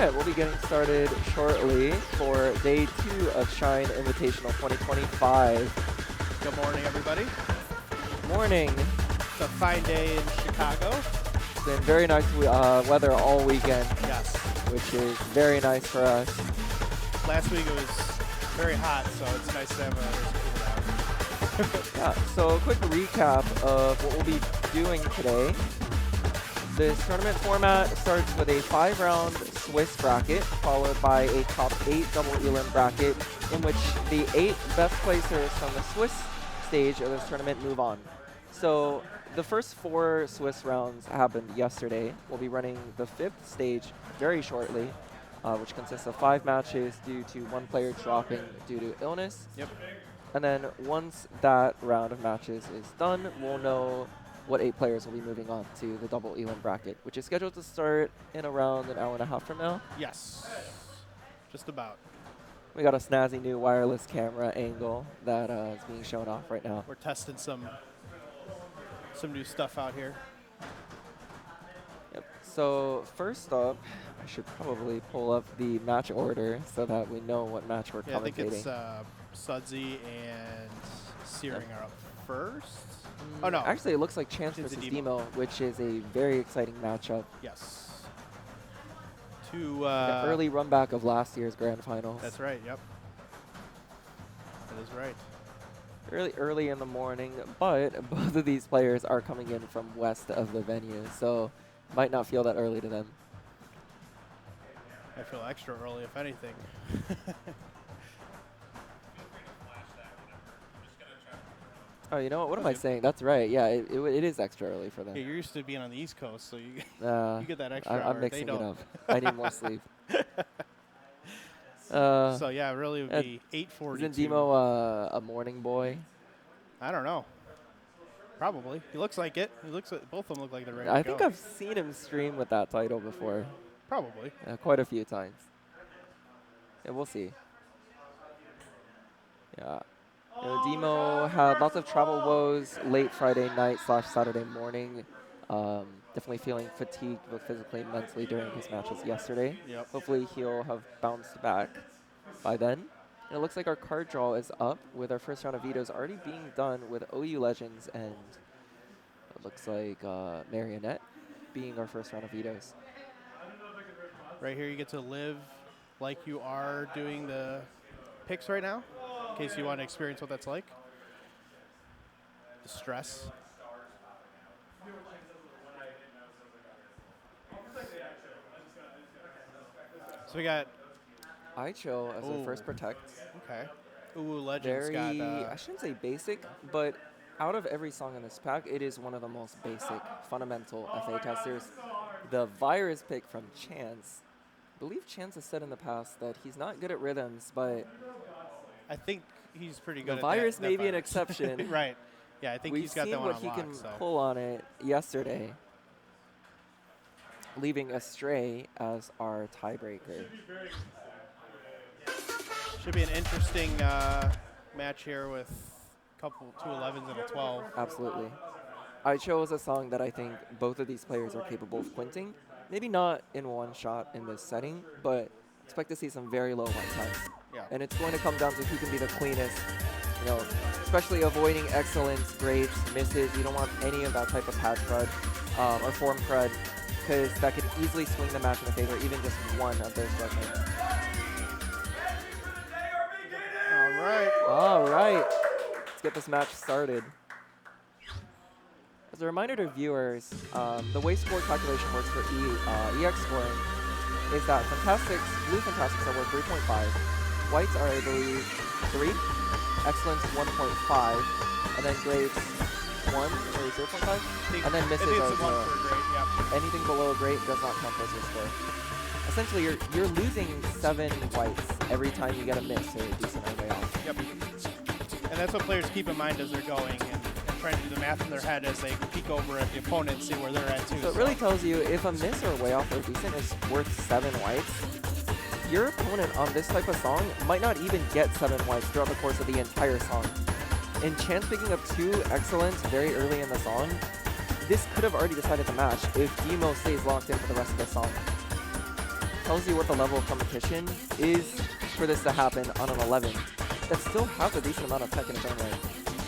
right, we'll be getting started shortly for day 2 of Shine Invitational 2025. Good morning, everybody. Morning. It's a fine day in Chicago. It's been very nice weather all weekend, Yes. which is very nice for us. Last week it was very hot, so it's nice to have a cool down. Yeah, so a quick recap of what we'll be doing today. This tournament format starts with a 5-round Swiss bracket, followed by a top 8 double elim bracket, in which the 8 best placers from the Swiss stage of this tournament move on. So the first 4 Swiss rounds happened yesterday. We'll be running the 5th stage very shortly, which consists of 5 matches due to 1 player dropping due to illness. Yep. And then once that round of matches is done, we'll know what 8 players will be moving on to the double elim bracket, which is scheduled to start in around an hour and a half from now. Yes. Just about. We got a snazzy new wireless camera angle that is being shown off right now. We're testing some new stuff out here. Yep. So first up, I should probably pull up the match order so that we know what match we're Yeah, I think commentating. it's Sudsy and Searing are up first. Oh, no. Actually, it looks like Chance It's a versus Demo. Demo, which is a very exciting matchup. Yes. Two. The early run back of last year's grand finals. That's right. Yep. That is right. Early in the morning, but both of these players are coming in from west of the venue, so might not feel that early to them. I feel extra early, if anything. Oh, you know what? What am I saying? That's right. Yeah, it is extra early for them. Yeah, you're used to being on the East Coast, so you You get that extra hour. I'm mixing they it don't. up. I need more sleep. So yeah, it really would be 8:40. Isn't Demo a morning boy? I don't know. Probably. He looks like it. He looks like both of them look like they're ready I to think go. I've seen him stream with that title before, Probably. quite a few times. Yeah, we'll see. Yeah. You know, Demo had lots of travel woes late Friday night / Saturday morning. Definitely feeling fatigued both physically and mentally during his matches yesterday. Yep. Hopefully he'll have bounced back by then. And it looks like our card draw is up with our first round of vetoes already being done with OU Legends and it looks like Marionette being our first round of vetoes. Right here, you get to live like you are doing the picks right now, in case you want to experience what that's like. The stress. So we got Icho as our first Ooh. protect. okay. Ooh, Legends Very, got. I shouldn't say basic, but out of every song in this pack, it is one of the most basic, fundamental FA testers. The virus pick from Chance. I believe Chance has said in the past that he's not good at rhythms, but I think he's pretty good. the at virus that may be an virus. exception. Right. Yeah, I think We've he's got seen that one what on he lock, can so. pull on it yesterday, leaving Astray as our tiebreaker. Should be an interesting match here with a couple 2 11s and a 12. Absolutely. I chose a song that I think both of these players are capable of quinting. Maybe not in one shot in this setting, but expect to see some very low white times. Yeah. And it's going to come down to who can be the cleanest, you know, especially avoiding excellence, grapes, misses. You don't want any of that type of pad crud or form crud, because that could easily swing the match in the favor, even just one of those judgments. All right. All right, let's get this match started. As a reminder to viewers, the way score calculation works for EX scoring is that blue Fantastics are worth 3.5, whites are, I believe, 3, excellence 1.5, and then grapes 1 or 0.5, and then misses I think are it's a 1 0. for a grade, yeah. Anything below a grape does not count as your score. Essentially, you're losing 7 whites every time you get a miss or a decent or way off. Yep. And that's what players keep in mind as they're going and trying to do the math in their head as they peek over at the opponent and see where they're at too. So it really tells you if a miss or a way off or decent is worth 7 whites, your opponent on this type of song might not even get 7 whites throughout the course of the entire song. And Chance picking up 2 excellence very early in the song, this could have already decided the match if Demo stays locked in for the rest of the song. tells you what the level of competition is for this to happen on an 11. That still has a decent amount of tech in its own right.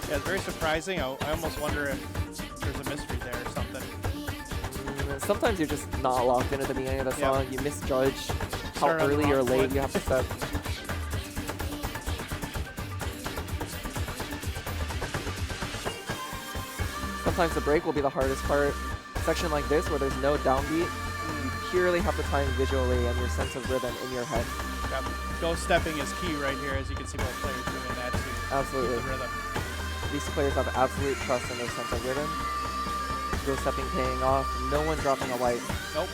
Yeah, it's very surprising. I almost wonder if there's a mystery there or something. Sometimes you're just not locked in at the beginning of the song. Yep. You misjudge how Start on the early or wrong late foot. you have to step. Sometimes the break will be the hardest part. Section like this where there's no downbeat, you purely have to time visually and your sense of rhythm in your head. Yep. Ghost stepping is key right here, as you can see both players doing that to Absolutely. keep the rhythm. These players have absolute trust in their sense of rhythm. Ghost stepping paying off. No one dropping a white. Nope.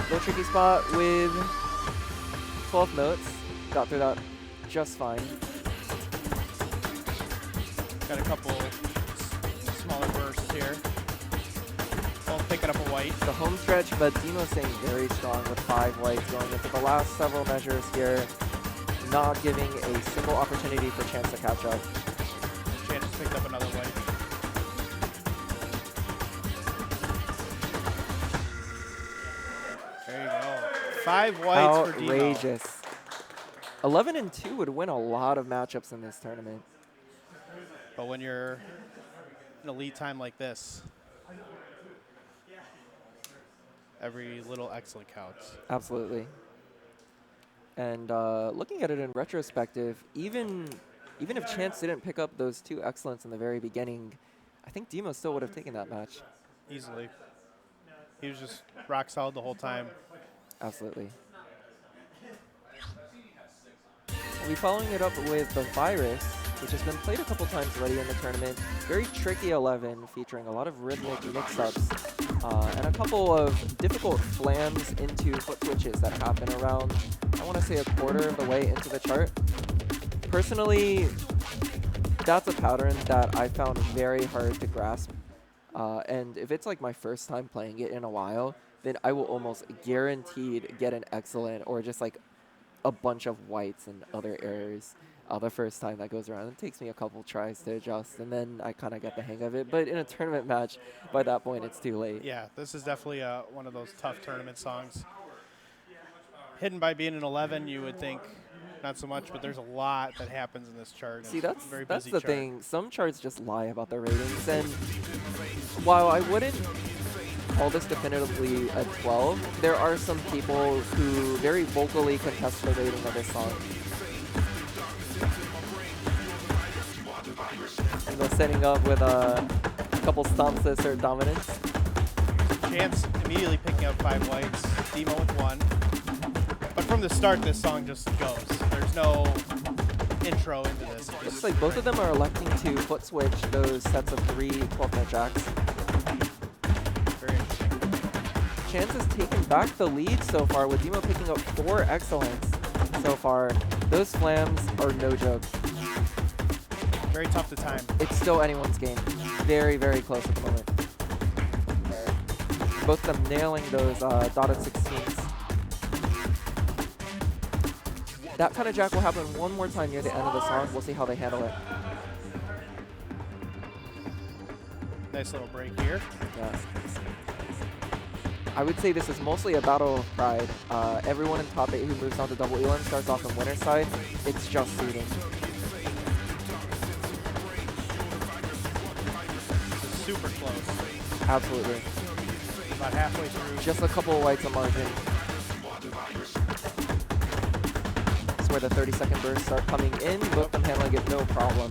Little tricky spot with 12 notes. Got through that just fine. Got a couple smaller bursts here. Both picking up a white. The home stretch, but Demo staying very strong with 5 whites going into the last several measures here. Not giving a single opportunity for Chance to catch up. Chance just picked up another white. There you go. 5 whites for Demo. Outrageous. 11 and 2 would win a lot of matchups in this tournament. But when you're in a lead time like this, every little excellent counts. Absolutely. And looking at it in retrospective, even if Chance didn't pick up those 2 excellents in the very beginning, I think Demo still would have taken that match. Easily. He was just rock solid the whole time. Absolutely. We'll be following it up with the Virus, which has been played a couple times already in the tournament. Very tricky 11, featuring a lot of rhythmic mix-ups and a couple of difficult flams into foot switches that happen around, I want to say, a quarter of the way into the chart. Personally, that's a pattern that I found very hard to grasp. And if it's like my first time playing it in a while, then I will almost guaranteed get an excellent or just like a bunch of whites and other errors the first time that goes around. It takes me a couple tries to adjust, and then I kind of get the hang of it. But in a tournament match, by that point, it's too late. Yeah, this is definitely one of those tough tournament songs. Hidden by being an 11, you would think not so much, but there's a lot that happens in this chart. See, It's a that's very the busy chart. thing. Some charts just lie about the ratings, and while I wouldn't call this definitively a 12, there are some people who very vocally contest the rating of this song. You know, setting up with a couple stomps to assert dominance. Chance immediately picking up 5 whites, Demo with 1. But from the start, this song just goes. There's no intro into this. It Looks just- like both of them are electing to foot switch those sets of 3 12-note jacks. Very interesting. Chance has taken back the lead so far, with Demo picking up 4 excellents so far. Those flams are no joke. Very tough to time. It's still anyone's game. Very, very close at the moment. Both of them nailing those dotted 16s. That kind of jack will happen one more time near the end of the song. We'll see how they handle it. Nice little break here. Yeah. I would say this is mostly a battle of pride. Everyone in top 8 who moves on to double elim starts off on winner's side. It's just seeding. Super close. Absolutely. About halfway through. Just a couple of whites on margin. That's where the 30-second bursts start coming in. Both of them handling it no problem.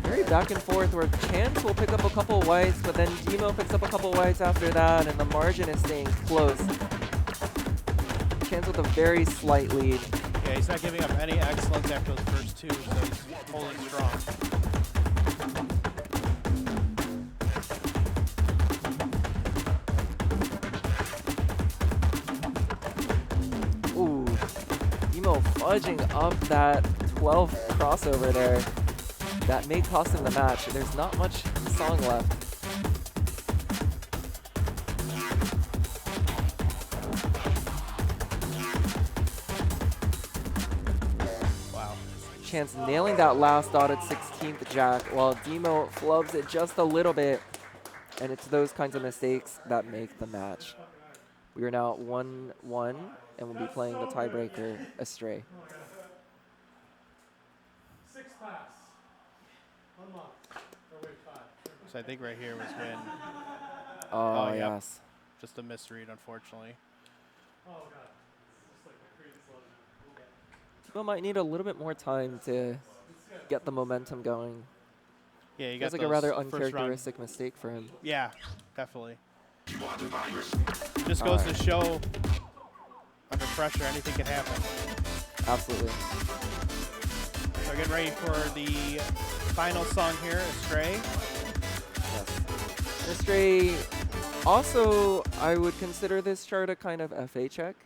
Very back and forth where Chance will pick up a couple of whites, but then Demo picks up a couple of whites after that, and the margin is staying close. Chance with a very slight lead. Yeah, he's not giving up any excellence after those first 2, so he's holding strong. Ooh, Demo fudging up that 12 crossover there. That may cost him the match. There's not much song left. Wow. Chance nailing that last dotted 16th jack while Demo flubs it just a little bit. And it's those kinds of mistakes that make the match. We are now 1-1 and we'll be playing the tiebreaker Astray. So I think right here was when Oh, yep. yes. Just a misread, unfortunately. Demo might need a little bit more time to get the momentum going. Yeah, you got Feels like a those rather first round- uncharacteristic mistake for him. Yeah, definitely. Just goes to show under pressure anything can happen. Absolutely. So we're getting ready for the final song here, Astray. Yes. Astray, also, I would consider this chart a kind of FA check.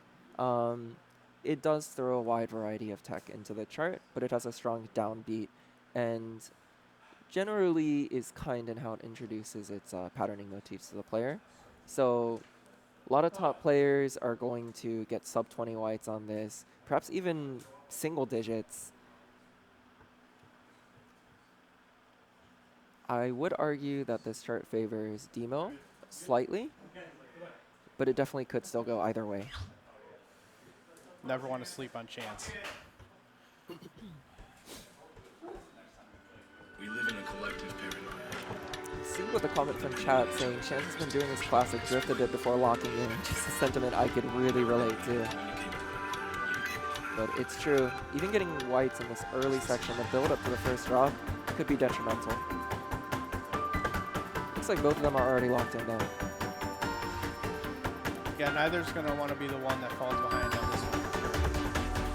It does throw a wide variety of tech into the chart, but it has a strong downbeat and generally is kind in how it introduces its patterning motifs to the player. So a lot of top players are going to get sub 20 whites on this, perhaps even single digits. I would argue that this chart favors Demo slightly, but it definitely could still go either way. Never want to sleep on Chance. We live in a collective paranoia. See what the comment from chat saying Chance has been doing his classic drift a bit before locking in. Just a sentiment I could really relate to. But it's true. Even getting whites in this early section, the build up to the first drop, could be detrimental. Looks like both of them are already locked in now. Yeah, neither's going to want to be the one that falls behind on this one.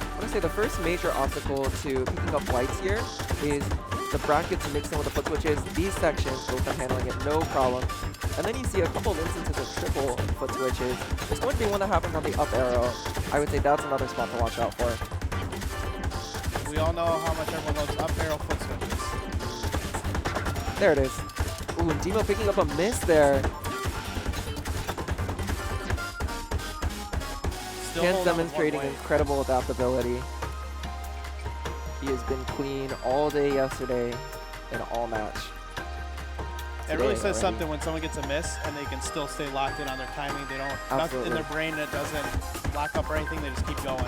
I want to say the first major obstacle to picking up whites here is the brackets mixing with the foot switches. These sections, both are handling it no problem. And then you see a couple of instances of triple foot switches. There's going to be one that happens on the up arrow. I would say that's another spot to watch out for. We all know how much everyone loves up arrow foot switches. There it is. Ooh, and Demo picking up a miss there. Still Chance holding on with demonstrating one white. incredible adaptability. He has been clean all day yesterday and all match. It really today says already. something when someone gets a miss and they can still stay locked in on their timing. They don't, nothing in Absolutely. their brain that doesn't lock up or anything. They just keep going.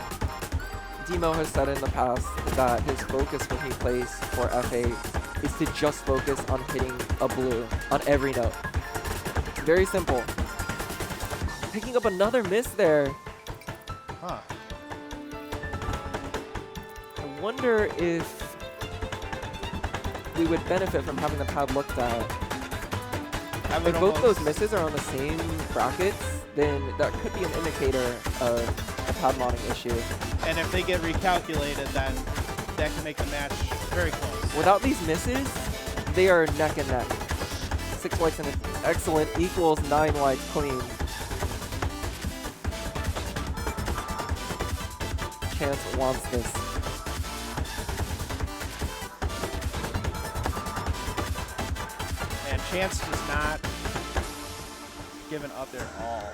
Demo has said in the past that his focus when he plays for FA is to just focus on hitting a blue on every note. It's very simple. Picking up another miss there. Huh. I wonder if we would benefit from having the pad looked at. I would If both those almost- misses are on the same brackets, then that could be an indicator of a pad modding issue. And if they get recalculated, then that can make the match very close. Without these misses, they are neck and neck. 6 whites and excellent equals 9 whites clean. Chance wants this. And Chance is not giving up there at all.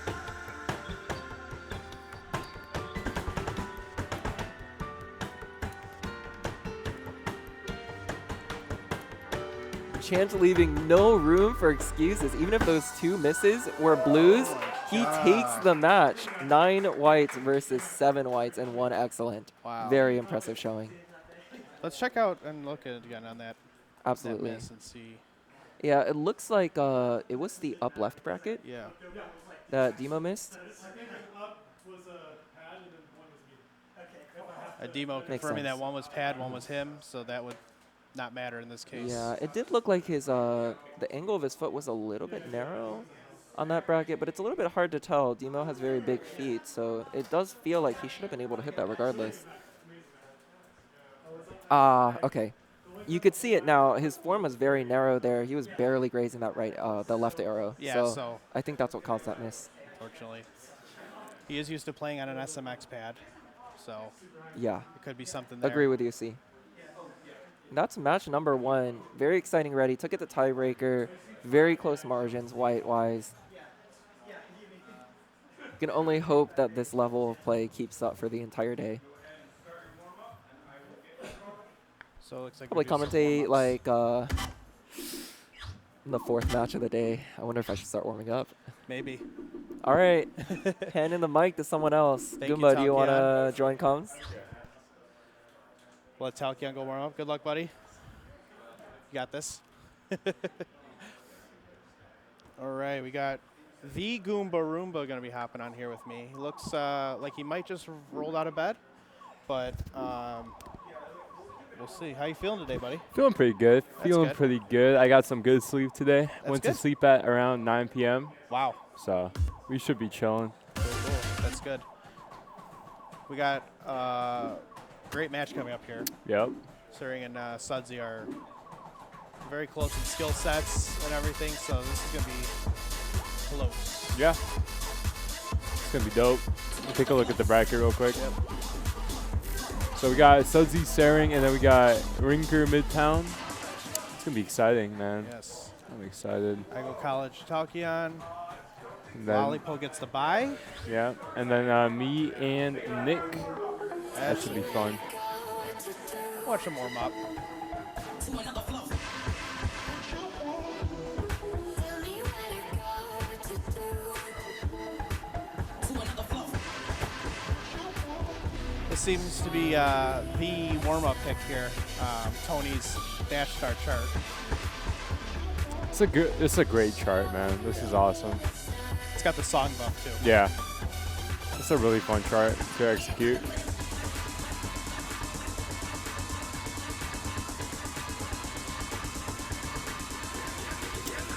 Chance leaving no room for excuses. Even if those 2 misses were blues, he takes the match. 9 whites versus 7 whites and 1 excellent. Wow. Very impressive showing. Let's check out and look at it again on that Absolutely. miss and see. Yeah, it looks like it was the up left bracket Yeah. that Demo missed. A Demo confirming that one was pad, one was him, so that would not matter in this case. Yeah, it did look like his the angle of his foot was a little bit narrow on that bracket, but it's a little bit hard to tell. Demo has very big feet, so it does feel like he should have been able to hit that regardless. Okay. You could see it now. His form was very narrow there. He was barely grazing that the left arrow. Yeah, so I think that's what caused that miss. unfortunately. He is used to playing on an SMX pad, so Yeah. it could be something there. Agree with you, C. That's match number 1. Very exciting ready. Took it to tiebreaker. Very close margins, white-wise. You can only hope that this level of play keeps up for the entire day. So it looks like Probably we do some commentate warm-ups. like the 4th match of the day. I wonder if I should start warming up. Maybe. All right, handing the mic to someone else. Thank you, Goomba, do you want Talkian. to join comms? Let Talkian go warm up. Good luck, buddy. You got this. All right, we got the Goomba Roomba going to be hopping on here with me. He looks like he might just rolled out of bed, but we'll see. How you feeling today, buddy? Feeling pretty good. Feeling good. pretty good. I got some good sleep today. Went good. to sleep at around 9 p.m. Wow. So we should be chilling. Cool. That's good. We got great match coming up here. Yep. Suring and Sudsy are very close in skill sets and everything, so this is going to be close. Yeah. It's gonna be dope. We'll take a look at the bracket real quick. Yep. So we got Sudsy Saring, and then we got Rinker Midtown. It's gonna be exciting, man. Yes. I'm excited. I go college Talkion. And then, Lollipop gets the bye. yeah. And then me and Nick. That should be fun. Watch him warm up. This seems to be the warm-up pick here. Tony's Dash Star chart. It's a great chart, man. This is awesome. It's got the song buff too. Yeah. It's a really fun chart to execute.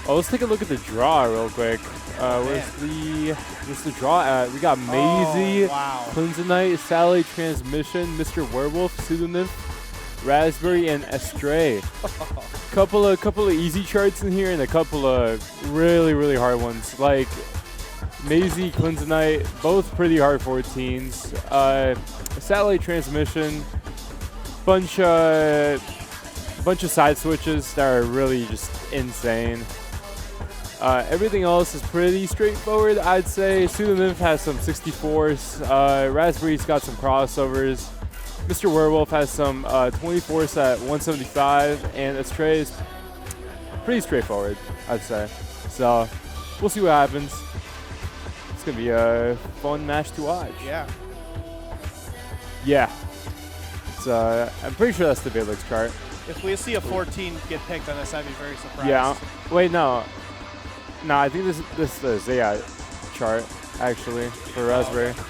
Oh, let's take a look at the draw real quick. Where's the draw at? We got Maisie, Oh, wow. Clintonite, Sally Transmission, Mr. Werewolf, Pseudonym, Raspberry, and Estray. couple of easy charts in here and a couple of really hard ones. Like Maisie, Clintonite, both pretty hard 14s. Satellite Transmission, bunch of side switches that are really just insane. Everything else is pretty straightforward, I'd say. Pseudonym has some 64s. Raspberry's got some crossovers. Mr. Werewolf has some 24s at 175, and Astray is pretty straightforward, I'd say. So we'll see what happens. It's gonna be a fun match to watch. Yeah. Yeah. It's, I'm pretty sure that's the Valix chart. If we see a 14 get picked on this, I'd be very surprised. Yeah. Wait, no. No, I think this is the Zaya chart, actually, for Raspberry. Okay.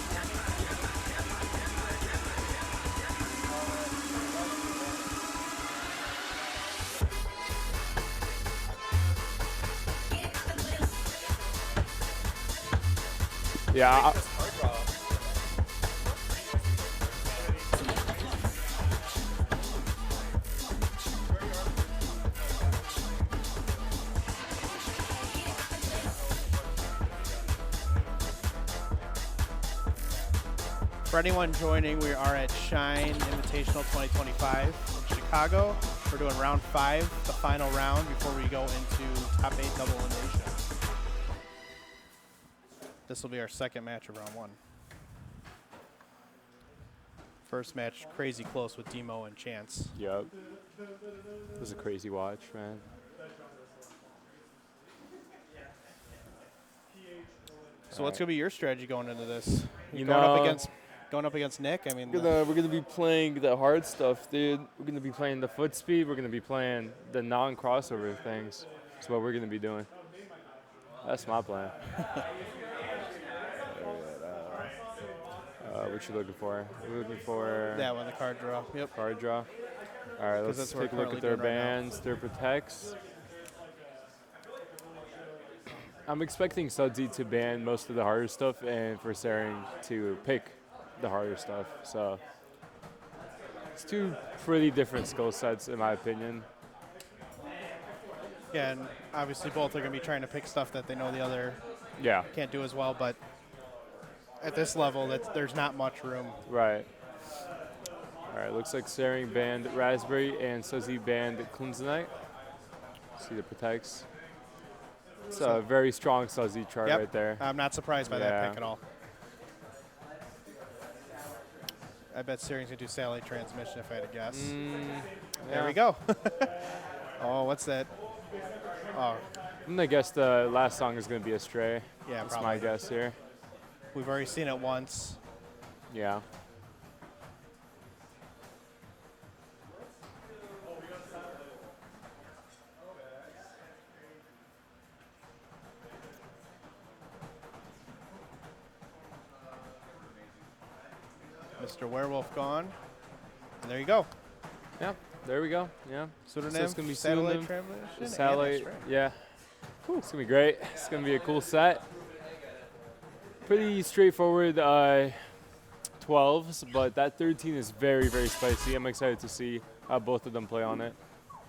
Yeah. For anyone joining, we are at Shine Invitational 2025 in Chicago. We're doing round 5, the final round, before we go into top 8 double elimination. This will be our second match of round 1. First match, crazy close with Demo and Chance. Yep. It was a crazy watch, man. So what's going to be your strategy going into this? You going up know, against Nick? I mean, we're gonna be playing the hard stuff, dude. We're gonna be playing the foot speed. We're gonna be playing the non-crossover things. That's what we're gonna be doing. That's my plan. What you looking for? We're looking for that one, the card draw. Yep. card draw. All right, let's that's what take a we're look at currently their doing right now. bans, their protects. I'm expecting Sudsy to ban most of the harder stuff and for Saring to pick the harder stuff. So it's two pretty different skill sets in my opinion. Yeah, and obviously both are going to be trying to pick stuff that they know the other Yeah, can't do as well, but at this level, there's not much room. right. All right, looks like Saring banned Raspberry and Sudsy banned Clintonite. See the protects. It's a very strong Sudsy chart Yep. right there. I'm not surprised by that Yeah. pick at all. I bet Searing's going to do satellite transmission if I had to guess. There Yeah. we go. Oh, what's that? Oh, I'm gonna guess the last song is gonna be Astray. yeah, That's probably. my guess here. We've already seen it once. Yeah. Mr. Werewolf gone. And there you go. Yeah. There we go. Yeah. Pseudonym, So it's gonna be satellite Pseudonym, transmission, and Satellite. Astray. Yeah. It's gonna be great. It's gonna be a cool set. Pretty straightforward 12s, but that 13 is very, very spicy. I'm excited to see how both of them play on it.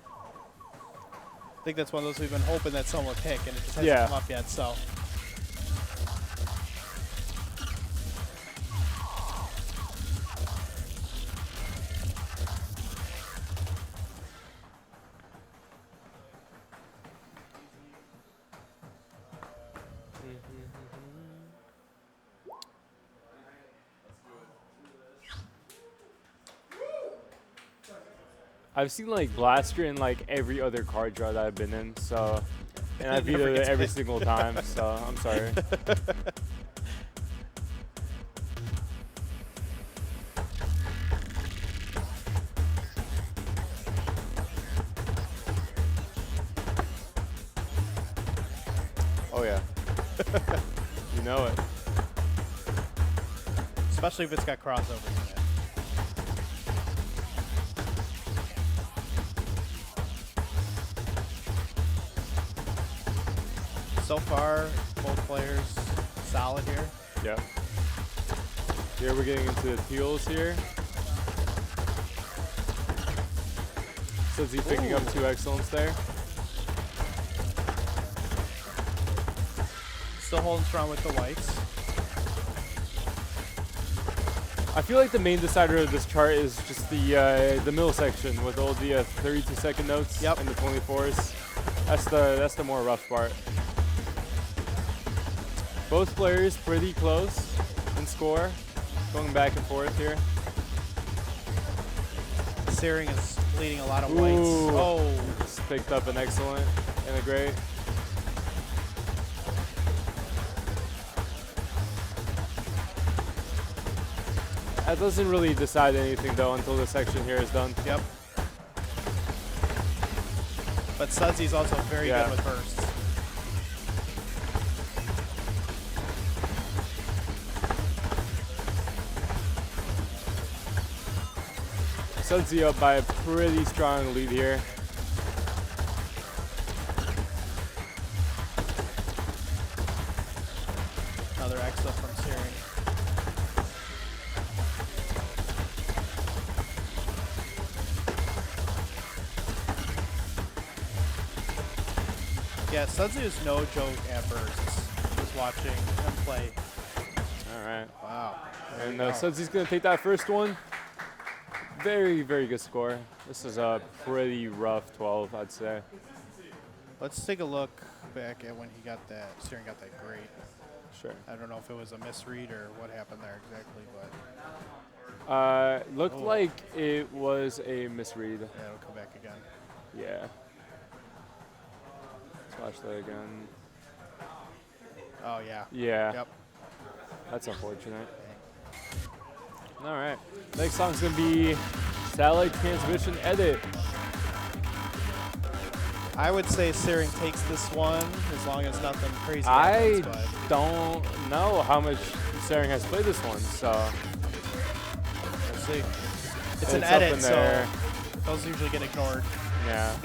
I think that's one of those we've been hoping that someone would pick, and it just hasn't Yeah. come up yet. So I've seen like Blaster in like every other card draw that I've been in, so and I've Never vetoed it gets every picked. single time, so I'm sorry. Oh yeah. You know it. especially if it's got crossovers in it. So far, both players solid here. Yep. Here we're getting into the teals here. Sudsy picking up 2 excellence there. Still holding strong with the whites. I feel like the main decider of this chart is just the middle section with all the 32-second notes Yep. and the 24s. That's the more rough part. Both players pretty close in score, going back and forth here. Searing is leading a lot of whites. Ooh. Oh, Just picked up an excellent and a great. That doesn't really decide anything though until this section here is done. yep. But Sudsy's also very Yeah. good with bursts. Sudsy up by a pretty strong lead here. Another extra from Searing. Yeah, Sudsy is no joke at bursts. Just watching him play. All right. Wow. There And we go. Sudsy's going to take that first one. Very, very good score. This is a pretty rough 12, I'd say. Let's take a look back at when he got that. Searing got that great. Sure. I don't know if it was a misread or what happened there exactly, but Looked Oh. like it was a misread. yeah, it'll come back again. Yeah. Let's watch that again. Oh yeah. Yeah. Yep. That's unfortunate. All right. Next song's going to be Satellite Transmission Edit. I would say Searing takes this one as long as nothing crazy I happens, but don't know how much Searing has played this one, so we'll see. It's an up in edit, so there. those usually get ignored. Yeah.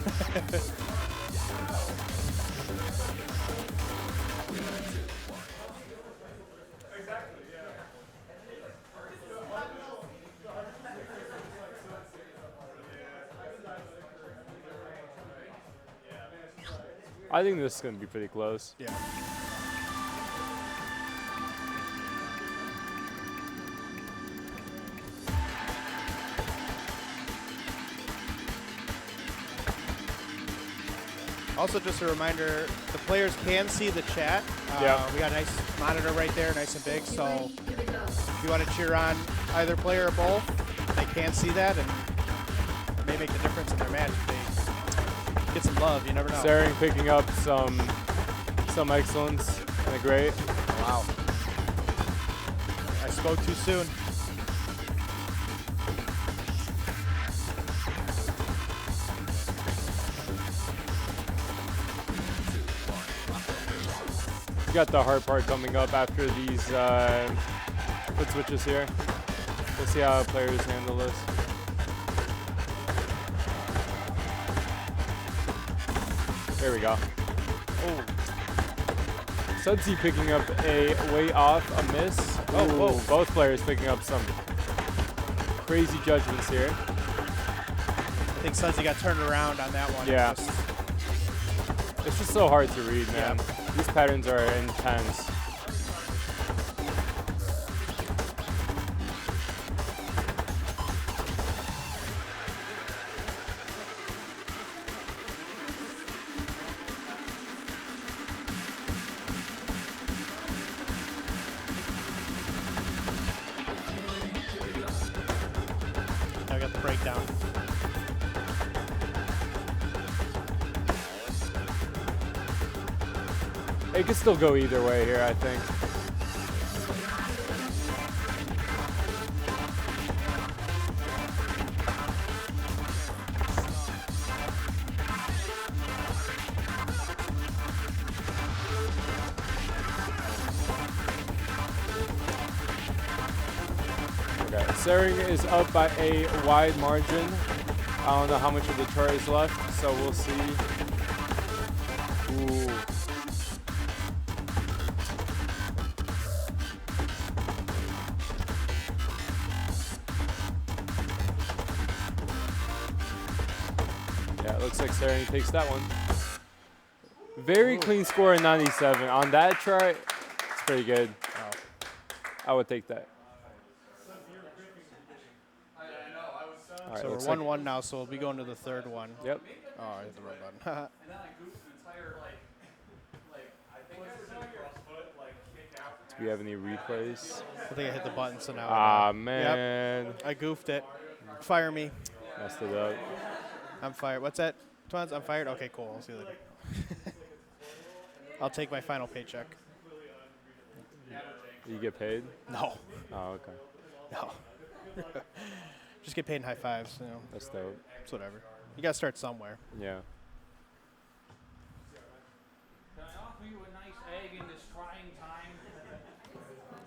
I think this is going to be pretty close. Yeah. Also, just a reminder, the players can see the chat. Yeah. We got a nice monitor right there, nice and big. So if you want to cheer on either player or both, they can see that, and it may make a difference in their match if they get some love. You never know. Sering picking up some excellence and a great. Wow. I spoke too soon. We got the hard part coming up after these foot switches here. We'll see how players handle this. There we go. Oh, Sudsy picking up a way off, a miss. Oh, Ooh, whoa. both players picking up some crazy judgments here. I think Sudsy got turned around on that one. Yeah. Just- It's just so hard to read, man. These patterns are intense. Now we got the breakdown. It could still go either way here, I think. Okay, Sering is up by a wide margin. I don't know how much of the chart is left, so we'll see. Ooh. Yeah, it looks like Sering takes that one. Very clean score in 97. On that chart, it's pretty good. Oh. I would take that. All right, So looks we're like- 1-1 now, so we'll be going to the third one. Yep. Oh, I hit the wrong button. Do we have any replays? I think I hit the button, so now Ah, man. Yep, I goofed it. Fire me. Messed it up. I'm fired. What's that? Twins, I'm fired? Okay, cool. I'll see you later. I'll take my final paycheck. You get paid? No. Oh, okay. No. Just get paid in high fives, you know. That's dope. It's whatever. You gotta start somewhere. Yeah. Can I offer you a nice egg in this trying time?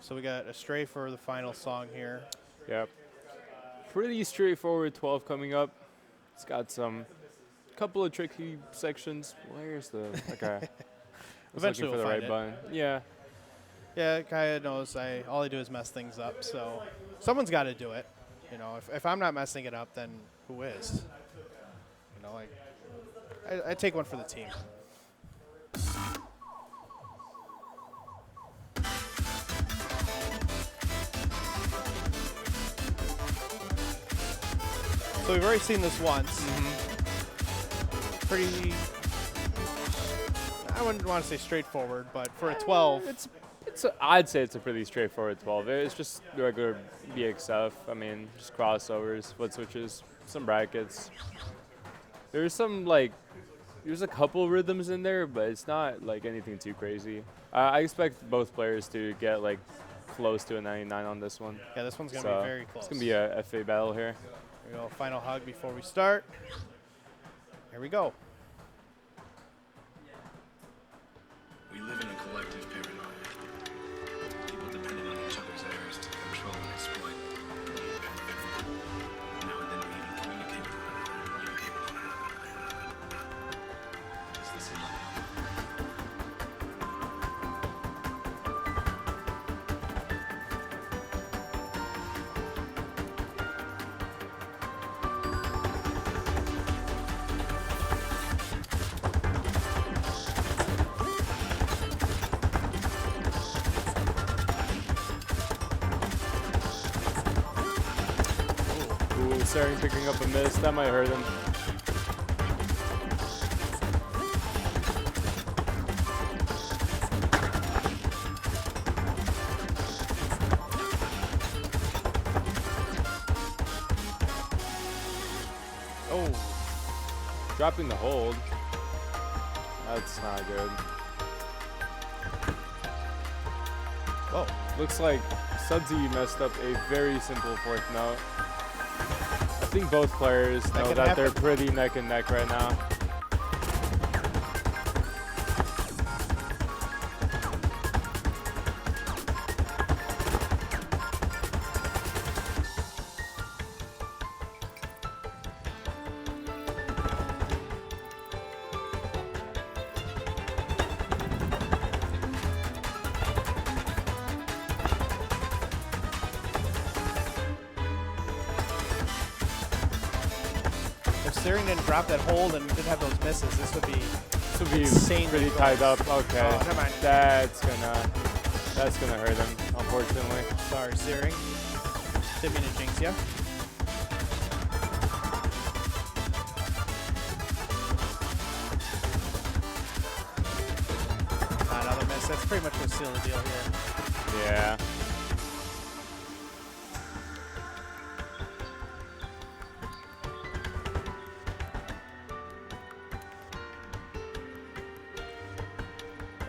So we got Astray for the final song here. Yep. Pretty straightforward 12 coming up. It's got some couple of tricky sections. Where's the okay? I was Eventually looking for we'll the find right it. button. Yeah. Yeah, Kaya knows all I do is mess things up, so someone's got to do it. You know, if I'm not messing it up, then who is? You know, like I take one for the team. So we've already seen this once. Pretty, I wouldn't want to say straightforward, but for a 12, I'd say it's a pretty straightforward 12. It's just regular BXF. I mean, just crossovers, foot switches, some brackets. There's some there's a couple rhythms in there, but it's not like anything too crazy. I expect both players to get like close to a 99 on this one. yeah, this one's gonna So be very close. it's gonna be a FA battle here. Here we go, final hug before we start. Here we go. We live in a collective paranoia. People depending on each other's errors to control and exploit. Now and then we even communicate with one another. Is this enough? Ooh, Sering picking up a miss. That might hurt him. dropping the hold. That's not good. Whoa. Looks like Sudsy messed up a very simple fourth note. I think both players know can that they're happen. pretty neck and neck right now. If Searing didn't drop that hold and didn't have those misses, this would be This will be insanely pretty close. tied up. Okay, Oh, never mind. that's gonna hurt him, unfortunately. Sorry, Searing. Didn't mean to jinx ya. Another miss. That's pretty much what sealed the deal here. Yeah.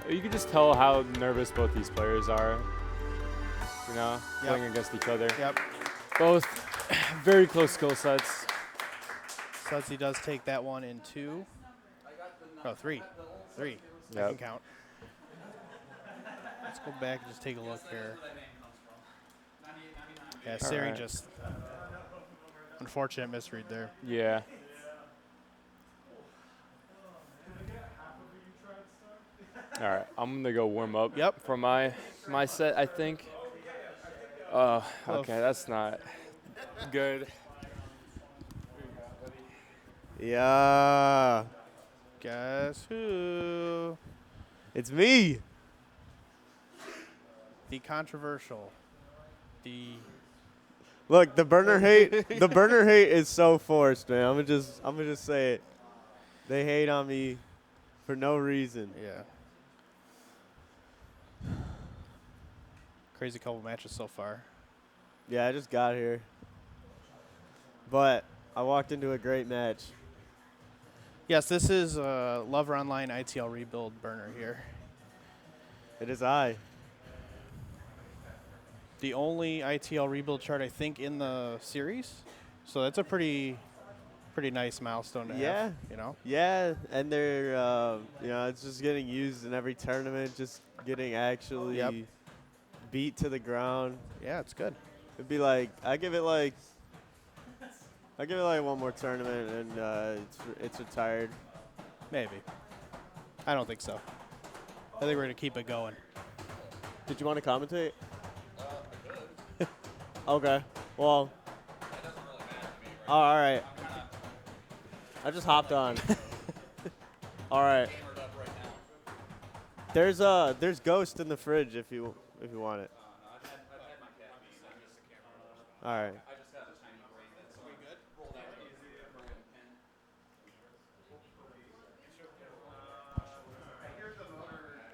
You can just tell how nervous both these players are. You know, Yep. playing against each other. Yep. Both very close skill sets. Sudsy does take that one in two. Oh, three. Three. I Yep. can count. Let's go back and just take a look here. Yeah, Searing right. just unfortunate misread there. Yeah. All right, I'm gonna go warm up. Yep. For my set, I think. Okay, that's not good. Yeah, Guess who? it's me. The controversial. The Look, the burner hate. The burner hate is so forced, man. I'm gonna just say it. They hate on me for no reason. yeah. Crazy couple matches so far. Yeah, I just got here, but I walked into a great match. Yes, this is Lover Online ITL Rebuild burner here. It is I. The only ITL Rebuild chart I think in the series, so that's a pretty nice milestone to Yeah. have. You know. Yeah, and they're you know, it's just getting used in every tournament. Just getting actually Yep. beat to the ground. Yeah, it's good. It'd be like I give it like one more tournament and it's retired. Maybe. I don't think so. I think we're gonna keep it going. Did you want to commentate? Okay. Well. Oh, all right. I just hopped on. All right. There's Ghost in the fridge if you want it. All right.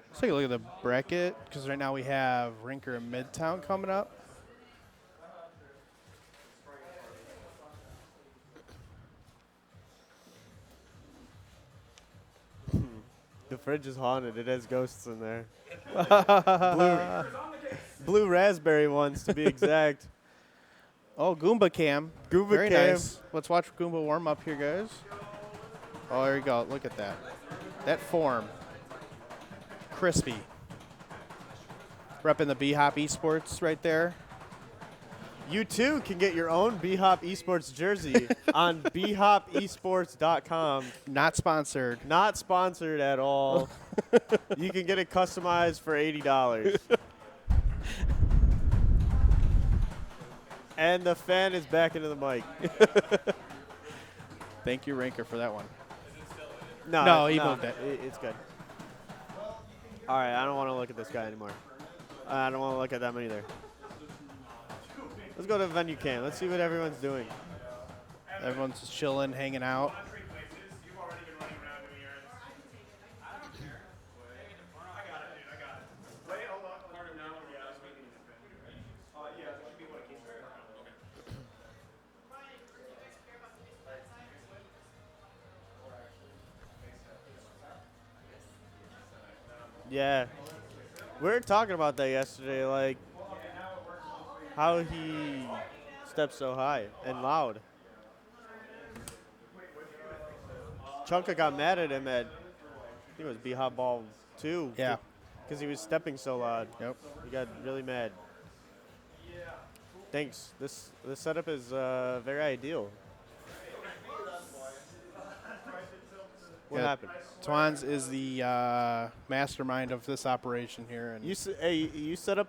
Let's take a look at the bracket because right now we have Rinker and Midtown coming up. The fridge is haunted. It has ghosts in there. Blue raspberry ones to be exact. Oh, Goomba Cam. Goomba Very Cam. nice. Let's watch Goomba warm up here, guys. Oh, there you go. Look at that. That form. Crispy. Repping the B-Hop Esports right there. You too can get your own B-Hop Esports jersey on bhopesports.com. Not sponsored. Not sponsored at all. You can get it customized for $80. And the fan is back into the mic. Thank you, Rinker, for that one. No, he moved it. It's good. All right, I don't want to look at this guy anymore. I don't want to look at them either. Let's go to venue cam. Let's see what everyone's doing. Everyone's just chilling, hanging out. Yeah. We were talking about that yesterday, like how he steps so high and loud. Chunka got mad at him at, I think it was B-Hop Ball 2. Yeah. Because he was stepping so loud. Yep. He got really mad. Thanks. This setup is very ideal. What Yeah. happened? Twans is the mastermind of this operation here, and Hey, you set up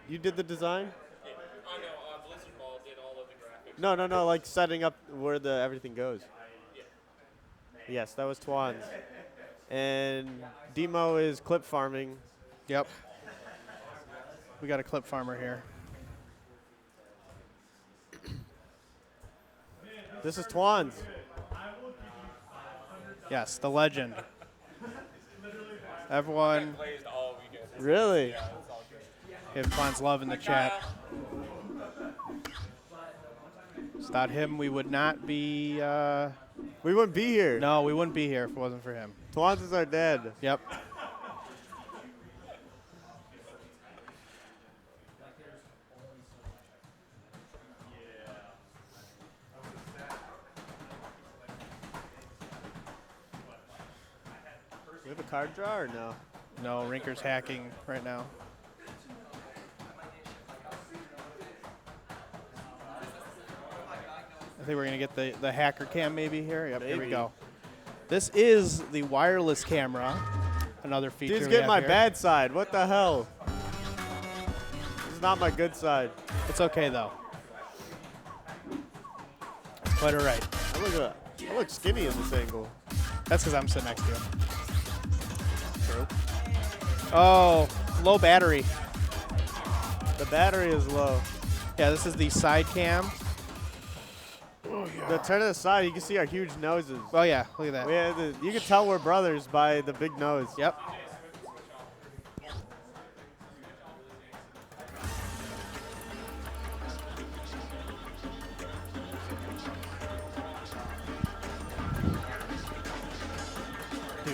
you did the design? Oh no, Blizzard Ball did all of the graphics. No, like setting up where everything goes. Yeah. Yes, that was Twans. And Demo is clip farming. yep. We got a clip farmer here. This is Twans. Yes, the legend. Everyone Blazed all weekend. Really? Yeah, it's all good. give Twans love in the chat. Without him, we would not be. We wouldn't be here. No, we wouldn't be here if it wasn't for him. Twans is our dad. Yep. We have a card draw or no? No, Rinker's hacking right now. I think we're going to get the hacker cam maybe here. Yep, here we Maybe. go. This is the wireless camera, another feature Dude's we getting have my here. bad side. What the hell? This is not my good side. It's okay, though. Quite all right. I look skinny in this angle. That's because I'm sitting next to you. True. Oh, low battery. The battery is low. Yeah, this is the side cam. The turn to the side, you can see our huge noses. Oh, yeah, look at that. You can tell we're brothers by the big nose. Yep.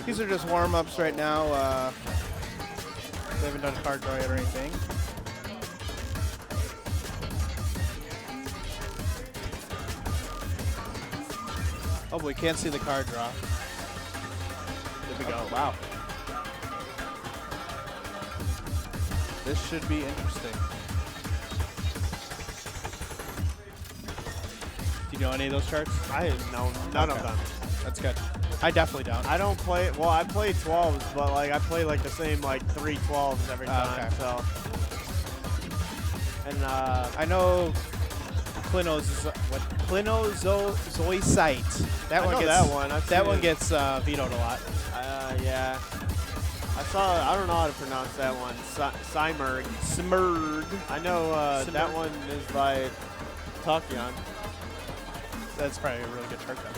These are just warm-ups right now. They haven't done a card draw yet or anything. Oh, we can't see the card draw. There we go. Wow. This should be interesting. Do you know any of those charts? I know none of Okay. them. That's good. I definitely don't. I don't play. Well, I play 12s, but like I play like the same like 3 12s every time. okay. So. And I know Clinozoisite. That I one know gets that one. I've that seen one it. gets vetoed a lot. Yeah. I don't know how to pronounce that one. Simurg. Smurg. I know that one is by Tachyon. That's probably a really good chart then.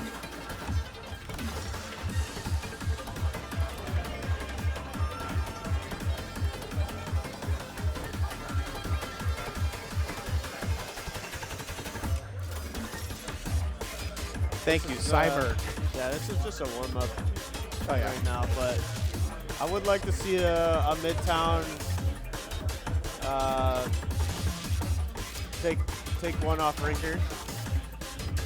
Thank you, Cyber. Yeah, this is just a warm up Oh yeah. right now, but I would like to see a Midtown take one off Rinker.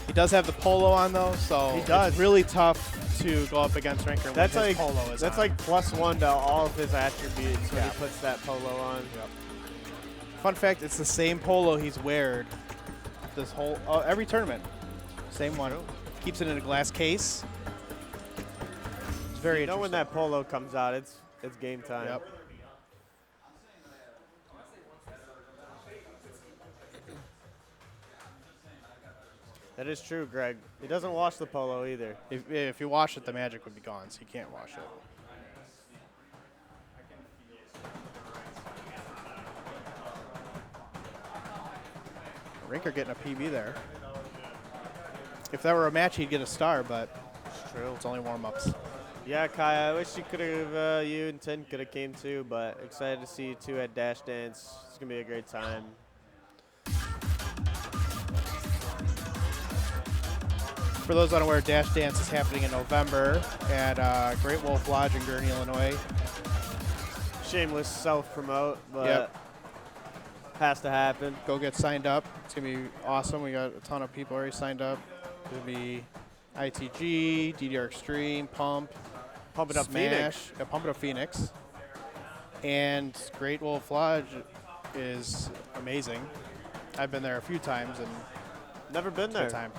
He does have the polo on though, so He does. it's really tough to go up against Rinker when That's his like polo is that's on. like +1 to all of his attributes when Yeah. he puts that polo on. Fun fact, it's the same polo he's weared this whole every tournament. Same one. Keeps it in a glass case. It's very You know when interesting. that polo comes out, it's game time. Yep. That is true, Greg. He doesn't wash the polo either. If you wash it, the magic would be gone, so you can't wash it. Rinker getting a PB there. If that were a match, he'd get a star, but It's true. it's only warm-ups. Yeah, Kai, I wish you could have, you and Tin could have came too, but excited to see you two at Dash Dance. It's going to be a great time. For those unaware, Dash Dance is happening in November at Great Wolf Lodge in Gurnee, Illinois. shameless self-promote, but Yep. has to happen. Go get signed up. It's going to be awesome. We got a ton of people already signed up. It's going to be ITG, DDR Extreme, Pump, Pump it up, Smash, Phoenix. Pump It Up Phoenix. And Great Wolf Lodge is amazing. I've been there a few times and Never been it's a there. good time.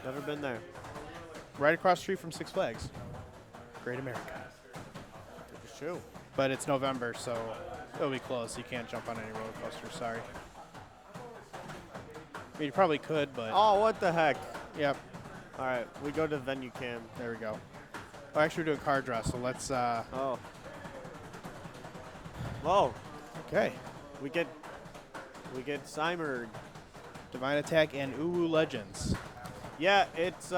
Never been there. Right across the street from Six Flags. Great America. It's true. But it's November, so it'll be closed. You can't jump on any roller coasters, sorry. I mean, you probably could, but Oh, what the heck? yep, All right, we go to venue cam. there we go. Oh, actually, we're doing card draw, so let's, Oh. Whoa. okay. We get Cymer. Divine Attack and Uwu Legends. Yeah, it's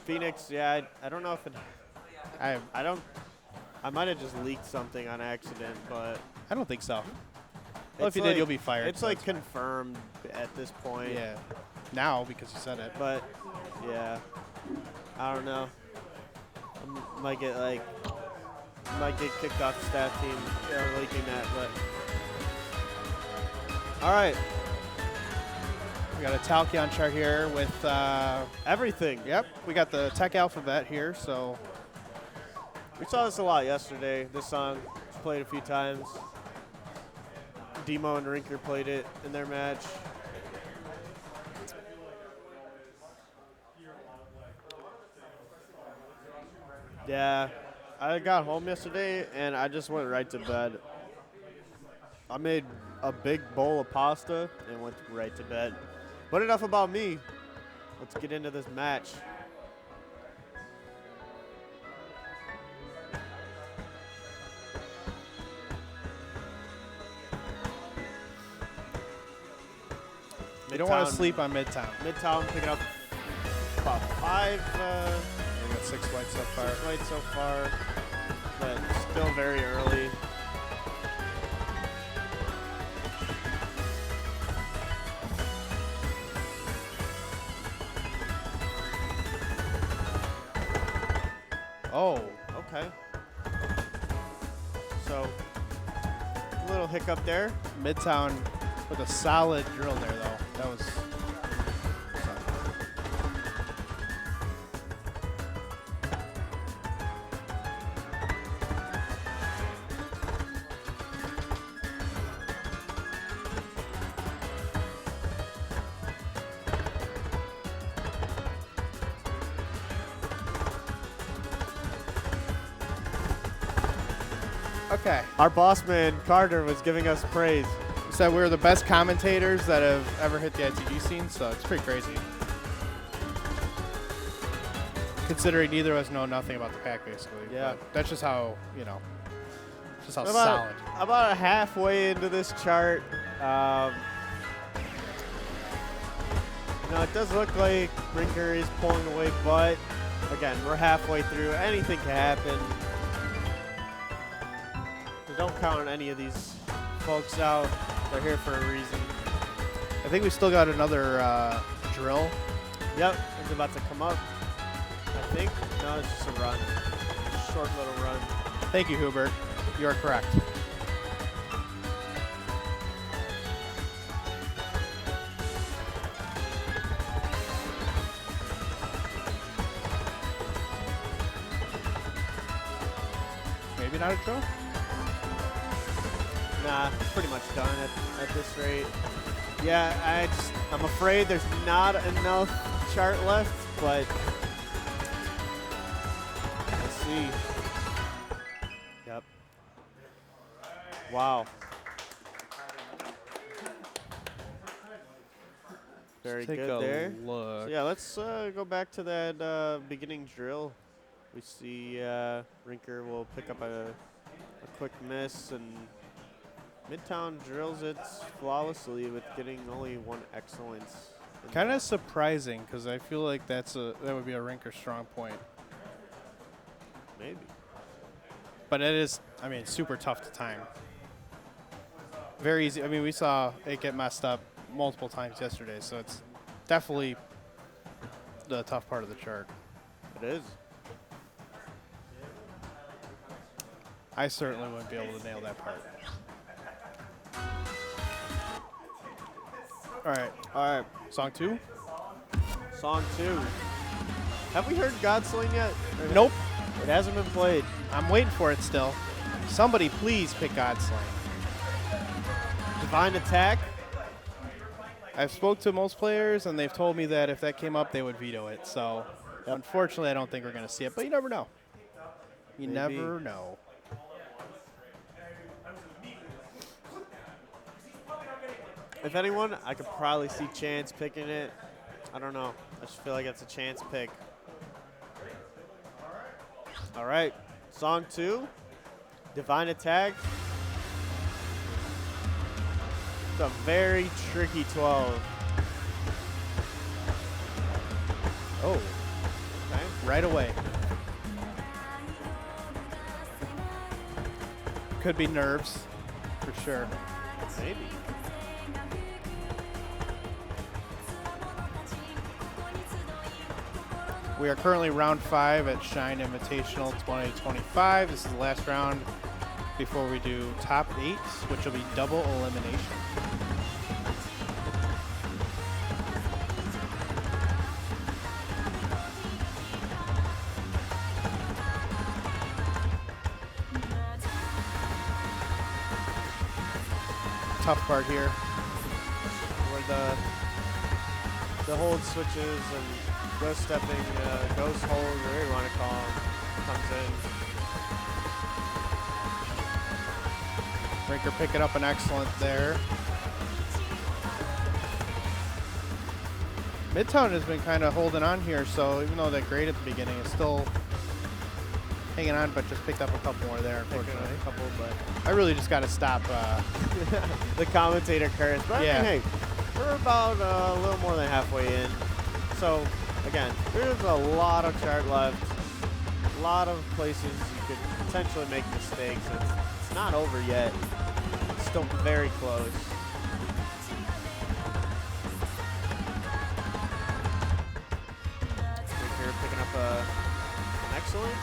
Phoenix. Yeah, I don't know if it. I I might have just leaked something on accident, but don't think so. Well, if it's you did, you'll be fired. It's so like that's fine. confirmed at this point. Yeah. Now, because you said it. But yeah, I don't know. Might get kicked off the staff team for leaking that, but all right, We got a Talkion chart here with, everything. yep, we got the tech alphabet here, so We saw this a lot yesterday. This song was played a few times. Demo and Rinker played it in their match. Yeah, I got home yesterday and I just went right to bed. I made a big bowl of pasta and went right to bed. But enough about me. Let's get into this match. you don't want Midtown- to sleep on Midtown. Midtown picking up about 5 We got 6 whites so far. points so far, but still very early. Oh, Okay. So, a little hiccup there. Midtown with a solid drill there, though. That was. Okay. Our boss man, Carter, was giving us praise. Said we're the best commentators that have ever hit the ITG scene, so it's pretty crazy. Considering neither of us know nothing about the pack, basically. Yeah. But that's just how, just how solid. About halfway into this chart, it does look like Rinker is pulling away, but again, we're halfway through. Anything can happen. So don't count on any of these folks out. They're here for a reason. I think we still got another drill. Yep, it's about to come up. I think. No, it's just a run. Short little run. Thank you, Hubert. You are correct. Maybe not a drill? Nah, it's pretty much done at this rate. Yeah, I'm afraid there's not enough chart left, but let's see. Yep. Wow. Very Take good a there. look. So yeah, let's go back to that beginning drill. We see Rinker will pick up a quick miss, and Midtown drills it flawlessly with getting only one excellence. Kind of surprising because I feel like that would be a Rinker strong point. Maybe. But it is, super tough to time. Very easy. We saw it get messed up multiple times yesterday, so it's definitely the tough part of the chart. It is. I certainly wouldn't be able to nail that part. All right, All right, song 2? song 2. Have we heard Godsling yet? Or Nope. It hasn't been played. I'm waiting for it still. Somebody please pick Godslaying. Divine Attack. I've spoke to most players, and they've told me that if that came up, they would veto it. So, unfortunately, I don't think we're going to see it. But you never know. You Maybe. never know. If anyone, I could probably see Chance picking it. I don't know. I just feel like it's a Chance pick. All right, song 2, Divine Attack. It's a very tricky 12. Oh, Okay. right away. Could be nerves, for sure. Maybe. We are currently round 5 at Shine Invitational 2025. This is the last round before we do top 8, which will be double elimination. Tough part here. Where the hold switches and ghost stepping, ghost hold, whatever you want to call them, comes in. Rinker picking up an excellent there. Midtown has been kind of holding on here, so even though that grade at the beginning is still hanging on, but just picked up a couple more there, Picking up unfortunately. a couple, but I really just got to stop. the commentator curse. But Yeah. I mean, hey, we're about a little more than halfway in. So, again, there's a lot of chart left. A lot of places you could potentially make mistakes. It's not over yet. It's still very close. Here picking up an excellent.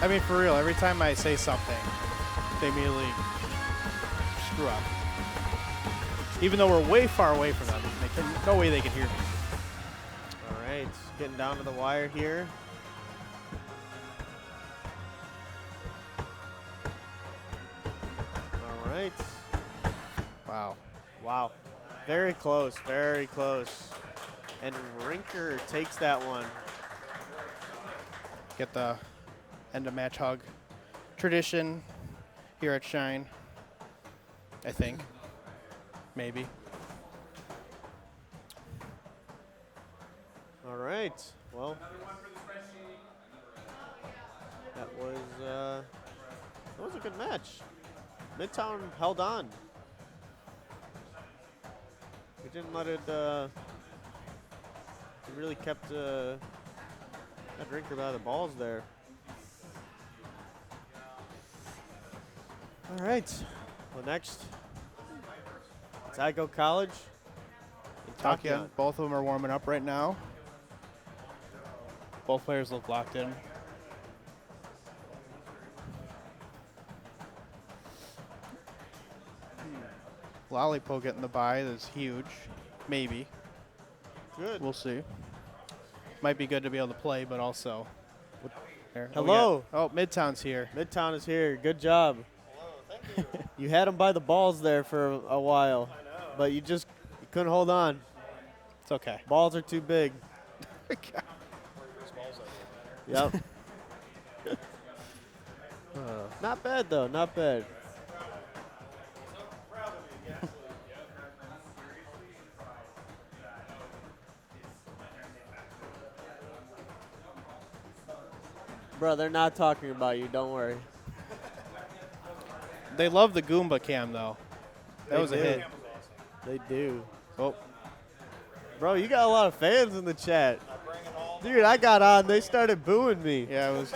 I mean, for real, every time I say something, they immediately screw up. Even though we're way far away from them, no way they can hear me. All right, getting down to the wire here. All right. Wow. Wow. Very close, very close. And Rinker takes that one. Get the end of match hug. Tradition here at Shine, I think. Maybe. All right. Well, that was a good match. Midtown held on. We didn't let it. We really kept that Rinker by the balls there. All right. Well, next, Tyco College. in Takia, both of them are warming up right now. Both players look locked in. Lollipo getting the bye is huge. Maybe. Good. We'll see. Might be good to be able to play, but also. There. Hello. Oh, Midtown's here. Midtown is here. Good job. You had him by the balls there for a while, but you couldn't hold on. It's okay. Balls are too big. Yep. Not bad though. Not bad. Bro, they're not talking about you. Don't worry. They love the Goomba cam, though. That They was a do. hit. They do. Oh, Bro, you got a lot of fans in the chat. Dude, I got on. They started booing me. yeah, it was.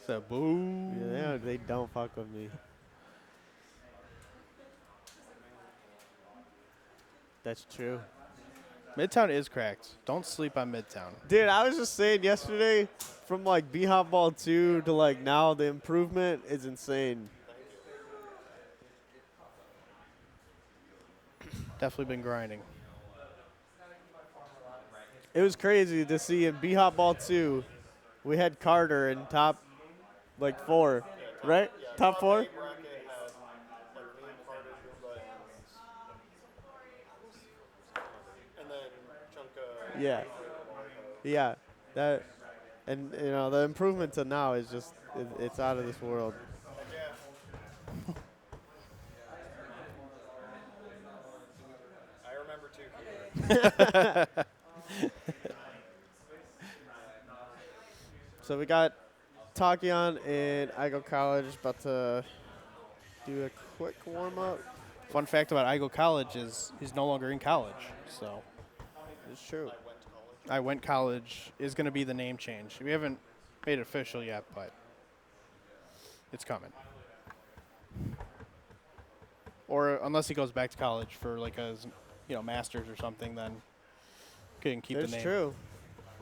So, boo. Yeah, they don't fuck with me. That's true. Midtown is cracked. Don't sleep on Midtown. Dude, I was just saying yesterday, from like B-Hop Ball 2 to like now, the improvement is insane. Definitely been grinding. It was crazy to see in B-Hop Ball 2, we had Carter in top like 4, right? Top 4? Yeah. Yeah. That, and you know, the improvement to now is just, it's out of this world. I remember too. So we got Takion and Igo College about to do a quick warm-up. Fun fact about Igo College is he's no longer in college. So It's true. I Went College is going to be the name change. We haven't made it official yet, but it's coming. Or unless he goes back to college for like a master's or something, then can keep the It's name. true.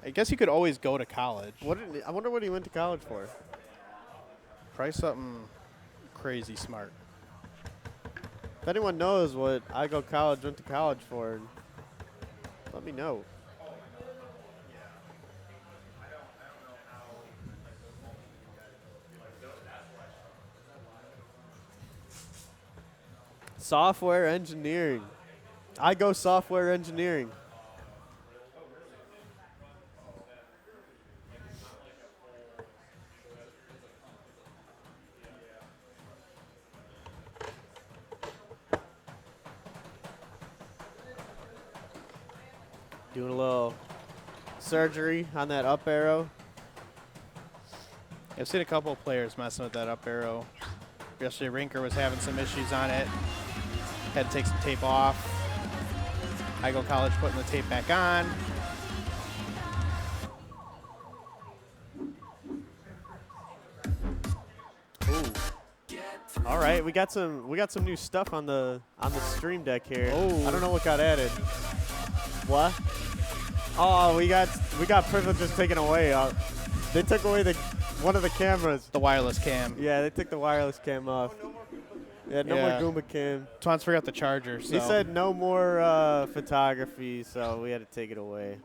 I guess he could always go to college. I wonder what he went to college for. Probably something crazy smart. If anyone knows what Igo College went to college for, let me know. Software engineering. Igo Software Engineering. Doing a little surgery on that up arrow. I've seen a couple of players messing with that up arrow. Yesterday, Rinker was having some issues on it. Had to take some tape off. Igo College putting the tape back on. Ooh. All right, we got some new stuff on the stream deck here. Oh. I don't know what got added. What? Oh, we got privileges taken away. They took away one of the cameras. The wireless cam. Yeah, they took the wireless cam off. Yeah, no Yeah. more Goomba cam. Twans forgot the charger. So He said no more photography, so we had to take it away.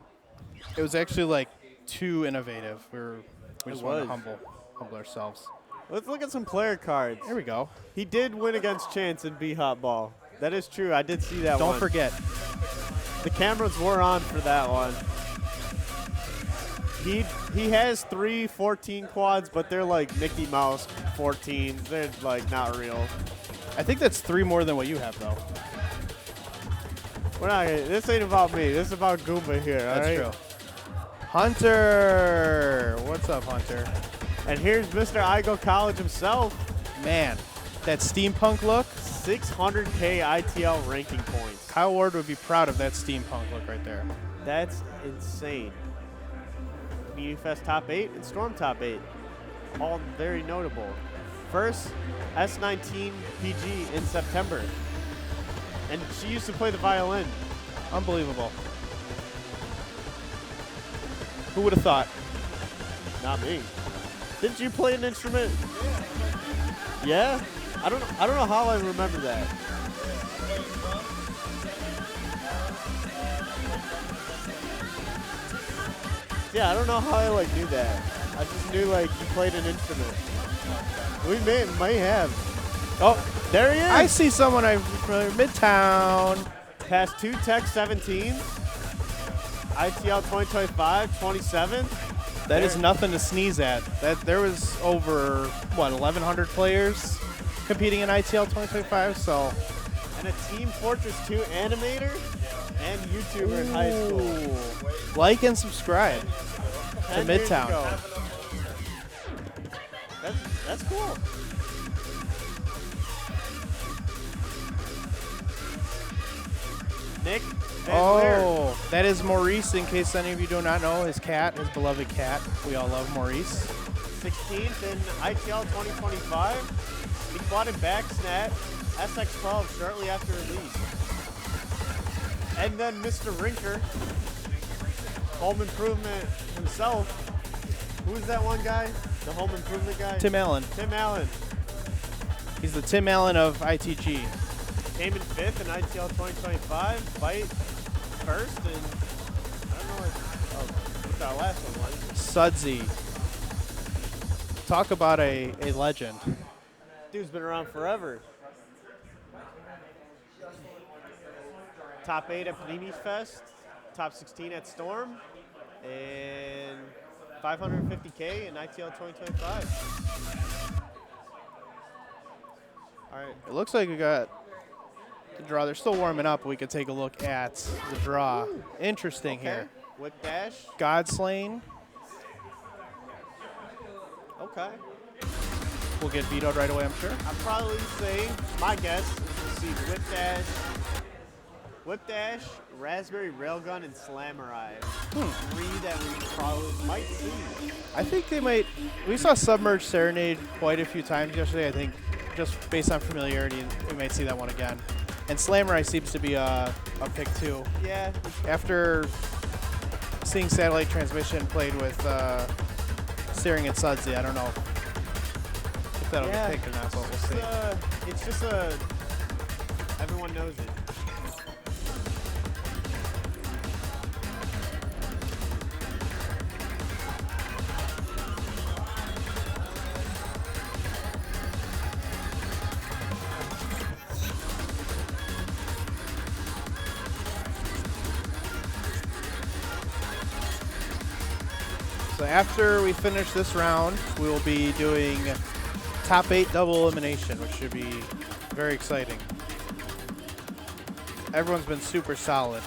it was actually like too innovative. We just wanted to was. humble ourselves. Let's look at some player cards. There we go. He did win against Chance in B-Hop Ball. That is true. I did see that one. Don't forget. The cameras were on for that one. He has 3 14 quads, but they're like Mickey Mouse 14s. They're like not real. I think that's 3 more than what you have, though. We're not. This ain't about me. This is about Goomba here. That's all right? true. Hunter! What's up, Hunter? And here's Mr. Igo College himself. Man, that steampunk look. 600K ITL ranking points. Kyle Ward would be proud of that steampunk look right there. That's insane. Community Fest top 8 and Storm top 8. All very notable. First, S19 PG in September. And she used to play the violin. Unbelievable. Who would have thought? Not me. Didn't you play an instrument? Yeah? I don't know how I remember that. Yeah, I don't know how I like knew that. I just knew like you played an instrument. We may have. Oh, there he is. I see someone Midtown. Past 2 Tech 17s. ITL 2025, 27. That is nothing to sneeze at. There was over 1,100 players competing in ITL 2025. So And a Team Fortress 2 animator and YouTuber in high school. Ooh. Like and subscribe to 10 years Midtown. ago. That's cool. Nick Van Leer. Oh, that is Maurice. In case any of you do not know, his cat, his beloved cat. We all love Maurice. 16th in ITL 2025. He bought in back snap SX12 shortly after release. And then Mr. Rinker, Home Improvement himself. Who's that one guy? The Home Improvement guy? Tim Allen. Tim Allen. He's the Tim Allen of ITG. Came in 5th in ITL 2025. Fight first, and I don't know what our last one was. Sudsy. Talk about a legend. Dude's been around forever. Top 8 at Panini Fest, top 16 at Storm, and 550K in ITL 2025. All right. It looks like we got the draw. They're still warming up. We could take a look at the draw. Interesting here. Whip dash. Godslain Okay. will get vetoed right away, I'm sure. I'd probably say, my guess is to see Whip Dash, Raspberry Railgun, and Slamurai. 3 that we probably might see. I think they might. We saw Submerged Serenade quite a few times yesterday. I think just based on familiarity, we might see that one again. And Slamurai seems to be a pick too. Yeah. After seeing Satellite Transmission played with Staring at Sudsy, I don't know if that'll Yeah. get picked or not, but we'll see. It's just everyone knows it. So after we finish this round, we will be doing top 8 double elimination, which should be very exciting. Everyone's been super solid.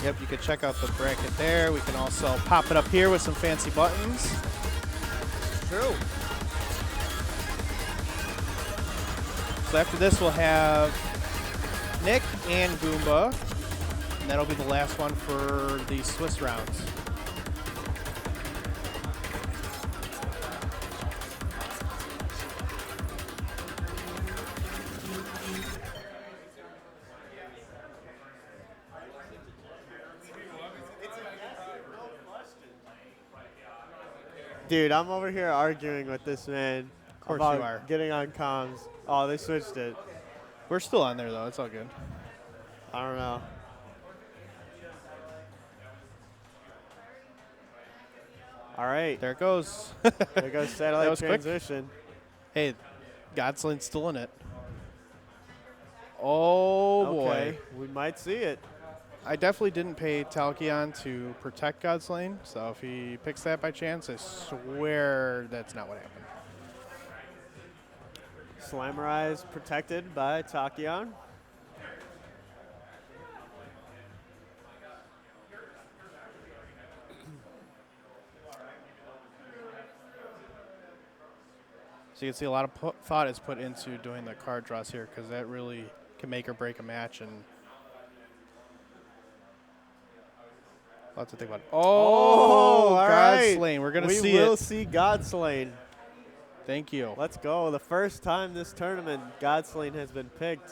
Yep, you can check out the bracket there. We can also pop it up here with some fancy buttons. True. So after this, we'll have Nick and Goomba, and that'll be the last one for the Swiss rounds. Dude, I'm over here arguing with this man course about you are. getting on comms. Oh, they switched it. We're still on there, though. It's all good. I don't know. All right. There it goes. There goes satellite was quick. transition. Hey, Godslain's still in it. Oh, boy. Okay, we might see it. I definitely didn't pay Talkion to protect Godslain, so if he picks that by chance, I swear that's not what happened. Slamurai is protected by Tachyon. So you can see a lot of thought is put into doing the card draws here because that really can make or break a match. And lots to think about. all right. Godslain. We're going to We see will it. see Godslain. Thank you. Let's go. The first time this tournament, Godslain has been picked.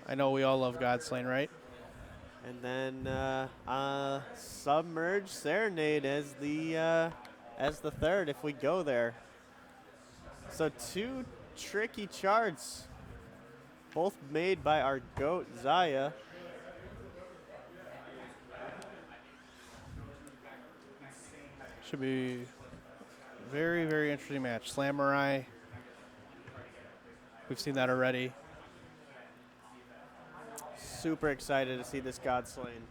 I know we all love Godslain, right? And then Submerged Serenade as the third if we go there. So 2 tricky charts, both made by our GOAT, Zaya. Should be very, very interesting match. Slamurai. We've seen that already. Super excited to see this Godslain.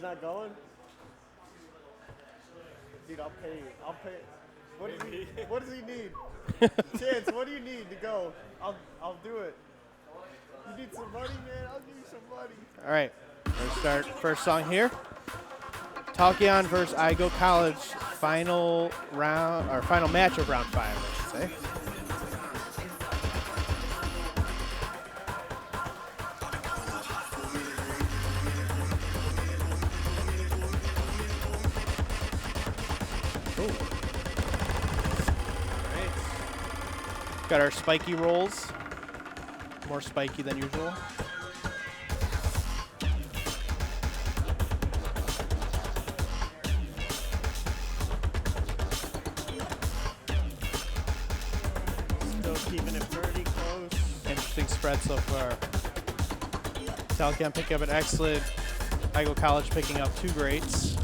not going? Dude, I'll pay you. I'll pay. What does he need? Chance, what do you need to go? I'll do it. You need some money, man? I'll give you some money. All right, let's start first song here. Talkion versus Igo College, final round or final match of round 5, I should say. Got our spiky rolls, more spiky than usual. Still keeping it pretty close. Interesting spread so far. Talkion picking up an excellent. Igo College picking up 2 greats.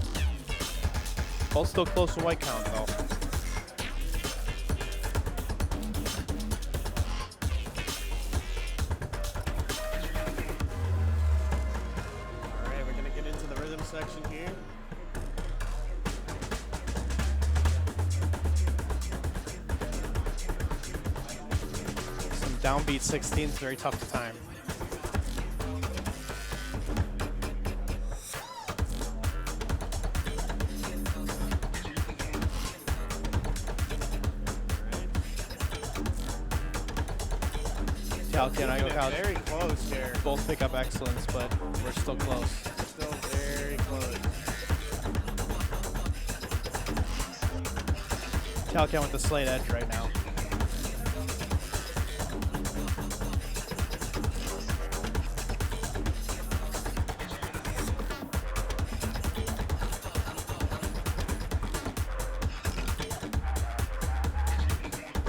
Both still close to white count though. All right, we're gonna get into the rhythm section here. Some downbeat 16s, very tough to time. Talkion, Igo College, Very close here. both pick up excellence, but we're still close. Still very close. Talkion with the slight edge right now.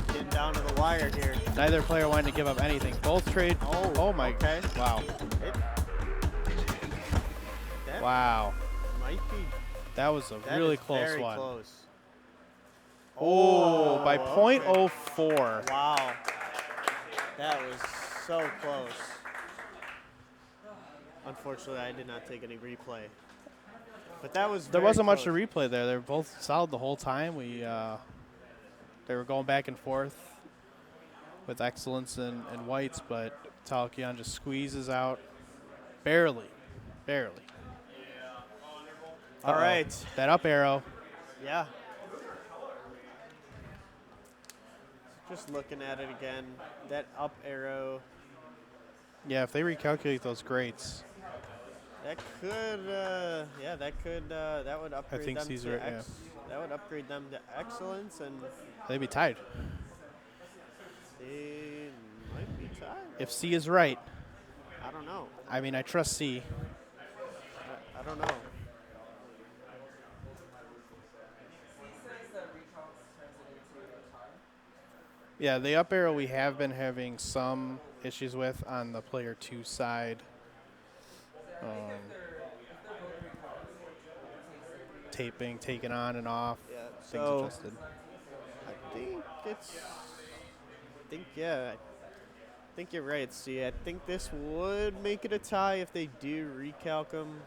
Getting down to the wire here. Neither player wanting to give up anything. Both trade. Oh my. Okay. Wow. That Wow. might be. That was a That really is close very one. Close. Oh, by okay. .04. Wow. That was so close. Unfortunately, I did not take any replay. But that was There very wasn't much to close. replay there. They were both solid the whole time. They were going back and forth with excellence and whites, but Talkion just squeezes out barely. All Uh-oh. right. That up arrow. Yeah. Just looking at it again. That up arrow, Yeah, if they recalculate those greats, that could, that would upgrade think them Caesar- to yeah. That would upgrade them to excellence, and they'd be tied. they might be tied. If C is right, I don't know. I mean, I trust C. I don't know. Yeah, the up arrow we have been having some issues with on the player 2 side. Taping, taken on and off, Yeah. things So adjusted. I think you're right. See, I think this would make it a tie if they do recalc them.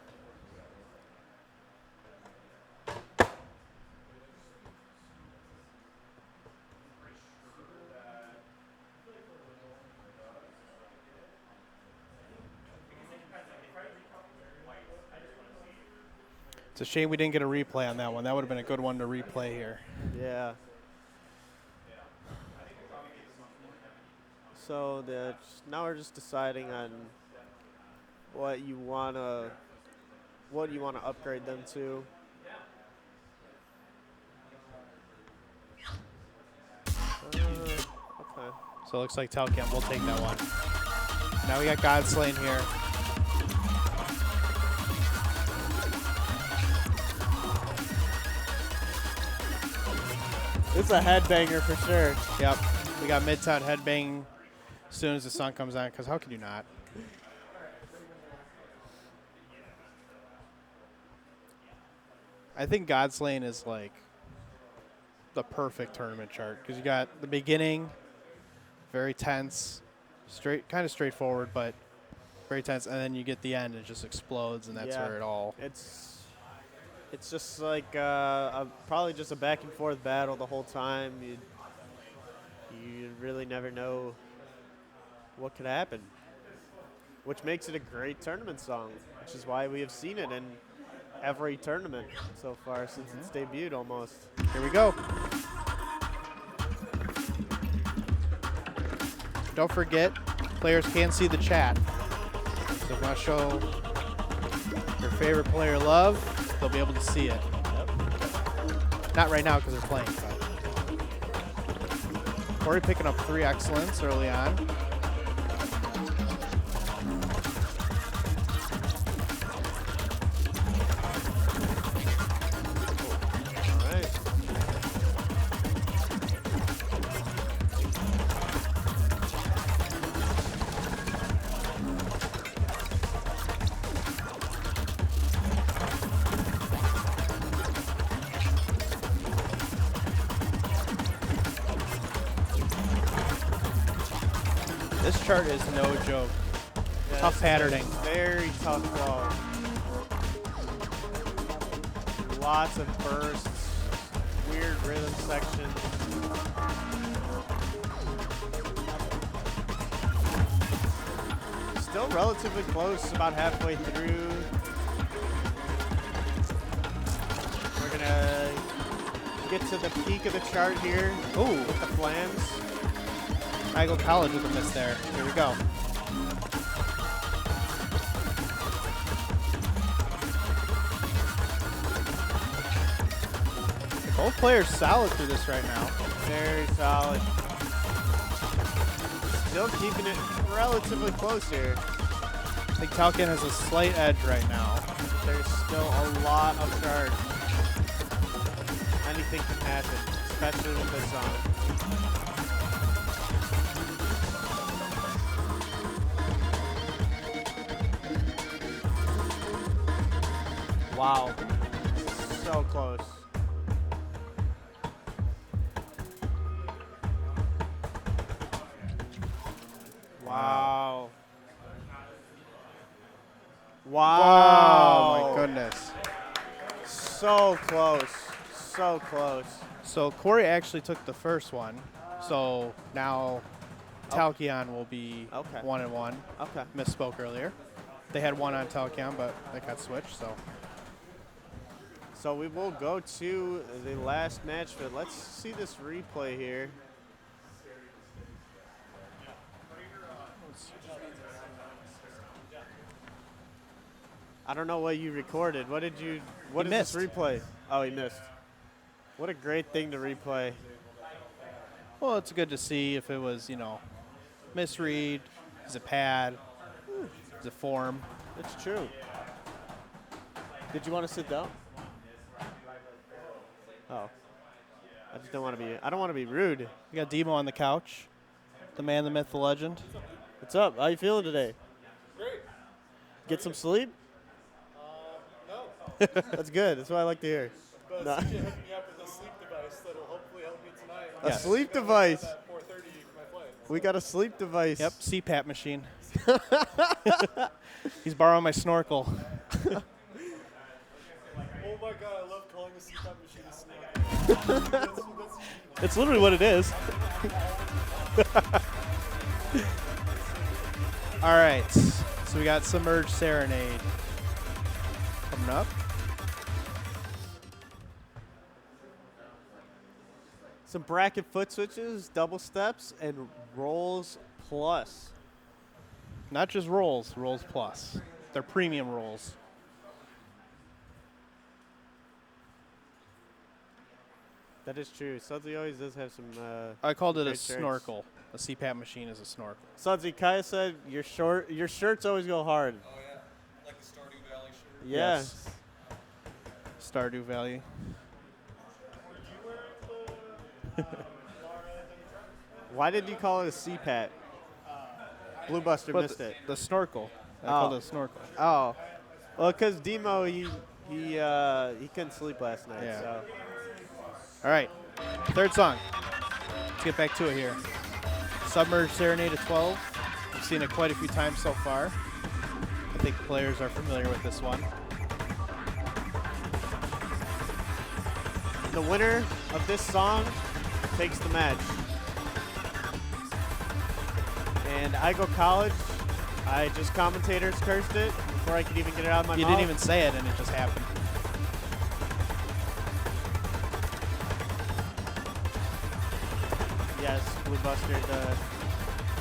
It's a shame we didn't get a replay on that one. That would have been a good one to replay here. Yeah. So now we're just deciding on what you wanna upgrade them to. Okay. So it looks like Talkion will take that one. Now we got Godslain here. It's a headbanger for sure. Yep. We got Midtown headbang as soon as the sun comes on, because how can you not? I think Godslain is like the perfect tournament chart because you got the beginning, very tense, kind of straightforward, but very tense, and then you get the end, it just explodes, and that's Yeah. where it all. It's just like probably just a back and forth battle the whole time. You really never know what could happen, which makes it a great tournament song, which is why we have seen it in every tournament so far since its debuted almost. Here we go. Don't forget, players can see the chat. So if you want to show your favorite player love, they'll be able to see it. Not right now because they're playing. But. Corey picking up 3 excellence early on. All right. This chart is no joke. Yeah, Tough this is patterning. a very tough ball. Lots of bursts, weird rhythm sections. Still relatively close, about halfway through. We're gonna get to the peak of the chart here. Ooh. With the flams. I go college with a miss there. Here we go. Both players solid through this right now. Very solid. Still keeping it relatively close here. I think Talkin has a slight edge right now. There's still a lot of charge. Anything can happen, especially with this song. Wow. So close. Wow. Wow. Oh my goodness. So close. So close. So Corey actually took the first one. So now Talkion will be Okay. 1-1. Okay. Misspoke earlier. They had 1 on Talkion, but that got switched. So we will go to the last match, but let's see this replay here. I don't know what you recorded. What did you? What He is this missed. replay? Oh, he missed. What a great thing to replay. Well, it's good to see if it was, misread, is it pad, is it form. It's true. Did you want to sit down? Oh. I just don't want to be. I don't want to be rude. We got Demo on the couch, the man, the myth, the legend. What's up? How you feeling today? Great. Get some sleep? No. That's good. That's what I like to hear. But No. CJ hooked me up with a sleep device that'll hopefully help me tonight. A Yes. sleep device. At 4:30 for my flight. We got a sleep device. Yep, CPAP machine. He's borrowing my snorkel. Oh my god, I love calling a CPAP machine a snake. that's It's literally what it is. All right, so we got Submerged Serenade coming up. Some bracket foot switches, double steps, and rolls plus. Not just rolls, rolls plus. They're premium rolls. That is true. Sudsy always does have some. I called it a great shirts. snorkel. A CPAP machine is a snorkel. Sudsy, Kaya said your shirts always go hard. Oh yeah, like the Stardew Valley shirt. Yeah. Yes. Stardew Valley. Why did you call it a CPAT? Blue Buster But missed it. the snorkel. I Oh. called it a snorkel. Oh, well, because Demo he couldn't sleep last night. Yeah. So All right, third song. Let's get back to it here. Submerged Serenade at 12. We've seen it quite a few times so far. think players are familiar with this one. The winner of this song takes the match. And I Go College, I just commentators cursed it before I could even get it out of my You mouth. didn't even say it, and it just happened. Yes, Blue Buster, the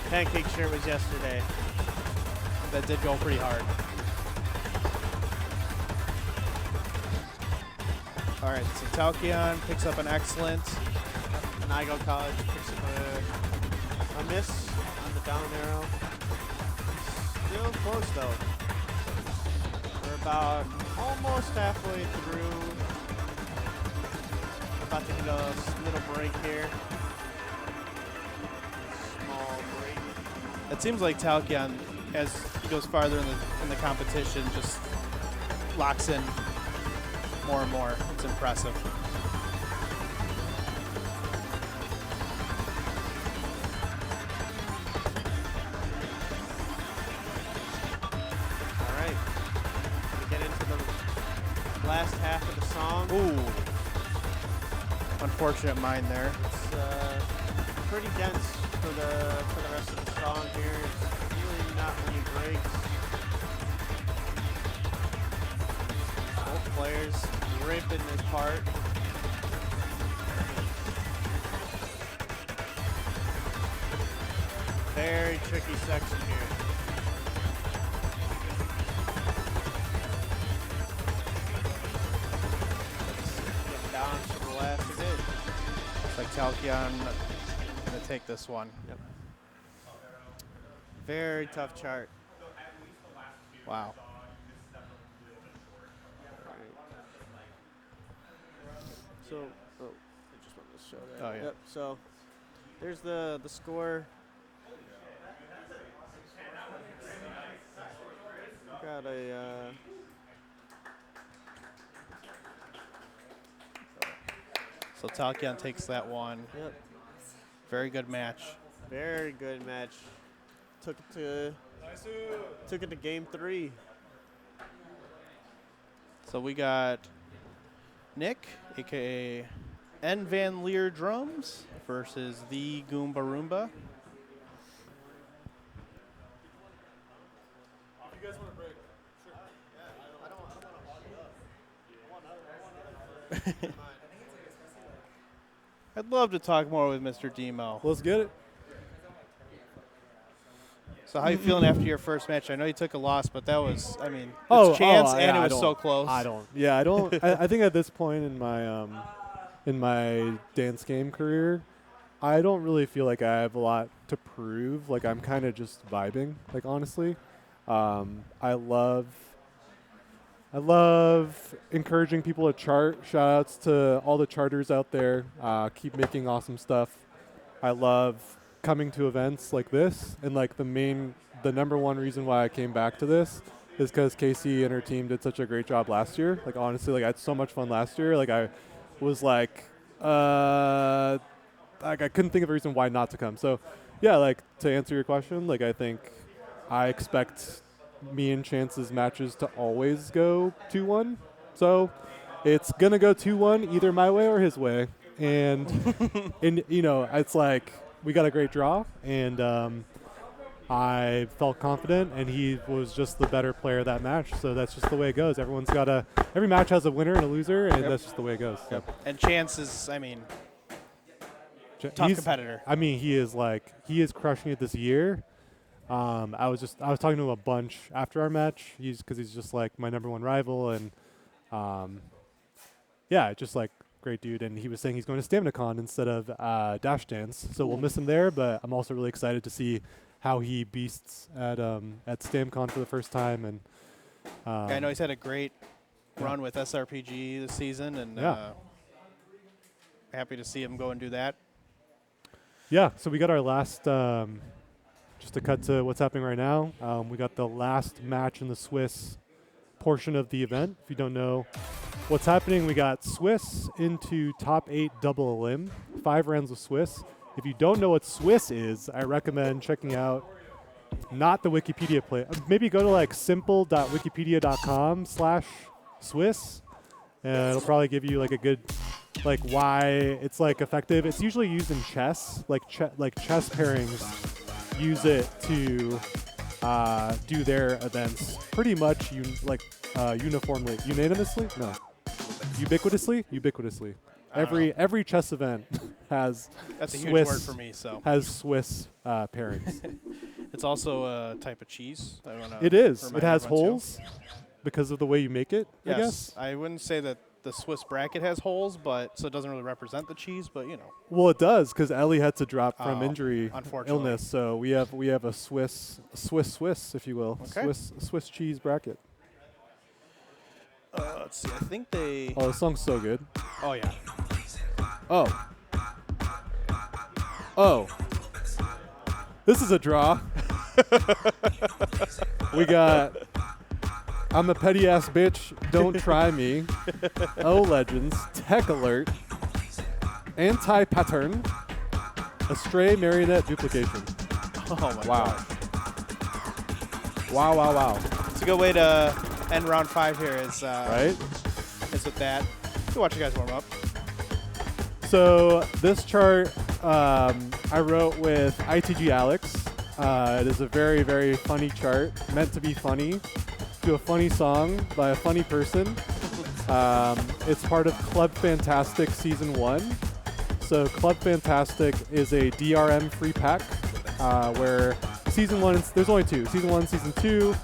pancake shirt was yesterday. That did go pretty hard. All right, so Talkion picks up an excellent. And I Go College picks up a miss on the down arrow. Still close though. We're about almost halfway through. We're about to get a little break here. Small break. It seems like Talkion, as he goes farther in the competition, just locks in more and more. It's impressive. All right. We get into the last half of the song. Ooh. Unfortunate mine there. It's pretty dense for the rest of the song here. It's really not many breaks. Both players ripping this part. Very tricky section here. Let's get down to the last bit. Looks like Talkion gonna take this one. Yep. Very tough chart. Wow. So, I just wanted to show that. Oh, yeah. Yep. So, there's the score. Got a. So Talkion takes that one. Yep. Very good match. Very good match. Took it to game 3. So we got Nick, aka N Van Leer Drums, versus the Goomba Roomba. You guys want a break? Sure. Yeah, I don't want to hog it up. I'd love to talk more with Mr. Demo. Let's get it. So how you feeling after your first match? I know you took a loss, but that was, I mean, it's chance and yeah, it was so close. I don't. I think at this point in my dance game career, I don't really feel like I have a lot to prove. Like I'm kind of just vibing. Like honestly, I love encouraging people to chart. Shout outs to all the charters out there. Keep making awesome stuff. I love coming to events like this, and like the number one reason why I came back to this is because Casey and her team did such a great job last year. Like honestly, like I had so much fun last year. Like I was like I couldn't think of a reason why not to come. So yeah, like to answer your question, like I think I expect me and Chance's matches to always go 2-1. So it's gonna go 2-1 either my way or his way. And and you know, it's like we got a great draw, and I felt confident, and he was just the better player of that match. So that's just the way it goes. Every match has a winner and a loser, and that's just the way it goes. Yep. And Chance is, I mean, tough He's- competitor. I mean, he is crushing it this year. I was talking to him a bunch after our match. Because he's just like my number one rival, and yeah, just like great dude. And he was saying he's going to StaminaCon instead of Dash Dance, so we'll miss him there. But I'm also really excited to see how he beasts at StamCon for the first time. And I know he's had a great run with SRPG this season, and Yeah. happy to see him go and do that. Yeah, so we got our last, just to cut to what's happening right now, we got the last match in the Swiss portion of the event. If you don't know what's happening, we got Swiss into top 8 double elim, 5 rounds of Swiss. If you don't know what Swiss is, I recommend checking out not the Wikipedia play. Maybe go to like simple.wikipedia.com/Swiss, and it'll probably give you like a good, like why it's like effective. It's usually used in chess, like chess pairings use it to do their events pretty much uniformly, unanimously. No, ubiquitously. Every chess event has That's a huge Swiss, word for me. So has Swiss pairings. it's also a type of cheese. I wanna It is. remind It has everyone too. holes because of the way you make it. Yes, I guess. I wouldn't say that the Swiss bracket has holes, but so it doesn't really represent the cheese. But you know, Well, it does because Ellie had to drop from Oh, injury, unfortunately. illness. So we have a Swiss, if you will, Okay. Swiss cheese bracket. let's see. I think they. Oh, the song's so good. Oh yeah. Oh, this is a draw. We got I'm a petty ass bitch, don't try me. Oh Legends, Tech Alert, Anti-Pattern, Astray Marionette Duplication. Oh my Wow. God. Wow. It's a good way to end round 5 here. Is Right? Is with that. You watch you guys warm up. So this chart I wrote with ITG Alex. It is a very, very funny chart, meant to be funny, to a funny song by a funny person. It's part of Club Fantastic Season 1. So Club Fantastic is a DRM free pack where Season 1, there's only 2. Season 1, Season 2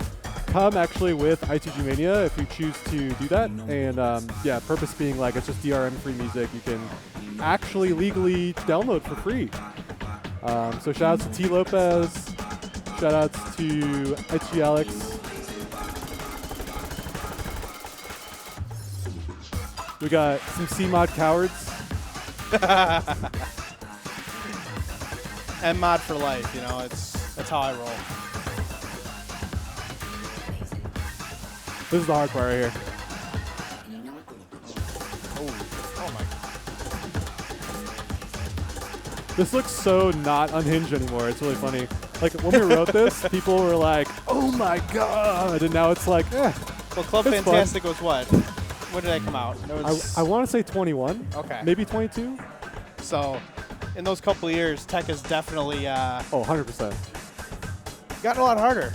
come actually with ITG Mania if you choose to do that. And yeah, purpose being like it's just DRM free music you can actually legally download for free. So shout outs to T Lopez, shout outs to ITG Alex. We got some CMod cowards. And mod for life. You know, that's how I roll. This is the hard part right here. Oh my. This looks so not unhinged anymore. It's really funny. Like when we wrote this, people were like, "Oh my god!" And now it's like, eh. Well, Club It's fun. Fantastic was what? When did that come out? It was, I want to say 21. Okay. Maybe 22. So, in those couple of years, tech has definitely Oh, 100%. gotten a lot harder.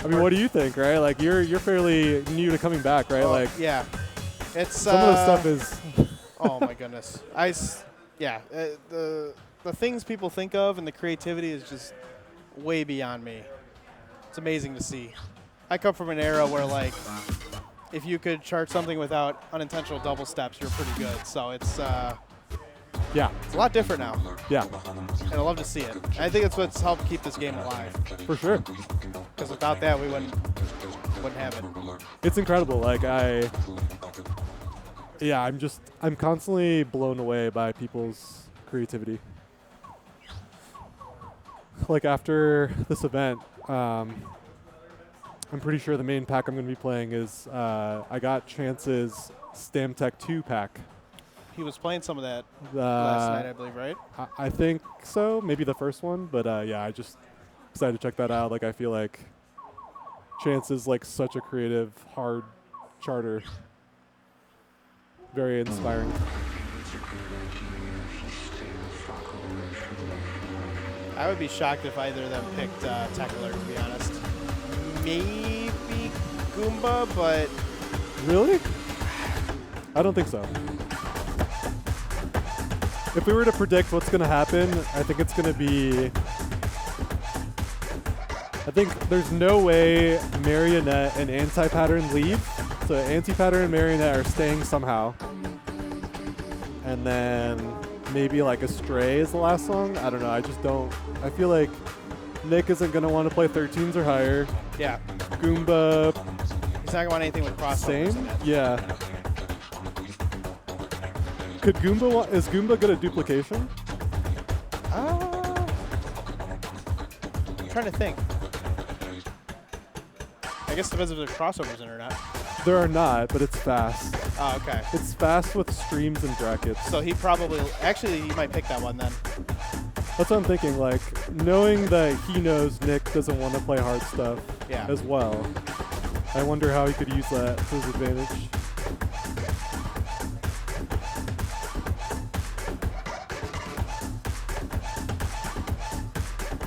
I mean, what do you think, right? Like you're fairly new to coming back, right? Oh, Like yeah, it's some of the stuff is. Oh my goodness, the things people think of and the creativity is just way beyond me. It's amazing to see. I come from an era where like, if you could chart something without unintentional double steps, you're pretty good. So it's Yeah, it's a lot different now, yeah, and I love to see it. And I think it's what's helped keep this game alive. for sure. Because without that, we wouldn't have it. It's incredible. Like I'm constantly blown away by people's creativity. Like after this event, I'm pretty sure the main pack I'm going to be playing is I got Chance's Stamtech 2 pack. He was playing some of that last night, I believe, right? I think so. Maybe the first one, but yeah, I just decided to check that out. Like I feel like Chance is like such a creative, hard charter. Very inspiring. I would be shocked if either of them picked Tech Alert, to be honest. Maybe Goomba, but Really? I don't think so. If we were to predict what's going to happen, I think it's going to be... I think there's no way Marionette and Anti-Pattern leave. So Anti-Pattern and Marionette are staying somehow. And then maybe like Astray is the last song. I don't know. I just don't... I feel like Nick isn't going to want to play 13s or higher. yeah, Goomba, he's not going to want anything with crossovers same? in it. Yeah. Could Goomba... Is Goomba good at duplication? I'm trying to think. I guess it depends if there's crossovers in or not. There are not, but it's fast. Oh, okay. It's fast with streams and brackets. So he probably, actually, he might pick that one then. That's what I'm thinking. Like, knowing that he knows Nick doesn't want to play hard stuff Yeah. as well, I wonder how he could use that to his advantage.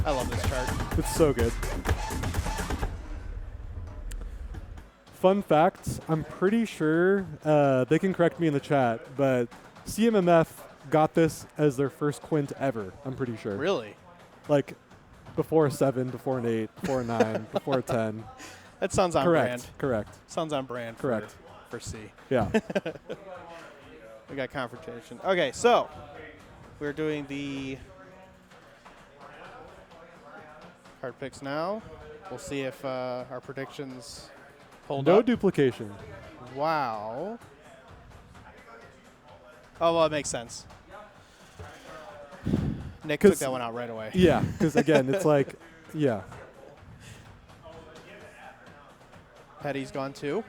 I love this chart. It's so good. Fun fact, I'm pretty sure, they can correct me in the chat, but CMMF got this as their first quint ever, I'm pretty sure. Really? Like, before a 7, before an 8, before a 9, before a 10. That sounds on Correct, brand. correct. Sounds on brand. Correct. For C. Yeah. We got confrontation. Okay, so we're doing the card picks now. We'll see if our predictions hold No up. duplication. Wow. Oh, well, it makes sense. Nick took 'Cause- that one out right away. Yeah, because again, it's like, yeah. Petty's gone too.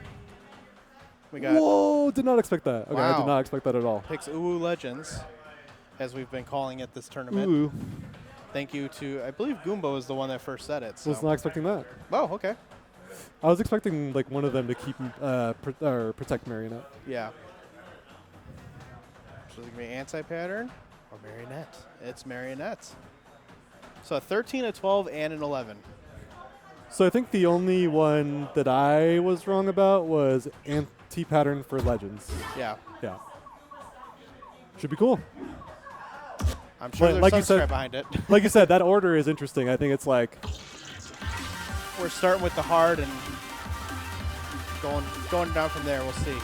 We got Whoa, did not expect that. Okay, I Wow. did not expect that at all. picks Uwu Legends, as we've been calling it this tournament. Ooh, Thank you to, I believe Goomba was the one that first said it. So. was not expecting that. Oh, okay. I was expecting like one of them to keep or protect Marionette. Yeah. So it's going to be anti-pattern or Marionette. It's Marionette. So a 13, a 12, and an 11. So I think the only one that I was wrong about was anti-pattern for Legends. Yeah. Yeah. Should be cool. I'm sure But there's like some you said- scrap behind it. Like you said, that order is interesting. I think it's like, We're starting with the hard and going down from there. We'll see.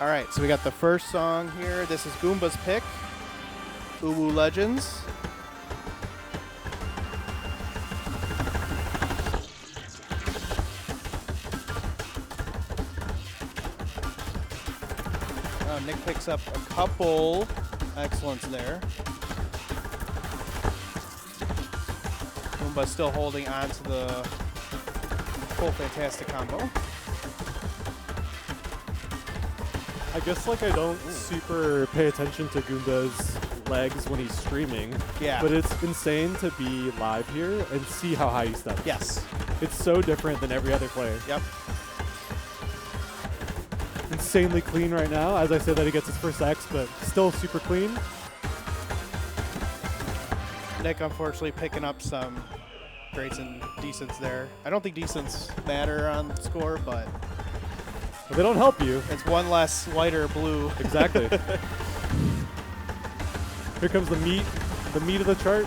All right, so we got the first song here. This is Goomba's pick, Uwu Legends. Nick picks up a couple excellence there. Goomba still holding on to the full fantastic combo. I guess like I don't super pay attention to Goomba's legs when he's streaming. Yeah. But it's insane to be live here and see how high he steps. Yes. It's so different than every other player. Yep. Insanely clean right now. As I say that he gets his first X, but still super clean. Nick unfortunately picking up some greats and decents there. I don't think decents matter on score, but They don't help you. it's one less white or blue. Exactly. Here comes the meat of the chart.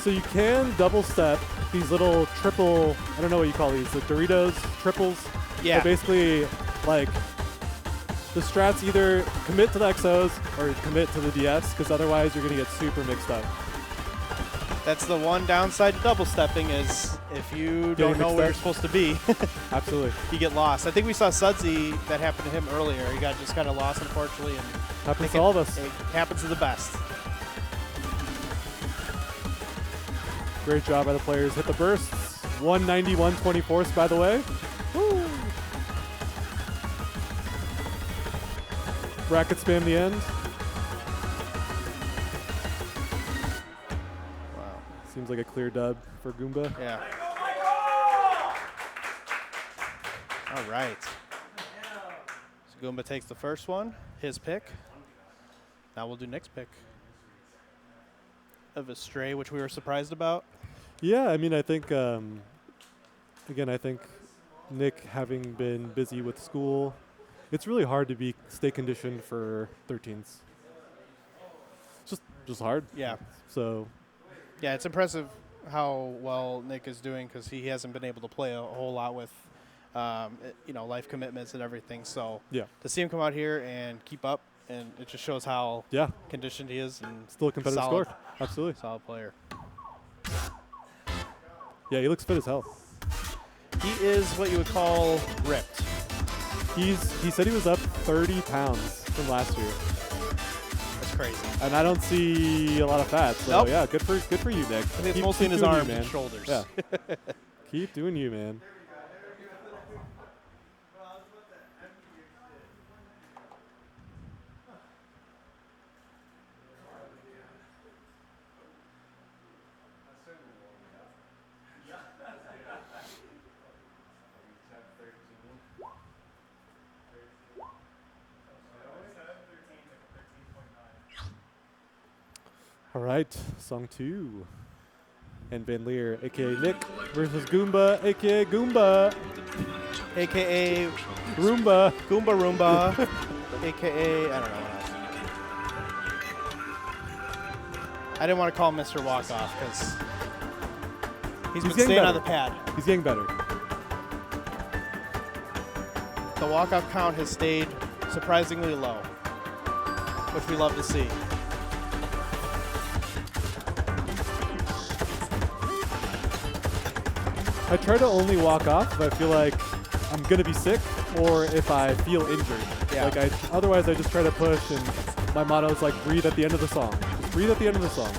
So you can double step these little triple, I don't know what you call these, the Doritos triples. Yeah. So basically, like, the strats either commit to the XOs or commit to the DS, because otherwise you're going to get super mixed up. That's the one downside to double stepping is if you don't know mixed where up. you're supposed to be, Absolutely. you get lost. I think we saw Sudsy, that happened to him earlier. He got just kind of lost, unfortunately, and Happens to all of us. it happens to the best. Great job by the players. Hit the bursts. 191 24th, by the way. Woo. Bracket spam the end. Wow. Seems like a clear dub for Goomba. Yeah. All right. So Goomba takes the first one, his pick. Now we'll do Nick's pick of Astray, which we were surprised about. Yeah, I mean, I think, again, I think Nick having been busy with school, it's really hard to stay conditioned for 13s. Just hard. Yeah. So, Yeah, it's impressive how well Nick is doing because he hasn't been able to play a whole lot with, life commitments and everything. So yeah. to see him come out here and keep up, and it just shows how Yeah, conditioned he is and still a competitive Solid. score. Absolutely. solid player. Yeah, he looks fit as hell. He is what you would call ripped. He said he was up 30 pounds from last year. That's crazy. And I don't see a lot of fat. So Nope. yeah, good for you, Nick. I think it's Keep- mostly in keep his doing you, arms man. and shoulders. Yeah. Keep doing you, man. All right, song 2. And Van Leer, aka Nick, versus Goomba, aka Goomba. AKA Roomba. Goomba Roomba, AKA, I don't know what else. I didn't want to call him Mr. Walkoff because he's been getting staying on better. the pad. He's getting better. The walk-off count has stayed surprisingly low, which we love to see. I try to only walk off if I feel like I'm gonna be sick or if I feel injured. Yeah. Like otherwise I just try to push, and my motto is like breathe at the end of the song. Just breathe at the end of the song.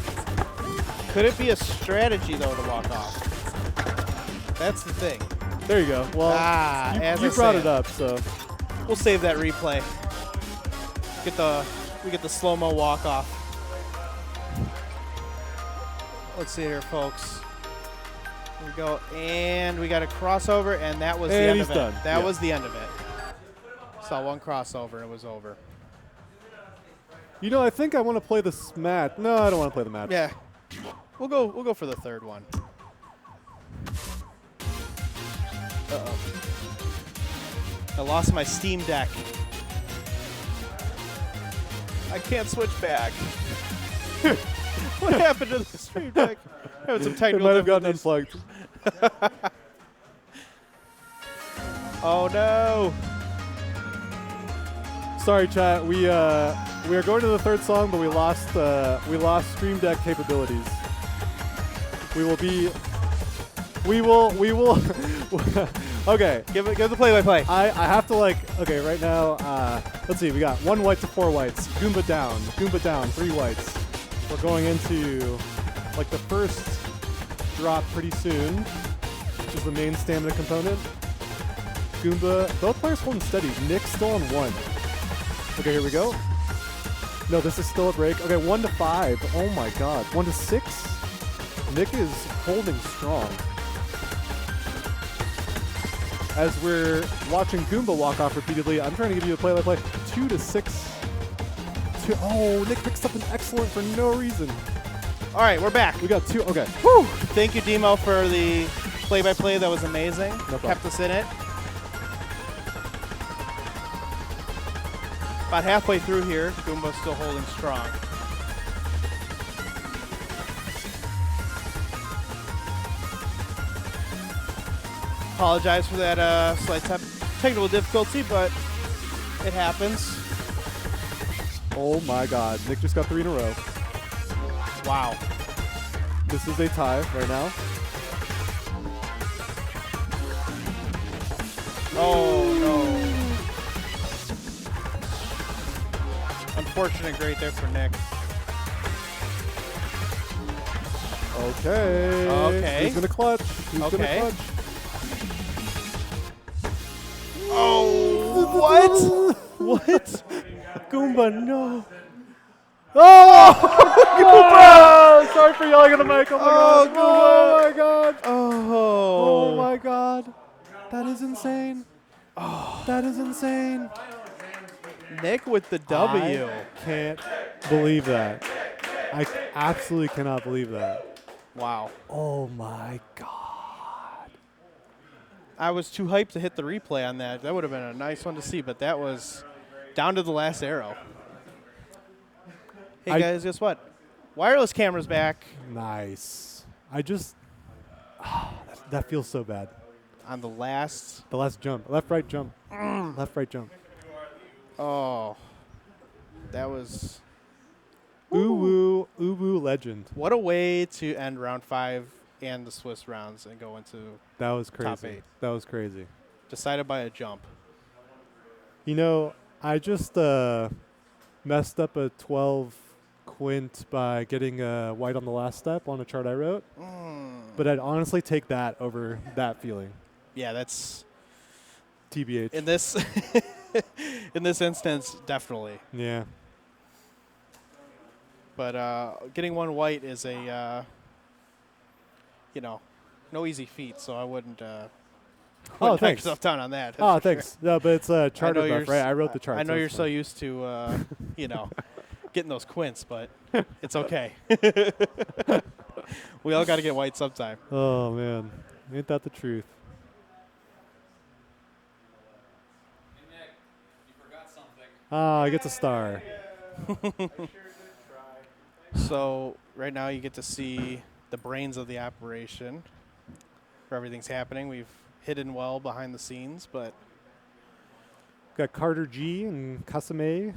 Could it be a strategy, though, to walk off? That's the thing. There you go. Well, as you I brought said. it up, so We'll save that replay. We get the slow-mo walk-off. Let's see here, folks. Here we go, and we got a crossover, and that was the And end he's of done. it. That Yeah. was the end of it. Saw one crossover, and it was over. you know I think I want to play the match. No, I don't want to play the match. Yeah, we'll go for the third one. Uh-oh. I lost my Steam Deck. I can't switch back. What happened to the Steam Deck? Having some It technical might have gotten difficulties. unplugged. Oh no! Sorry, chat. We are going to the third song, but we lost Stream Deck capabilities. We will. Okay. Give the play-by-play. I have to okay, right now, let's see, we got 1 white to 4 whites, Goomba down, 3 whites. We're going into like the first drop pretty soon, which is the main stamina component. Goomba, both players holding steady, Nick's still on 1. Okay, here we go. No, this is still a break. Okay, 1 to 5, oh my god, 1 to 6. Nick is holding strong. As we're watching Goomba walk off repeatedly, I'm trying to give you a play-by-play. 2 to 6. Oh, Nick picks up an excellent for no reason. All right, we're back. We got 2. Okay. Whew. Thank you, Demo, for the play-by-play. That was amazing. problem. Kept us in it. About halfway through here, Goomba's still holding strong. Apologize for that slight technical difficulty, but it happens. Oh my god. Nick just got 3 in a row. Wow. This is a tie right now. Oh, no. Unfortunate grade there for Nick. Okay. Okay. Who's gonna clutch? Who's Okay. gonna clutch? Oh, what? What? Goomba, no. Oh! Goomba! Sorry for yelling at the mic. Oh my Oh, god. Oh my god. Oh. Oh my god. That is insane. Oh, that is insane. Nick with the W. I can't believe that. I absolutely cannot believe that. Wow. Oh my god. I was too hyped to hit the replay on that. That would have been a nice one to see, but that was down to the last arrow. Hey, I- guys, guess what? Wireless camera's back Nice. I just that feels so bad. on the last. The last jump. Left right jump. Left right jump. Oh. That was. Ooh woo legend. What a way to end round 5 and the Swiss rounds and go into That was crazy. Top 8. That was crazy. decided by a jump. You know, I just messed up a 12 Quint by getting a white on the last step on a chart I wrote. Mm. But I'd honestly take that over that feeling. Yeah, that's TBH. in this in this instance, definitely. Yeah. But getting one white is a no easy feat. So I wouldn't. Wouldn't knock Thanks. yourself down on that. Oh, that's for thanks. No, but it's charter you're buff, right? s- I wrote the chart. I know so you're it's so fine. used to getting those quints, but it's okay. We all got to get white sometime. Oh, man. Ain't that the truth? Ah, he gets a star. So right now you get to see the brains of the operation, where everything's happening. We've hidden well behind the scenes, but Got Carter G and Kasame,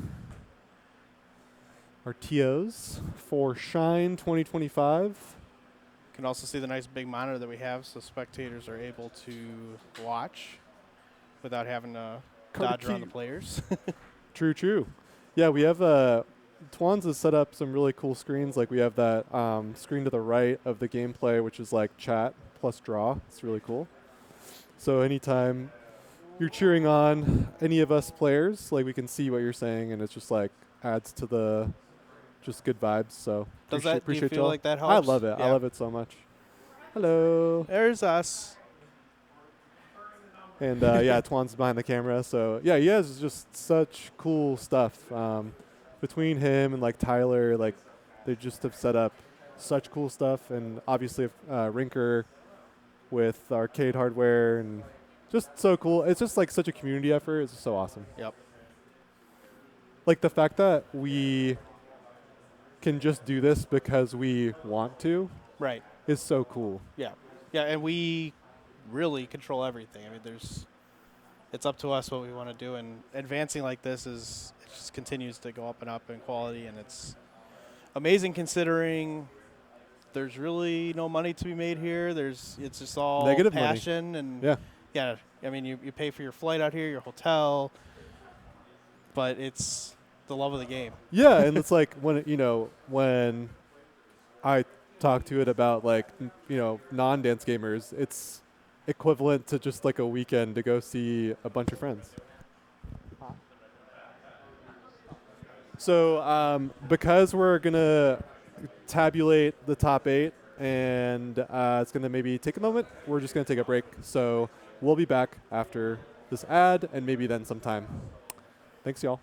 our TOs for Shine 2025. you can also see the nice big monitor that we have, so spectators are able to watch without having to Carter dodge around G. the players. True, true. Yeah, we have Twans has set up some really cool screens. Like we have that screen to the right of the gameplay, which is like chat plus draw. It's really cool. So anytime you're cheering on any of us players, like we can see what you're saying, and it's just like adds to the just good vibes. So Do you appreciate feel y'all. like that I helps? love it. I Yeah. love it so much. Hello. There's us. And yeah, Twan's behind the camera. So yeah, he has just such cool stuff. Between him and like Tyler, like they just have set up such cool stuff. And obviously Rinker with arcade hardware and just so cool. It's just like such a community effort. It's just so awesome. Yep. Like the fact that we can just do this because we want to Right. is so cool. Yeah. Yeah, and we really control everything. I mean, it's up to us what we want to do, and advancing like this it just continues to go up and up in quality, and it's amazing considering there's really no money to be made here. It's just all Negative money. passion and Yeah. I mean, you pay for your flight out here, your hotel, but it's the love of the game. Yeah, and it's like when I talk to it about like non-dance gamers, it's equivalent to just like a weekend to go see a bunch of friends. So because we're gonna tabulate the top 8 and it's gonna maybe take a moment, we're just gonna take a break. So we'll be back after this ad and maybe then sometime. Thanks, y'all.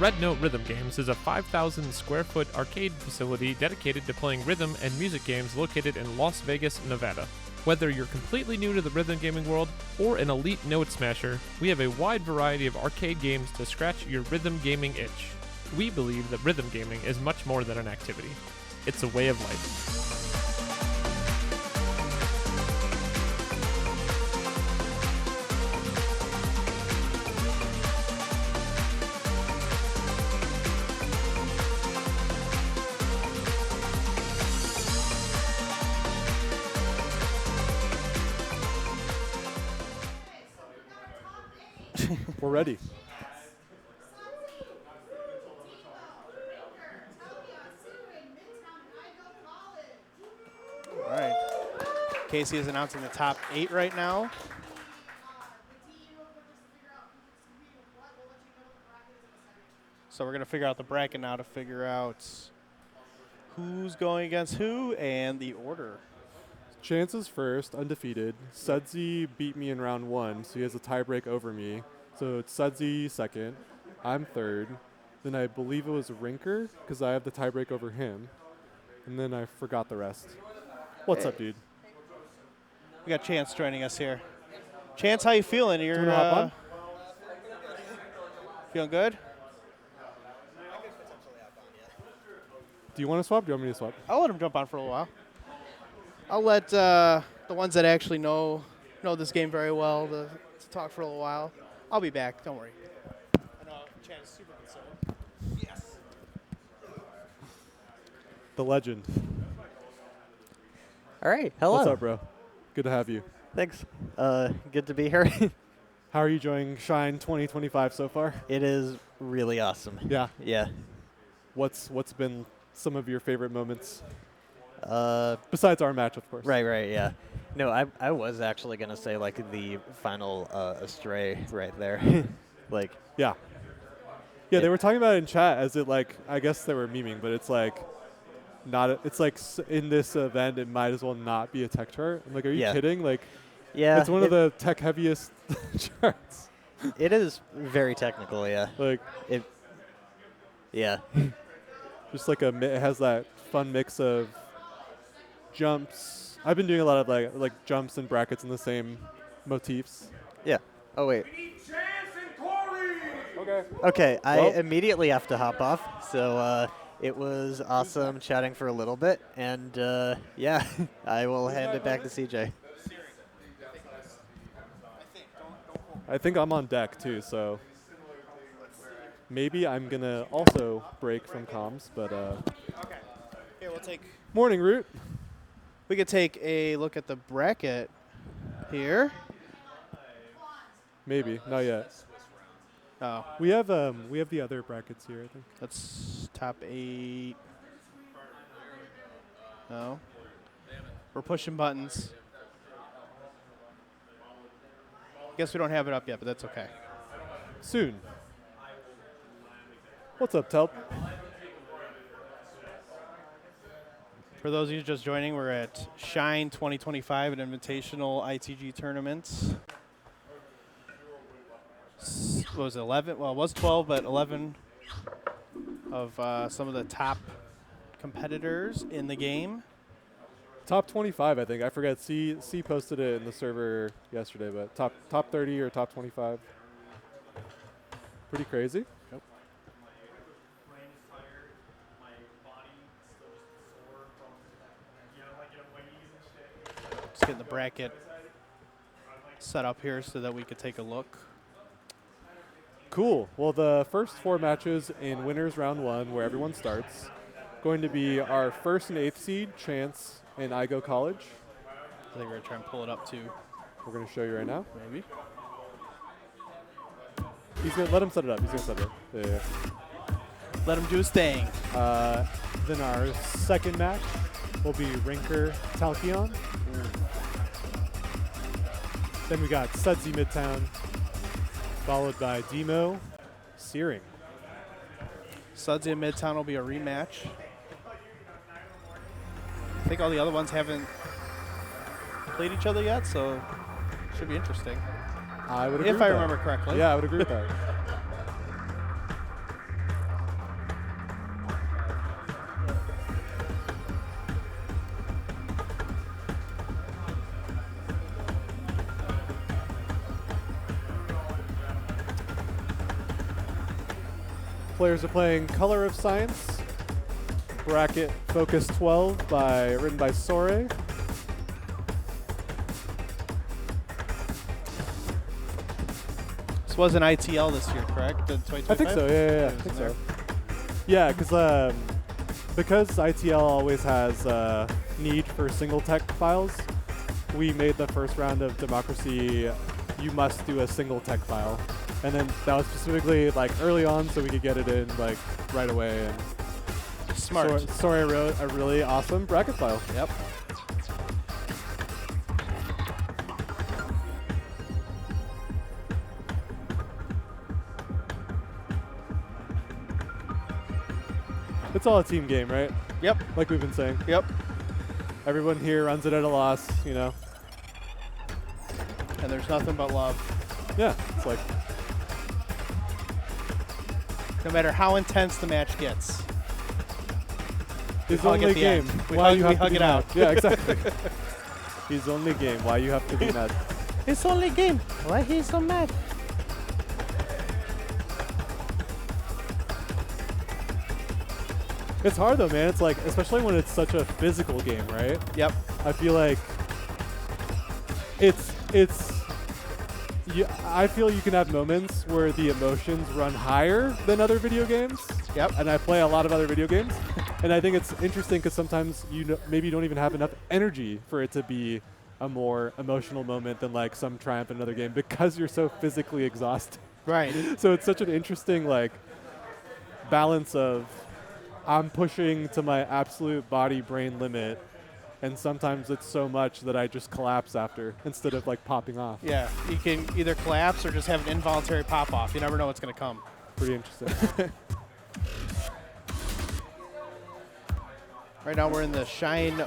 Red Note Rhythm Games is a 5,000 square foot arcade facility dedicated to playing rhythm and music games located in Las Vegas, Nevada. Whether you're completely new to the rhythm gaming world or an elite note smasher, we have a wide variety of arcade games to scratch your rhythm gaming itch. We believe that rhythm gaming is much more than an activity. It's a way of life. We're ready. All right. Casey is announcing the top 8 right now. So we're going to figure out the bracket now to figure out who's going against who and the order. Chances first, undefeated. Sudsy beat me in round 1, so he has a tiebreak over me. So it's Sudsy second. I'm third. Then I believe it was Rinker, because I have the tiebreak over him. And then I forgot the rest. What's up, dude? We got Chance joining us here. Chance, how you feeling? You're wanna hop on? feeling good? Do you want to swap? Do you want me to swap? I'll let him jump on for a little while. I'll let the ones that actually know this game very well to talk for a little while. I'll be back. Don't worry. I know Chance is super concerned. Yes. The legend. All right. Hello. What's up, bro? Good to have you. Thanks. Good to be here. How are you enjoying Shine 2025 so far? It is really awesome. Yeah. Yeah. What's been some of your favorite moments? Besides our match, of course. Right, yeah. No, I was actually going to say, like, the final Astray right there. Like, Yeah. Yeah, they It- were talking about it in chat as it, like, I guess they were memeing, but it's like not. It's like in this event, it might as well not be a tech chart. I'm like, are you Yeah. kidding? Like, yeah. it's one of the tech heaviest charts. It is very technical, yeah. Like, Yeah. just like it has that fun mix of jumps. I've been doing a lot of like jumps and brackets in the same motifs. Yeah. Oh, wait. Okay. Okay, I Well- immediately have to hop off. So it was awesome chatting for a little bit. And, yeah, I will hand it back to CJ. I think I'm on deck too, so maybe I'm gonna also break from comms. But Here, we'll take. morning, Root. We could take a look at the bracket here. Maybe not yet. Oh, We have the other brackets here. I think. that's top 8. No. We're pushing buttons. Guess we don't have it up yet, but that's okay. Soon. What's up, Telp? For those of you just joining, we're at Shine 2025, an invitational ITG tournament. What was it, 11? Well, it was 12, but 11 of some of the top competitors in the game. Top 25, I think. I forget. C posted it in the server yesterday, but top 30 or top 25. Pretty crazy. Just getting the bracket set up here so that we could take a look. Cool. Well, the first 4 matches in winners round 1, where everyone starts, going to be our 1st and 8th seed, Chance and Igo College. I think we're going to try and pull it up too, We're going to show you right now. maybe. He's gonna let him set it up. He's gonna set it up. Yeah. Let him do his thing. Then our second match will be Rinker Talkion. Then we got Sudsy Midtown, followed by Demo Searing. Sudsy and Midtown will be a rematch. I think all the other ones haven't played each other yet, so should be interesting. I would agree If with I that. remember correctly. Yeah, I would agree with that. Players are playing Color of Science, bracket Focus 12 written by Sore. This was an ITL this year, correct? The I think so. Yeah. I think so. Yeah, because ITL always has need for single tech files, we made the first round of Democracy. You must do a single tech file, and then that was specifically like early on, so we could get it in like right away. And Smart. Sorry, wrote a really awesome bracket file. Yep. It's all a team game, right? Yep. Like we've been saying. Yep. Everyone here runs it at a loss, you know. And there's nothing but love. Yeah, it's like No matter how intense the match gets. his hug at only the game. end. We Why hug- you we have to hug be it mad. out. Yeah, exactly. His only game. Why you have to be mad? It's only game. Why he's so mad? It's hard though, man. It's like, especially when it's such a physical game, right? Yep. I feel like I feel you can have moments where the emotions run higher than other video games. Yep. And I play a lot of other video games, and I think it's interesting because sometimes maybe you don't even have enough energy for it to be a more emotional moment than like some triumph in another game because you're so physically exhausted. Right. So it's such an interesting like balance of I'm pushing to my absolute body brain limit, and sometimes it's so much that I just collapse after instead of like popping off. Yeah, you can either collapse or just have an involuntary pop off. You never know what's going to come. Pretty interesting. Right now we're in the Shine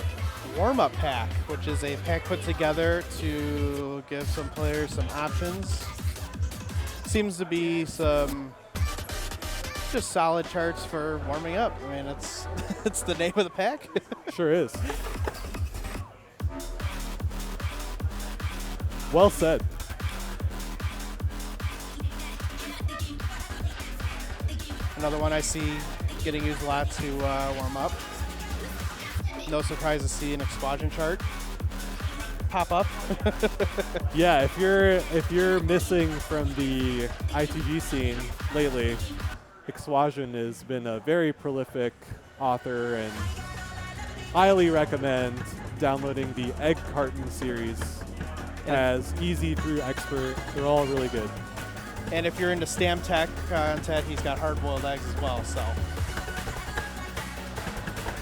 warm-up pack, which is a pack put together to give some players some options. Seems to be some just solid charts for warming up. I mean, it's it's the name of the pack. Sure is. Well said. Another one I see getting used a lot to warm up. No surprise to see an Explosion chart pop up. Yeah, if you're missing from the ITG scene lately, Ixwajan has been a very prolific author, and highly recommend downloading the Egg Carton series as easy through expert. They're all really good. And if you're into Stam Tech content, he's got hard-boiled eggs as well. So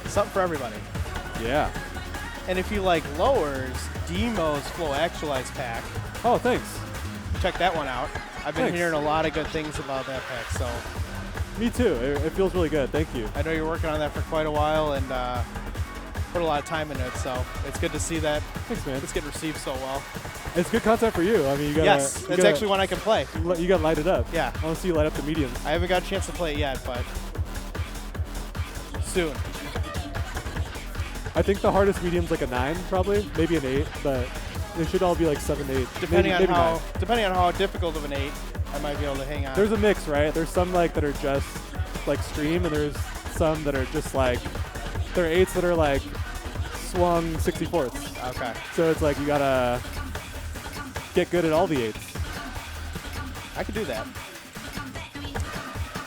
something for everybody. Yeah. And if you like lowers, Demo's Flow Actualize pack. Oh, thanks. Check that one out. I've been Thanks. hearing a lot of good things about that pack. So Me too. It feels really good. Thank you. I know you're working on that for quite a while and put a lot of time into it. So it's good to see that Thanks, man. it's getting received so well. It's good content for you. I mean, you gotta. Yes, you it's actually one I can play. You gotta light it up. Yeah. I want to see you light up the mediums. I haven't got a chance to play it yet, but soon. I think the hardest medium's like a 9, probably, maybe an 8, but they should all be like 7, 8. Depending maybe on how 9. depending on how difficult of an 8, I might be able to hang on. There's a mix, right? There's some like that are just like stream, and there's some that are just like there are 8s that are like swung 64ths. Okay. So it's like you gotta get good at all the 8s. I could do that.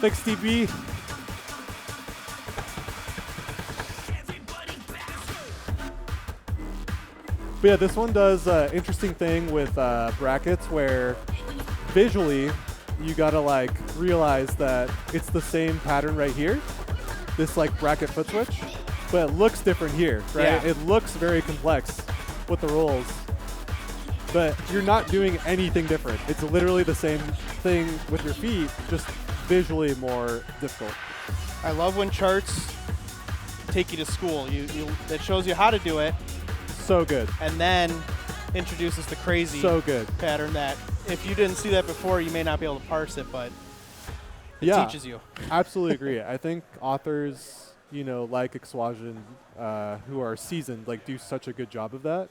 Thanks, TB. But yeah, this one does an interesting thing with brackets where visually you gotta like realize that it's the same pattern right here, this like bracket foot switch, but it looks different here, right? Yeah. It looks very complex with the rolls, but you're not doing anything different. It's literally the same thing with your feet, just visually more difficult. I love when charts take you to school. It shows you how to do it, So good. and then introduces the crazy So good. pattern that if you didn't see that before, you may not be able to parse it, but it Yeah. teaches you. Absolutely agree. I think authors, like Ixwajan, who are seasoned, like do such a good job of that.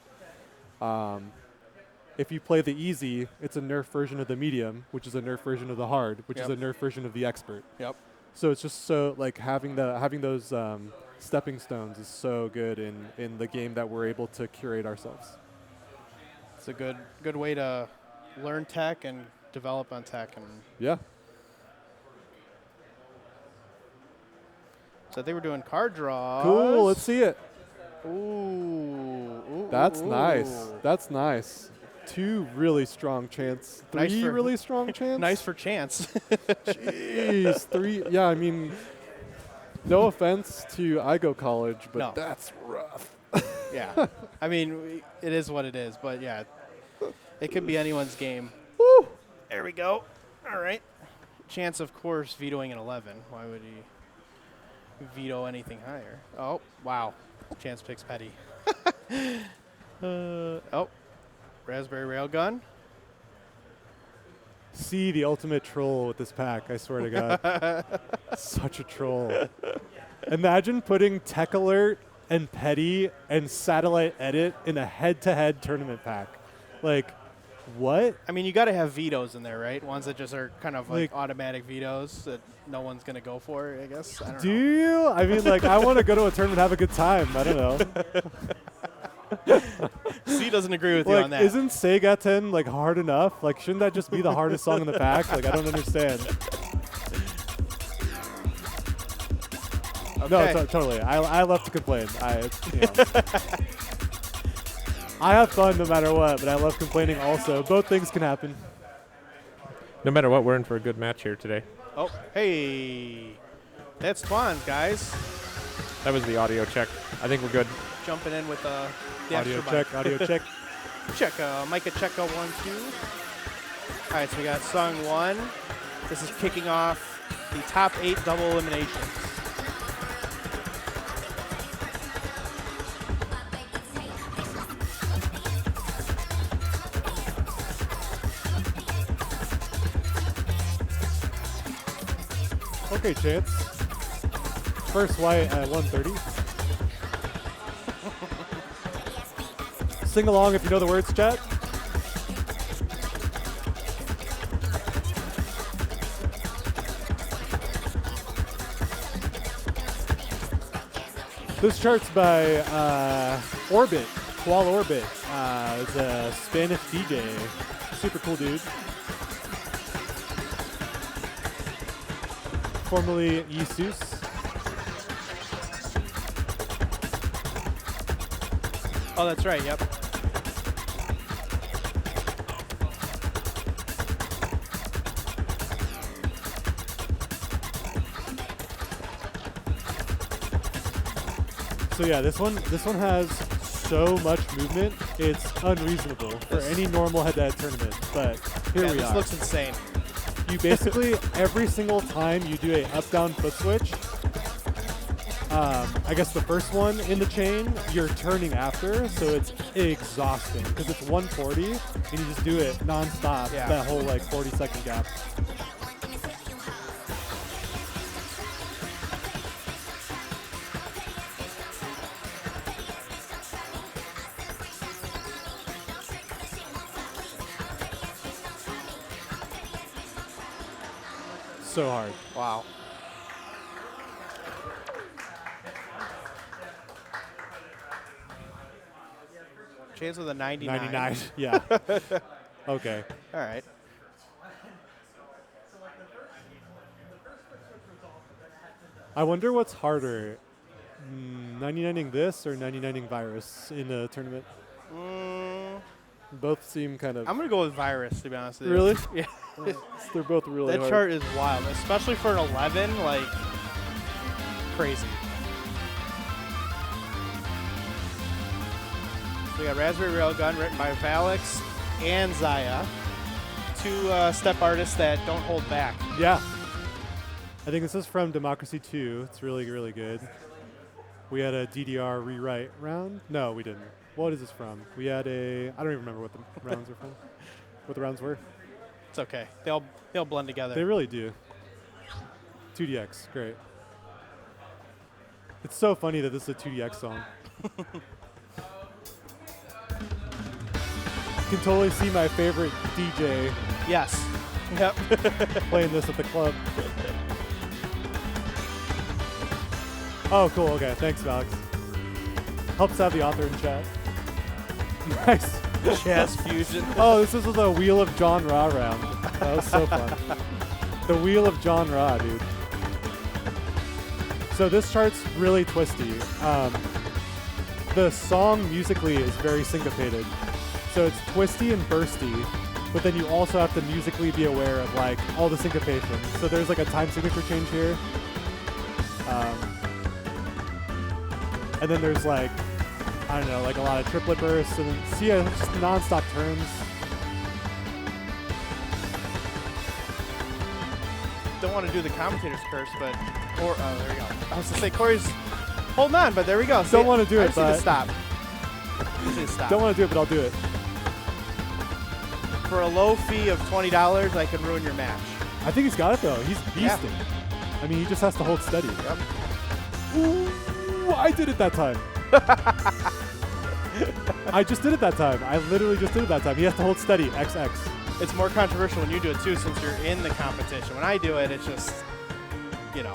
If you play the easy, it's a nerf version of the medium, which is a nerf version of the hard, which is a nerf version of the expert. Yep. So it's just so like having those stepping stones is so good in the game that we're able to curate ourselves. It's a good way to learn tech and develop on tech. And Yeah. so I think we're doing card draws. Cool. Let's see it. Ooh. That's ooh, nice. ooh. That's nice. 2 really strong chants. 3 Nice for- really strong chants. Nice for chance. Jeez, 3. Yeah, I mean, no offense to Igo College, but No. that's rough. Yeah. I mean, it is what it is, but yeah, it could be anyone's game. Woo! There we go. All right. Chance, of course, vetoing an 11. Why would he veto anything higher? Oh, wow. Chance picks Petty. Raspberry Railgun. See the ultimate troll with this pack, I swear to God. Such a troll. Imagine putting Tech Alert and Petty and Satellite Edit in a head-to-head tournament pack. Like, what? I mean, you got to have vetoes in there, right? Ones that just are kind of like Like- automatic vetoes that no one's going to go for, I guess. I don't Do know. you? I mean, like, I want to go to a tournament and have a good time. I don't know. C doesn't agree with you on Like, that. isn't Seigaten, like, hard enough? Like, shouldn't that just be the hardest song in the pack? Like, I don't understand. No, Okay. totally. I love to complain. I have fun no matter what, but I love complaining also. Both things can happen. No matter what, we're in for a good match here today. Oh, hey. That's Twan, guys. That was the audio check. I think we're good. Jumping in with the Audio extra check, audio check. Check, Micah Checka 1, 2. All right, so we got song 1. This is kicking off the top 8 double eliminations. Okay, Chance. First white at 130. Sing along if you know the words, chat. This chart's by Orbit, Koala Orbit. It's a Spanish DJ. Super cool dude. Formerly Jesus. Oh, that's right, yep. So yeah, this one has so much movement, it's unreasonable for any normal head-to-head tournament. But here we this are. looks insane. You basically every single time you do a up-down foot switch, I guess the first one in the chain, you're turning after, so it's exhausting because it's 140 and you just do it non-stop, Yeah. that whole like 40-second gap. So hard. Wow. Chance with a 99. 99, yeah. Okay. All right. I wonder what's harder, 99ing this or 99ing Virus in a tournament? Both seem kind of... I'm going to go with Virus, to be honest with you. Really? Yeah. They're both really That hard. chart is wild, especially for an 11, like, crazy. So we got Raspberry Railgun, written by Valix and Zaya. Two step artists that don't hold back. Yeah. I think this is from Democracy 2. It's really, really good. We had a DDR rewrite round. No, we didn't. What is this from? We had a... I don't even remember what the rounds are from. What the rounds were. It's okay. They'll blend together. They really do. 2DX, great. It's so funny that this is a 2DX song. You can totally see my favorite DJ Yes. Yep. playing this at the club. Oh, cool. Okay. Thanks, Alex. Helps have the author in chat. Nice. Jazz fusion. Oh, this is the Wheel of John Ra round. That was so fun. The Wheel of John Ra, dude. So this chart's really twisty. The song musically is very syncopated. So it's twisty and bursty, but then you also have to musically be aware of like all the syncopation. So there's like a time signature change here. And then there's like, I don't know, like a lot of triplet bursts and then see just non-stop turns. Don't want to do the commentator's curse, but there we go. I was gonna say Corey's holding on, but there we go. Don't want to do I it, just need to but stop. I just need to stop. don't want to do it, but I'll do it. For a low fee of $20, I can ruin your match. I think he's got it though. He's Yeah. beasting. I mean, he just has to hold steady. Yep. Ooh, I did it that time. I just did it that time. I literally just did it that time. He has to hold steady. XX. It's more controversial when you do it too, since you're in the competition. When I do it, it's just, you know.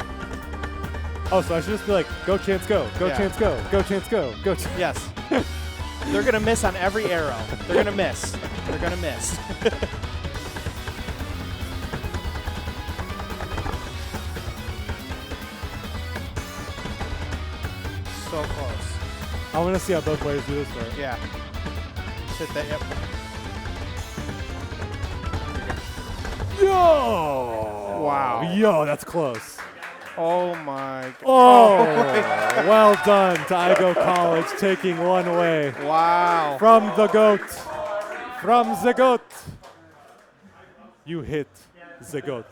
Oh, so I should just be like, go Chance, go. Go Yeah. Chance, go. Go Chance, go. Go. Yes. They're gonna miss on every arrow. They're gonna miss. They're gonna miss. So close. I want to see how both players do this part. Yeah. Just hit that. Yep. Yo! Wow. Yo, that's close. Oh my. Oh, well done to Igo College taking one away Wow. from the GOAT. From the GOAT. You hit the GOAT.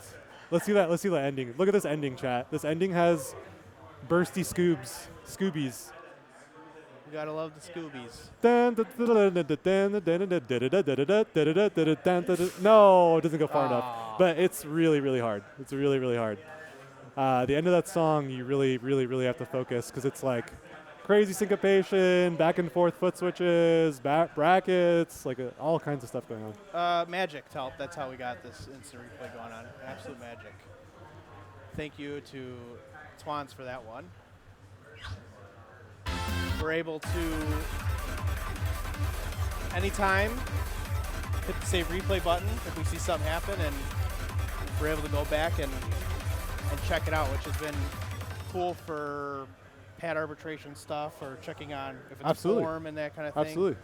Let's see that. Let's see the ending. Look at this ending, chat. This ending has bursty Scoobies. You gotta love the Scoobies. No, it doesn't go far enough. But it's really, really hard. It's really, really hard. The end of that song, you really, really, really have to focus because it's like crazy syncopation, back and forth foot switches, brackets, like all kinds of stuff going on. Magic to help. That's how we got this instant replay going on. Absolute magic. Thank you to Twans for that one. We're able to, anytime, hit the save replay button if we see something happen, and we're able to go back and check it out, which has been cool for pad arbitration stuff or checking on if it's form and that kind of thing. Absolutely.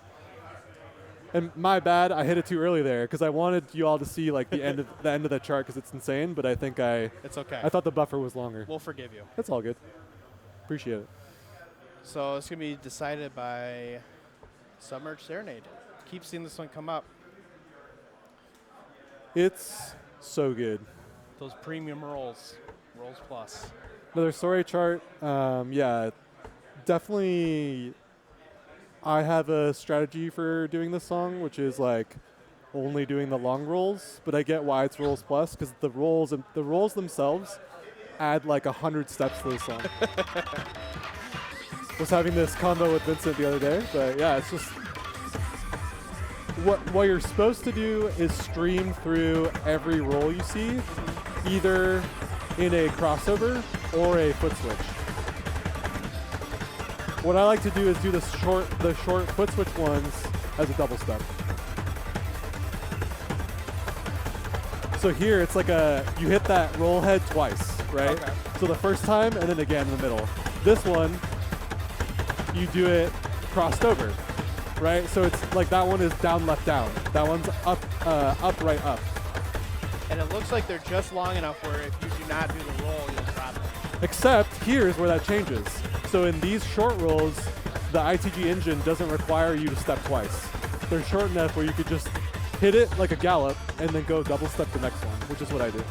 And my bad, I hit it too early there because I wanted you all to see like the end of the chart because it's insane. But I think it's okay. I thought the buffer was longer. We'll forgive you. That's all good. Appreciate it. So it's gonna be decided by Submerged Serenade. Keep seeing this one come up. It's so good. Those premium rolls plus. Another story chart. Yeah, definitely. I have a strategy for doing this song, which is like only doing the long rolls, but I get why it's rolls plus because the rolls themselves add like 100 steps to the song. Was having this combo with Vincent the other day, but yeah, it's just what you're supposed to do is stream through every roll you see, either in a crossover or a foot switch. What I like to do is do the short foot switch ones as a double step. So here it's like you hit that roll head twice, right? Okay. So the first time and then again in the middle. This one, you do it crossed over, right? So it's like that one is down, left, down. That one's up, right, up. And it looks like they're just long enough where if you do not do the roll, you'll drop it. Except here's where that changes. So in these short rolls, the ITG engine doesn't require you to step twice. They're short enough where you could just hit it like a gallop and then go double step the next one, which is what I do.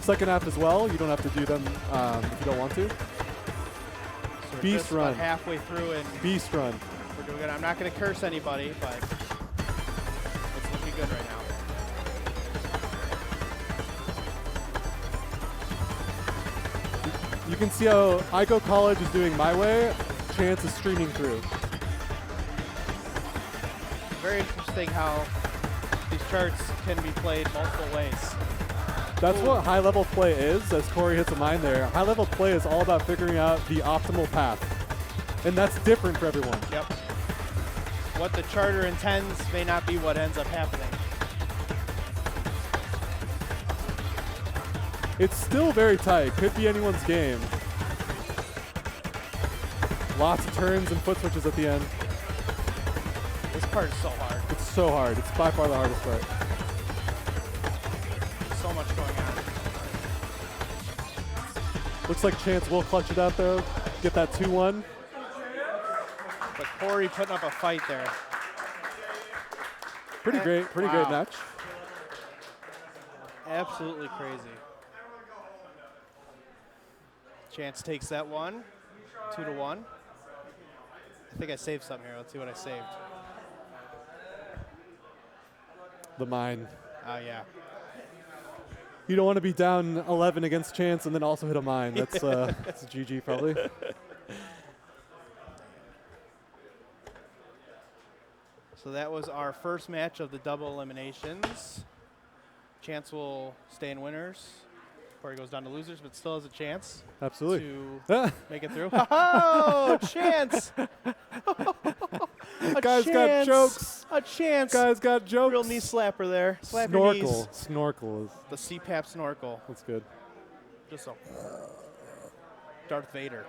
Second half as well, you don't have to do them if you don't want to. So we're Beast just run. about halfway through and Beast run. we're doing it. I'm not going to curse anybody, but it's looking good right now. You can see how Igo College is doing my way, Chance is streaming through. Very interesting how these charts can be played multiple ways. That's what high level play is, as Corey hits a mine there. High level play is all about figuring out the optimal path. And that's different for everyone. Yep. What the charter intends may not be what ends up happening. It's still very tight. Could be anyone's game. Lots of turns and foot switches at the end. This part is so hard. It's so hard. It's by far the hardest part. So much going on. Looks like Chance will clutch it out though. Get that 2-1. But Corey putting up a fight there. Pretty great match. Absolutely crazy. Chance takes that one, 2-1. I think I saved something here. Let's see what I saved. The mine. Oh, yeah. You don't want to be down 11 against Chance and then also hit a mine. That's that's a GG probably. So that was our first match of the double eliminations. Chance will stay in winners. Corey goes down to losers, but still has a chance Absolutely. to make it through. Oh, Chance! Guys got jokes. A chance. Guys got jokes. Real knee slapper there. Slap your knees. Snorkel is. The CPAP snorkel. That's good. Just so. Darth Vader.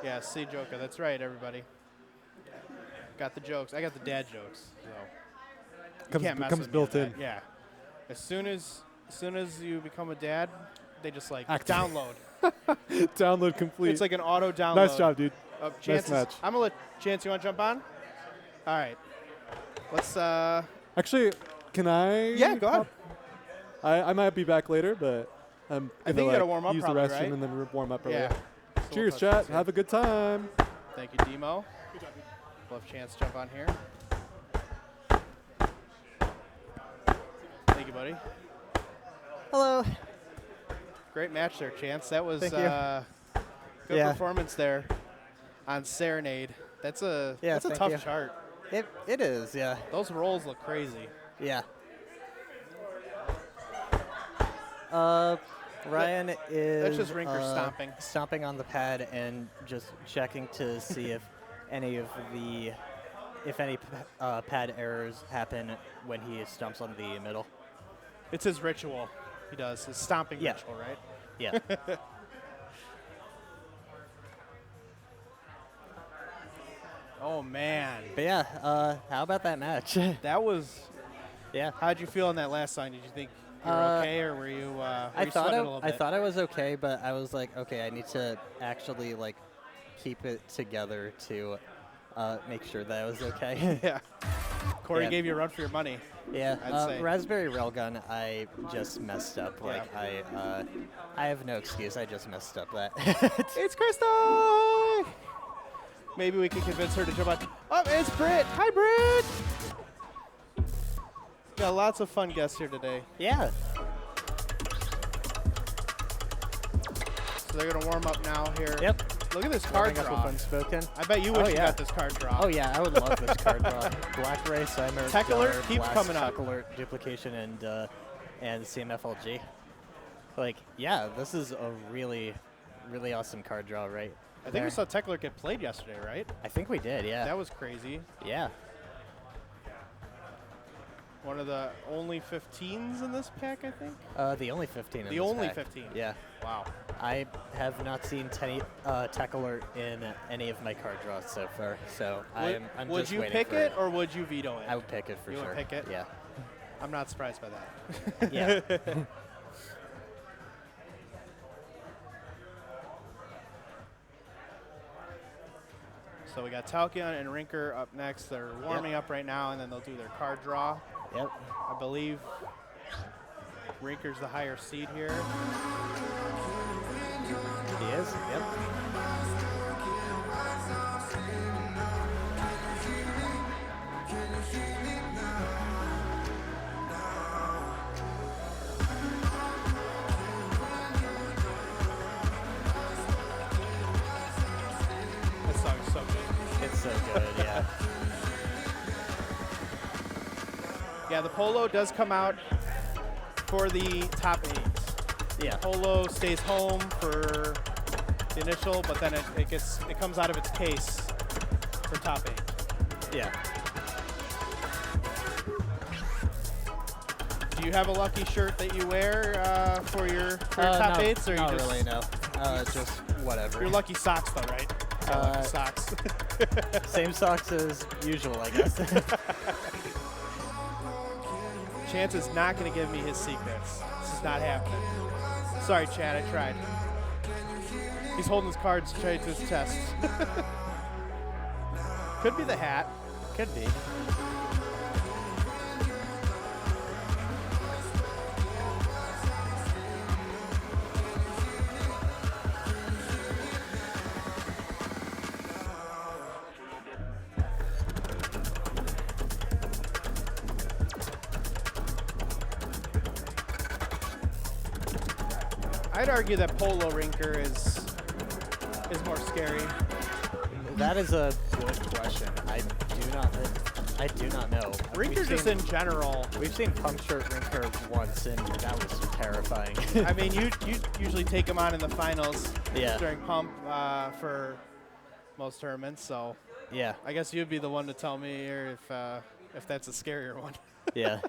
Yeah, see Joker. That's right, everybody. Got the jokes. I got the dad jokes. So you Comes, can't mess comes with me built with in. that. Yeah. As soon as you become a dad, they just like Activate. download. Download complete. It's like an auto download. Nice job, dude. Chances. match. I'm gonna let Chance. You want to jump on? All right. Let's. Actually, can I? Yeah, go ahead. I might be back later, but I'm I gonna think you gotta warm up use probably, the restroom right? and then warm up Yeah. earlier. So we'll Cheers, touch chat. base here. Have a good time. Thank you, Demo. We'll have Chance jump on here. Thank you, buddy. Hello. Great match there, Chance. That was Thank you. good Yeah. performance there on Serenade. That's a Yeah, that's a thank tough you. chart. It is, yeah. Those rolls look crazy. Yeah. Ryan is just Rinker stomping. stomping on the pad and just checking to see if any pad errors happen when he stomps on the middle. It's his ritual. He does his stomping Yeah. ritual, right? Yeah. Oh man, But yeah, how about that match? that was. Yeah. How'd you feel in that last song? Did you think you were okay, or were you? I thought sweating a little bit? I thought I was okay, but I was like, okay, I need to actually like keep it together to make sure that I was okay. Yeah. Corey Yeah. gave you a run for your money. Yeah, I'd say. Raspberry Railgun, I just messed up. Yeah. Like I have no excuse. I just messed up that. It's Krista! Maybe we can convince her to jump on. Oh, it's Britt. Hi, Britt. Got lots of fun guests here today. Yeah. So they're gonna warm up now here. Yep. Look at this card Warming up draw. with Unspoken. I bet you Oh, wish you yeah. got this card draw. Oh yeah, I would love this card draw. Black Ray, Cymer, Tech Alert Guard, keeps Blast, coming up. Tech Alert, Duplication, and CMFLG. Like, yeah, this is a really, really awesome card draw, right? I think there. we saw Tech Alert get played yesterday, right? I think we did, yeah. That was crazy. Yeah. One of the only 15s in this pack, I think. The only 15 in The this only pack. 15. Yeah. Wow. I have not seen Tech Alert in any of my card draws so far, so I'm would just you waiting pick for it or would you veto it? I would pick it for You would sure. pick it? Yeah. I'm not surprised by that. Yeah. So we got Talkion and Rinker up next. They're warming up right now, and then they'll do their card draw. Yep. I believe Rinker's the higher seed here. He is. Yep. This song is so good. It's so good. Yeah. Yeah, the Polo does come out for the top 8. Yeah. Polo stays home for the initial, but then it comes out of its case for top 8. Yeah. Do you have a lucky shirt that you wear for your top no, 8s, or not you just really. No. Just whatever. your lucky socks though, right? Yeah, lucky socks. Same socks as usual, I guess. Chance is not going to give me his secrets. This is not happening. Sorry, Chad, I tried. He's holding his cards straight to his chest. Could be the hat. Could be. I'd argue that Polo Rinker is more scary. That is a good question. I do not know. Rinker just in general. We've seen Puncture Rinker once, and that was terrifying. I mean, you usually take him on in the finals Yeah. during Pump for most tournaments, so Yeah. I guess you'd be the one to tell me here if that's a scarier one. Yeah.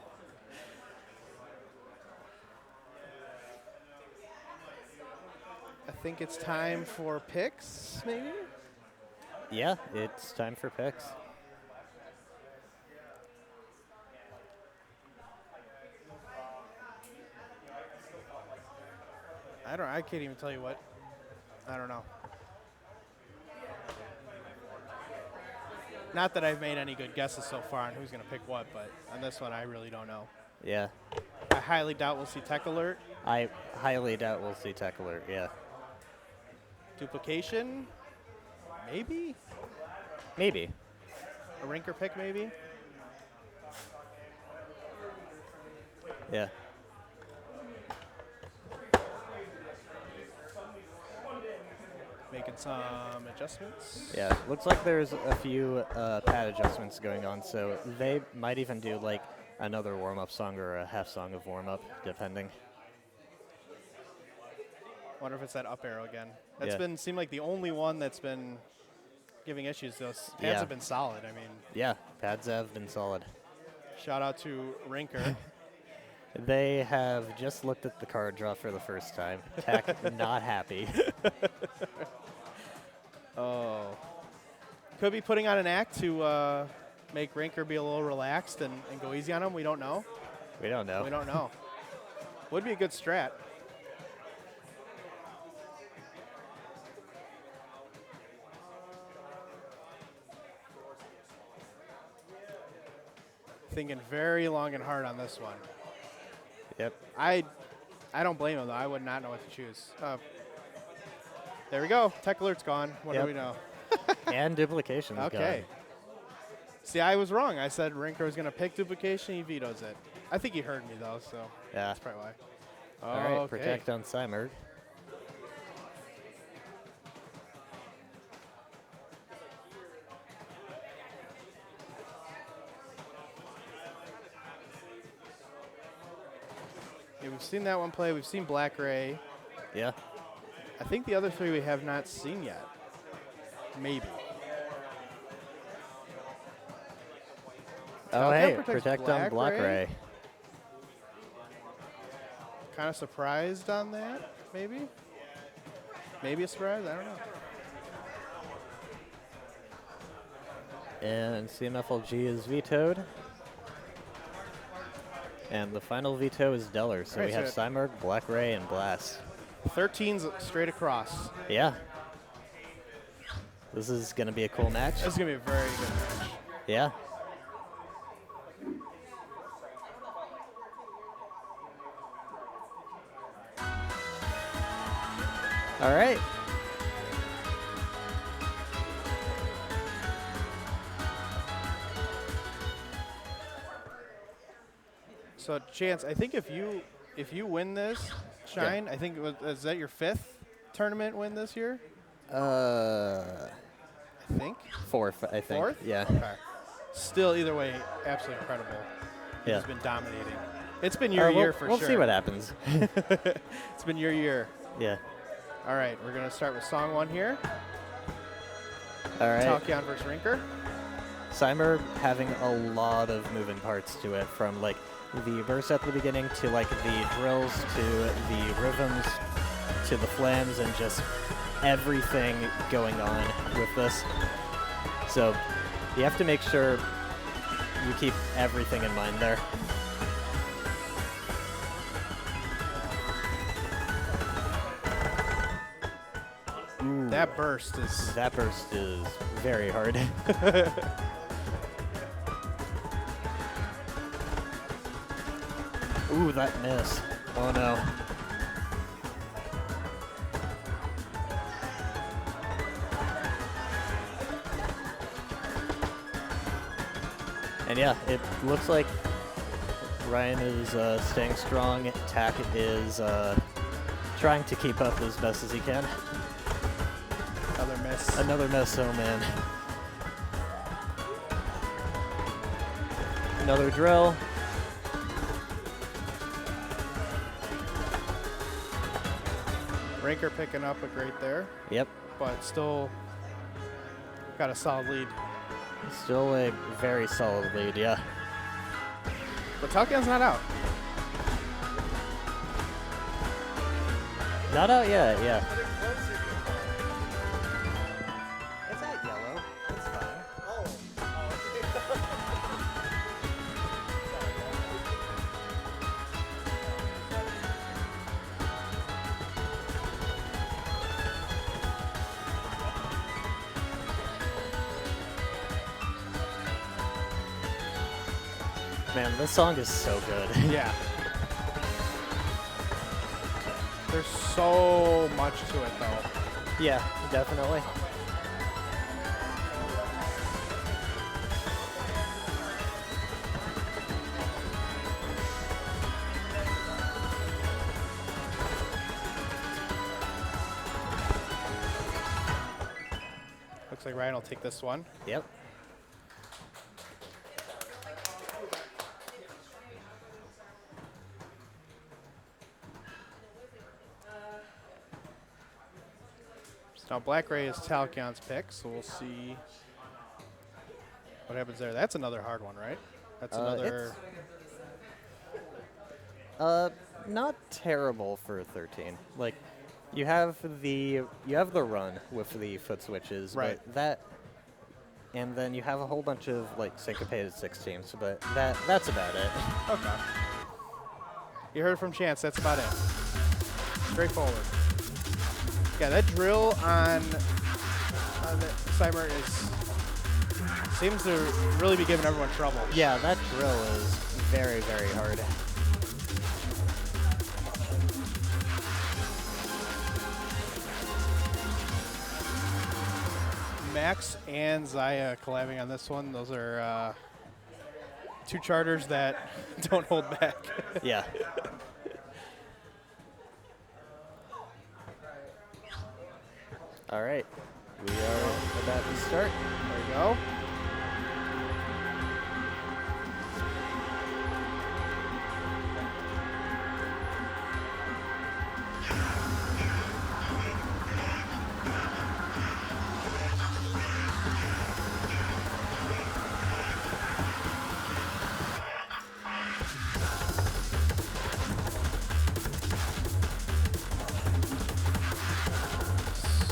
I think it's time for picks, maybe? Yeah, it's time for picks. I can't even tell you what. I don't know. Not that I've made any good guesses so far on who's going to pick what, but on this one, I really don't know. Yeah. I highly doubt we'll see Tech Alert. I highly doubt we'll see Tech Alert, yeah. Duplication? Maybe? Maybe. A Rinker pick, maybe? Yeah. Making some adjustments. Yeah, looks like there's a few pad adjustments going on, so they might even do like another warm-up song or a half song of warm-up, depending. Wonder if it's that up arrow again. That's Yeah. been seemed like the only one that's been giving issues. Those pads Yeah. have been solid. I mean, Yeah, pads have been solid. shout out to Rinker. They have just looked at the card draw for the first time. Tech not happy. Oh. Could be putting on an act to make Rinker be a little relaxed and go easy on him. We don't know. We don't know. We don't know. Would be a good strat. Thinking very long and hard on this one. Yep. I don't blame him, though. I would not know what to choose. There we go. Tech Alert's gone. What do Yep. we know? And duplication's Okay. See, I was wrong. I said Rinker was going to pick duplication. He vetoes it. I think he heard me, though, so gone. Yeah. that's probably why. All right, Okay. protect on Cymerg. Yeah, we've seen that one play. We've seen Black Ray. Yeah. I think the other three we have not seen yet. Maybe. Oh, Falcon hey, protects protect on Black Ray. Kind of surprised on that, maybe? Maybe a surprise? I don't know. And CMFLG is vetoed. And the final veto is Deller. So Right, we have so- Cymerg, Black Ray, and Blast. 13's straight across. Yeah. This is going to be a cool match. This is going to be a very good match. Yeah. All right. So, Chance, I think if you win this, Shine, I think is that your 5th tournament win this year? I think. Fourth, I think. 4th? Yeah. Okay. Still, either way, absolutely incredible. Yeah. He's been dominating. It's been your year for we'll sure. see what happens. It's been your year. Yeah. All right, we're going to start with song 1 here. All right. Talkion versus Rinker. Cymer having a lot of moving parts to it, from like the burst at the beginning to like the drills to the rhythms to the flams and just everything going on with this. So you have to make sure you keep everything in mind there. That burst is... That burst is very hard. Ooh, that miss. Oh no. And yeah, it looks like Ryan is staying strong. Tack is trying to keep up as best as he can. Another miss. Another miss, oh man. Another drill. Rinker picking up a great there, Yep. but still got a solid lead. Still a very solid lead, yeah. But Talkion's not out. Not out yet, yeah. It's at yellow. It's fine. Man, this song is so good. Yeah. There's so much to it, though. Yeah, definitely. Looks like Ryan will take this one. Yep. So now Black Ray is Talcion's pick, so we'll see what happens there. That's another hard one, right? That's another. Not terrible for 13. Like, you have the run with the foot switches, Right. but that, and then you have a whole bunch of like syncopated 16s, but that's about it. Okay. You heard from Chance. That's about it. Straightforward. Yeah, that drill on the Cyber seems to really be giving everyone trouble. Yeah, that drill is very, very hard. Max and Zaya collabing on this one. Those are two charters that don't hold back. Yeah. All right, we are about to start. There you go.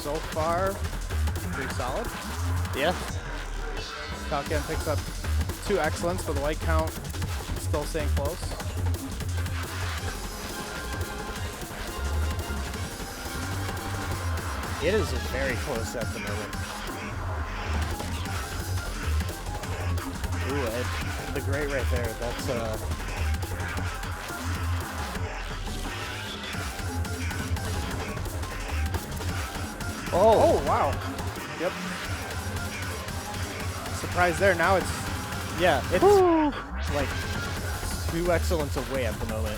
So far, pretty solid. Yeah. Falcon picks up 2 excellence, but the white count still staying close. It is very close at the moment. Ooh, the great right there. That's Oh, wow. Yep. Surprise there. Now it's yeah. It's like 2 excellence away at the moment.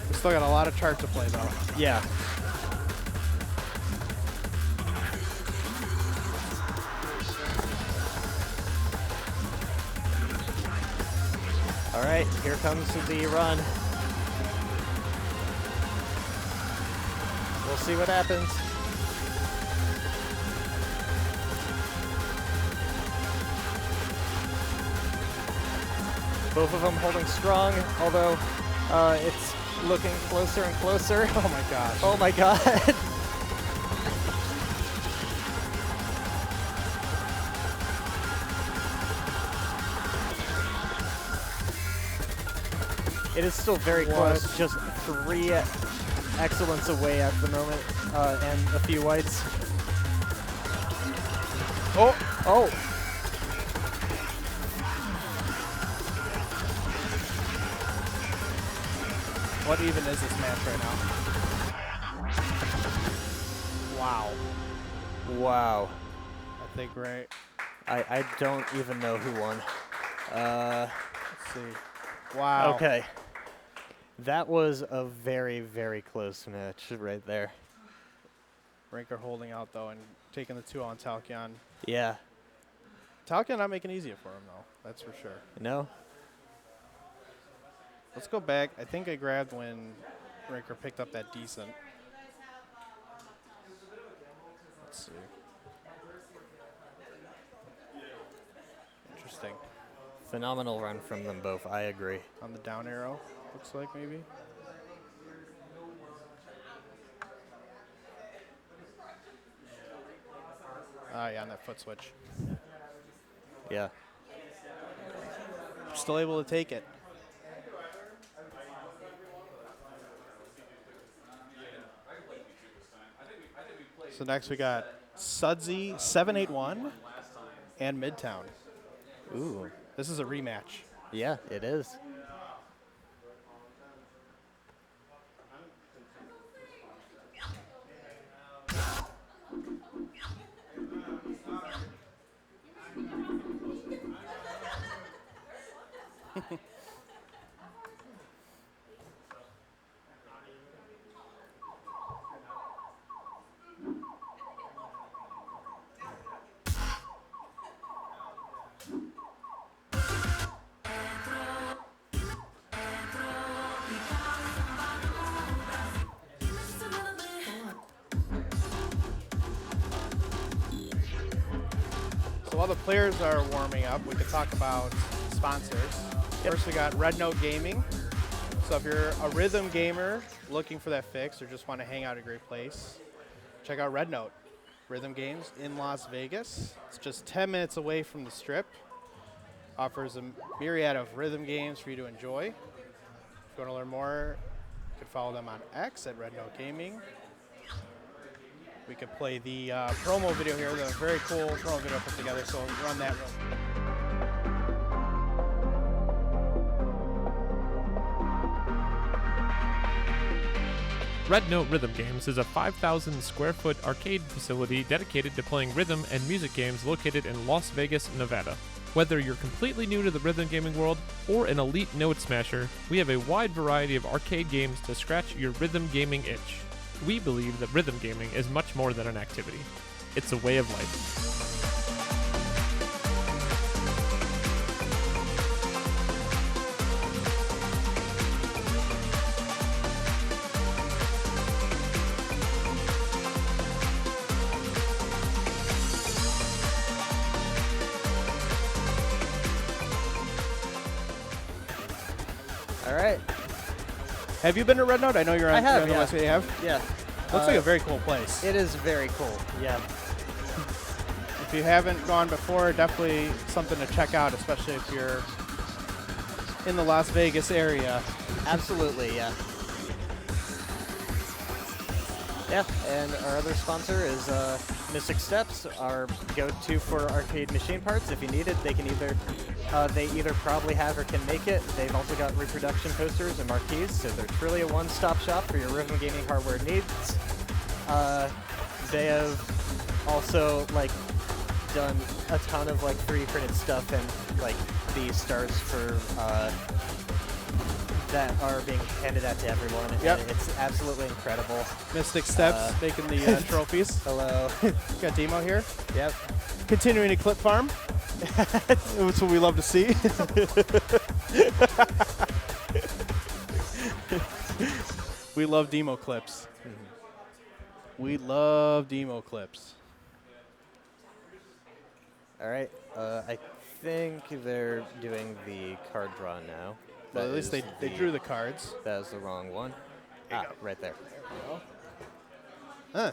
we still got a lot of chart to play though. Yeah. All right, here comes the run. We'll see what happens. Both of them holding strong, although it's looking closer and closer. Oh my gosh. Oh my god. It is still very close, just 3 excellence away at the moment, and a few whites. Oh, Oh! what even is this match right now? Wow. Wow. I think right. I don't even know who won. Let's see. Wow. Okay. That was a very, very close match right there. Ranker holding out though and taking the 2 on Talkion. Yeah. Talkion not making it easier for him though. That's for sure. No? Let's go back. I think I grabbed when Ranker picked up that decent. Let's see. Interesting. Phenomenal run from them both, I agree. On the down arrow, looks like maybe. Yeah, on that foot switch. Yeah. Still able to take it. So next we got Sudsy 781 and Midtown. Ooh. This is a rematch. Yeah, it is. So while the players are warming up, we could talk about sponsors. First, we got Red Note Gaming. So if you're a rhythm gamer looking for that fix or just want to hang out at a great place, check out Red Note Rhythm Games in Las Vegas. It's just 10 minutes away from the Strip. Offers a myriad of rhythm games for you to enjoy. If you want to learn more, you can follow them on X at Red Note Gaming. We could play the promo video here, the very cool promo video put together, so we'll run that real quick. Red Note Rhythm Games is a 5,000 square foot arcade facility dedicated to playing rhythm and music games located in Las Vegas, Nevada. Whether you're completely new to the rhythm gaming world or an elite note smasher, we have a wide variety of arcade games to scratch your rhythm gaming itch. We believe that rhythm gaming is much more than an activity. It's a way of life. All right. Have you been to Red Note? I know you're on, I have, you're on the yeah. West Bay. You have? Yeah. Looks like a very cool place. It is very cool. Yeah. If you haven't gone before, definitely something to check out, especially if you're in the Las Vegas area. Absolutely, yeah. Yeah, and our other sponsor is Mystic Steps, our go-to for arcade machine parts. If you need it, they can either probably have or can make it. They've also got reproduction posters and marquees, so they're truly a one-stop shop for your rhythm gaming hardware needs. They have also done a ton of 3D printed stuff and the stars for that are being handed out to everyone. Yep. And it's absolutely incredible. Mystic Steps making the trophies. Hello. Got Demo here. Yep. Continuing to clip farm. That's what we love to see. We love demo clips. We love demo clips. All right. I think they're doing the card draw now. Well, That at least is they drew the cards. That was the wrong one. Right there. Huh.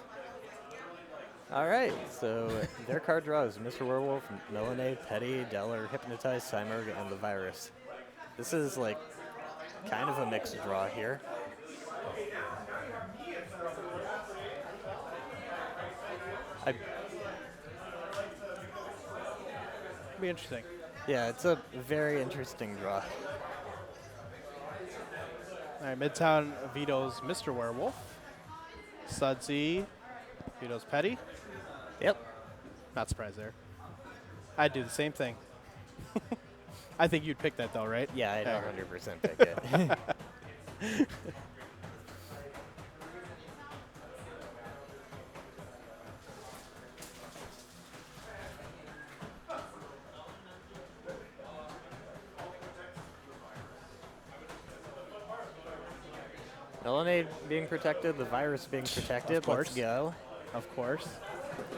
All right. So their card draw is Mr. Werewolf, Melanie, Petty, Deller, Hypnotize, Cymerg, and the Virus. This is kind of a mixed draw here. Be interesting. Yeah, it's a very interesting draw. All right, Midtown vetoes Mr. Werewolf. Sudsy vetoes Petty. Yep. Not surprised there. I'd do the same thing. I think you'd pick that though, right? Yeah, I'd 100% pick it. Melanie being protected, the Virus being protected. Of course. Let's go. Of course.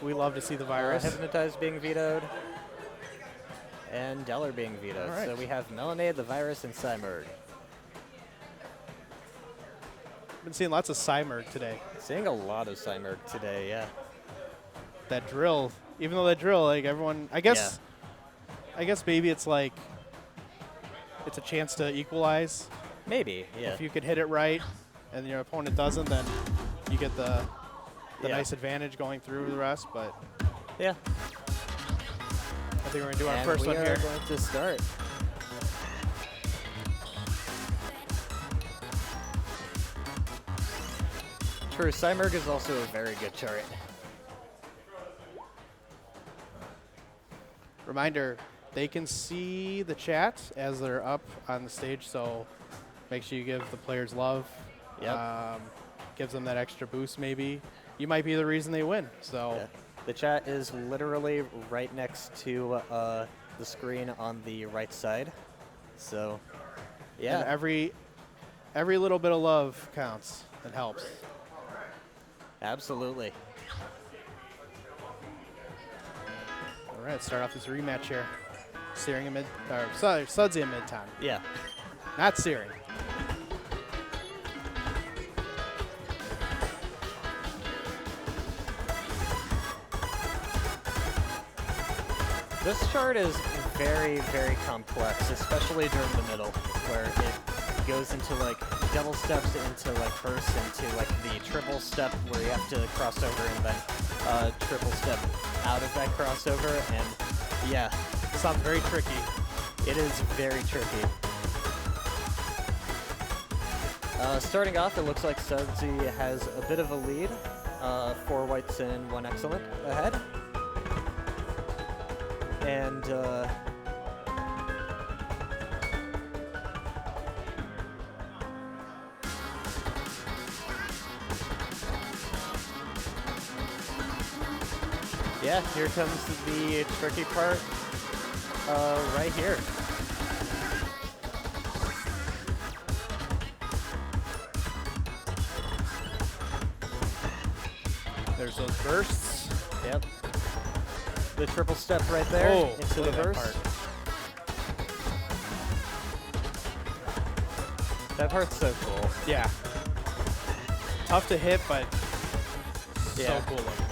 We love to see the Virus. Hypnotize being vetoed. And Deller being vetoed. All right. So we have Melanie, the Virus, and Cymerg. Been seeing lots of Cymerg today. Seeing a lot of Cymerg today, yeah. That drill, even though that drill, everyone, I guess maybe it's it's a chance to equalize. Maybe, yeah. If you could hit it right and your opponent doesn't, then you get the nice advantage going through the rest, but yeah. I think we're going to do our And first we one are here. going to start. for Cymerg is also a very good chart. Reminder, they can see the chat as they're up on the stage, so make sure you give the players love. Yep. Gives them that extra boost maybe. You might be the reason they win, so. Yeah. The chat is literally right next to the screen on the right side. So, yeah. And every little bit of love counts and helps. Absolutely. All right, start off this rematch here. Searing in mid, or sorry, Sudsy in mid-time. Yeah. Not Searing. This chart is very, very complex, especially during the middle, where it goes into like double steps into like bursts into like the triple step where you have to cross over and then triple step out of that crossover, and yeah. Sounds very tricky. It is very tricky. Starting off, it looks like Sudsy has a bit of a lead. 4 whites and 1 excellent ahead. And yeah, here comes the tricky part right here. There's those bursts. Yep. The triple step right there into the look at that burst. part. That part's so cool. Yeah. Tough to hit, but Yeah. so cool looking.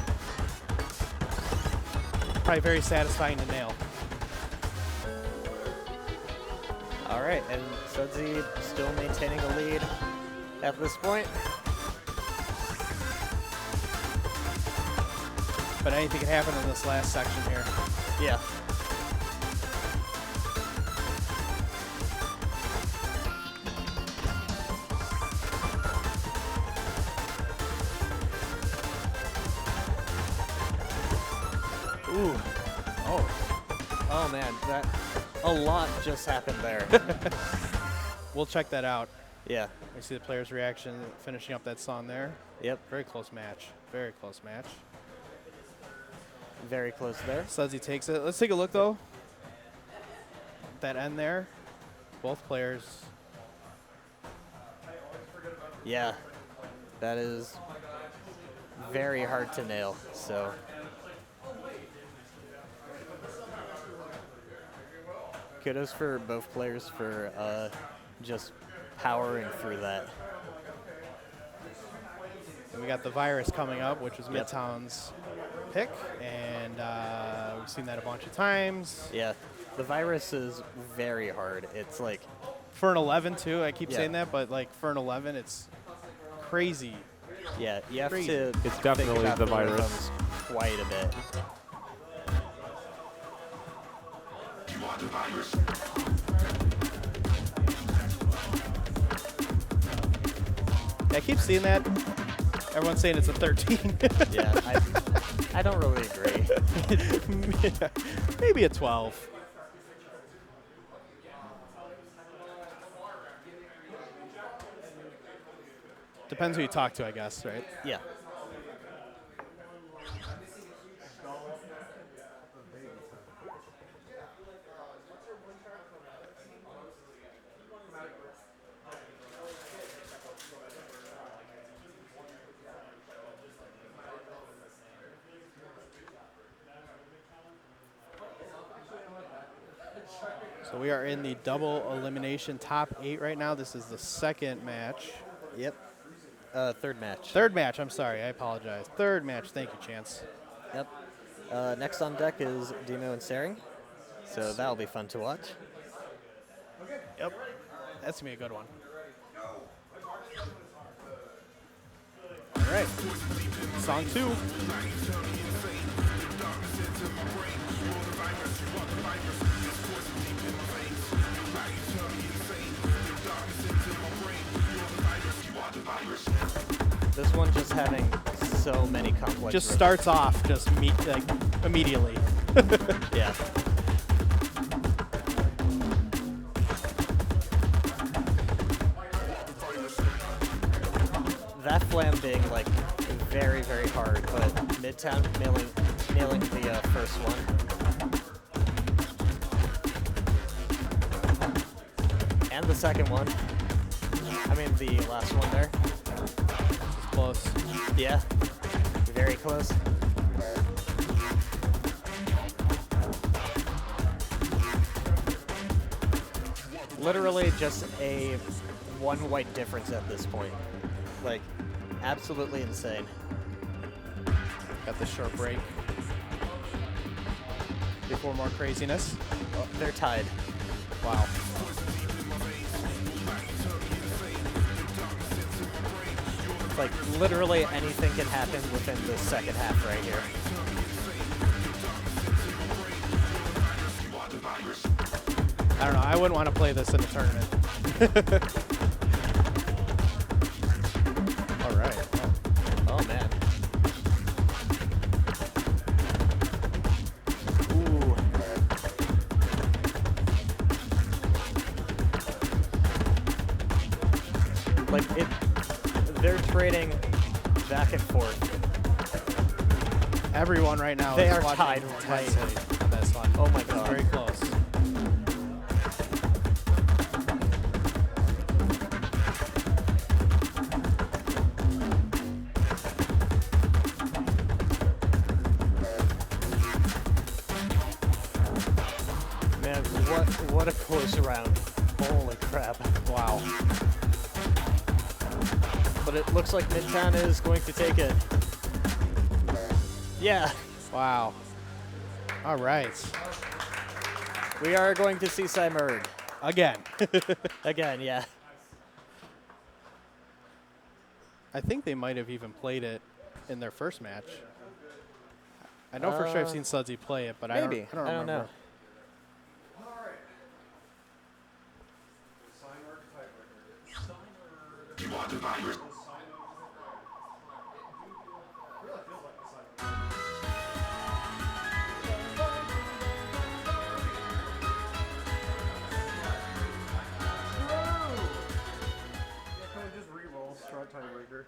Probably very satisfying to nail. All right, and Sudsy still maintaining a lead at this point. But anything can happen in this last section here. Yeah. Ooh. Oh man, a lot just happened there. We'll check that out. Yeah. We see the player's reaction finishing up that song there. Yep. Very close match. Very close match. Very close there. Sudsy takes it. Let's take a look though. That end there. Both players. Yeah. That is very hard to nail. So kudos for both players for just powering through that. And we got the virus coming up, which was Yep. Midtown's pick, and we've seen that a bunch of times. Yeah. The virus is very hard. It's like For an 11 too, I keep Yeah. saying that, but like for an 11, it's crazy. yeah, you have Crazy. to It's think definitely about the the virus. rhythms quite a bit. I keep seeing that. Everyone's saying it's a 13. Yeah, I don't really agree. Yeah, maybe a 12. Depends who you talk to, I guess, right? Yeah. So we are in the double elimination top 8 right now. This is the second match. Yep. Third match. Third match, I'm sorry, I apologize. Third match, thank you, Chance. Yep. Next on deck is Demo and Saring. So that'll be fun to watch. Yep, that's gonna be a good one. All right, song 2. This one just having so many complex. Just rhythms. starts off just like immediately. Yeah. That flam being like very, very hard, but Midtown nailing the first one. And the second one. I mean the last one there. Close. Yeah. Very close. Literally just a one white difference at this point. Like, absolutely insane. Got the short break. Before more craziness. Oh, they're tied. Wow. Like, literally anything can happen within the second half right here. I don't know. I wouldn't want to play this in a tournament. All right. Oh, man. Ooh. Like, they're trading back and forth. Everyone right now They is are watching tied intensely on this one. Oh my It's god. very close. Man, what a close round. Holy crap. Wow. But it looks like Midtown is going to take it. Yeah. Wow. All right. We are going to see Cymerg. Again. Again, yeah. I think they might have even played it in their first match. I know for sure I've seen Sudsy play it, but Maybe. I don't remember. know. Just re-roll, try tiebreaker.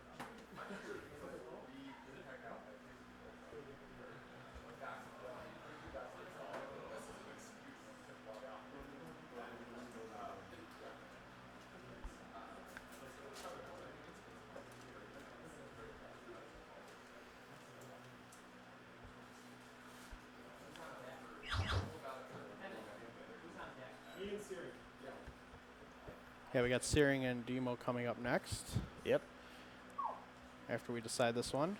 Yeah, we got Searing and Demo coming up next Yep. after we decide this one.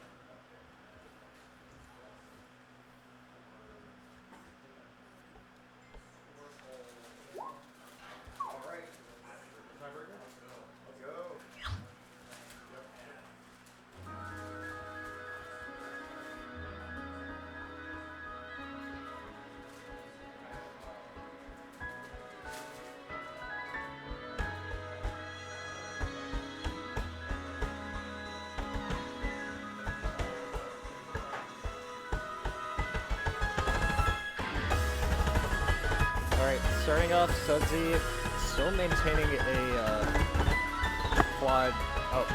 Alright, starting off, Sudsy still maintaining a quad. Oh,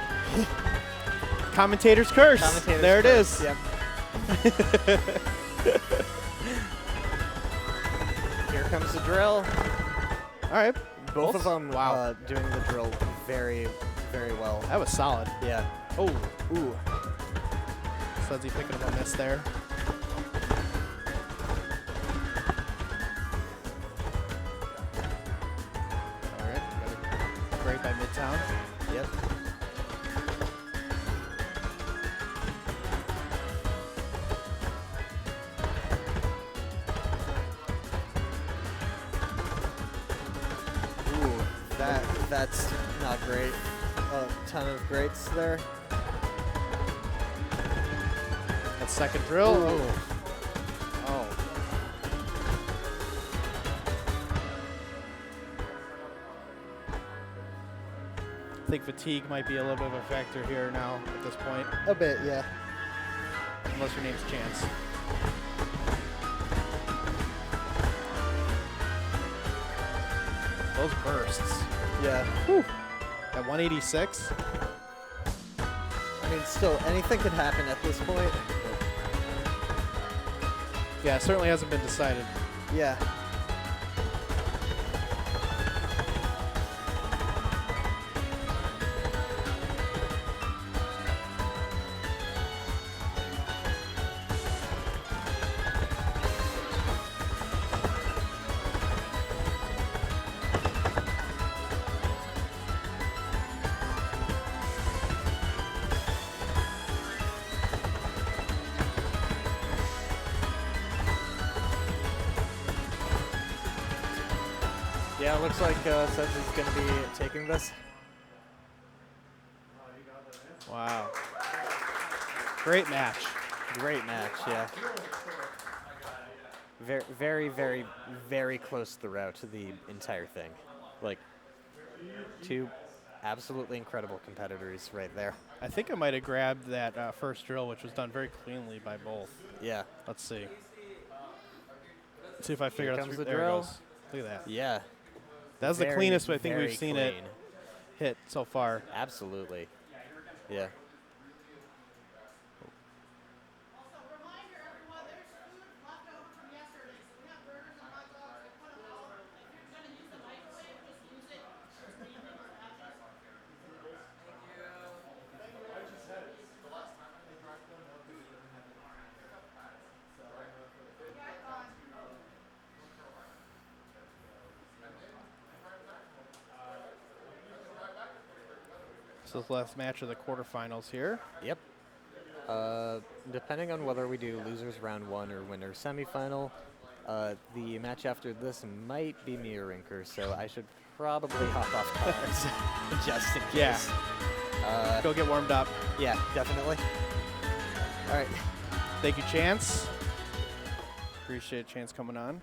Commentator's curse. commentator's there it curse, is. Yep. Here comes the drill. All right. Both of them Wow. doing the drill very, very well. That was solid. Yeah. Oh. Ooh. Sudsy picking up a miss there. All right. Great by Midtown. Yep. Ooh, that's not great. A ton of greats there. That second drill. Ooh. Oh. I think fatigue might be a little bit of a factor here now at this point. A bit, yeah. Unless your name's Chance. Those bursts. Yeah. At 186? I mean, still, anything could happen at this point. Yeah, it certainly hasn't been decided. Yeah. Yeah, it looks like Sedge is going to be taking this. Wow. Great match. Great match, yeah. Very, very, very, very close throughout the entire thing. Like, two absolutely incredible competitors right there. I think I might have grabbed that first drill, which was done very cleanly by both. Yeah. Let's see. Let's see if I figure out comes the there it drill. goes. Look at that. Yeah. That was the Very, cleanest I think very we've seen clean. it hit so far. Absolutely. Yeah. So this last match of the quarterfinals here. Yep. Depending on whether we do losers round 1 or winners semifinal, the match after this might be Rinker, so I should probably hop off cards just in case. Yeah. Go get warmed up. Yeah, definitely. All right. Thank you, Chance. Appreciate Chance coming on.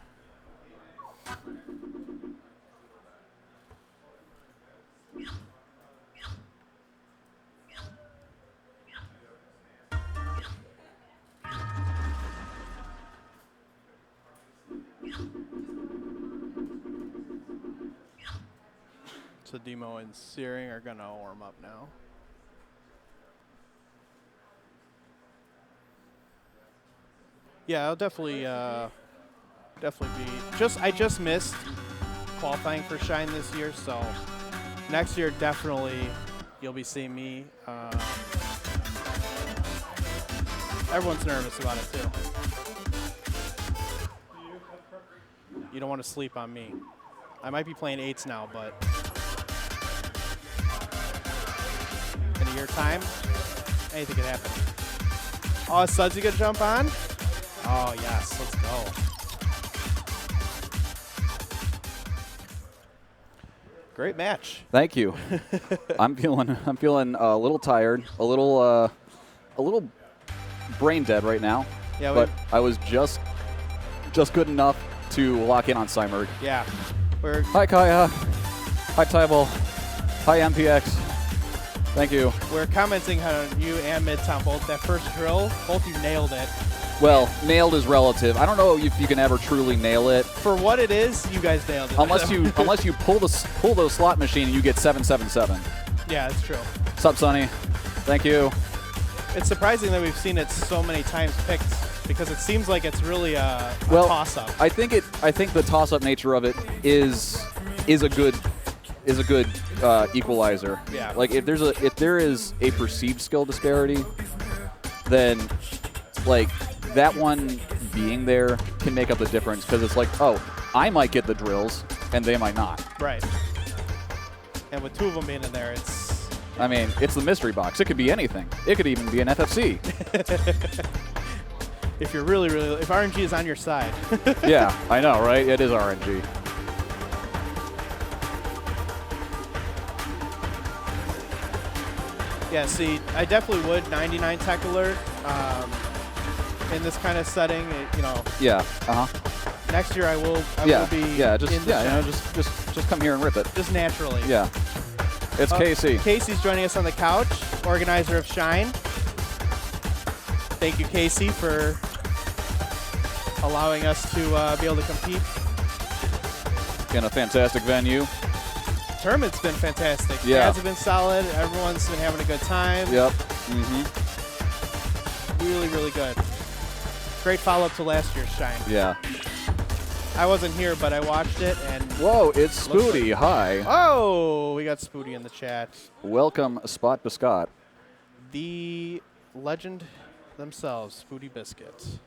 So Demo and Searing are gonna warm up now. Yeah, I'll definitely be I just missed qualifying for Shine this year, so next year definitely you'll be seeing me. Everyone's nervous about it too. You don't want to sleep on me. I might be playing 8s now, but in a year time, anything could happen. Oh, is Sudsy gonna jump on? Oh yes, let's go. Great match. Thank you. I'm feeling a little tired, a little brain dead right now. Yeah, but I was just good enough to lock in on Cymerg. Yeah. Hi Kaya. Hi Tybal. Hi MPX. Thank you. We're commenting on you and Midtown both. That first drill, both you nailed it. Well, nailed is relative. I don't know if you can ever truly nail it. For what it is, you guys nailed it. Unless you pull those slot machine and you get 777. Yeah, that's true. Sup, Sonny? Thank you. It's surprising that we've seen it so many times picked because it seems like it's really a toss-up. I think the toss-up nature of it is a good equalizer. Yeah. Like if there is a perceived skill disparity, then like that one being there can make up the difference because it's like, oh, I might get the drills and they might not. Right. And with two of them being in there, it's. I mean, it's the mystery box. It could be anything. It could even be an FFC. If you're really, if RNG is on your side. Yeah, I know, right? It is RNG. Yeah, see, I definitely would 99 Tech Alert in this kind of setting. You know. Yeah. Next year I will be. Just come here and rip it. Just naturally. Yeah. It's Casey. Casey's joining us on the couch, organizer of Shine. Thank you, Casey, for allowing us to be able to compete. In a fantastic venue. Tournament's been fantastic. Yeah. Fans have been solid. Everyone's been having a good time. Yep. Really, really good. Great follow-up to last year's Shine. Yeah. I wasn't here, but I watched it, and Whoa, it's Spooty. Hi. oh, we got Spooty in the chat. Welcome, Spot Biscott. The legend themselves, Spooty Biscuits.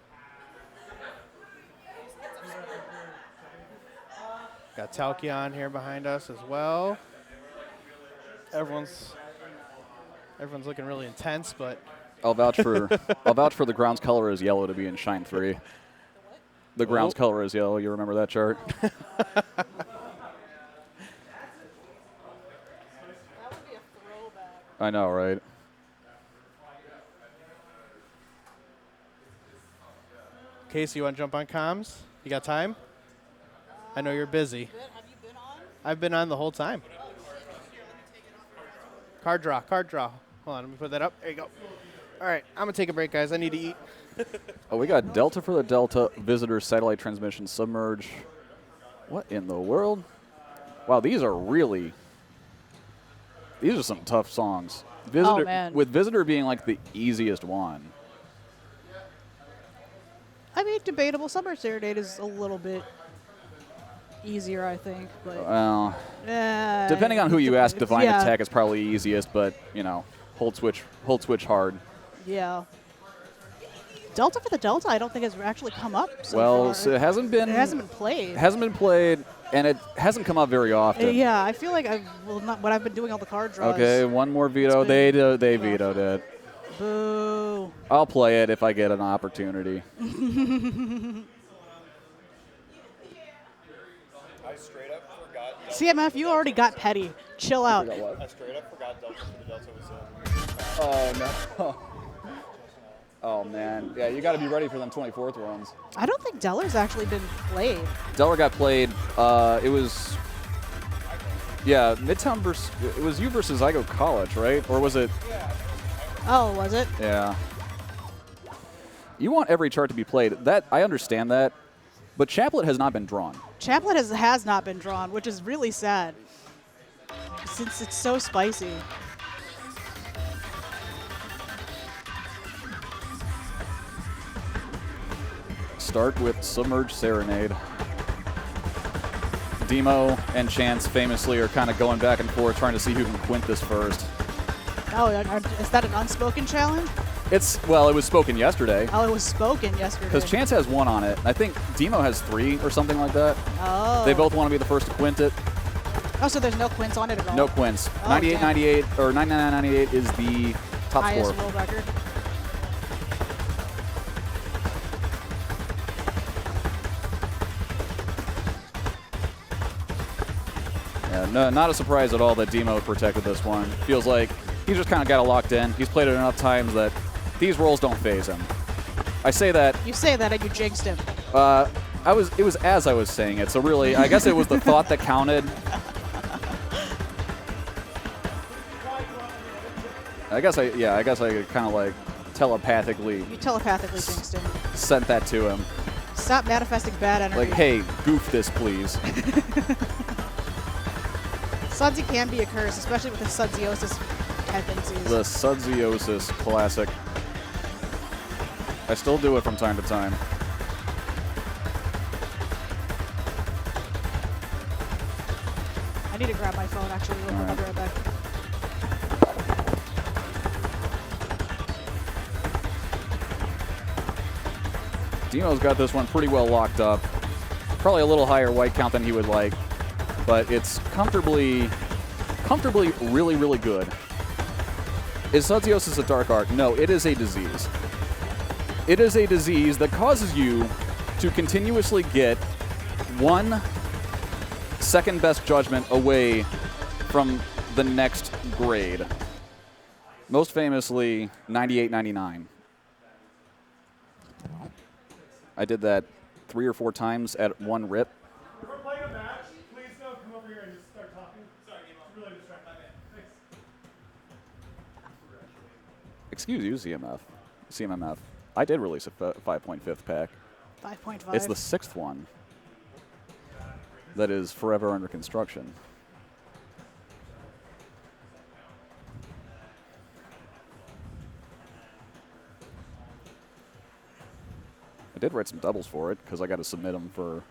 Got Talkion here behind us as well. Everyone's looking really intense, but I'll vouch for the grounds color is yellow to be in Shine 3. The grounds color is yellow. You remember that chart? I know, right? Casey, you want to jump on comms? You got time? I know you're busy. Have you been on? I've been on the whole time. Card draw. Hold on, let me put that up. There you go. All right, I'm going to take a break, guys. I need to eat. Oh, we got Delta for the Delta, Visitor, Satellite Transmission, Submerge. What in the world? Wow, these are some tough songs. Visitor, man. with Visitor being like the easiest one. I mean, debatable. Summer Serenade is a little bit easier, I think. But Well, depending on who you ask, Divine yeah. Attack is probably easiest, but you know, hold switch hard. Yeah. Delta for the Delta, I don't think has actually come up so Well, far. so it hasn't been played. Hasn't been played, and it hasn't come up very often. Yeah, I feel like when I've been doing all the card draws. Okay, one more veto. They vetoed it. Boo. I'll play it if I get an opportunity. CMF, you already got petty. Chill out. I straight up forgot Delta for the Delta was Oh no. Oh man. Yeah, you got to be ready for them 24th runs. I don't think Deller's actually been played. Deller got played. It was. Yeah, Midtown versus. It was you versus Igo College, right? Or was it? Oh, was it? Yeah. You want every chart to be played. That I understand that, but Chaplet has not been drawn. Chaplet has not been drawn, which is really sad, since it's so spicy. Start with Submerge Serenade. Demo and Chance famously are kind of going back and forth trying to see who can quint this first. Oh, is that an unspoken challenge? Well, it was spoken yesterday. Oh, it was spoken yesterday. Because Chance has 1 on it. I think Demo has 3 or something like that. Oh. They both want to be the first to quint it. Oh, so there's no quints on it at all? No quints. Oh, 98.98 or 99.98 is the top highest score. world record. Yeah, no, not a surprise at all that Demo protected this one. Feels like he's just kind of got it locked in. He's played it enough times that these rolls don't phase him. I say that. You say that and you jinxed him. It was as I was saying it, so really, I guess it was the thought that counted. I guess I kind of like telepathically. You telepathically jinxed him. Sent that to him. Stop manifesting bad energy. Like, hey, goof this, please. Sudsy can be a curse, especially with the Sudsiosis tendencies. The Sudsiosis classic. I still do it from time to time. I need to grab my phone actually real quick. I'll be right back. Dino's got this one pretty well locked up. Probably a little higher white count than he would like, but it's comfortably really, really good. Is Sudsiosis a dark art? No, it is a disease. It is a disease that causes you to continuously get 1 second best judgment away from the next grade. Most famously, 98.99. I did that 3 or 4 times at 1 rip. If we're playing a match, please don't come over here and just start talking. Sorry, it's really distracting. Excuse you, CMMF. I did release a 5.5 pack. 5.5. It's the 6th one that is forever under construction. I did write some doubles for it because I got to submit them for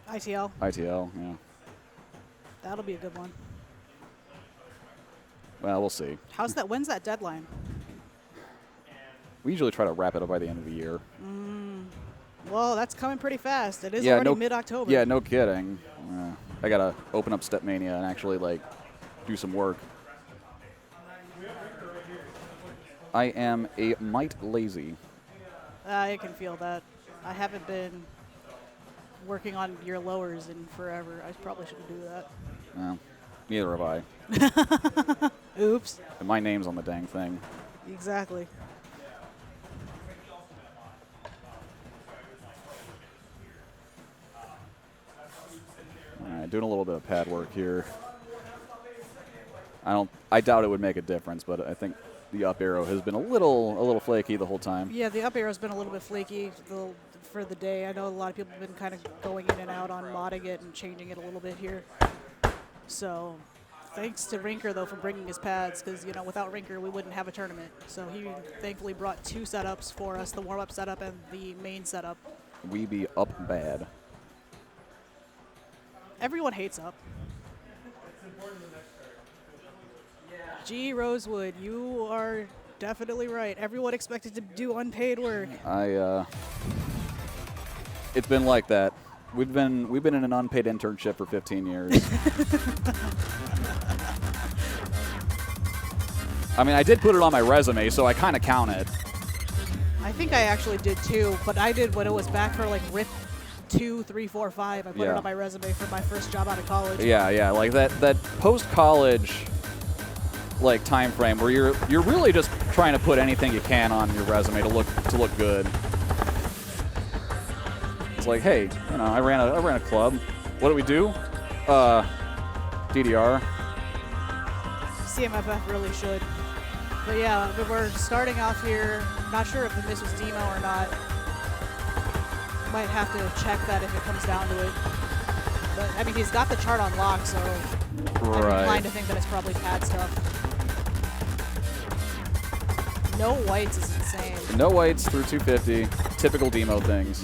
ITL. ITL. Yeah. That'll be a good one. Well, we'll see. When's that deadline? We usually try to wrap it up by the end of the year. Well, that's coming pretty fast. It is Yeah, already no- mid-October. Yeah, no kidding. I gotta open up Stepmania and actually like do some work. I am a mite lazy. I can feel that. I haven't been working on your lowers in forever. I probably shouldn't do that. Well, neither have I. Oops. And my name's on the dang thing. Exactly. All right, doing a little bit of pad work here. I doubt it would make a difference, but I think the up arrow has been a little flaky the whole time. Yeah, the up arrow's been a little bit flaky for the day. I know a lot of people have been kind of going in and out on modding it and changing it a little bit here. So thanks to Rinker, though, for bringing his pads, because, you know, without Rinker, we wouldn't have a tournament. So he thankfully brought 2 setups for us, the warm-up setup and the main setup. We be up bad. Everyone hates up. G. Rosewood, you are definitely right. Everyone expected to do unpaid work. It's been like that. We've been in an unpaid internship for 15 years. I mean, I did put it on my resume, so I kind of count it. I think I actually did too, but I did when it was back for like RIP 2, 3, 4, 5. I put it Yeah. on my resume for my first job out of college. Yeah, like that post-college like time frame where you're really just trying to put anything you can on your resume to look good. It's like, hey, you know, I ran a club. What do we do? DDR. CMFF really should. But yeah, we're starting off here. Not sure if the miss was demo or not. Might have to check that if it comes down to it. But I mean, he's got the chart on lock, so I'm inclined to think that it's probably pad stuff. No whites is insane. No whites through 250. Typical demo things.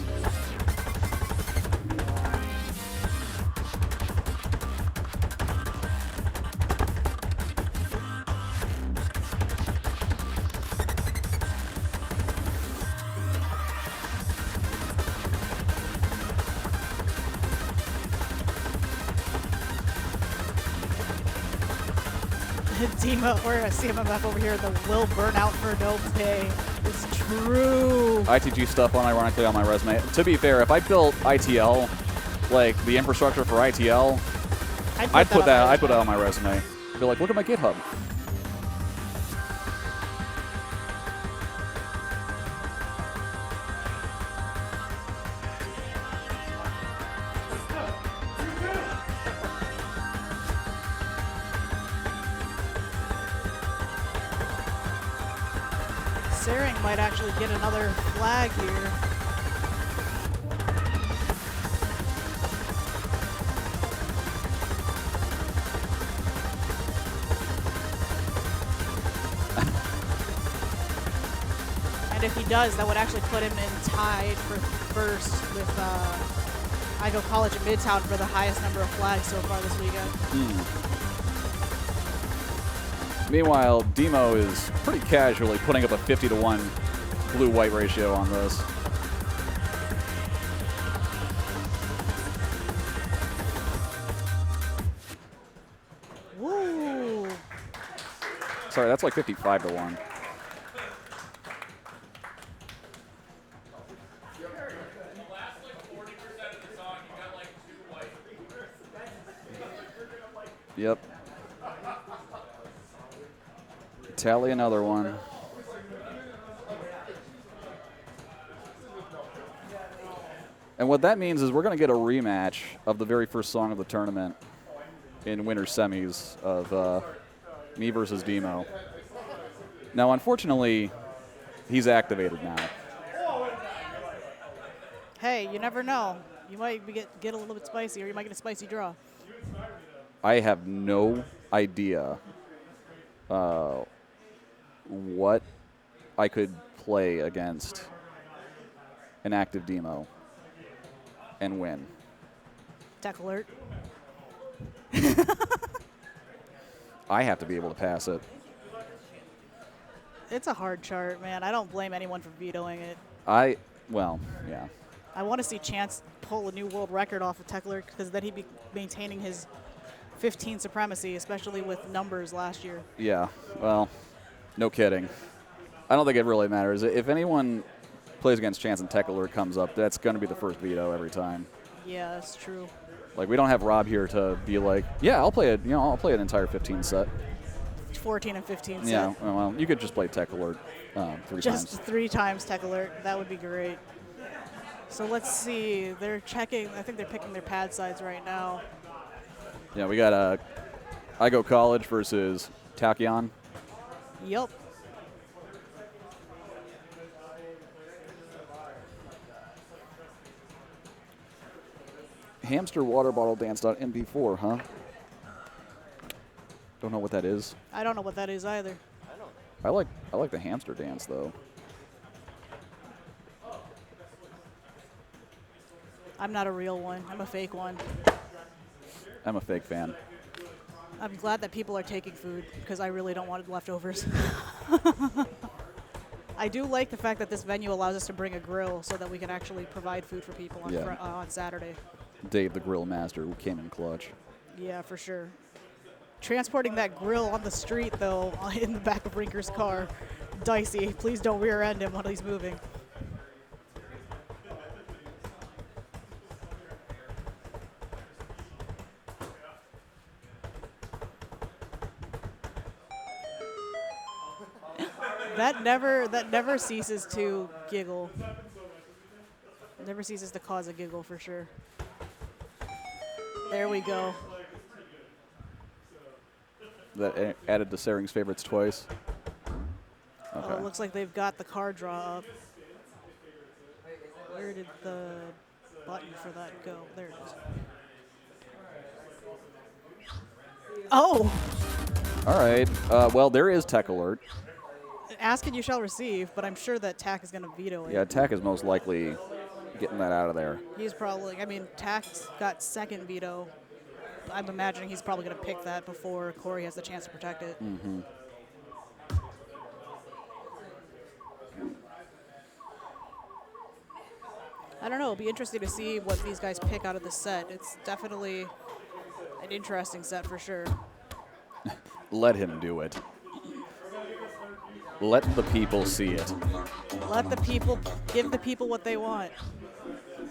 Demo or CMMF over here, the will burn out for no pay is true. ITG stuff unironically on my resume. To be fair, if I built ITL, like the infrastructure for ITL, I'd put that on my resume. Be like, look at my GitHub. Sering might actually get another flag here. And if he does, that would actually put him in tied for first with Idaho College at Midtown for the highest number of flags so far this weekend. Meanwhile, Demo is pretty casually putting up a 50-to-1 blue-white ratio on this. Woo! Sorry, that's like 55-to-1. Yep. Tally another one. And what that means is we're going to get a rematch of the very first song of the tournament in winter semis of me versus Demo. Now, unfortunately, he's activated now. Hey, you never know. You might get a little bit spicy, or you might get a spicy draw. I have no idea what I could play against an active demo and win. Tech alert. I have to be able to pass it. It's a hard chart, man. I don't blame anyone for vetoing it. Well, yeah. I want to see Chance pull a new world record off of Tech alert, because then he'd be maintaining his 15 supremacy, especially with numbers last year. Yeah, well, no kidding. I don't think it really matters. If anyone plays against Chance and Tech Alert comes up, that's going to be the first veto every time. Yeah, that's true. Like, we don't have Rob here to be like, yeah, I'll play it. I'll play an entire 15 set. 14 and 15 set. Yeah, well, you could just play Tech Alert 3 Just times. 3 times Tech alert. That would be great. So let's see. They're checking. I think they're picking their pad sides right now. Yeah, we got I Go College versus Tachyon. Yep. Hamster water bottle dance.mp4, huh? Don't know what that is. I don't know what that is either. I like the hamster dance though. I'm not a real one. I'm a fake one. I'm a fake fan. I'm glad that people are taking food, because I really don't want leftovers. I do like the fact that this venue allows us to bring a grill so that we can actually provide food for people on, Yeah. on Saturday. Dave the Grill Master who came in clutch. Yeah, for sure. Transporting that grill on the street, though, in the back of Rinker's car, dicey. Please don't rear end him while he's moving. That never ceases to giggle. Never ceases to cause a giggle for sure. There we go. That added to Saring's favorites twice. Okay. Oh, it looks like they've got the card draw up. Where did the button for that go? There it is. Oh! All right. Well, there is Tech Alert. Ask and you shall receive, but I'm sure that TAC is going to veto it. Yeah, Tech is most likely getting that out of there. He's probably, I mean, TAC's got second veto. I'm imagining he's probably going to pick that before Corey has the chance to protect it. Mm-hmm. I don't know. It'll be interesting to see what these guys pick out of this set. It's definitely an interesting set for sure. Let him do it. Let the people see it. Let the people, give the people what they want.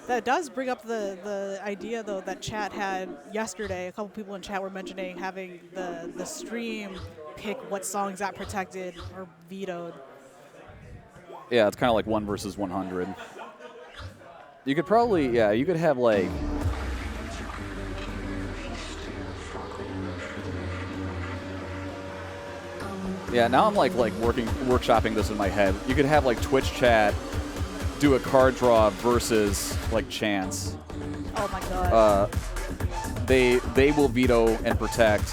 That does bring up the idea, though, that chat had yesterday. A couple people in chat were mentioning having the stream pick what songs got protected or vetoed. Yeah, it's kind of like 1 versus 100. You could probably, yeah, you could have like... Yeah, now I'm like workshopping this in my head. You could have like Twitch chat do a card draw versus like Chance. Oh my god. They will veto and protect,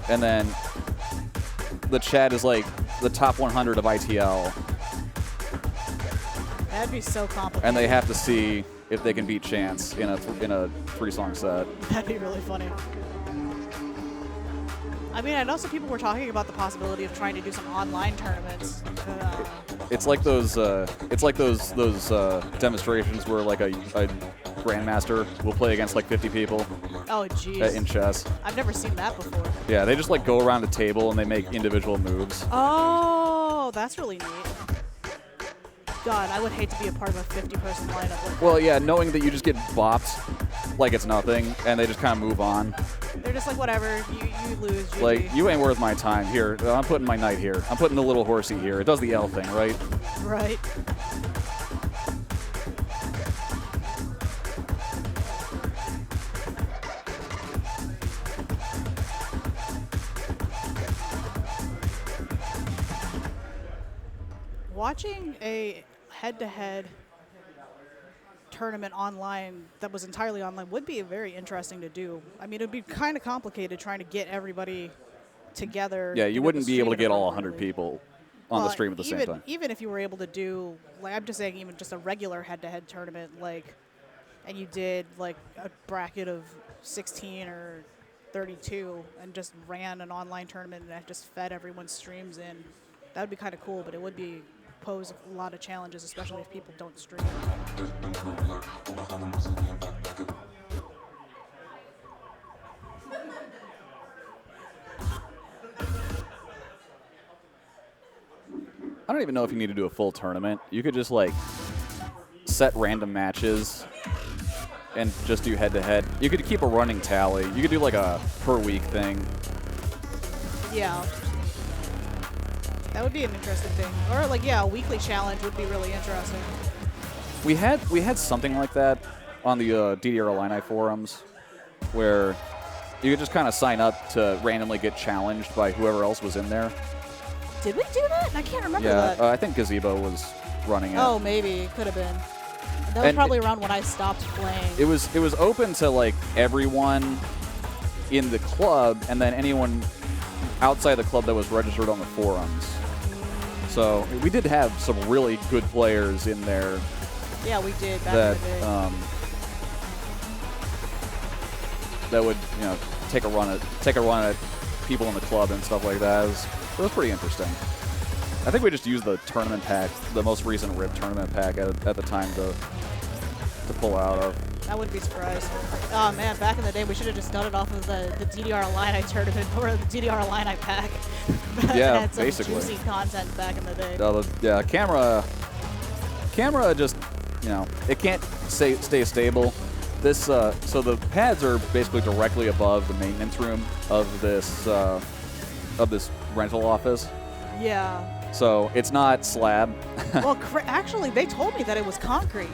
and then the chat is like the top 100 of ITL, That'd be so complicated. and they have to see if they can beat Chance in a 3-song set. That'd be really funny. I mean, I know some people were talking about the possibility of trying to do some online tournaments. It's like those demonstrations where like a grandmaster will play against like 50 people Oh, jeez. in chess. I've never seen that before. Yeah, they just like go around a table and they make individual moves. Oh, that's really neat. God, I would hate to be a part of a 50-person lineup. Like Well, yeah, knowing that you just get bopped like it's nothing, and they just kind of move on. they're just like, whatever, you lose. GG. Like, you ain't worth my time. Here, I'm putting my knight here. I'm putting the little horsey here. It does the L thing, right? Right. Watching a head-to-head tournament online that was entirely online would be very interesting to do. I mean, it would be kind of complicated trying to get everybody together. Yeah, to you be able wouldn't be able to stream it get all 100 appropriately. people on the Well, stream at the same time. Even if you were able to do, like, I'm just saying, even just a regular head-to-head tournament, like, and you did like a bracket of 16 or 32 and just ran an online tournament and just fed everyone's streams in, that would be kind of cool. But it would be pose a lot of challenges, especially if people don't stream. I don't even know if you need to do a full tournament. You could just like set random matches and just do head-to-head. You could keep a running tally. You could do like a per week thing. Yeah. That would be an interesting thing. Or like, yeah, a weekly challenge would be really interesting. We had something like that on the DDR Illini forums where you could just kind of sign up to randomly get challenged by whoever else was in there. Did we do that? I can't remember Yeah, that. I think Gazebo was running it. Oh, maybe. Could have been. That was And probably around when I stopped playing. It was open to like everyone in the club and then anyone outside the club that was registered on the forums. So we did have some really good players in there Yeah, we did back that in the day. That would take a run at people in the club and stuff like that. It was pretty interesting. I think we just used the tournament pack, the most recent RIP tournament pack at the time to pull out of. I wouldn't be surprised. Oh man, back in the day, we should have just done it off of the DDR Illini tournament or the DDR Illini pack. That Yeah, had some basically. juicy content back in the day. Yeah, camera just, it can't stay stable. This so the pads are basically directly above the maintenance room of this rental office. Yeah. So it's not slab. Well, actually, they told me that it was concrete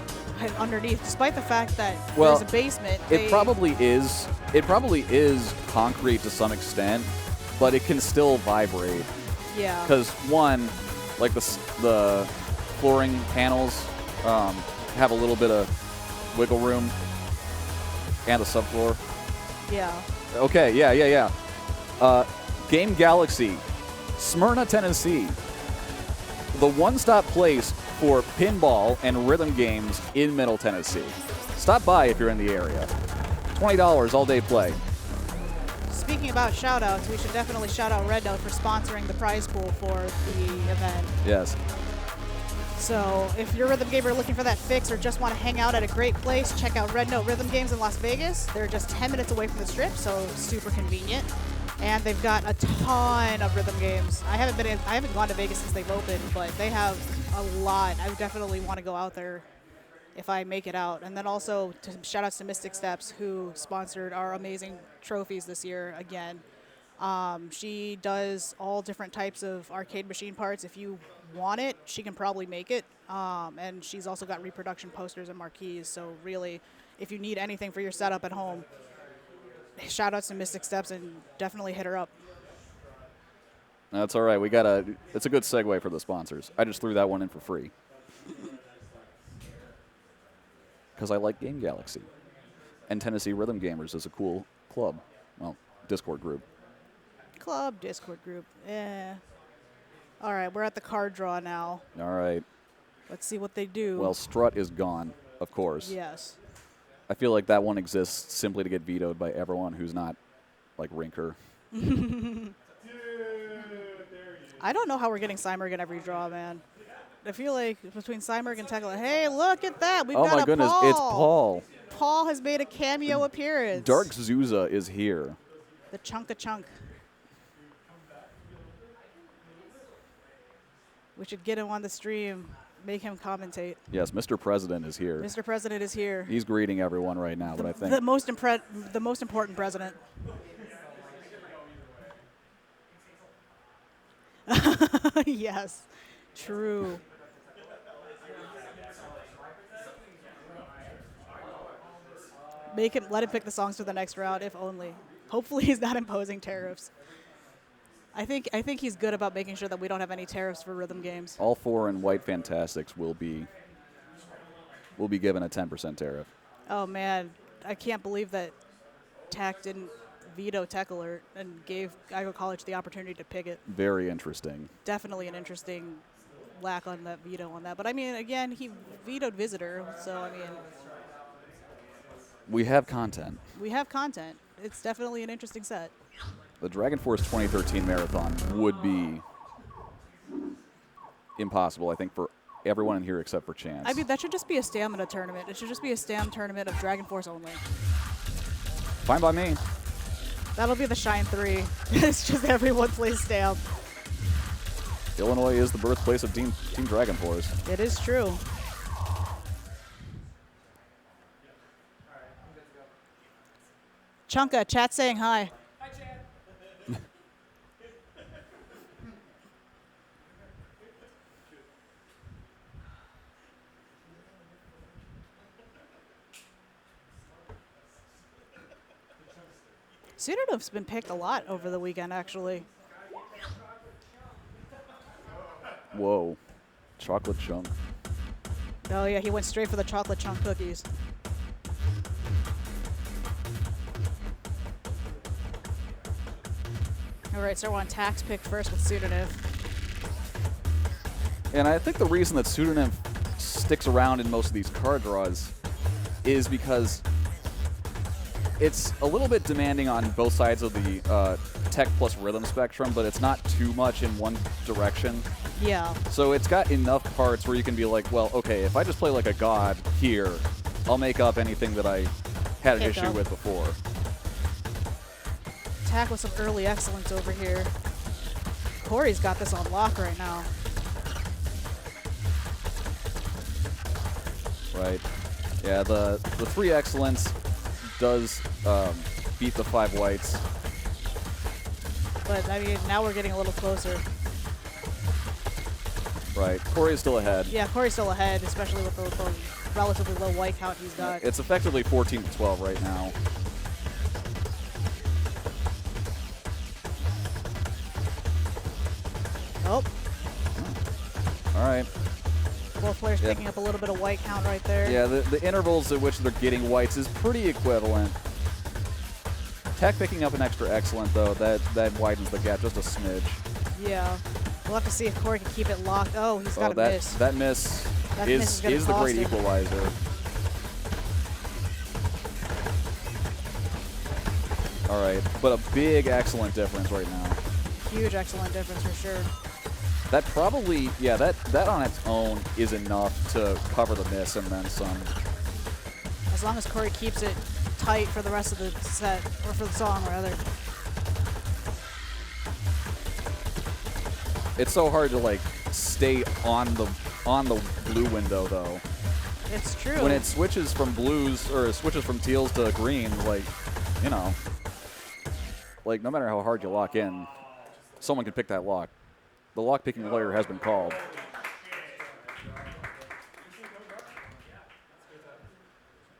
underneath, despite the fact that Well, there's a basement. It probably is. It probably is concrete to some extent, but it can still vibrate. Yeah. Because one, like the flooring panels have a little bit of wiggle room, and the subfloor. Yeah. Okay. Yeah. Game Galaxy, Smyrna, Tennessee. The one-stop place for pinball and rhythm games in Middle Tennessee. Stop by if you're in the area. $20 all-day play. Speaking about shout-outs, we should definitely shout out Red Note for sponsoring the prize pool for the event. Yes. So if you're a rhythm gamer looking for that fix or just want to hang out at a great place, check out Red Note Rhythm Games in Las Vegas. They're just 10 minutes away from the Strip, so super convenient. And they've got a ton of rhythm games. I haven't gone to Vegas since they've opened, but they have a lot. I definitely want to go out there if I make it out. And then also shout outs to Mystic Steps, who sponsored our amazing trophies this year again. She does all different types of arcade machine parts. If you want it, she can probably make it. And she's also got reproduction posters and marquees. So really, if you need anything for your setup at home, shout outs to Mystic Steps and definitely hit her up. That's all right. It's a good segue for the sponsors. I just threw that one in for free. Because I like Game Galaxy. And Tennessee Rhythm Gamers is a cool club. Well, Discord group. Club, Discord group. All right, we're at the card draw now. All right. Let's see what they do. Well, Strut is gone, of course. Yes. I feel like that one exists simply to get vetoed by everyone who's not like Rinker. I don't know how we're getting Cymerg in every draw, man. I feel like between Cymerg and Tekla, hey, look at that. We've got Oh my a goodness, Paul. it's Paul. Paul has made a cameo appearance. Dark Zuza is here. The chunk. We should get him on the stream, make him commentate. Yes, Mr. President is here. Mr. President is here. He's greeting everyone right now, but I think The most important president. Yes, true. Let him pick the songs for the next round, if only. Hopefully he's not imposing tariffs. I think he's good about making sure that we don't have any tariffs for rhythm games. All 4 in White Fantastics will be given a 10% tariff. Oh man, I can't believe that TAC didn't veto Tech Alert and gave Igo College the opportunity to pick it. Very interesting. Definitely an interesting lack on that veto on that. But I mean, again, he vetoed Visitor, so I mean, We have content. we have content. It's definitely an interesting set. The Dragon Force 2013 Marathon would be impossible, I think, for everyone in here except for Chance. I mean, that should just be a stamina tournament. It should just be a stam tournament of Dragon Force only. Fine by me. That'll be the Shine 3. It's just everyone plays stam. Illinois is the birthplace of Team Dragon Force. It is true. Chunka, chat saying hi. Hi, Chad. Pseudonym's been picked a lot over the weekend, actually. Whoa. Chocolate chunk. Oh yeah, he went straight for the chocolate chunk cookies. All right, so we're on Tax pick first with Pseudonym. And I think the reason that Pseudonym sticks around in most of these card draws is because it's a little bit demanding on both sides of the tech plus rhythm spectrum, but it's not too much in one direction. Yeah. So it's got enough parts where you can be like, well, okay, if I just play like a god here, I'll make up anything that I had an Pick issue up. with before. Tack with some early excellence over here. Corey's got this on lock right now. Right. Yeah, the 3 excellence does beat the 5 whites. But I mean, now we're getting a little closer. Right. Corey is still ahead. Yeah, Corey's still ahead, especially with the relatively low white count he's got. It's effectively 14 to 12 right now. Oh, All right. both players Yeah. picking up a little bit of white count right there. Yeah, the intervals at which they're getting whites is pretty equivalent. Tech picking up an extra excellent, though, that widens the gap just a smidge. Yeah. We'll have to see if Corey can keep it locked. Oh, he's got a that, miss. That miss That miss is gonna is the cost great him. equalizer. All right, but a big excellent difference right now. Huge excellent difference for sure. That probably, yeah, that on its own is enough to cover the miss and then some. As long as Corey keeps it tight for the rest of the set, or for the song rather. It's so hard to like stay on the blue window though. It's true. When it switches from blues or switches from teals to green, like, you know, like no matter how hard you lock in, someone can pick that lock. The lock picking player has been called.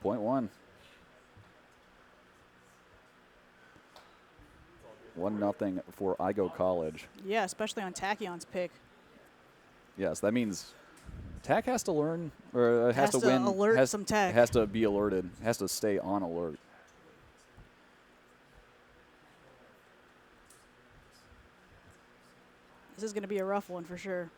Point 1. 1-0 for Igo College. Yeah, especially on Tachyon's pick. Yes, that means Tech has to learn, or has to win. Alert has, some Tech. Has to be alerted. Has to stay on alert. This is going to be a rough one for sure.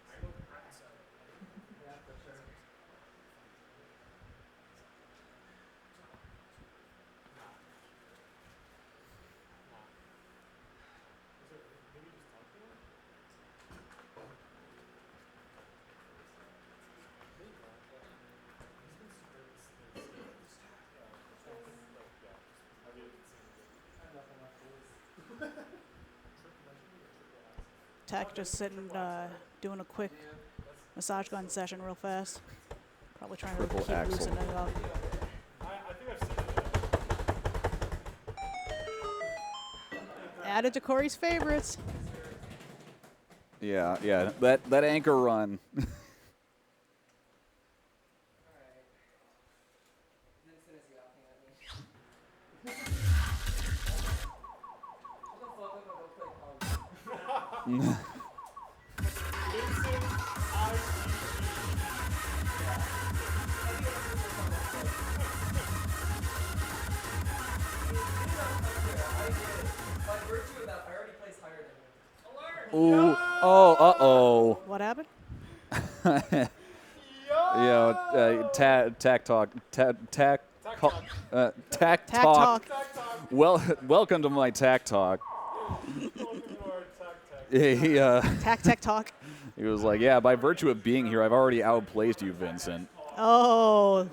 Tech just sitting, doing a quick massage gun session real fast. Probably trying to Triple keep axle. loosening it up. Added to Corey's favorites. Yeah, yeah. That anchor run. Ooh. Oh. Uh-oh. What happened? Tack talk. Tack Tack talk. talk. Well, welcome to my tack talk. He Tack talk. he was like, yeah, by virtue of being here, I've already outplaced you, Vincent. Oh.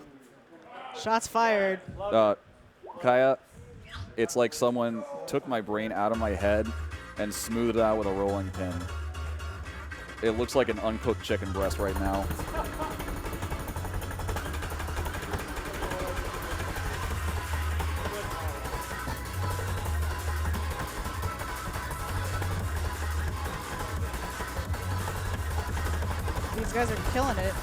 Shots fired. Kaya, it's like someone took my brain out of my head and smoothed it out with a rolling pin. It looks like an uncooked chicken breast right now. These guys are killing it.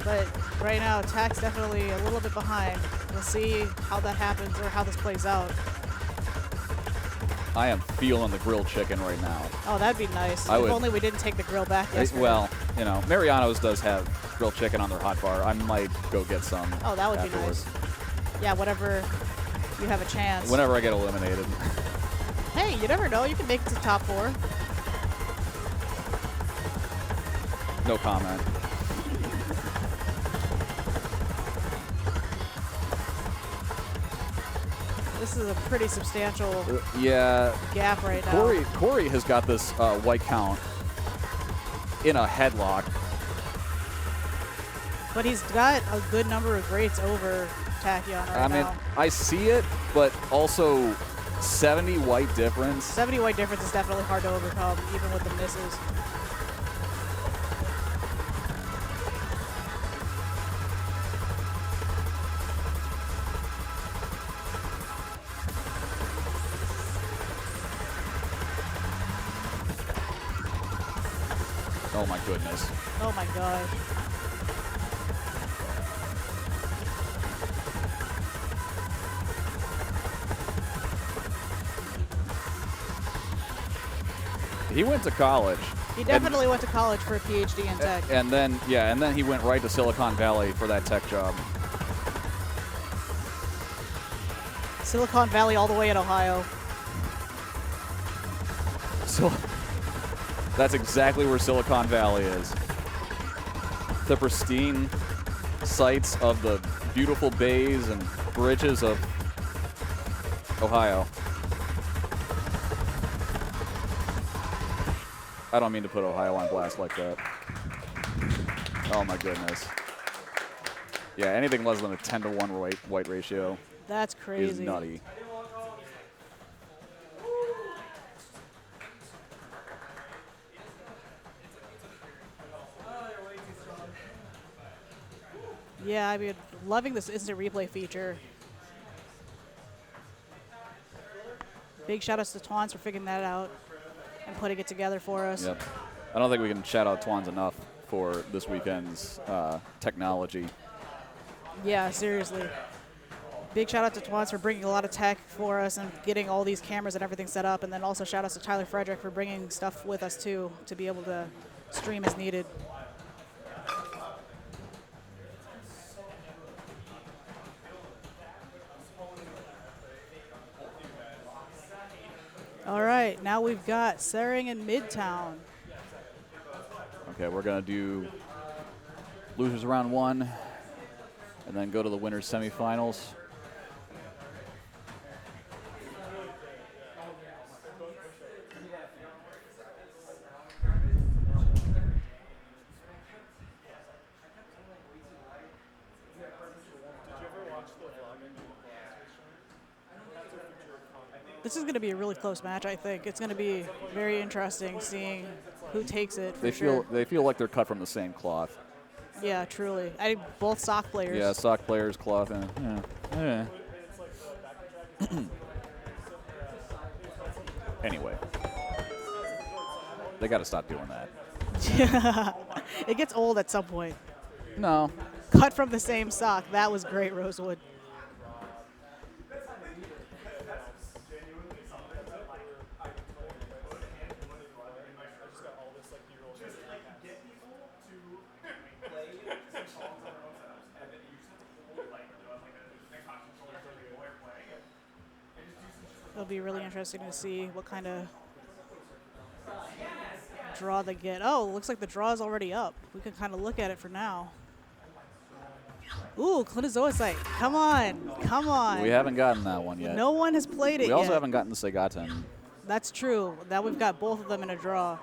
But right now, Tack's definitely a little bit behind. We'll see how that happens or how this plays out. I am feeling the grilled chicken right now. Oh, that'd be nice. I If would- only we didn't take the grill back yesterday. Well, you know, Mariano's does have grilled chicken on their hot bar. I might go get some. Oh, that would afterwards. be nice. Yeah, whenever you have a chance. Whenever I get eliminated. Hey, you never know. You can make it to top 4. No comment. This is a pretty substantial Yeah. gap right now. Corey has got this white count in a headlock. But he's got a good number of greats over Tachyon right I mean, now. I see it, but also 70 white difference. 70 white difference is definitely hard to overcome, even with the misses. Oh my goodness. Oh my god. He went to college. He definitely went to college for a PhD in tech. And then he went right to Silicon Valley for that tech job. Silicon Valley all the way in Ohio. So that's exactly where Silicon Valley is. The pristine sights of the beautiful bays and bridges of Ohio. I don't mean to put Ohio on blast like that. Oh my goodness. Yeah, anything less than a 10-to-1 white ratio That's crazy. is nutty. Yeah, I mean, loving this instant replay feature. Big shout outs to Twans for figuring that out and putting it together for us. Yep. I don't think we can shout out Twans enough for this weekend's technology. Yeah, seriously. Big shout out to Twans for bringing a lot of tech for us and getting all these cameras and everything set up. And then also shout outs to Tyler Frederick for bringing stuff with us too to be able to stream as needed. All right, now we've got Sering and Midtown. Okay, we're going to do losers round 1 and then go to the winners semifinals. This is going to be a really close match, I think. It's going to be very interesting seeing who takes it. For sure. They feel like they're cut from the same cloth. Yeah, truly. I think both sock players. Yeah, sock players, cloth, yeah. Anyway, they got to stop doing that. It gets old at some point. No. Cut from the same sock. That was great, Rosewood. It'll be really interesting to see what kind of draw they get. Oh, looks like the draw is already up. We can kind of look at it for now. Ooh, Clinizoisite. Come on. Come on. We haven't gotten that one yet. No one has played it We yet. also haven't gotten the Segaten. That's true. Now we've got both of them in a draw.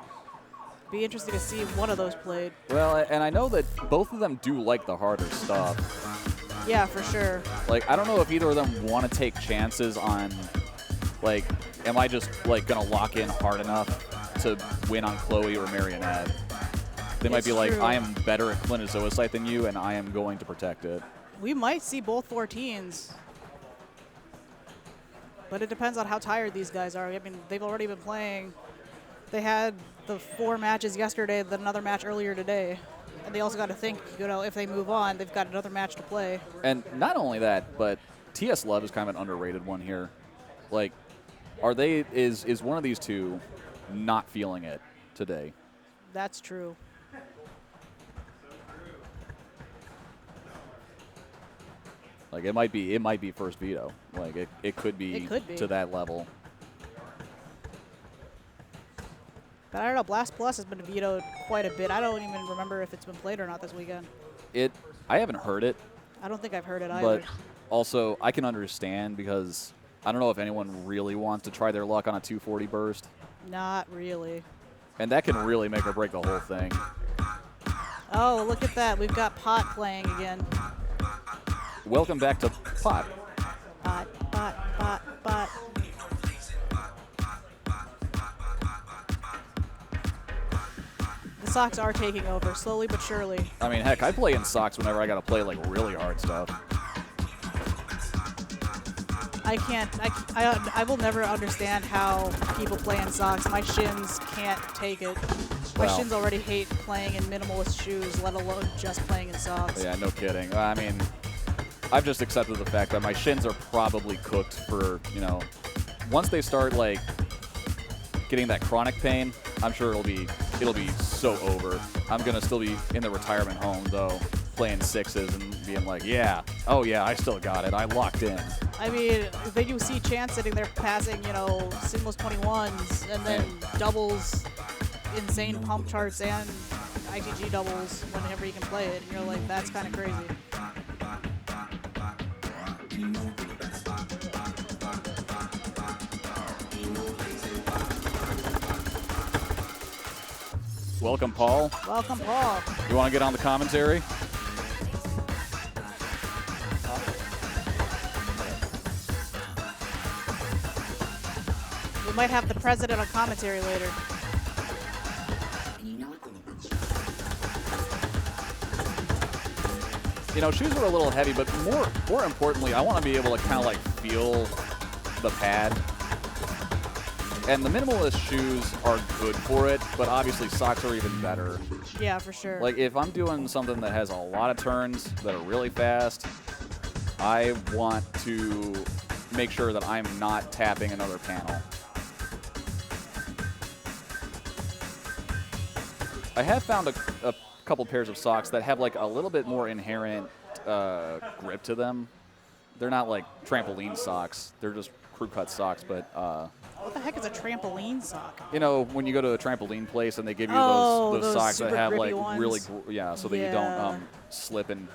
Be interesting to see if one of those played. Well, and I know that both of them do like the harder stuff. Yeah, for sure. Like, I don't know if either of them want to take chances on, like, am I just, like, going to lock in hard enough to win on Chloe or Marionette? They might It's be like, true. I am better at Clinizoisite than you, and I am going to protect it. We might see both 14s. But it depends on how tired these guys are. I mean, they've already been playing. They had the 4 matches yesterday, then another match earlier today. And they also got to think, you know, if they move on, they've got another match to play. And not only that, but TS Love is kind of an underrated one here. Like, is one of these two not feeling it today? That's true. Like, it might be first veto. Like, it could be, It could be. to that level. But I don't know, Blast Plus has been vetoed quite a bit. I don't even remember if it's been played or not this weekend. I haven't heard it, I don't think I've heard it either. but also I can understand because I don't know if anyone really wants to try their luck on a 240 burst. Not really. And that can really make or break the whole thing. Oh, look at that. We've got Pot playing again. Welcome back to Pot. Pot, Pot, Pot, Pot. The Sox are taking over, slowly but surely. I mean, heck, I play in socks whenever I got to play, like, really hard stuff. I can't, I will never understand how people play in socks. My shins can't take it. My Well. shins already hate playing in minimalist shoes, let alone just playing in socks. Yeah, no kidding. I mean, I've just accepted the fact that my shins are probably cooked for, you know, once they start, like, getting that chronic pain, I'm sure it'll be so over. I'm going to still be in the retirement home, though, playing sixes and being like, yeah, oh yeah, I still got it. I locked in. I mean, then you see Chance sitting there passing, you know, singles 21s and then doubles, insane pump charts and ITG doubles whenever you can play it. And you're like, that's kind of crazy. Welcome, Paul. Welcome, Paul. You want to get on the commentary? We might have the president on commentary later. You know, shoes are a little heavy, but more importantly, I want to be able to kind of like feel the pad. And the minimalist shoes are good for it, but obviously socks are even better. Yeah, for sure. Like if I'm doing something that has a lot of turns that are really fast, I want to make sure that I'm not tapping another panel. I have found a couple pairs of socks that have like a little bit more inherent grip to them. They're not like trampoline socks. They're just crew cut socks, but What the heck is a trampoline sock? you know, when you go to a trampoline place and they give you Oh, those those socks that super have grippy like really, ones. yeah, so that you don't slip and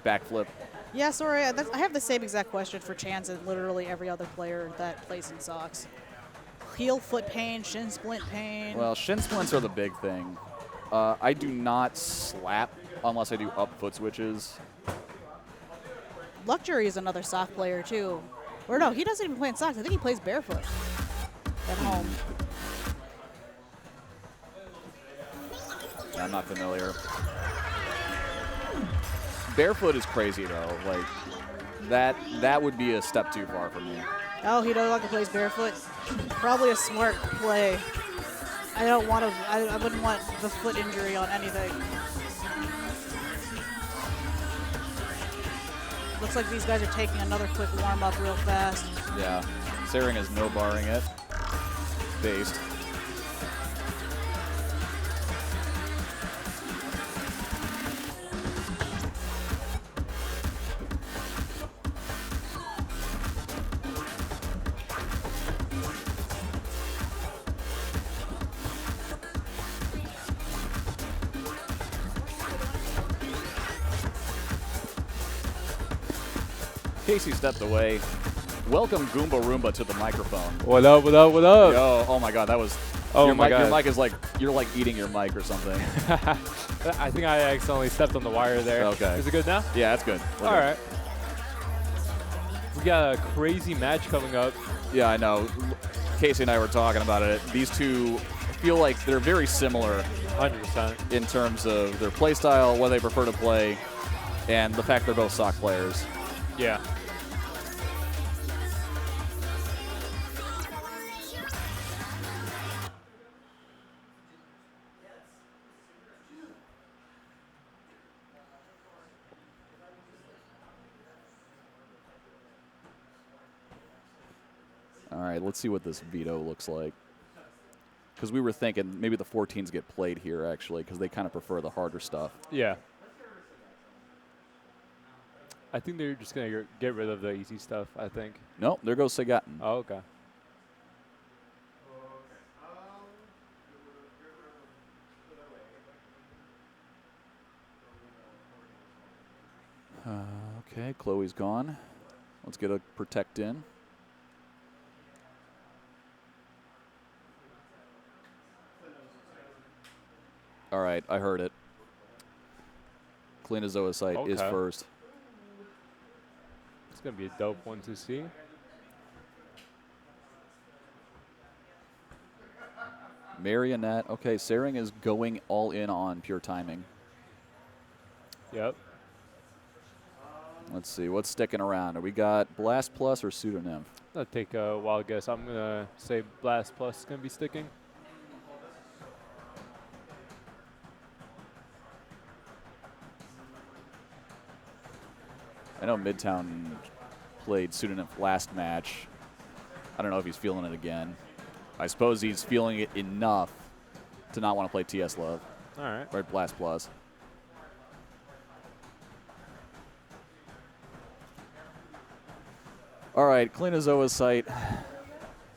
backflip. Yeah, sorry, I have the same exact question for Chance and literally every other player that plays in socks. Heel foot pain, shin splint pain. Well, shin splints are the big thing. I do not slap unless I do up foot switches. Luxury is another sock player too. Or no, he doesn't even play in socks. I think he plays barefoot at home. I'm not familiar. Barefoot is crazy though. Like that would be a step too far for me. Oh, he no longer plays barefoot. Probably a smart play. I don't want to. I wouldn't want the foot injury on anything. Looks like these guys are taking another quick warm up real fast. Yeah. Saring is no barring it. Based. Casey stepped away. Welcome Goomba Roomba to the microphone. What up, what up, what up? Yo, oh my god, that was... Oh your my mic, god. Your mic is like, you're like eating your mic or something. I think I accidentally stepped on the wire there. Okay. Is it good now? Yeah, that's good. We're All good. right. We got a crazy match coming up. Yeah, I know. Casey and I were talking about it. These two feel like they're very similar 100%. in terms of their play style, what they prefer to play, and the fact they're both sock players. Yeah. All right, let's see what this veto looks like. Because we were thinking maybe the 14s get played here, actually, because they kind of prefer the harder stuff. Yeah. I think they're just going to get rid of the easy stuff, I think. Nope, there goes Sagatn. Oh, okay. Okay, Chloe's gone. Let's get a protect in. All right, I heard it. Kalina Zoisite is Okay. first. It's going to be a dope one to see. Marionette. Okay, Sering is going all in on pure timing. Yep. Let's see, what's sticking around? We got Blast Plus or Pseudonym? I'll take a wild guess. I'm going to say Blast Plus is going to be sticking. I know Midtown played Pseudonym last match. I don't know if he's feeling it again. I suppose he's feeling it enough to not want to play TS Love. All right. Or Blast Plus. All right, Kalina Zoisite.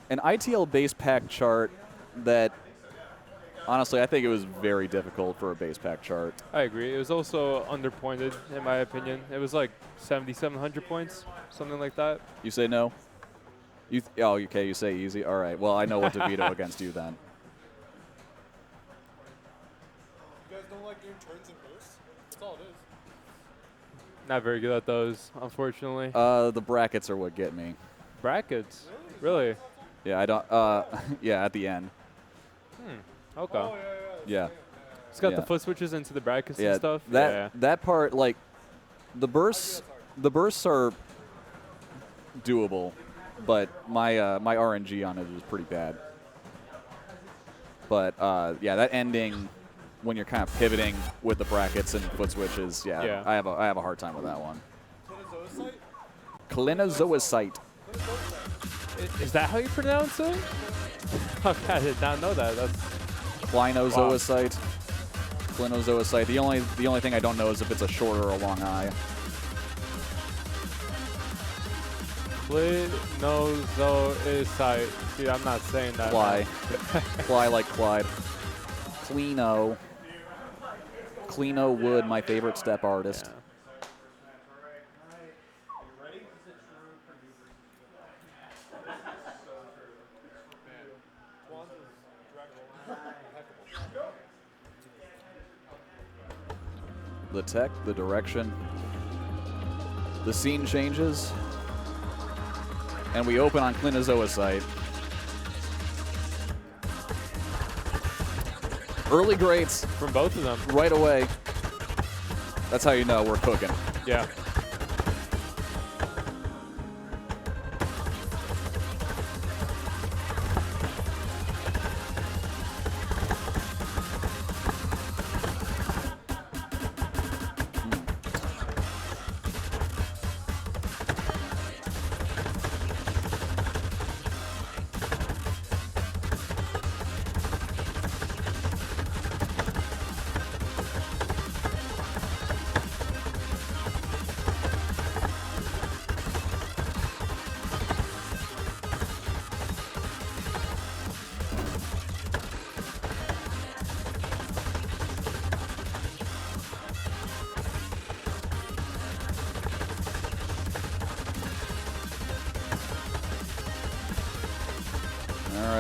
An ITL base pack chart that, honestly, I think it was very difficult for a base pack chart. I agree. It was also underpointed, in my opinion. It was like 7,700 points, something like that. You say no? Oh, okay, you say easy. All right, well, I know what to veto against you then. You guys don't like doing turns and bursts? That's all it is. Not very good at those, unfortunately. The brackets are what get me. Brackets? Really? Yeah, I don't. Yeah, at the end. Okay. Oh, Yeah. It's got Yeah. the foot switches into the brackets Yeah, and stuff. that part, like, the bursts are doable, but my RNG on it is pretty bad. But yeah, that ending when you're kind of pivoting with the brackets and foot switches, Yeah. I have a hard time with that one. Kalina Zoisite. Is that how you pronounce it? Okay, I did not know that. That's Klinozoisite. Klinozoisite. The only thing I don't know is if it's a short or a long I. Klinozoisite. Dude, I'm not saying that. Fly. man. Fly like Clyde. Klino. Klino Wood, my favorite step artist. Yeah. The tech, the direction, the scene changes, and we open on Klinozoisite. Early greats From both of them. right away. That's how you know we're cooking. Yeah.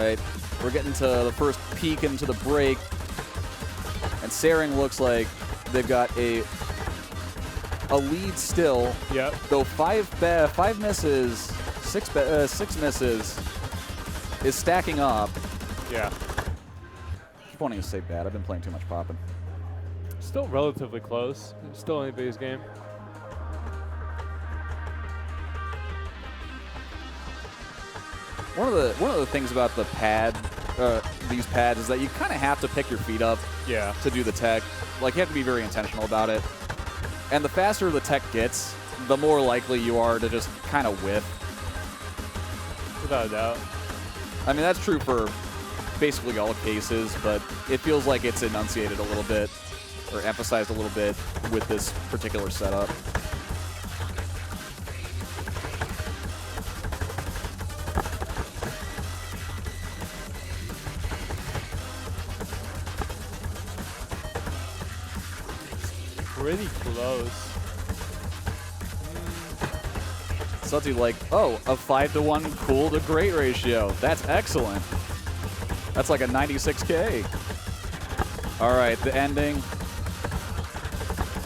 right, we're getting to the first peek into the break, and Sering looks like they've got a lead still. Yep. Though five misses, six misses is stacking up. Yeah. Keep wanting to say bad. I've been playing too much Poppin'. Still relatively close. Still anybody's game. One of the things about the these pads is that you kind of have to pick your feet up. Yeah. To do the tech, like you have to be very intentional about it. And the faster the tech gets, the more likely you are to just kind of whiff. Without a doubt. I mean, that's true for basically all cases, but it feels like it's enunciated a little bit or emphasized a little bit with this particular setup. Pretty close. Something like, oh, a 5-to-1 cool to great ratio. That's excellent. That's like a 96K. All right, the ending.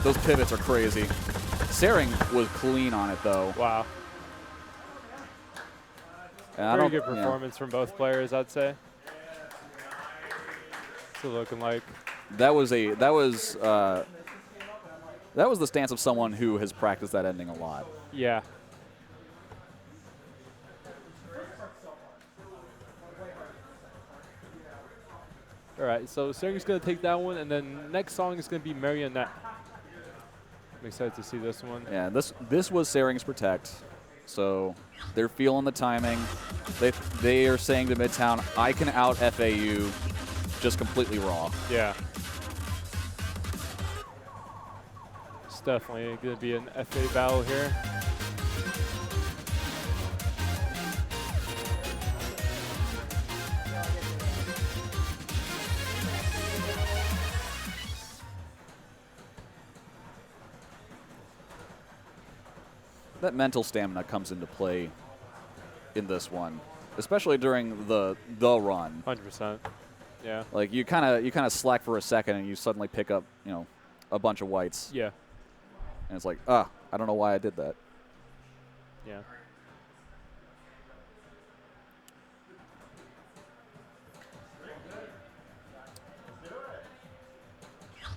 Those pivots are crazy. Sering was clean on it, though. Wow. And Very good performance from both players, I'd say. What's it looking like? That was the stance of someone who has practiced that ending a lot. Yeah. All right, so Sering's going to take that one, and then next song is going to be Marionette. I'm excited to see this one. Yeah, this was Sering's Protect, so they're feeling the timing. They are saying to Midtown, I can out FAU just completely raw. Yeah. It's definitely going to be an FA battle here. That mental stamina comes into play in this one, especially during the run. 100%. Yeah. Like you kind of slack for a second and you suddenly pick up, a bunch of whites. Yeah. And it's like, I don't know why I did that. Yeah.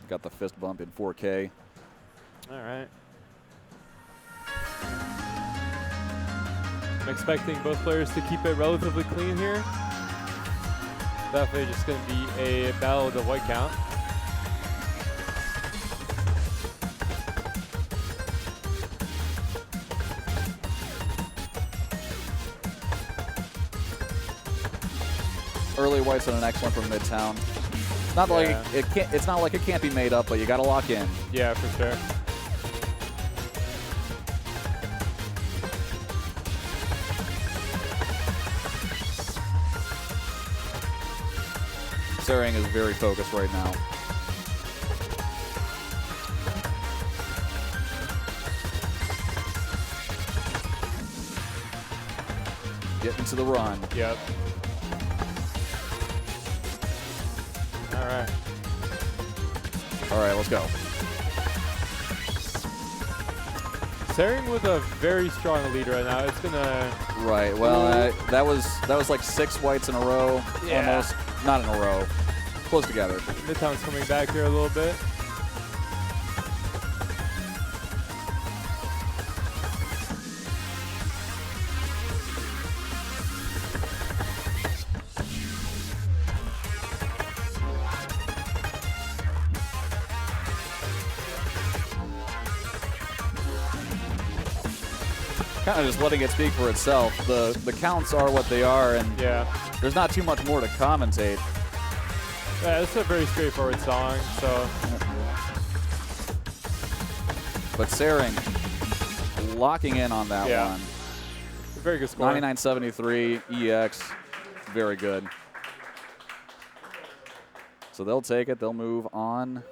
Got the fist bump in 4K. All right. I'm expecting both players to keep it relatively clean here. Definitely just going to be a battle of the white count. Early whites and an excellent from Midtown. It's not like it's not like it can't be made up, but you got to lock in. Yeah, for sure. Sering is very focused right now. Getting to the run. Yep. All right. All right, let's go. Sering with a very strong lead right now. It's gonna. Right. Well, that was like 6 whites in a row. Yeah. Almost. Not in a row. Close together. Midtown's coming back here a little bit. Kind of just letting it speak for itself. The counts are what they are, and there's not too much more to commentate. Yeah, it's a very straightforward song, so. But Sering locking in on that one. Very good score. 99.73 EX, very good. So they'll take it. They'll move on.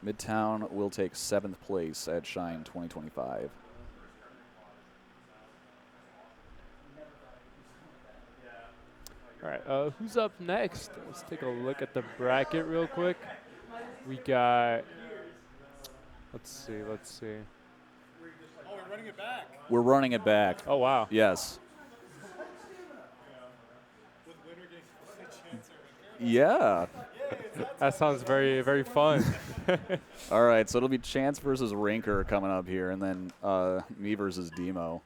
Midtown will take 7th place at Shine 2025. All right, who's up next? Let's take a look at the bracket real quick. We got, let's see. Oh, we're running it back. We're running it back. Oh, wow. Yes. With winner getting a chance at Yeah. That sounds very, very fun. All right, so it'll be Chance versus Rinker coming up here, and then me versus Demo.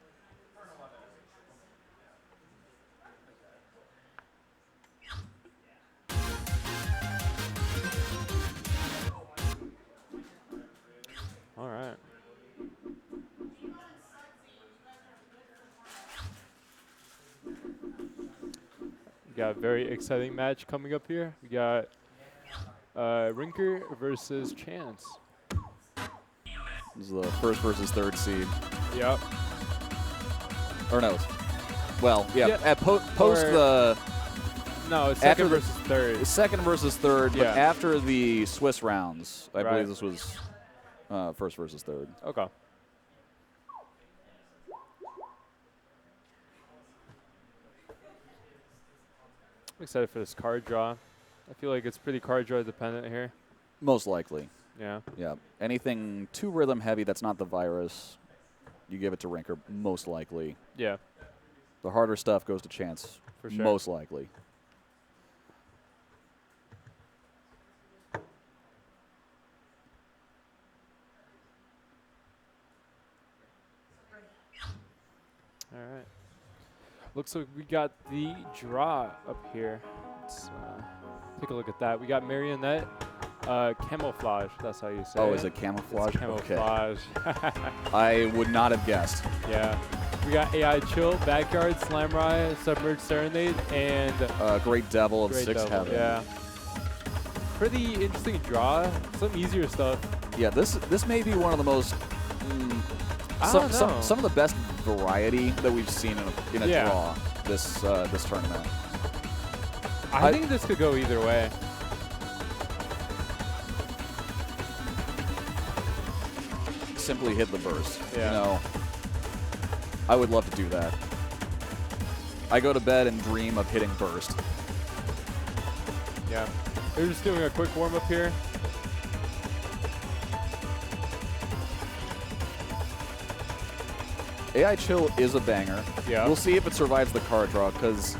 All right. We got a very exciting match coming up here. We got Rinker versus Chance. This is the first versus third seed. Yep. Or no. Well, yeah. Yeah. At post Or- the No, it's After second the- versus third. second versus third, Yeah. but after the Swiss rounds, I Right. believe this was first versus third. Okay. I'm excited for this card draw. I feel like it's pretty card draw dependent here. Most likely. Yeah. Yeah. Anything too rhythm heavy that's not the virus, you give it to Rinker, most likely. Yeah. The harder stuff goes to Chance, For sure. most likely. All right. Looks like we got the draw up here. Let's take a look at that. We got Marionette, camouflage. That's how you say Oh, it. is it camouflage? It's camouflage. I would not have guessed. Yeah. We got AI Chill, Backyard, Slam Riot, Submerged Serenade, and Great Devil of Great Six Devil, Heaven. Yeah. Pretty interesting draw. Some easier stuff. Yeah, this may be one of the most I don't know. some of the best variety that we've seen in a Yeah. draw this this tournament. I think this could go either way. Simply hit the burst. Yeah. You know, I would love to do that. I go to bed and dream of hitting burst. Yeah. They're just doing a quick warm up here. AI Chill is a banger. Yeah. We'll see if it survives the card draw because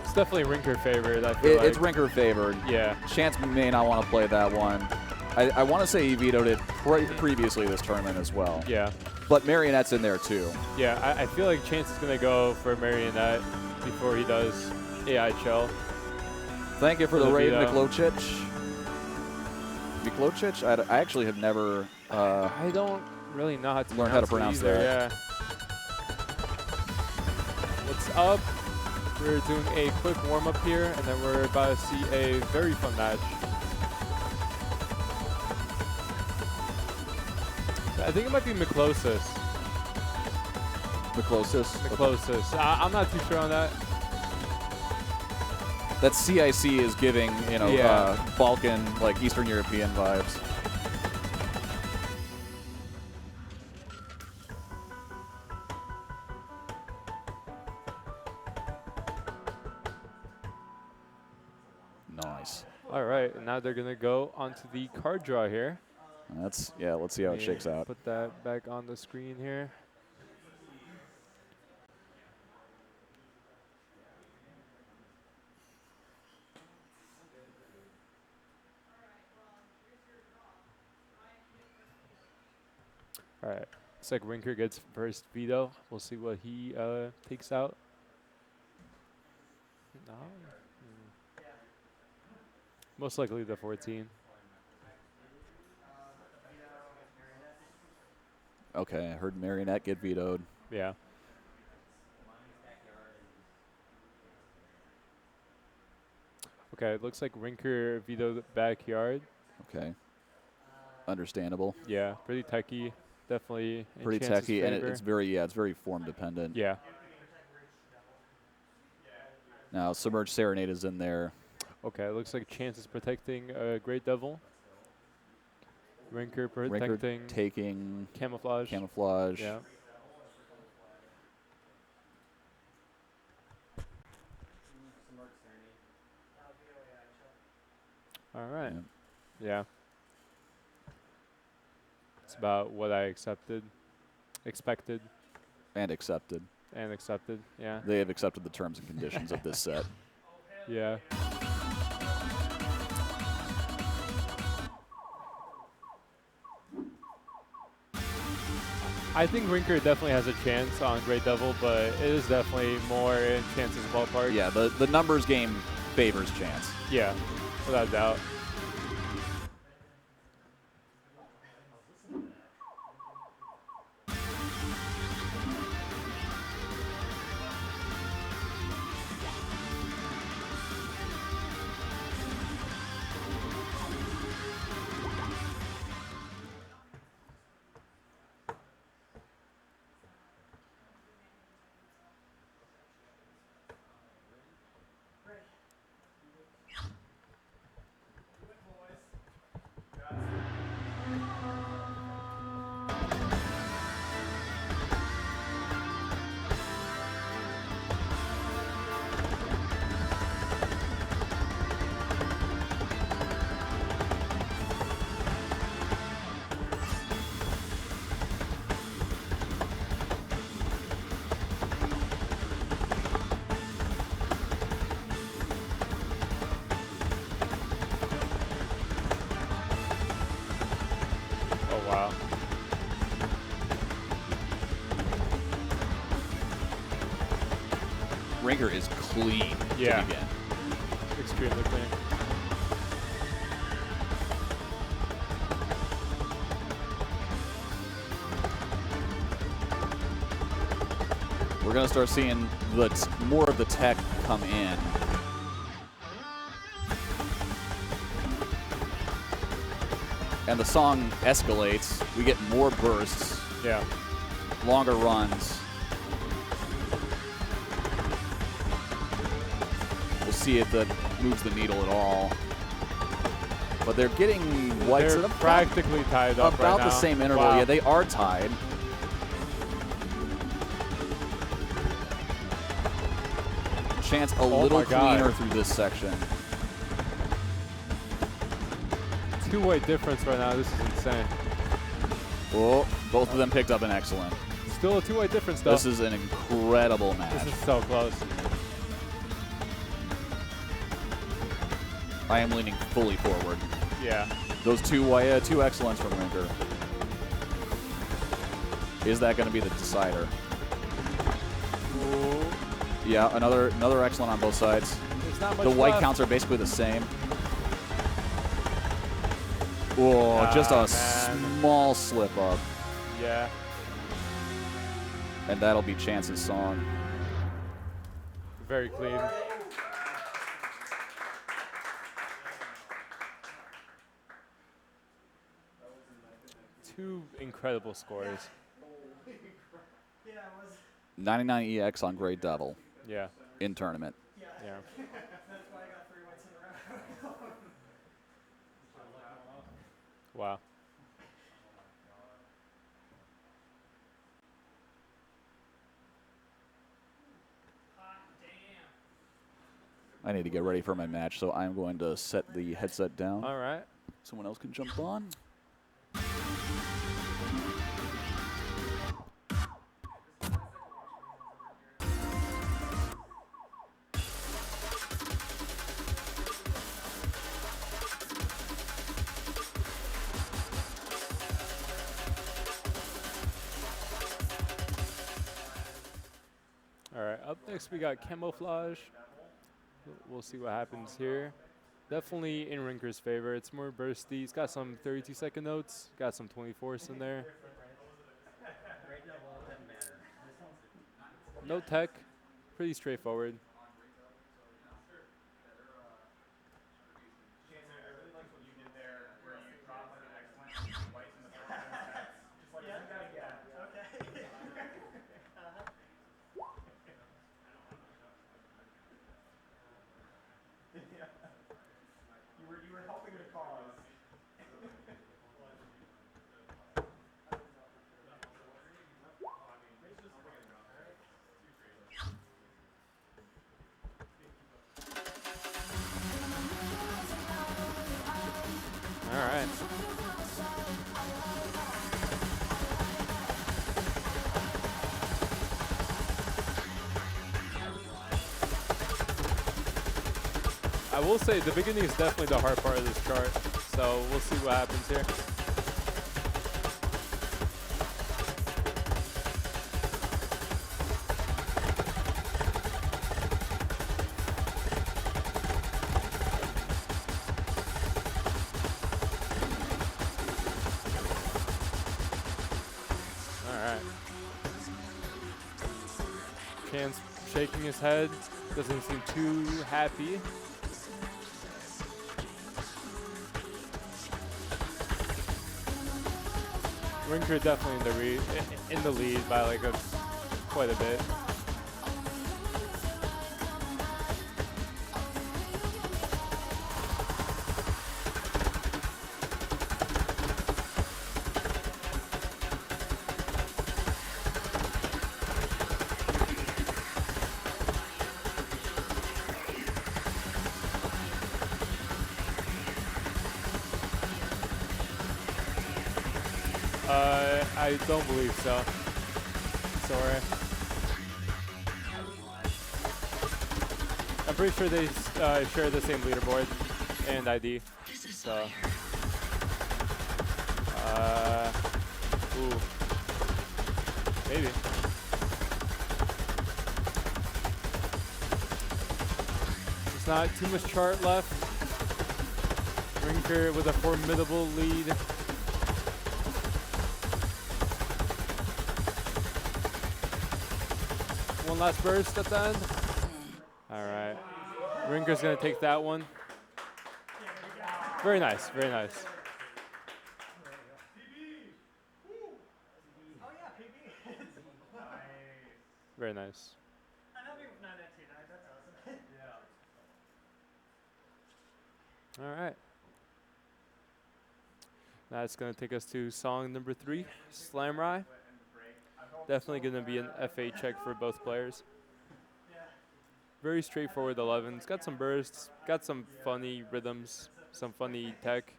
It's definitely Rinker favored. I feel like. it's Rinker favored. Yeah. Chance may not want to play that one. I want to say he vetoed it previously this tournament as well. Yeah. But Marionette's in there too. Yeah. I feel like Chance is gonna go for Marionette before he does AI Chill. Thank you for For the the raid, veto. Miklocic. Miklocic? I actually have never. I don't really know how to Learn how to pronounce it either, that. Yeah. What's up? We're doing a quick warm up here, and then we're about to see a very fun match. I think it might be Miklosis. Miklosis. Miklosis. I'm not too sure on that. That CIC is giving, you know, Yeah. Balkan, like Eastern European vibes. Nice. All right, and now they're gonna go onto the card draw here. Let's see how it Let me shakes out. Put that back on the screen here. All right, looks like Rinker gets first veto. We'll see what he takes out. No. Most likely the 14. Okay, I heard Marionette get vetoed. Yeah. Okay, it looks like Rinker vetoed the backyard. Okay. Understandable. Yeah, pretty techy. Definitely in Pretty Chance's techy, and favor. it's very form dependent. Yeah. Now Submerged Serenade is in there. Okay, it looks like Chance is protecting Great Devil. Rinker protecting Rinker taking Camouflage. Camouflage. Yeah. All right. Yeah. It's about what I expected, And accepted. and accepted. Yeah. They have accepted the terms and conditions of this set. Yeah. I think Rinker definitely has a chance on Great Devil, but it is definitely more in Chance's ballpark. Yeah, the numbers game favors Chance. Yeah, without a doubt. Oh, wow. Rinker is clean Yeah. to begin. Extremely clean. We're going to start seeing more of the tech come in. And the song escalates. We get more bursts, Yeah. longer runs. We'll see if that moves the needle at all. But they're getting whites They're at practically tied up about right the now. same interval. Wow. Yeah, they are tied. Chance a little my God. cleaner through this section. Two-way difference right now. This is insane. Oh, both of them picked up an excellent. Still a two-way difference, though. This is an incredible match. This is so close. I am leaning fully forward. Yeah. Those two excellents from Rinker. Is that going to be the decider? Ooh. Yeah, another excellent on both sides. There's not much The white left. counts are basically the same. Oh, just a man. small slip up. Yeah. And that'll be Chance's song. Very clean. Two incredible scores. 99 EX on Great Devil Yeah. in tournament. Yeah. Wow. I need to get ready for my match, so I'm going to set the headset down. All right. Someone else can jump on. All right. Up next, we got Camouflage. We'll see what happens here. Definitely in Rinker's favor. It's more bursty. He's got some 32-second notes. Got some 24s in there. No tech. Pretty straightforward. You were helping the cause. right. I will say the beginning is definitely the hard part of this chart, so we'll see what happens here. Alright. Chan's shaking his head, doesn't seem too happy. Rinker definitely in the lead by like quite a bit. I don't believe so. Sorry. I'm pretty sure they share the same leaderboard and ID. So. Ooh. Maybe. There's not too much chart left. Rinker with a formidable lead. One last burst at the end. All right. Rinker's going to take that one. Very nice, very nice. Very nice. All right. Now it's going to take us to song number 3, Slamrai. Definitely going to be an FA check for both players. Very straightforward 11. It's got some bursts, got some funny rhythms, some funny tech.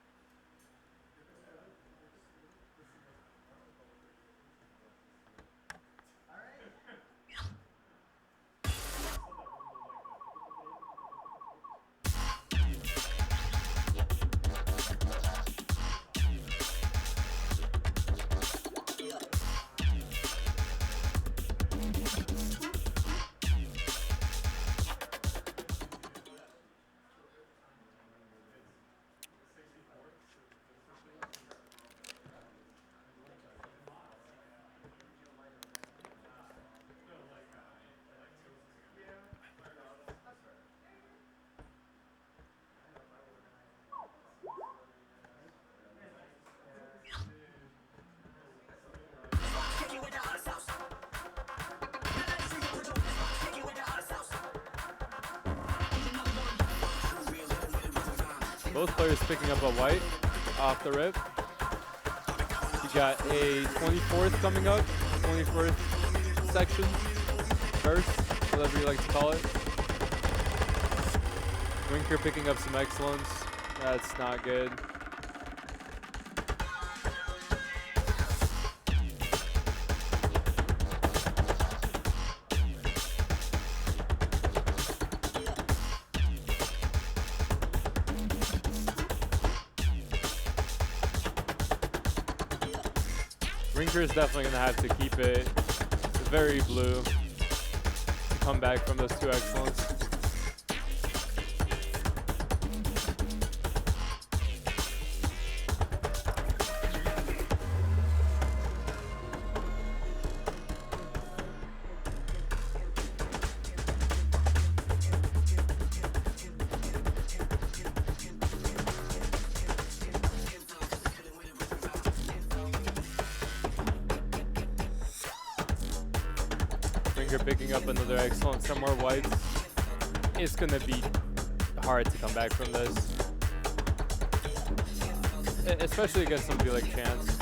Both players picking up a white off the rip. You got a 24th coming up, 24th section, burst, whatever you like to call it. Rinker picking up some excellence. That's not good. Rinker is definitely going to have to keep it very blue to come back from those two excellence. Picking up another excellent, some more whites. It's gonna be hard to come back from this, especially against somebody like Chance.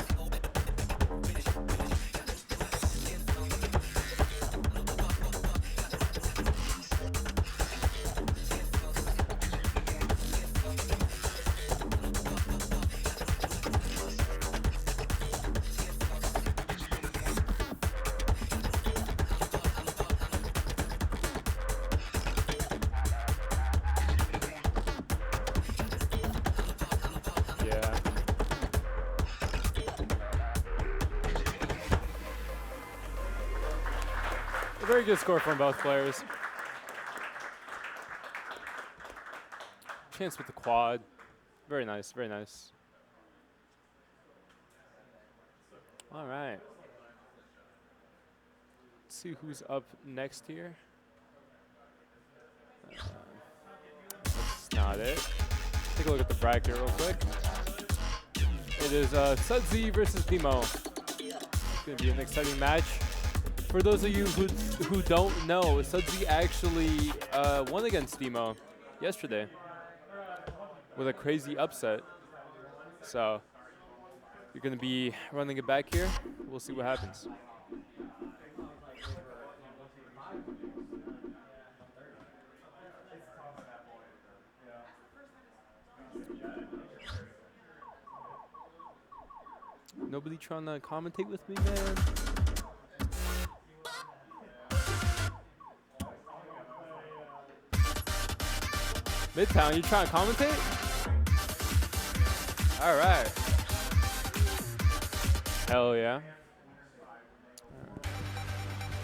very good score from both players. Chance with the quad. Very nice, very nice. All right. Let's see who's up next here. That's not it. Take a look at the bracket real quick. It is Sudsy versus Demo. It's going to be an exciting match. For those of you who don't know, Sudsy actually won against Demo yesterday with a crazy upset. So you're going to be running it back here. We'll see what happens. Nobody trying to commentate with me, man? Midtown, you trying to commentate? All right. Hell yeah.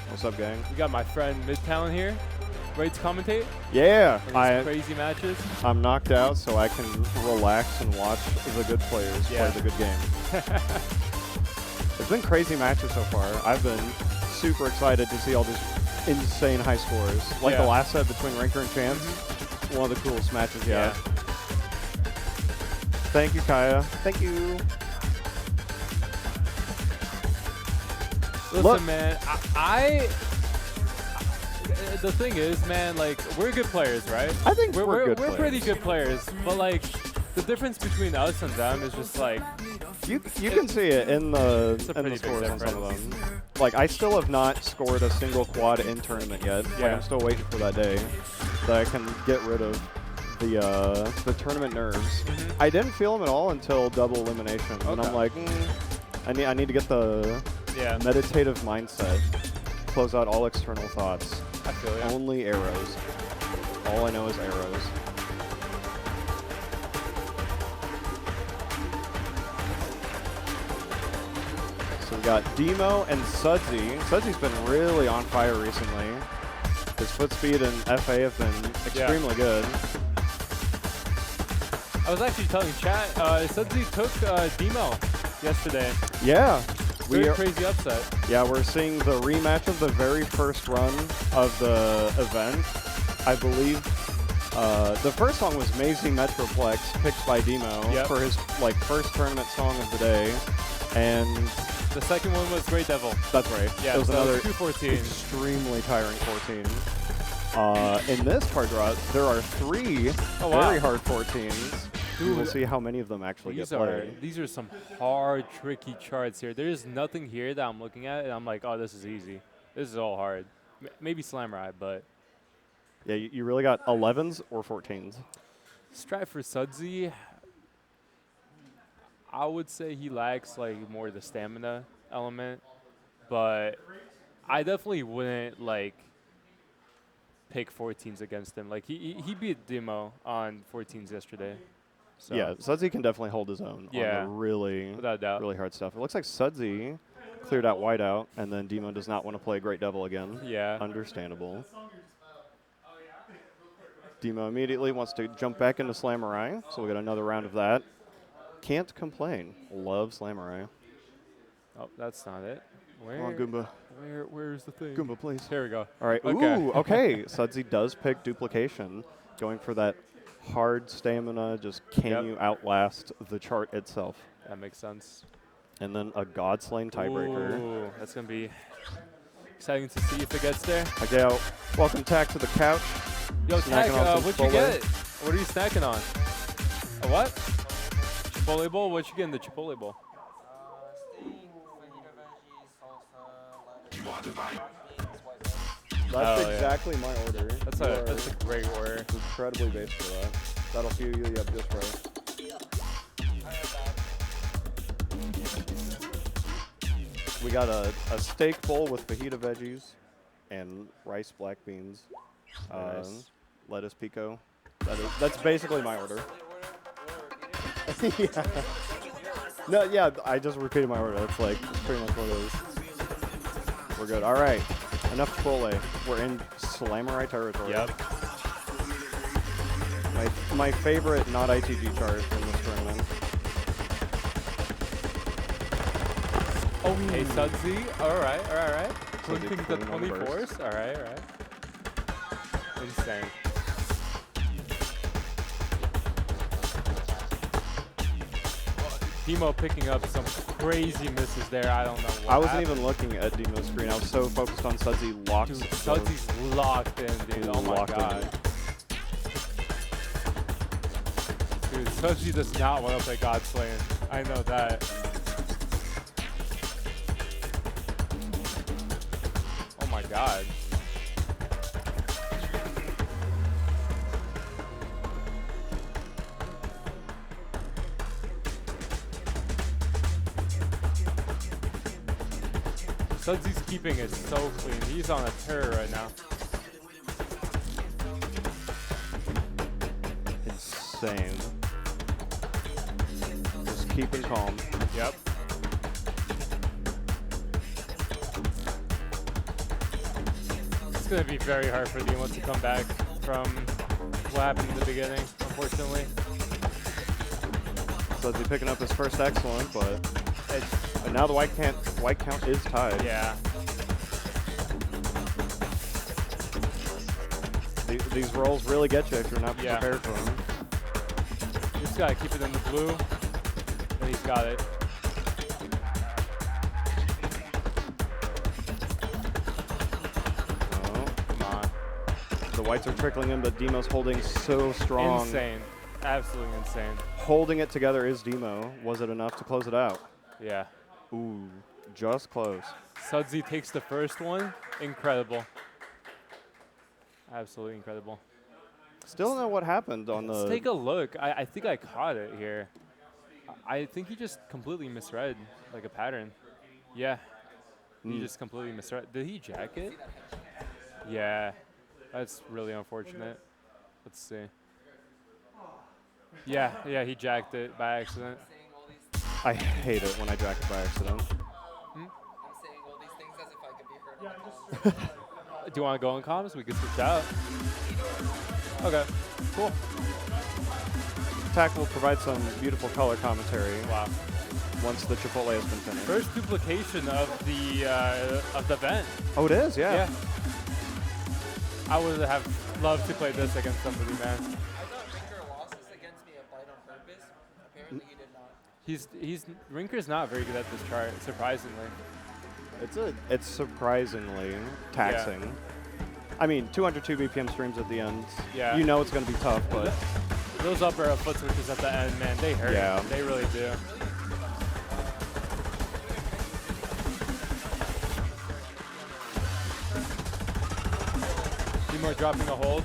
What's up, gang? We got my friend Midtown here, ready to commentate? Yeah, crazy matches. I'm knocked out, so I can relax and watch the good players play the good game. It's been crazy matches so far. I've been super excited to see all these insane high scores. Like the last set between Rinker and Chance, one of the coolest matches yet. Thank you, Kaya. Thank you. Listen, man, the thing is, man, like, we're good players, right? I think we're good We're pretty good players, but, like, the difference between us and them is just, like... You can see it in the scores on some of them. Like, I still have not scored a single quad in tournament yet. Like, I'm still waiting for that day that I can get rid of the tournament nerves. I didn't feel them at all until double elimination, and I'm like, I need to get the meditative mindset, close out all external thoughts. I feel ya. Only arrows. All I know is arrows. So we got Demo and Sudsy. Sudsy's been really on fire recently. His foot speed and FA have been extremely good. I was actually telling chat, Sudsy took Demo yesterday. Yeah. Very crazy upset. Yeah, we're seeing the rematch of the very first run of the event. I believe the first song was Mazy Metroplex, picked by Demo for his first tournament song of the day, and the second one was Great Devil. That's right. Yeah, it was another 2-14. Extremely tiring 14. In this card draw, there are 3 very hard 14s. Dude, we'll see how many of them actually get played. These are some hard, tricky charts here. There's nothing here that I'm looking at, and I'm like, oh, this is easy. This is all hard. Maybe Slamrai, but... Yeah, you really got 11s or 14s. Strat for Sudsy, I would say he lacks like more the stamina element, but I definitely wouldn't like pick 14s against him. Like he beat Demo on 14s yesterday. So. Yeah, Sudsy can definitely hold his own on the really hard stuff. It looks like Sudsy cleared out Whiteout, and then Demo does not want to play Great Devil again. Yeah. Understandable. Demo immediately wants to jump back into Slammerai, so we'll get another round of that. Can't complain. Love Slammerai. Oh, that's not it. Where? Come on, Goomba. Where's the thing? Goomba, please. Here we go. All right. Okay. Ooh, okay. Sudsy does pick Duplication, going for that hard stamina. Just can you outlast the chart itself? That makes sense. And then a Godslain tiebreaker. Ooh, that's going to be exciting to see if it gets there. Okay, welcome Tack to the couch. Yo, Tack, what'd you get? What are you snacking on? A what? Chipotle bowl? What you get in the Chipotle bowl? That's exactly my order. That's a great order. It's incredibly based for that. That'll fuel you up just right. We got a steak bowl with fajita veggies and rice, black beans, Nice. lettuce pico. That's basically my order. Yeah. No, yeah, I just repeated my order. That's like pretty much what it is. We're good. All right. Enough Chipotle. We're in Slamurai territory. Yep. My favorite not ITG chart in this tournament. Okay, Sudsy. All right. Sudsy Clinking the 21 burst. 24s. All right. Insane. Demo picking up some crazy misses there. I don't know what I wasn't happened. even looking at Demo's screen. I was so focused on Sudsy locks. Dude, Sudsy's locked in, dude. Oh my Locked in. god. Dude, Sudsy does not want to play Godslayer. I know that. Oh my god. Sudsy's keeping it so clean. He's on a tear right now. Insane. Just keeping calm. Yep. It's going to be very hard for Demo to come back from what happened in the beginning, unfortunately. Sudsy picking up his first excellent, but now the white count is tied. Yeah. These rolls really get you if you're not Yeah. prepared for them. You just got to keep it in the blue, and he's got it. Oh, Come on. the whites are trickling in, but Demo's holding so strong. Insane. Absolutely insane. Holding it together is Demo. Was it enough to close it out? Yeah. Ooh, just close. Sudsy takes the first one. Incredible. Absolutely incredible. Still don't know what happened on Let's the... take a look. I think I caught it here. I think he just completely misread like a pattern. Yeah. He just completely misread. Did he jack it? Yeah. That's really unfortunate. Let's see. Yeah, he jacked it by accident. I hate it when I jack it by accident. Do you want to go in comms? We can switch out. Okay, cool. Tack will provide some beautiful color commentary. Wow. Once the Chipotle has been finished. First duplication of the event. Oh, it is, yeah. I would have loved to play this against somebody, man. I thought Rinker lost this against me at Blight on purpose. Apparently he did not. Rinker's not very good at this chart, surprisingly. It's surprisingly taxing. Yeah. I mean, 202 BPM streams at the end. Yeah. You know it's going to be tough, but Those up air foot switches at the end, man, they hurt. Yeah. They really do. Demo dropping a hold.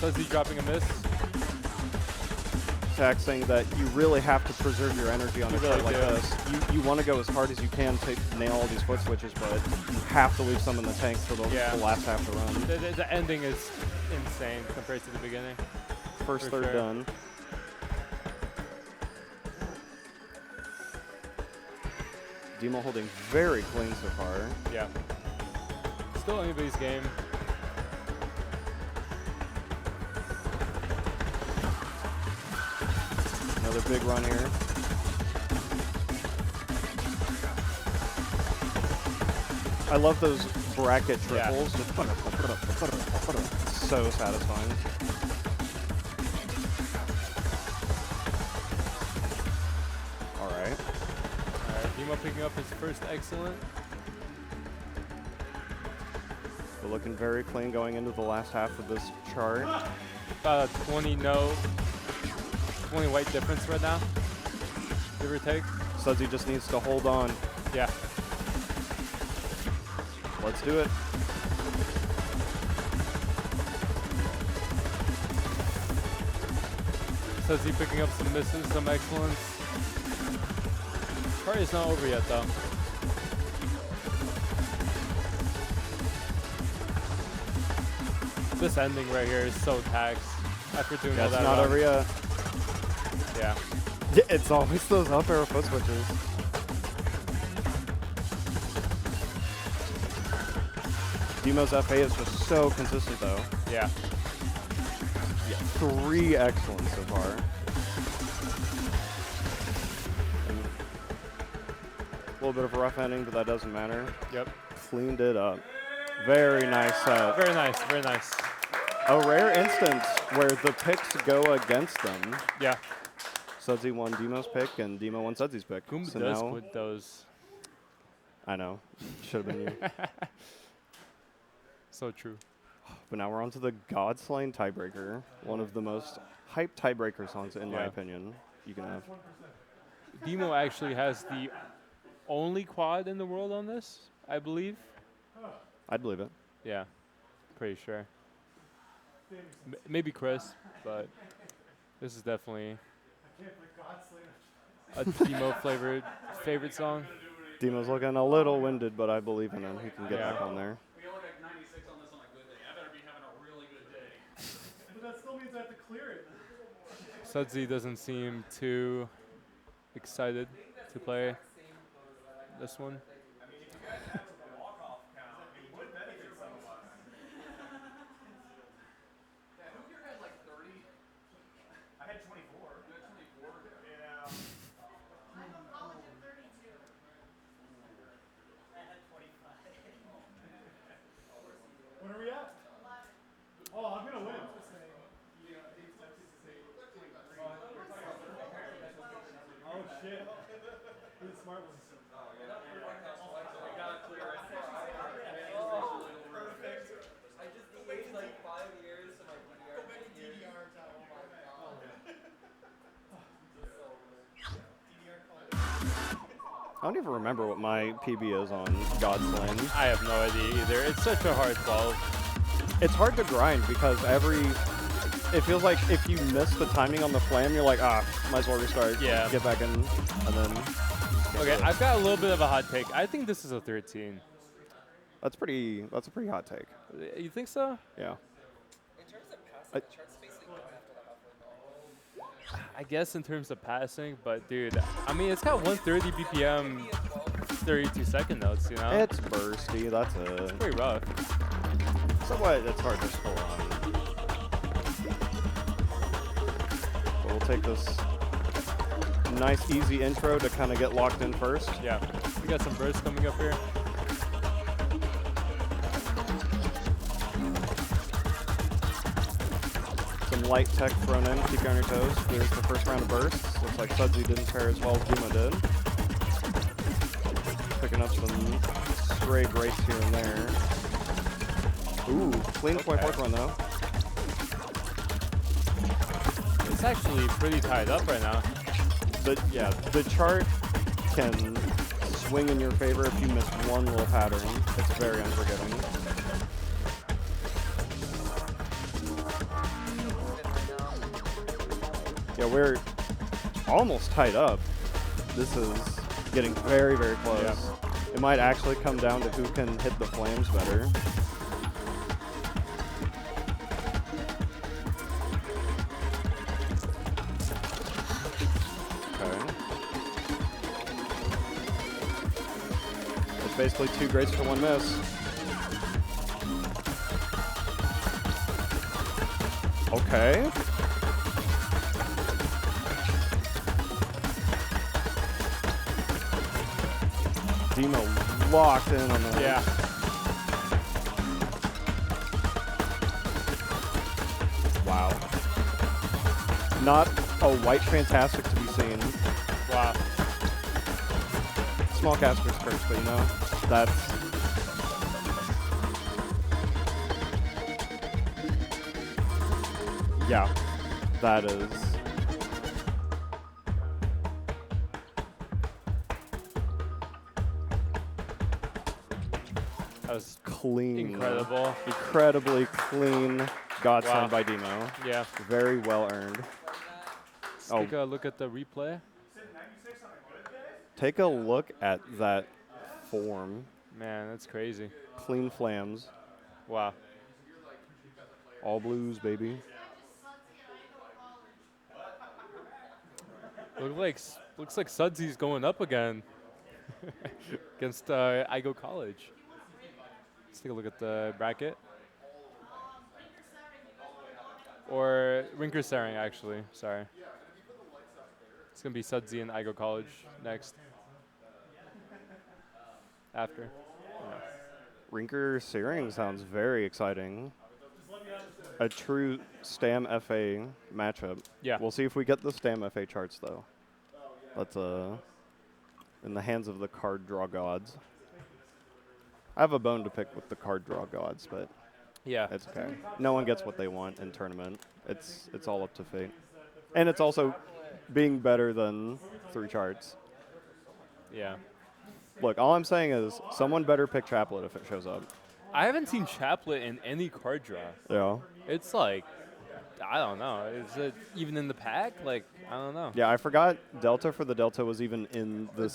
Sudsy dropping a miss. Tack saying that you really have to preserve your energy on a You chart really like do. this. You want to go as hard as you can to nail all these foot switches, but you have to leave some in the tank for the last half to run. The ending is insane compared to the beginning. First For third sure. done. Demo holding very clean so far. Yeah. Still anybody's game. Another big run here. I love those bracket triples. Just so satisfying. All right. Demo picking up his first excellent. We're looking very clean going into the last half of this chart. About a 20 white difference right now, give or take. Sudsy just needs to hold on. Yeah. Let's do it. Sudsy picking up some misses, some excellence. Party's not over yet though. This ending right here is so taxed after doing all That's that. not run. over yet. Yeah. Yeah, it's always those up air foot switches. Demo's FA is just so consistent, though. Yeah. Yeah, 3 excellent so far. A little bit of a rough ending, but that doesn't matter. Yep. Cleaned it up. Very nice set. Very nice. Very nice. A rare instance where the picks go against them. Yeah. Sudsy won Demo's pick, and Demo won Sudsy's pick. Goomba So does now, put those. I know. Should have been you. So true. But now we're on to the Godslain tiebreaker. One of the most hyped tiebreaker songs, in my Yeah. opinion, you can have. Demo actually has the only quad in the world on this, I believe. I'd believe it. Yeah, pretty sure. Maybe Chris, but this is definitely a Demo flavored favorite song. Demo's looking a little winded, but I believe in him. He can get back on there. We only got 96 on this on a good day. I better be having a really good day. But that still means I have to clear it. Sudsy doesn't seem too excited to play this one. I had 24. You had 24? Yeah. I'm a college at 32. I had 25. What are we at? 11. Oh, I'm going to win. Oh, shit. You're the smart ones. I don't even remember what my PB is on Godslain. I have no idea either. It's such a hard 12. It's hard to grind because it feels like if you miss the timing on the flam, you're like, might as well restart. Yeah. Get back in, and then. Okay, I've got a little bit of a hot take. I think this is a 13. That's a pretty hot take. You think so? Yeah. I guess in terms of passing, but dude, I mean, it's got 130 BPM, 32 second notes, you know? It's bursty, that's it. It's pretty rough. Somewhat, it's hard to score on. But we'll take this nice, easy intro to kind of get locked in first. Yeah, we got some bursts coming up here. Some light tech thrown in, keep you on your toes. There's the first round of bursts. Looks like Sudsy didn't fare as well as Demo did. Picking up some stray breaks here and there. Ooh, clean 24th run though. It's actually pretty tied up right now. Yeah, the chart can swing in your favor if you miss one little pattern. It's very unforgiving. Yeah, we're almost tied up. This is getting very, very close. Yeah. It might actually come down to who can hit the flames better. Okay. It's basically 2 grades for 1 miss. Okay. Demo locked in on that. Yeah. Wow. Not a white fantastic to be seen. Wow. Small caster's curse, but you know, that's... Yeah, that is... That was clean. incredible. Incredibly clean Godslain Wow. by Demo. Yeah. Very well earned. Let's take a look at the replay. Take a look at that form. Man, that's crazy. Clean flams. Wow. All blues, baby. Looks like Sudsy's going up again against Igo College. Let's take a look at the bracket. Or Rinker Saring, actually. Sorry. It's going to be Sudsy and Igo College next. After. Yeah. Rinker Searing sounds very exciting. A true STAM FA matchup. Yeah. We'll see if we get the STAM FA charts, though. That's in the hands of the card draw gods. I have a bone to pick with the card draw gods, but yeah, it's okay. No one gets what they want in tournament. It's all up to fate. And it's also being better than 3 charts. Yeah. Look, all I'm saying is someone better pick Chaplet if it shows up. I haven't seen Chaplet in any card draw. Yeah. It's like, I don't know. Is it even in the pack? Like, I don't know. Yeah, I forgot Delta for the Delta was even in this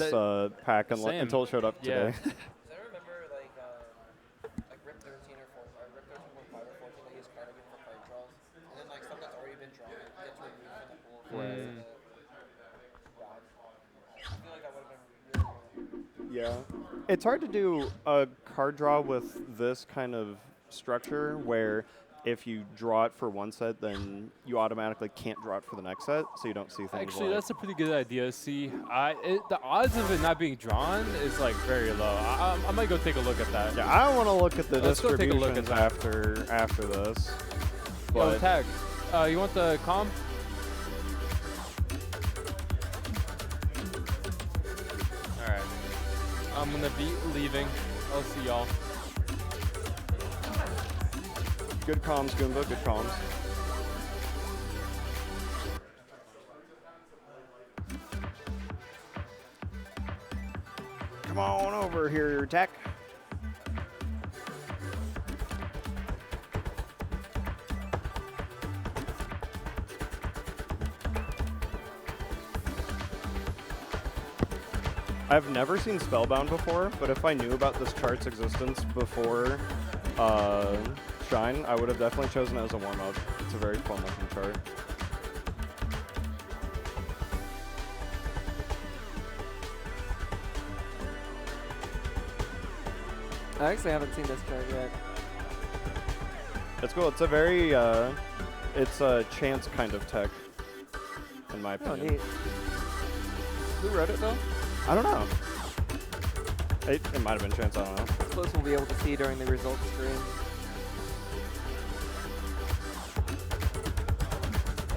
pack until it showed up today. I remember like Rip 13 or Rip 13.5 or 14 that use Cardigan for card draws, and then like stuff that's already been drawn gets removed from the pool for the rod. I feel like that would have been really Yeah. It's hard to do a card draw with this kind of structure where if you draw it for one set, then you automatically can't draw it for the next set, so you don't see things Actually, like that's a pretty good idea. See, the odds of it not being drawn is like very low. I might go take a look at that. Yeah, I want to look at the Let's go take a look at distributions after this. Yo, But Tag, you want the comp? All right. I'm gonna be leaving. I'll see y'all. good comms, Goomba, good comms. Come on over here, Tech. I've never seen Spellbound before, but if I knew about this chart's existence before Shine, I would have definitely chosen it as a warm-up. It's a very fun-looking chart. I actually haven't seen this chart yet. It's cool. It's a very, it's a chance kind of tech, in my Oh, opinion. neat. Who wrote it though? I don't know. It might have been chance. I don't know. I suppose we'll be able to see during the results stream.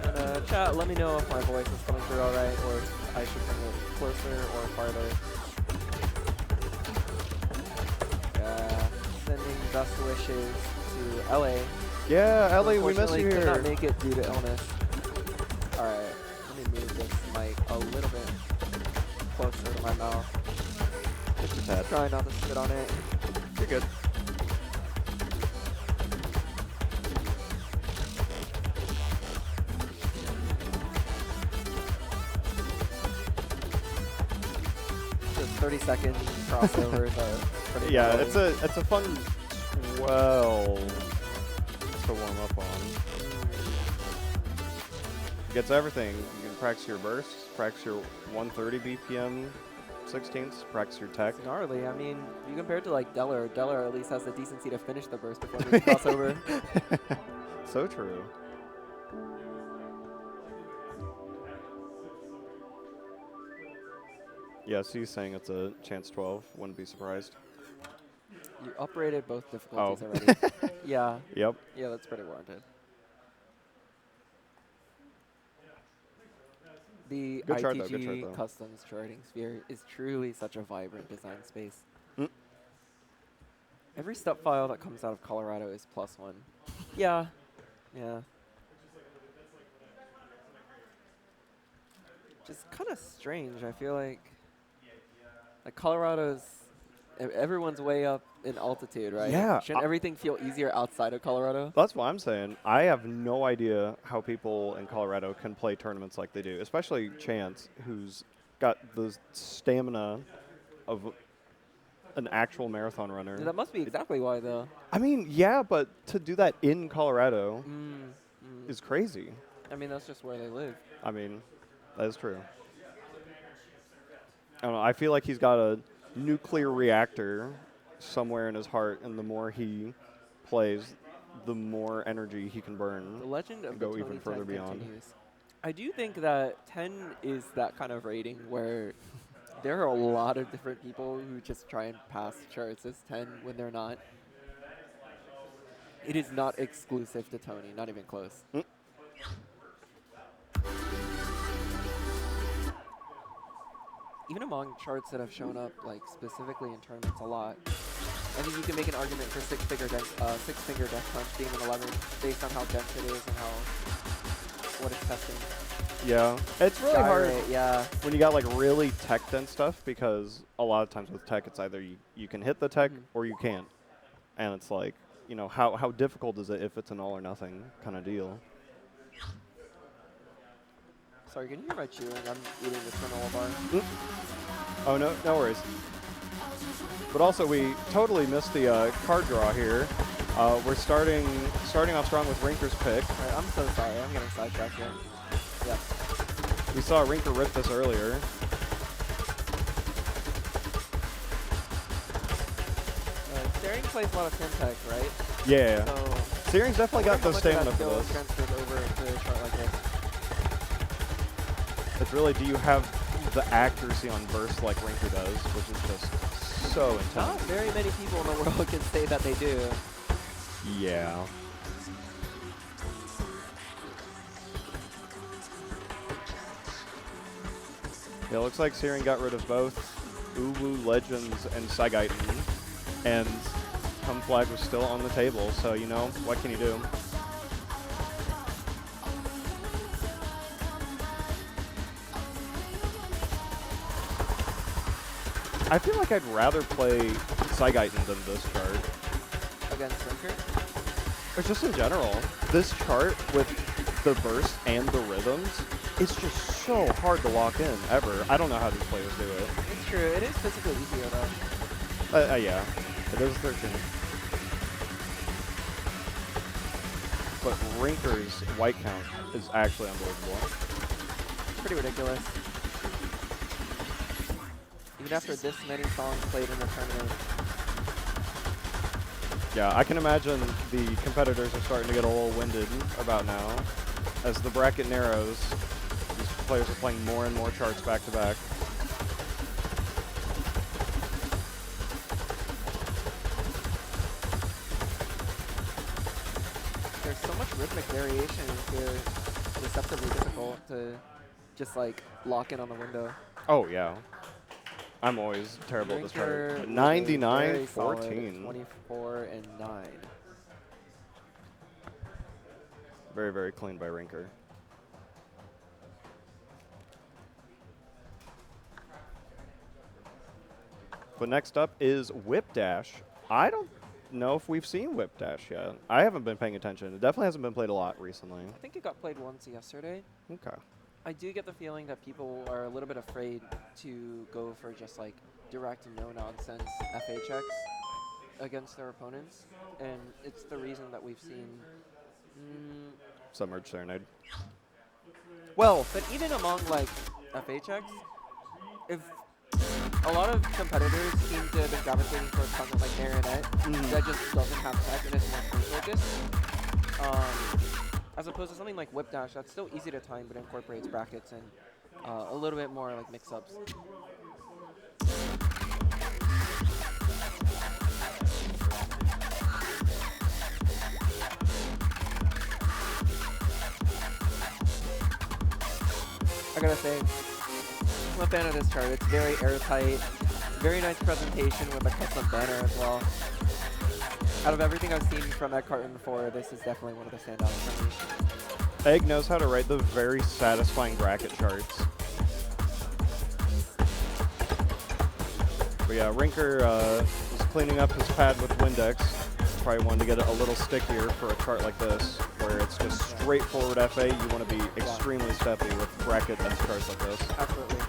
And chat, let me know if my voice is coming through all right, or if I should bring it closer or farther. Sending best wishes to LA. Yeah, LA, we miss you Unfortunately, could here. not make it due to illness. All right, let me move this mic a little bit closer to my mouth. Just a tad. Try not to spit on it. You're good. Just 30-second crossover is a pretty Yeah, good it's a fun 12 to warm up on. Gets everything. You can practice your bursts, practice your 130 BPM 16ths, practice your tech. gnarly. I mean, you compare it to like Deller. Deller at least has the decency to finish the burst before the crossover. So true. Yeah, so he's saying it's a chance 12. Wouldn't be surprised. You uprated both difficulties Oh. already. Yeah. Yep. Yeah, that's pretty warranted. The Good chart, though, good ITG chart, though. Customs charting sphere is truly such a vibrant design space. Mm. Every step file that comes out of Colorado is +1. Yeah. Yeah. Just kind of strange. I feel like Colorado's everyone's way up in altitude, right? Yeah, Shouldn't everything feel easier outside of Colorado? That's what I'm saying. I have no idea how people in Colorado can play tournaments like they do, especially Chance, who's got the stamina of an actual marathon runner. That must be exactly why, though. I mean, yeah, but to do that in Colorado is crazy. I mean, that's just where they live. I mean, that is true. I don't know. I feel like he's got a nuclear reactor somewhere in his heart, and the more he plays, the more energy he can burn. The legend of and go the even Tony further 10 beyond. continues. I do think that 10 is that kind of rating where there are a lot of different people who just try and pass charts as 10 when they're not. It is not exclusive to Tony, not even close. Even among charts that have shown up, like specifically in tournaments a lot, I think you can make an argument for six-finger Death Punch being an 11 based on how dense it is and what it's testing. Yeah, it's really Die hard rate, yeah. when you got like really tech dense stuff, because a lot of times with tech, it's either you can hit the tech or you can't. And it's like, you know, how difficult is it if it's an all or nothing kind of deal? Sorry, can you hear my chewing? I'm eating this granola bar. Oh, no worries. But also, we totally missed the card draw here. We're starting off strong with Rinker's pick. Right, I'm so sorry. I'm getting sidetracked here. Yeah. We saw Rinker rip this earlier. Staring plays a lot of Syntech, right? Yeah. So Searing's definitely got the stamina for skill this. transferred over into a chart like this. It's really, do you have the accuracy on burst like Rinker does, which is just so intense. Not very many people in the world can say that they do. Yeah. Yeah, it looks like Searing got rid of both Uwu, Legends, and Saigaiten, and Hum Flag was still on the table, so, you know, what can you do? I feel like I'd rather play Saigaiten than this chart. Against Rinker? Or just in general. This chart with the burst and the rhythms, it's just so hard to lock in, ever. I don't know how these players do it. It's true. It is physically easier, though. Yeah. It is 13. But Rinker's white count is actually unbelievable. Pretty ridiculous. Even after this many songs played in the tournament. Yeah, I can imagine the competitors are starting to get a little winded about now. As the bracket narrows, these players are playing more and more charts back to back. There's so much rhythmic variation it's deceptively difficult to just like lock in on the window. Oh, yeah. I'm always terrible at this Rinker chart. was 99, very solid 14. 24 and 9. Very, very clean by Rinker. But next up is Whip Dash. I don't know if we've seen Whip Dash yet. I haven't been paying attention. It definitely hasn't been played a lot recently. I think it got played once yesterday. Okay. I do get the feeling that people are a little bit afraid to go for just like direct no-nonsense FHX against their opponents, and it's the reason that we've seen. Submerged Serenade. Well, but even among like FHX, if a lot of competitors seem to have been gravitating towards something like Marionette that just doesn't have tech and is more free focused. As opposed to something like Whip Dash, that's still easy to time but incorporates brackets and a little bit more like mix-ups. I gotta say, I'm a fan of this chart. It's very airtight, very nice presentation with a custom banner as well. Out of everything I've seen from that carton before, this is definitely one of the standouts for me. Egg knows how to write the very satisfying bracket charts. But yeah, Rinker was cleaning up his pad with Windex. Probably wanted to get it a little stickier for a chart like this, where it's just straightforward FA. You want to be extremely steppy with bracket-dense charts like this. Absolutely.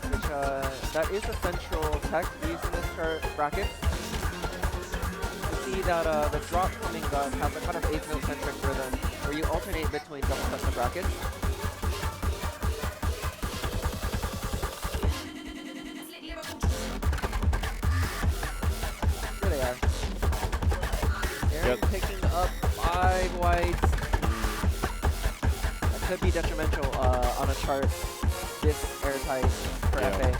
Which, that is a central tech used in this chart bracket. See that the drop coming up has a kind of 8-note-centric rhythm where you alternate between double custom brackets. 5 whites. That could be detrimental on a chart this airtight for Yeah. FA.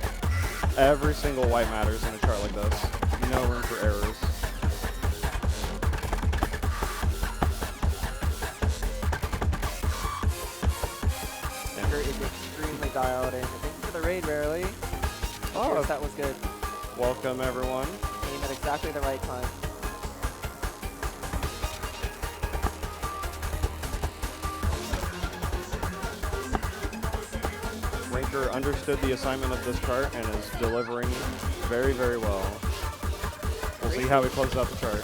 Every single white matters in a chart like this. No room for errors. Rinker is extremely dialed in. Thank you for the raid, Rarely. Oh, Yes, that was good. welcome everyone. Came at exactly the right time. Rinker understood the assignment of this chart and is delivering very, very well. We'll see how he closes out the chart.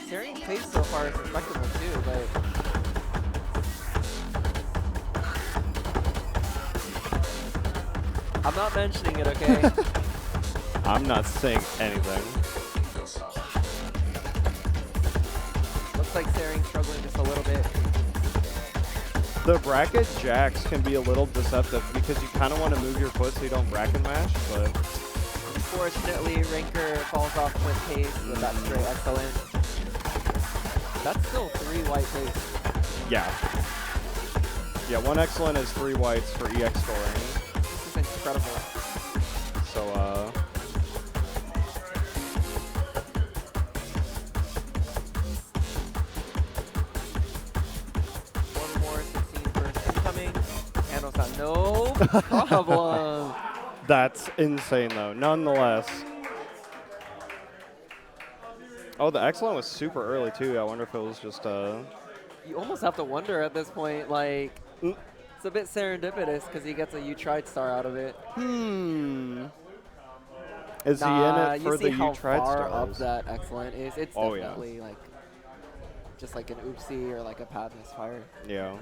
Searing pace so far is respectable too, but I'm not mentioning it, okay? I'm not saying anything. Looks like Searing's struggling just a little bit. The bracket jacks can be a little deceptive because you kind of want to move your foot so you don't bracket mash, but Unfortunately, Rinker falls off with pace with that straight excellent. That's still 3 white pace. yeah. Yeah, 1 excellent is 3 whites for EX scoring. This is incredible. So, One more 16 incoming. Handles out no problem. that's insane though, nonetheless. Oh, the excellent was super early too. I wonder if it was just, You almost have to wonder at this point, like, it's a bit serendipitous because he gets a You Tried star out of it. Is he in Nah, it for you see the how You Tried far up stars? that excellent is. It's Oh, yeah. definitely like just like an oopsie or like a pad misfire. Yeah.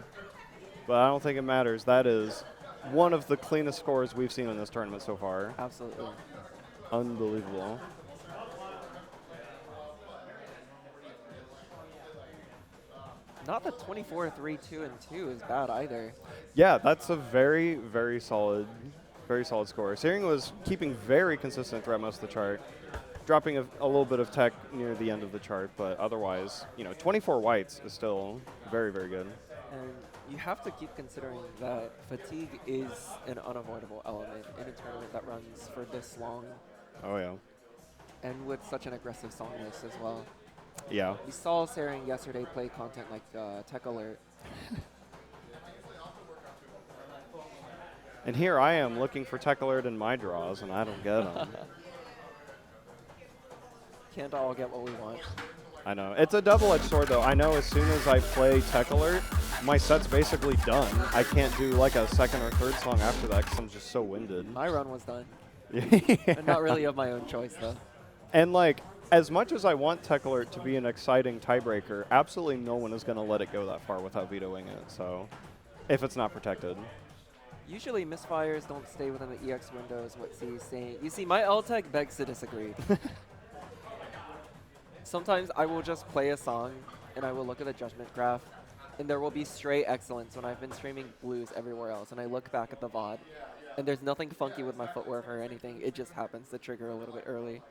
But I don't think it matters. That is one of the cleanest scores we've seen in this tournament so far. Absolutely. Unbelievable. Not the 24, 3, 2, and 2 is bad either. Yeah, that's a very, very solid score. Searing was keeping very consistent throughout most of the chart, dropping a little bit of tech near the end of the chart, but otherwise, 24 whites is still very, very good. And you have to keep considering that fatigue is an unavoidable element in a tournament that runs for this long Oh, yeah. and with such an aggressive song list as well. Yeah. We saw Searing yesterday play content like Tech Alert. And here I am looking for Tech Alert in my draws, and I don't get them. Can't all get what we want. I know. It's a double-edged sword, though. I know as soon as I play Tech Alert, my set's basically done. I can't do like a second or third song after that because I'm just so winded. My run was done. Yeah. And not really of my own choice, though. And like, as much as I want Tech Alert to be an exciting tiebreaker, absolutely no one is going to let it go that far without vetoing it. So, if it's not protected. Usually misfires don't stay within the EX window is what C is saying. You see, my L-Tech begs to disagree. Sometimes I will just play a song and I will look at the judgment graph and there will be straight excellence when I've been streaming blues everywhere else and I look back at the VOD and there's nothing funky with my footwork or anything. It just happens to trigger a little bit early.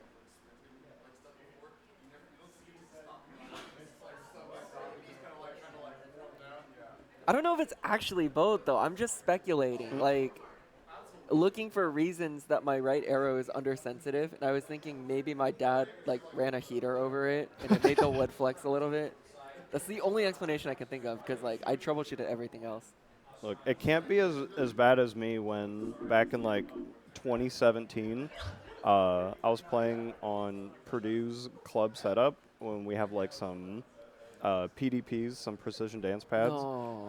I don't know if it's actually both though. I'm just speculating. Like, looking for reasons that my right arrow is undersensitive, and I was thinking maybe my dad like ran a heater over it and it made the wood flex a little bit. That's the only explanation I can think of because like I troubleshooted everything else. Look, it can't be as bad as me when back in like 2017, I was playing on Purdue's club setup when we have like some PDPs, some precision dance pads,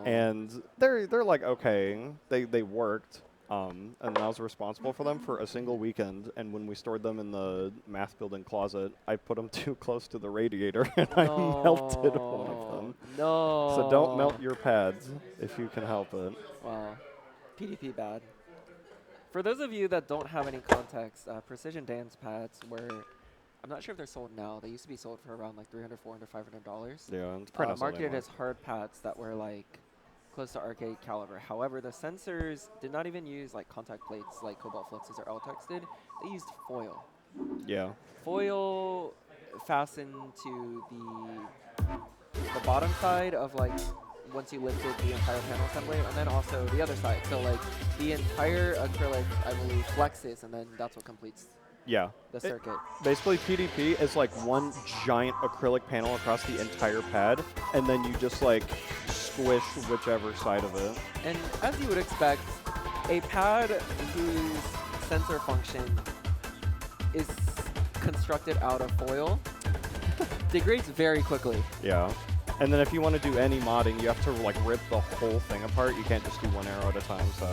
and they're like okay, they worked. And I was responsible for them for a single weekend. And when we stored them in the math building closet, I put them too close to the radiator and I melted one of them. No. So don't melt your pads if you can help it. Wow. PDP bad. For those of you that don't have any context, precision dance pads were, I'm not sure if they're sold now. They used to be sold for around like $300, $400, $500. Yeah, it's pretty nice marketed anymore. as hard pads that were like close to arcade caliber. However, the sensors did not even use like contact plates like Cobalt Fluxes or L-Tex did. They used foil. Yeah. Foil fastened to the bottom side of like once you lifted the entire panel assembly, and then also the other side. So like the entire acrylic, I believe, flexes, and then that's what completes Yeah. the circuit. Basically, PDP is like one giant acrylic panel across the entire pad, and then you just like squish whichever side of it. And as you would expect, a pad whose sensor function is constructed out of foil degrades very quickly. Yeah. And then if you want to do any modding, you have to like rip the whole thing apart. You can't just do one arrow at a time. So,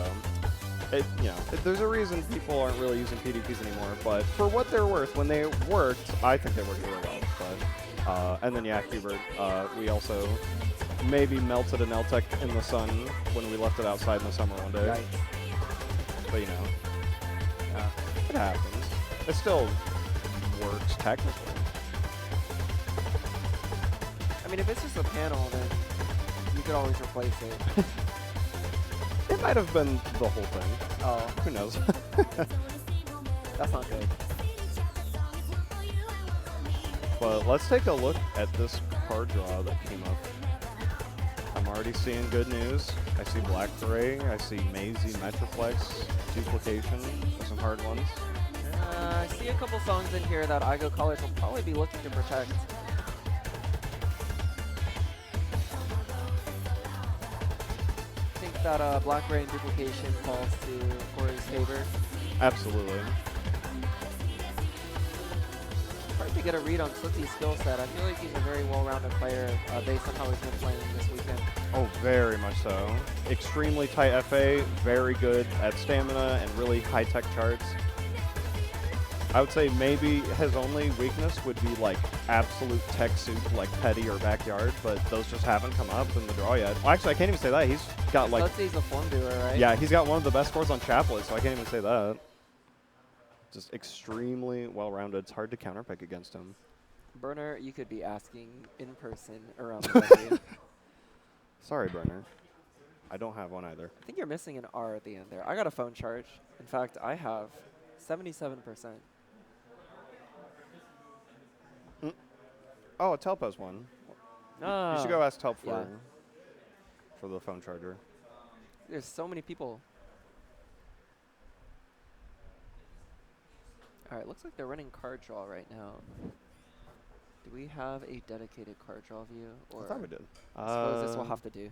there's a reason people aren't really using PDPs anymore. But for what they're worth, when they worked, I think they worked really well. But and then yeah, Hubert, we also maybe melted an LTEC in the sun when we left it outside in the summer one day. Yikes. But yeah, it happens. It still works technically. I mean, if it's just a panel, then you could always replace it. It might have been the whole thing. Oh. Who knows? That's not good. But let's take a look at this card draw that came up. I'm already seeing good news. I see Black Beret, I see Maisie, Metroplex, Duplication, some hard ones. I see a couple songs in here that IGO College will probably be looking to protect. I think that Black Beret and Duplication falls to Corey's favor. Absolutely. Hard to get a read on Sootie's skill set. I feel like he's a very well-rounded player based on how he's been playing this weekend. Oh, very much so. Extremely tight FA, very good at stamina and really high-tech charts. I would say maybe his only weakness would be like absolute tech soup like Petty or Backyard, but those just haven't come up in the draw yet. Well, actually, I can't even say that. He's got like... Sootie's a form doer, right? Yeah, he's got one of the best scores on Chaplet, so I can't even say that. Just extremely well-rounded. It's hard to counterpick against him. Burner, you could be asking in person around the venue. Sorry, Burner. I don't have one either. I think you're missing an R at the end there. I got a phone charge. In fact, I have 77%. Oh, Telp has one. Oh, You should go ask Telp yeah. for the phone charger. There's so many people. All right, looks like they're running card draw right now. Do we have a dedicated card draw view? Or I thought we did. I suppose this will have to do.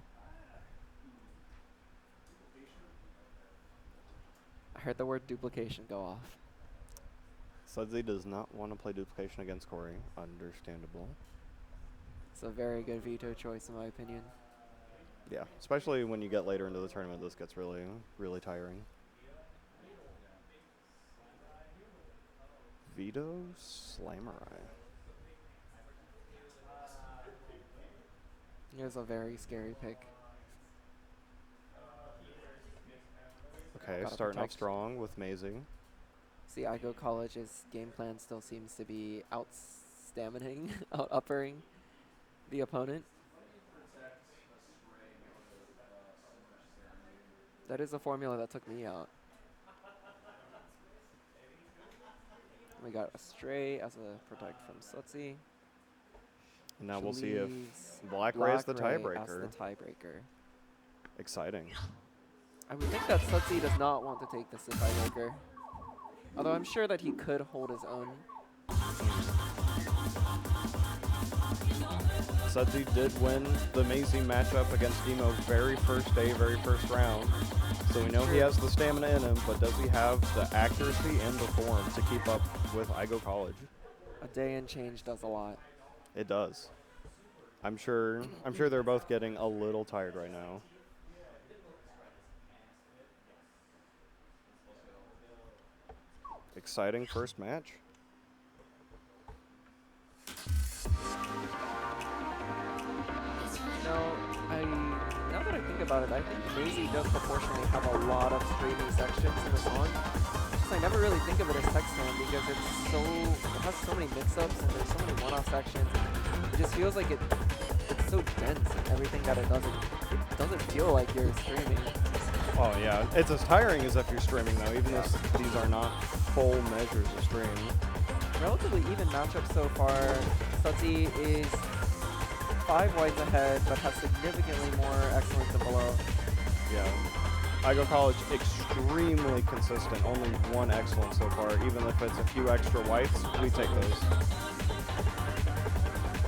I heard the word duplication go off. Sudsy does not want to play duplication against Corey. Understandable. It's a very good veto choice, in my opinion. Yeah, especially when you get later into the tournament, this gets really, really tiring. Veto Slamerai. Here's a very scary pick. Okay, Gotta starting off protect. strong with Maisie. See, IGO College's game plan still seems to be out-staminating, out-uppering the opponent. That is a formula that took me out. We got Astray as a protect from Sutzi. And now we'll see if Please, Black Ray is the Ray as tiebreaker. the tiebreaker. Exciting. I would think that Sutzi does not want to take this as tiebreaker. Although I'm sure that he could hold his own. Sudsy did win the Maisie matchup against Demo very first day, very first round. So we know he has the stamina in him, but does he have the accuracy and the form to keep up with IGO College? A day and change does a lot. It does. I'm sure they're both getting a little tired right now. Exciting first match. Now that I think about it, I think Maisie does proportionally have a lot of streamy sections in the song. Just I never really think of it as Texan because it has so many mix-ups and there's so many one-off sections. It just feels like it's so dense and everything that it doesn't feel like you're streaming. Oh yeah, it's as tiring as if you're streaming though, even if these are not full measures of stream. Relatively even matchup so far. Sutzi is 5 wides ahead, but has significantly more excellence than below. Yeah. I Go College extremely consistent. Only 1 excellence so far. Even if it's a few extra whites, we take those.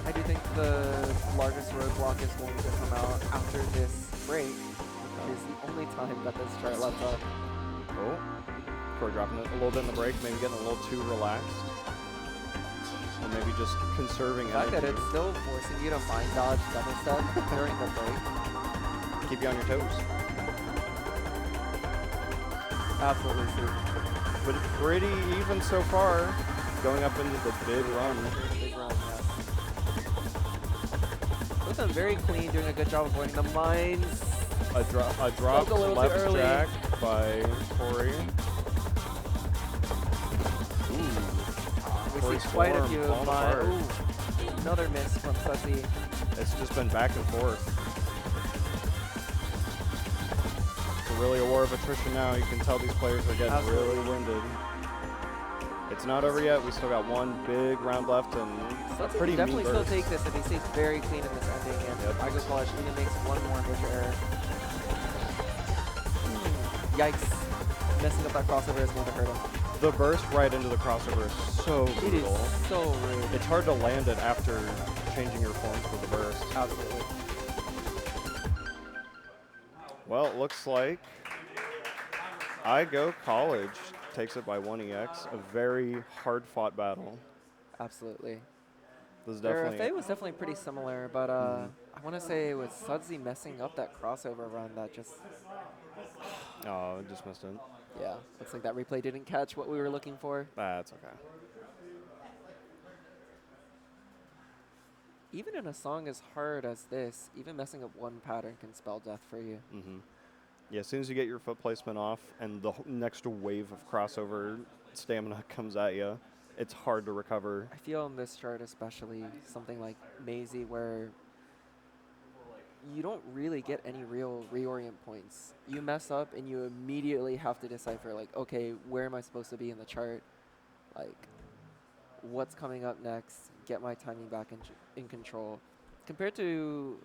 I do think the largest roadblock is going to come out after this break, which is the only time that this chart left up. Oh. Core dropping it a little bit in the break, maybe getting a little too relaxed. Or maybe just conserving The fact that energy. it's still forcing you to mind dodge double step during the break. Keep you on your toes. Absolutely true. But it's pretty even so far, going up into the big run. Big run, yes. Both of them very clean, doing a good job avoiding the mines. A drop Spoke a little too left early. jack by Corey. We Corey see quite a Storm few falling of my. apart. Ooh, another miss from Sussy. It's just been back and forth. It's really a war of attrition now. You can tell these players are getting really winded. It's not over yet. We still got 1 big round left and Sussy pretty can definitely mean still burst. take this if he stays very clean in this ending, and I Go College even makes 1 more major error. Yikes. Messing up that crossover is going to hurt him. The burst right into the crossover is so It brutal. is so rude. It's hard to land it after changing your forms for the burst. Absolutely. Well, it looks like I Go College takes it by 1 EX. A very hard-fought battle. Absolutely. This is Their definitely FA was definitely pretty similar, but I want to say it was Sudsy messing up that crossover run that just... Oh, just missed it. Yeah, looks like that replay didn't catch what we were looking for. That's okay. Even in a song as hard as this, even messing up 1 pattern can spell death for you. Yeah, as soon as you get your foot placement off and the next wave of crossover stamina comes at you, it's hard to recover. I feel in this chart especially, something like Maisie, where you don't really get any real reorient points. You mess up and you immediately have to decipher, like, okay, where am I supposed to be in the chart? Like, what's coming up next? Get my timing back in control. Compared to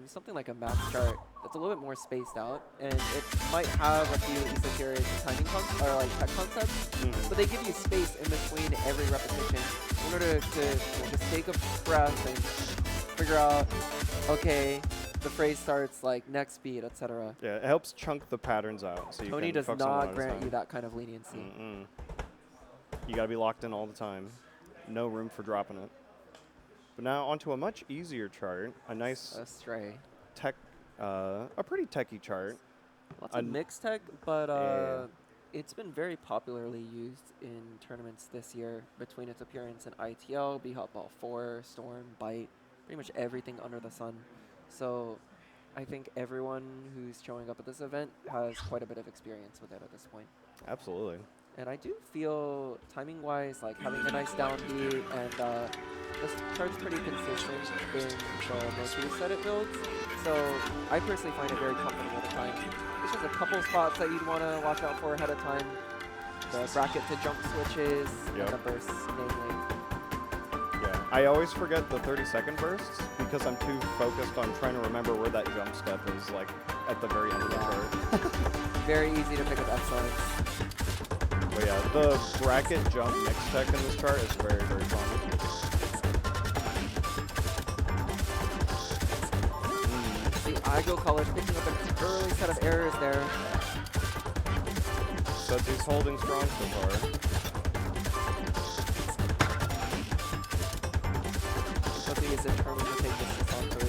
something like a math chart that's a little bit more spaced out, and it might have a few esoteric timing or like tech concepts, but they give you space in between every repetition in order to just take a breath and figure out, okay, the phrase starts like next beat, etc. Yeah, it helps chunk the patterns out. So you Tony can does focus on one not at a grant time. you that kind of leniency. You got to be locked in all the time. No room for dropping it. But now onto a much easier chart. A nice Astray. tech, a pretty techie chart. Lots of mixed tech, but it's been very popularly used in tournaments this year between its appearance in ITL, B-Hop Ball 4, Storm, Bite, pretty much everything under the sun. So I think everyone who's showing up at this event has quite a bit of experience with it at this point. Absolutely. And I do feel, timing-wise, like having a nice downbeat, and this chart's pretty consistent in the motifs that it builds. So I personally find it very comfortable to time. There's just a couple spots that you'd want to watch out for ahead of time. The bracket to jump switches, and the bursts, namely. Yeah, I always forget the 30-second bursts because I'm too focused on trying to remember where that jump step is, like at the very end of the chart. Very easy to pick up excellence. But yeah, the bracket jump mix tech in this chart is very, very fun. See, I Go College picking up an early set of errors there. Sudsy's holding strong so far. Sudsy is determined to take this to Song 3.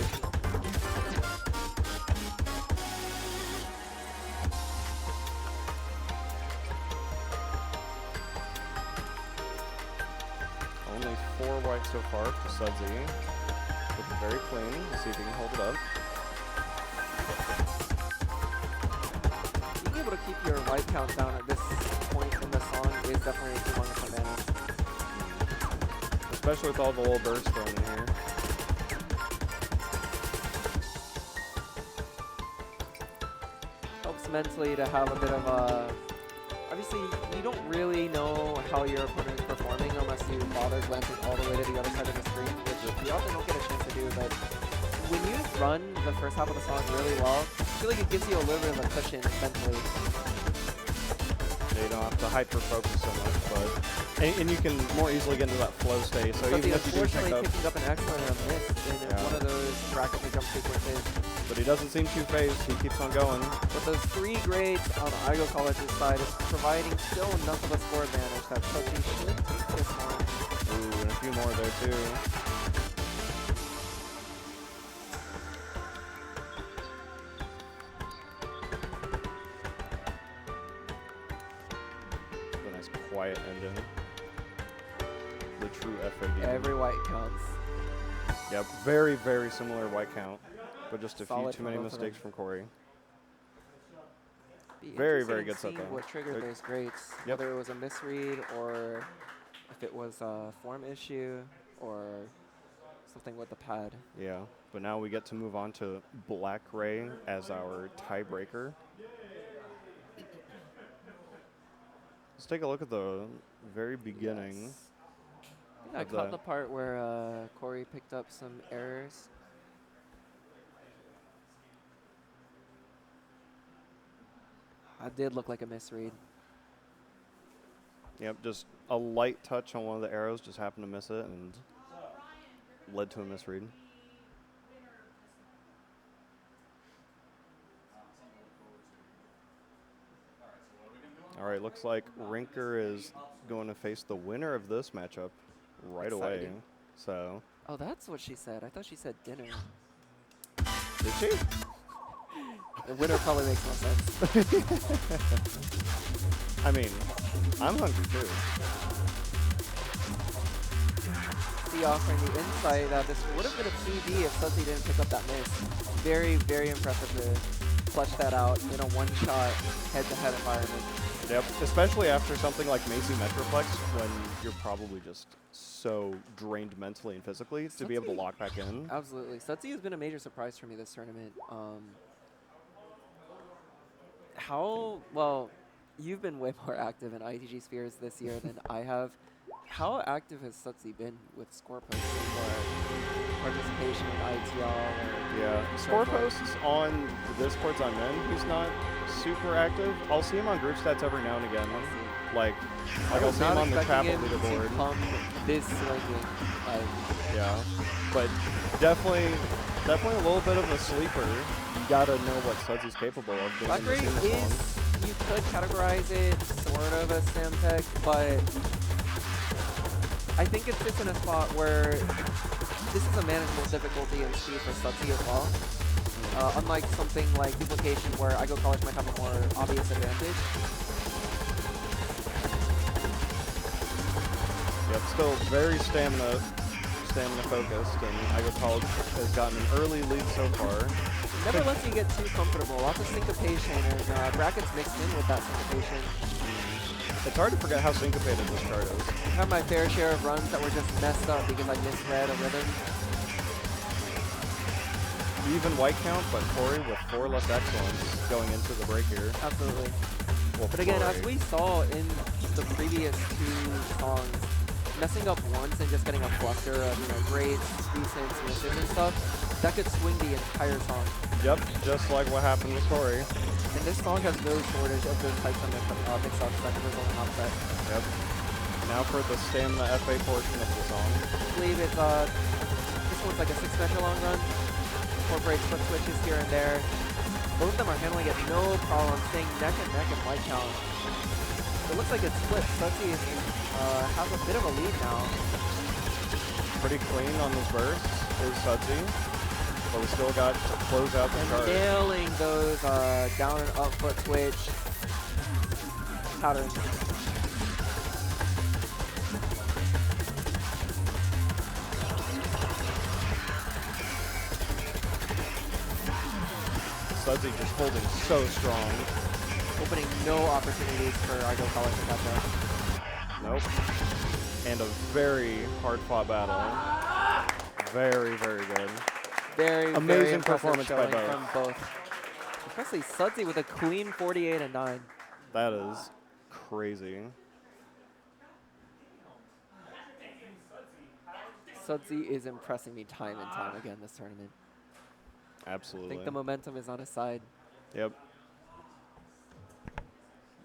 Only 4 white so far for Sudsy. Looking very clean. Let's see if he can hold it up. Being able to keep your white count down at this point in the song is definitely a humongous advantage. Especially with all the little bursts thrown in here. Helps mentally to have a bit of a obviously you don't really know how your opponent is performing unless you bother glancing all the way to the other side of the screen, which you often don't get a chance to do. But when you run the first half of the song really well, I feel like it gives you a little bit of a cushion mentally. You don't have to hyper-focus so much, but and you can more easily get into that flow state. So even if you do pick unfortunately up, picking up an excellent and a miss in one of those rapidly jump sequences. but he doesn't seem too phased. He keeps on going. But those 3 grades on Igo College's side is providing still enough of a score advantage that Sudsy should take this one. Ooh, and a few more there too. A nice quiet ending. The true FA game. Every white counts. Yep, very, very similar white count, but just a Solid few too for many both of mistakes them. from Corey. Be Very, interesting very in good seeing set what triggered Good. those grades. Yep. Whether it was a misread or if it was a form issue or something with the pad. Yeah, but now we get to move on to Black Ray as our tiebreaker. Let's take a look at the very beginning. I of caught the part where Corey picked up some errors. I did look like a misread. Yep, just a light touch on one of the arrows, just happened to miss it and led to a misread. All right, looks like Rinker is going to face the winner of this matchup right away. Exciting. So, Oh, that's what she said. I thought she said dinner. did she? The winner probably makes no sense. I mean, I'm hungry too. See, offering the insight that this would have been a PB if Sudsy didn't pick up that miss. Very, very impressive to clutch that out in a one-shot head-to-head environment. Yep, especially after something like Macy Metroplex when you're probably just so drained mentally and physically to be able to lock back in. Absolutely. Sudsy has been a major surprise for me this tournament. Well, you've been way more active in ITG Spheres this year than I have. How active has Sudsy been with score posting or participation in ITL? Or Yeah, score posts on the Discords I'm in, he's not super active. I'll see him on group stats every now and again. Like I'll see him on the Chapel leaderboard. This swinging, yeah, but definitely a little bit of a sleeper. You gotta know what Sudsy's capable of. being Black in the Ray scene this long. is, you could categorize it sort of as Samtech, but I think it sits in a spot where this is a manageable difficulty and speed for Sudsy as well. Unlike something like Duplication where Igo College might have a more obvious advantage. Yep, still very stamina focused, and Igo College has gotten an early lead so far. Never lets you get too comfortable. Lots of syncopation and brackets mixed in with that syncopation. It's hard to forget how syncopated this chart is. I have my fair share of runs that were just messed up because I misread a rhythm. Even white count, but Corey with 4 less excellence going into the break here. Absolutely. Well, But again, Corey. as we saw in the previous 2 songs, messing up once and just getting a cluster of, grades, decent, misses and stuff, that could swing the entire song. Yep, just like what happened with Corey. And this song has no shortage of those types of mix-ups that can result in upset. Yep. Now for the stamina FA portion of the song. I believe it's, this one's like a 6-measure long run. Incorporates foot switches here and there. Both of them are handling it no problem, staying neck and neck in white count. It looks like it's split. Sudsy has a bit of a lead now. Pretty clean on this verse is Sudsy, but we still got to close out the chart. Nailing those down and up foot switch patterns. Sudsy just holding so strong. Opening no opportunities for Igo College to catch up. Nope. And a very hard-fought battle. Very, very good. Very amazing impressive performance by showing both. from both. Especially Sudsy with a clean 48 and 9. That is crazy. Sudsy is impressing me time and time again this tournament. I Absolutely. think the momentum is on his side. Yep.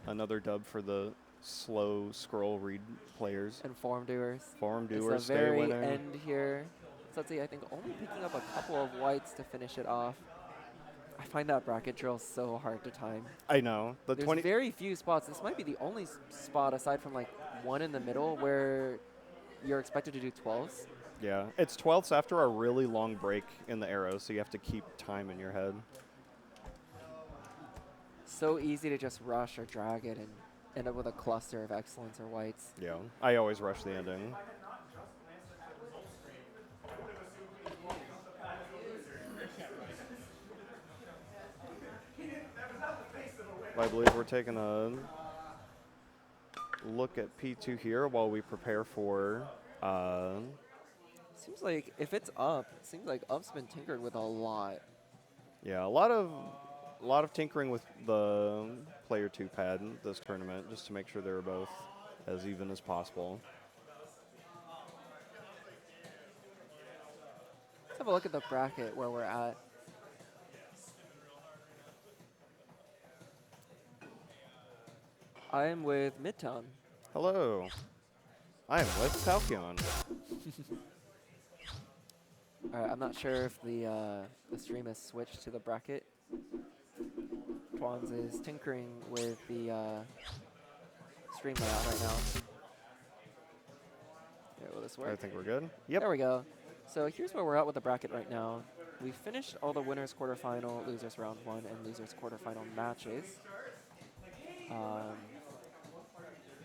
Another dub for the slow scroll read players. And form doers. Form It's doers the stay very winning. end here. Sudsy, I think, only picking up a couple of whites to finish it off. I find that bracket drill so hard to time. I know. The There's 20 very few spots. This might be the only spot aside from like one in the middle where you're expected to do 12s. Yeah, it's 12ths after a really long break in the arrows, so you have to keep time in your head. So easy to just rush or drag it and end up with a cluster of excellence or whites. Yeah, I always rush the ending. I believe we're taking a look at P2 here while we prepare for. Seems like if it's up, it seems like up's been tinkered with a lot. Yeah, a lot of tinkering with the player 2 pad this tournament, just to make sure they're both as even as possible. Let's have a look at the bracket where we're at. I am with Midtown. Hello. I am with Talkion. Alright, I'm not sure if the stream has switched to the bracket. Twans is tinkering with the stream layout right now. Okay, will this work? I think we're good. Yep. There we go. So here's where we're at with the bracket right now. We finished all the winners quarterfinal, losers round 1, and losers quarterfinal matches.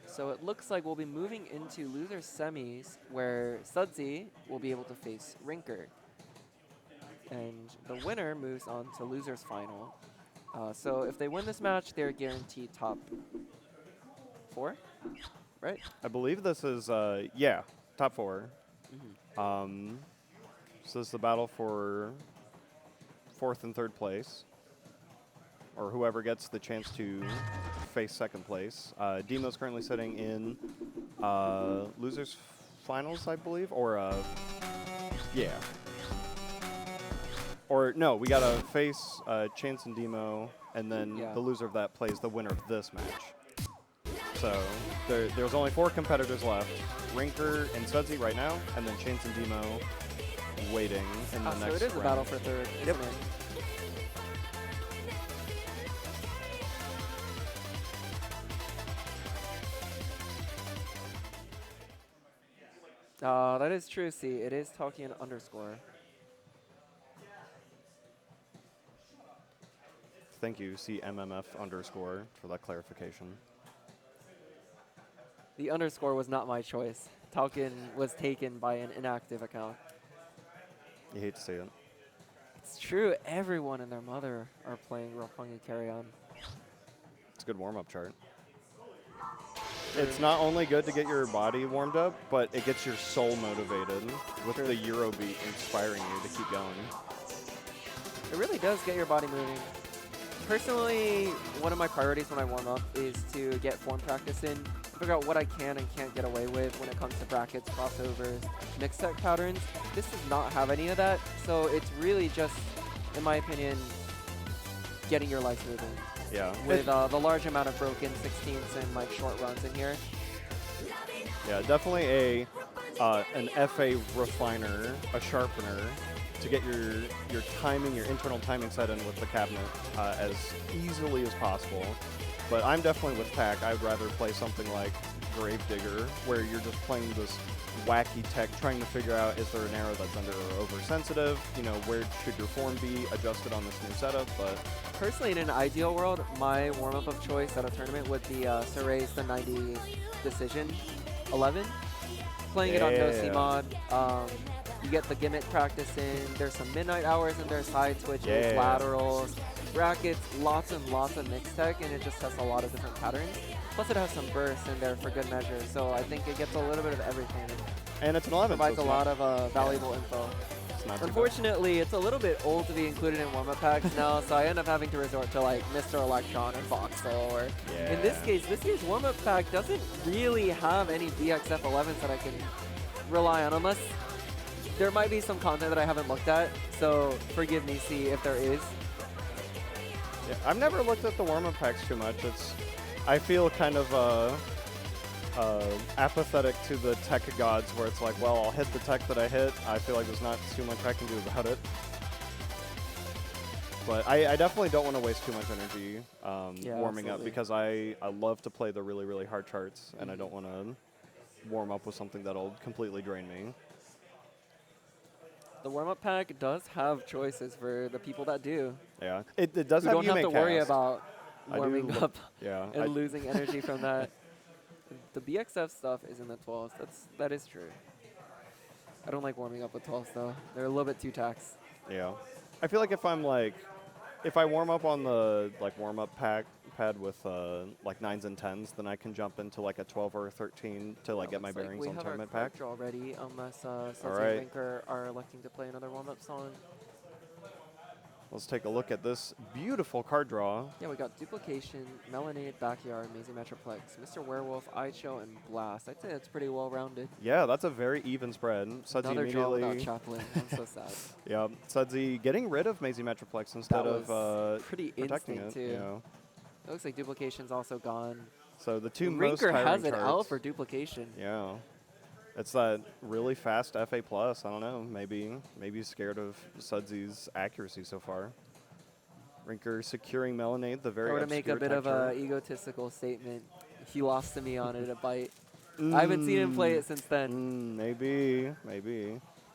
So it looks like we'll be moving into losers semis, where Sudsy will be able to face Rinker. And the winner moves on to losers final. So if they win this match, they're guaranteed top 4, right? I believe this is, yeah, top 4. So this is the battle for 4th and 3rd place, or whoever gets the chance to face 2nd place. Demo's currently sitting in losers finals, I believe, or yeah. Or no, we gotta face Chance and Demo, and then the loser of that plays the winner of this match. So there's only 4 competitors left: Rinker and Sudsy right now, and then Chance and Demo waiting in the next round. So it is a battle for 3rd, isn't it? That is true, see. It is Talkion underscore. Thank you, CMMF underscore, for that clarification. The underscore was not my choice. Talkion was taken by an inactive account. You hate to see it. It's true. Everyone and their mother are playing Roppongi Carry On. It's a good warm-up chart. It's not only good to get your body warmed up, but it gets your soul motivated with the Eurobeat inspiring you to keep going. It really does get your body moving. Personally, one of my priorities when I warm up is to get form practice in, figure out what I can and can't get away with when it comes to brackets, crossovers, mixed tech patterns. This does not have any of that, so it's really just, in my opinion, getting your legs moving. Yeah. With the large amount of broken 16ths and like short runs in here. Yeah, definitely an FA refiner, a sharpener, to get your timing, your internal timing set in with the cabinet as easily as possible. But I'm definitely with Pack. I'd rather play something like Gravedigger, where you're just playing this wacky tech, trying to figure out, is there an arrow that's under or oversensitive? You know, where should your form be adjusted on this new setup? But personally, in an ideal world, my warm-up of choice at a tournament would be Surrey's the 90 Decision 11. Playing it on no mod. You get the gimmick practice in. There's some midnight hours in there, side switches, laterals, brackets, lots and lots of mixed tech, and it just has a lot of different patterns. Plus, it has some bursts in there for good measure, so I think it gets a little bit of everything. And it's an 11. Provides so a lot of valuable info. It's not too bad. Unfortunately, it's a little bit old to be included in warm-up packs now, so I end up having to resort to like Mr. Electron or Voxel. Or in this year's warm-up pack doesn't really have any BXF11s that I can rely on, unless there might be some content that I haven't looked at. So forgive me, see if there is. Yeah, I've never looked at the warm-up packs too much. I feel kind of apathetic to the tech gods, where it's like, well, I'll hit the tech that I hit. I feel like there's not too much I can do about it. But I definitely don't want to waste too much energy warming up, because I love to play the really, really hard charts, and I don't want to warm up with something that'll completely drain me. The warm-up pack does have choices for the people that do. Yeah, it does We have don't have to worry cast. about I do warming look- up yeah, and I- losing energy from that. The BXF stuff is in the 12s. That is true. I don't like warming up with 12s though. They're a little bit too taxed. Yeah, I feel like if I warm up on the warm-up pad with like 9s and 10s, then I can jump into like a 12 or a 13 to get my bearings on tournament pack. We have our card draw ready, unless Sudsy right. and Rinker are electing to play another warm-up song. Let's take a look at this beautiful card draw. Yeah, we got Duplication, Melanade, Backyard, Mazy Metroplex, Mr. Werewolf, Icho, and Blast. I'd say it's pretty well-rounded. Yeah, that's a very even spread. Sudsy Another draw immediately. without Chaplain. I'm so sad. Yeah, Sudsy getting rid of Mazy Metroplex instead That was of pretty protecting instant, it. too. Yeah. It looks like Duplication's also gone. So the two most Rinker tiring has it charts. out for Duplication. Yeah. It's that really fast FA+. I don't know. Maybe he's scared of Sudsy's accuracy so far. Rinker securing Melanade, the very I want to make a obscure bit of tech an chart. egotistical statement. He lost to me on it a bite. I haven't seen him play it since then. Maybe.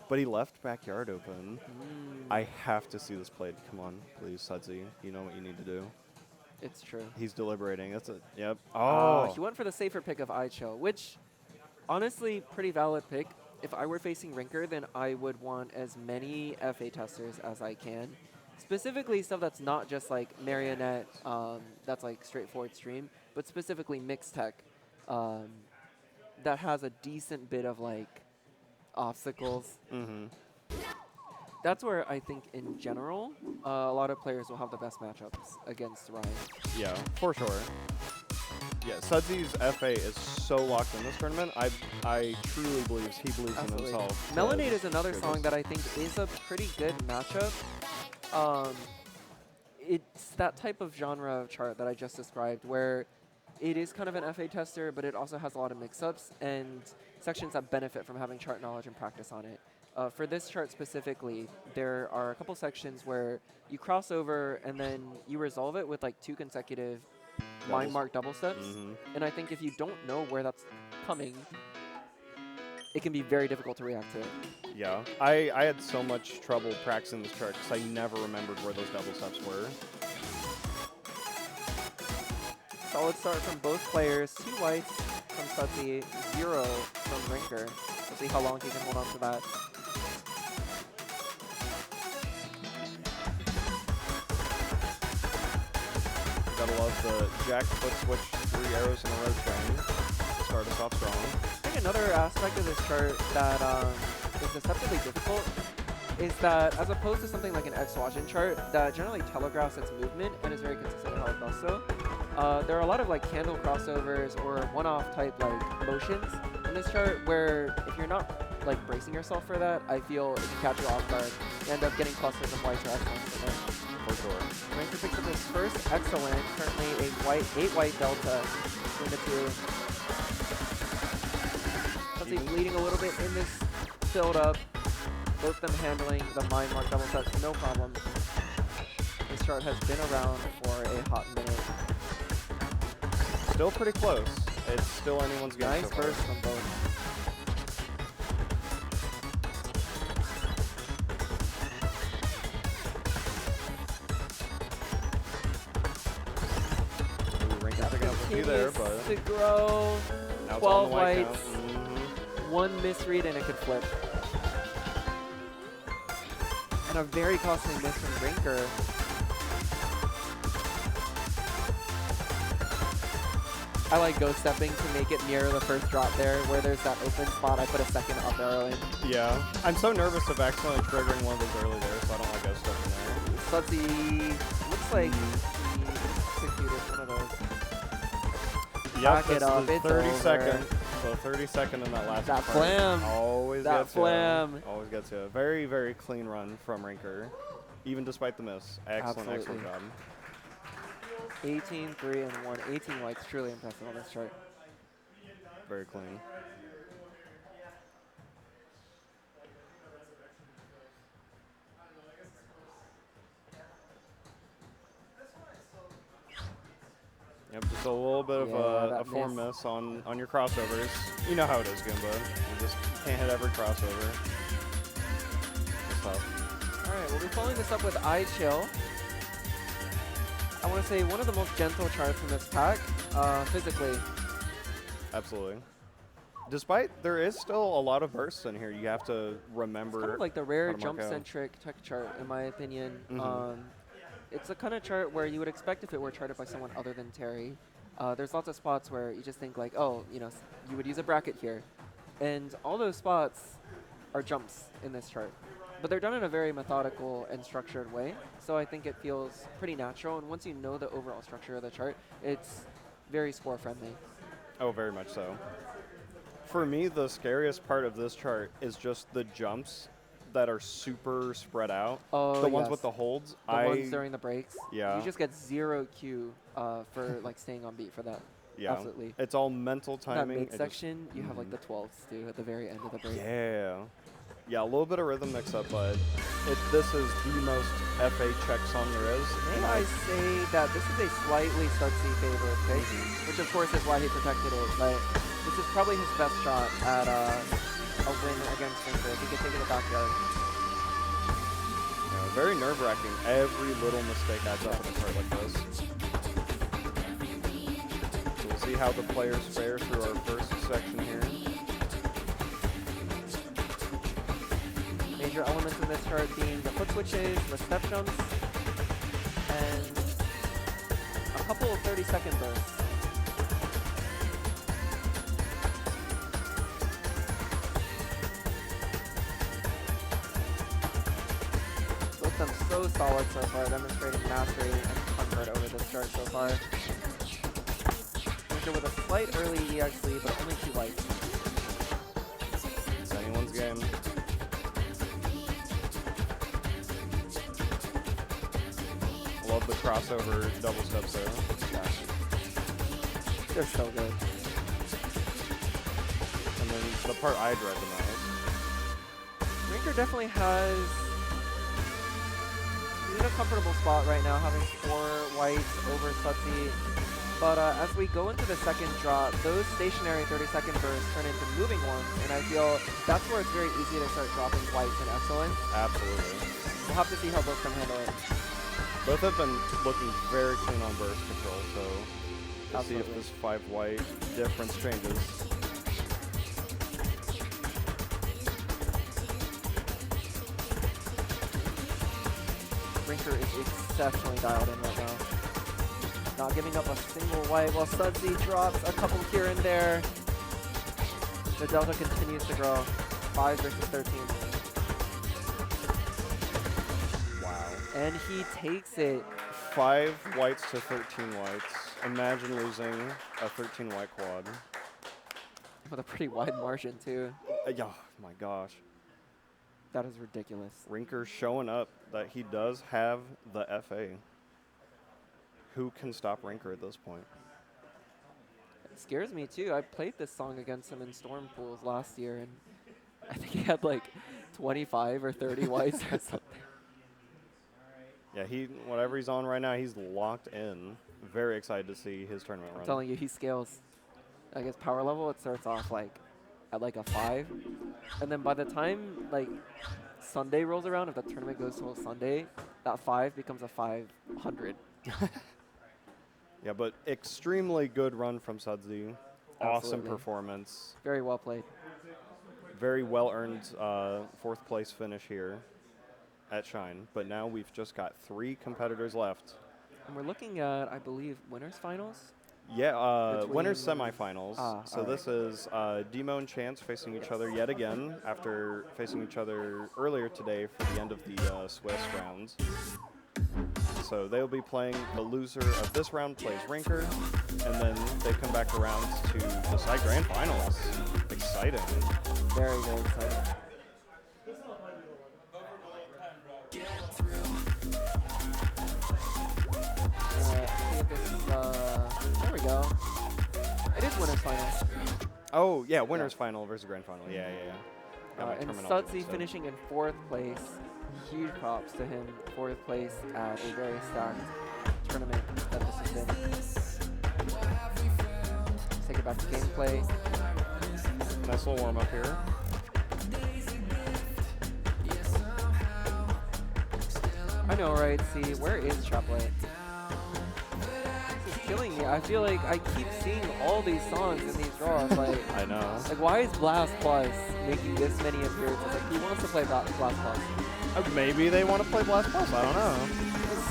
But he left Backyard open. I have to see this played. Come on, please, Sudsy. You know what you need to do. It's true. He's deliberating. That's it. Yep. He went for the safer pick of Icho, which, honestly, pretty valid pick. If I were facing Rinker, then I would want as many FA testers as I can. Specifically stuff that's not just like Marionette, that's like straightforward stream, but specifically mixed tech that has a decent bit of like obstacles. That's where I think in general a lot of players will have the best matchups against Ryan. Yeah, for sure. Yeah, Sudsy's FA is so locked in this tournament. I truly believe he believes in himself. Melanade is another song that I think is a pretty good matchup. It's that type of genre of chart that I just described, where it is kind of an FA tester, but it also has a lot of mix-ups and sections that benefit from having chart knowledge and practice on it. For this chart specifically, there are a couple sections where you cross over and then you resolve it with like 2 consecutive mind mark double steps. And I think if you don't know where that's coming, it can be very difficult to react to it. Yeah, I had so much trouble practicing this chart because I never remembered where those double steps were. Solid start from both players. 2 whites from Sudsy, 0 from Rinker. We'll see how long he can hold on to that. Gotta love the jack, foot switch, 3 arrows in a row train to start us off strong. I think another aspect of this chart that is deceptively difficult is that as opposed to something like an X-Swatchin chart that generally telegraphs its movement and is very consistent in how it does so, there are a lot of like candle crossovers or one-off type like motions in this chart where if you're not like bracing yourself for that, I feel it can catch you off guard. You end up getting clusters of whites or excellence in there. For sure. Rinker picks up his first excellent, currently a 8 white delta between the two. Sudsy bleeding a little bit in this build-up. Both them handling the mind mark double sets, no problem. This chart has been around for a hot minute. Still pretty close. It's still anyone's game. Nice so far. burst from both. Rinker picking up a few there, but to grow. now it's on 12 the white whites. count. 1 misread and it could flip. And a very costly miss from Rinker. I like ghost stepping to make it mirror the first drop there. Where there's that open spot, I put a second up arrow in. Yeah. I'm so nervous of accidentally triggering one of those early there, so I don't like ghost stepping there. Sudsy looks like he executed one of those. Yep, Back it that's up, the it's 30 over. second. So 30 second in that last That part. flam. Always That gets flam. you. Always gets you. Very, very clean run from Rinker, even despite the miss. Excellent, excellent job. 18, 3, and 1. 18 whites, truly impressive on this chart. Very clean. Yep, just a little bit of Yeah, a that form miss. miss on your crossovers. You know how it is, Goomba. You just can't hit every crossover. It's tough. All right, we'll be following this up with I Chill. I want to say one of the most gentle charts in this pack, physically. Absolutely. Despite there is still a lot of bursts in here, you have to remember. Kind of like the rare how to mark out. jump-centric tech chart, in my opinion. Mhm. It's a kind of chart where you would expect if it were charted by someone other than Terry. There's lots of spots where you just think like, oh, you know, you would use a bracket here. And all those spots are jumps in this chart. But they're done in a very methodical and structured way. So I think it feels pretty natural. And once you know the overall structure of the chart, it's very score friendly. Oh, very much so. For me, the scariest part of this chart is just the jumps that are super spread out. Oh, the ones yes. with the holds. The ones during the breaks. Yeah. You just get 0 Q for like staying on beat for that. Yeah. Absolutely. It's all mental timing. That It just- midsection, you have like the 12s too at the very end of the break. Yeah. Yeah, a little bit of rhythm mix up, but this is the most FA check song there is. May and I say that this is a slightly Sudsy favorite pick, which of course is why he protected it, but this is probably his best shot at a win against Rinker if he could take it in the backyard. Yeah, very nerve-wracking. Every little mistake adds up in a chart like this. So we'll see how the players fare through our first section here. Major elements in this chart being the foot switches, the step jumps, and a couple of 30-second bursts. Both of them so solid so far, demonstrating mastery and comfort over this chart so far. Winter with a slight early EX lead, but only 2 lights. It's anyone's game. Love the crossover double steps there. They're so good. And then the part I dread the most. Rinker definitely has. He's in a comfortable spot right now, having 4 whites over Sudsy. But as we go into the second drop, those stationary 30-second bursts turn into moving ones, and I feel that's where it's very easy to start dropping whites in excellence. Absolutely. We'll have to see how both can handle it. Both have been looking very clean on burst control, so we'll see if Absolutely. this 5 white difference changes. Rinker is exceptionally dialed in right now. Not giving up a single white while Sudsy drops a couple here and there. The delta continues to grow. 5 versus 13. Wow. And he takes it. 5 whites to 13 whites. Imagine losing a 13 white quad. With a pretty wide margin, too. Yeah, my gosh. That is ridiculous. Rinker showing up that he does have the FA. Who can stop Rinker at this point? It scares me, too. I played this song against him in Storm Pools last year, and I think he had like 25 or 30 whites or something. Yeah, whatever he's on right now, he's locked in. Very excited to see his tournament I'm run. telling you, he scales. I guess power level, it starts off like at like a 5. And then by the time like Sunday rolls around, if the tournament goes till Sunday, that 5 becomes a 500. Yeah, but extremely good run from Sudsy. Awesome Absolutely. performance. Very well played. Very well earned 4th place finish here at Shine. But now we've just got 3 competitors left. And we're looking at, I believe, winners finals. Yeah, winners Between- semifinals. So alright. this is Demo and Chance facing each other yet again after facing each other earlier today for the end of the Swiss rounds. So they'll be playing the loser of this round plays Rinker, and then they come back around to decide grand finals. Exciting. Very, very exciting. See if this is, there we go. It is winners final. Oh, yeah, winners final versus grand final. Yeah. Got my And terminology Stutzy mixed up. finishing in 4th place. Huge props to him. 4th place at a very stacked tournament that this has been. Let's take it back to gameplay. Nice little warm up here. I know, right? See, where is Chaplet? This is killing me. I feel like I keep seeing all these songs in these draws. Like, I know. Like, why is Blast Plus making this many appearances? Like, who wants to play Blast Plus? Maybe they want to play Blast Plus. I don't know.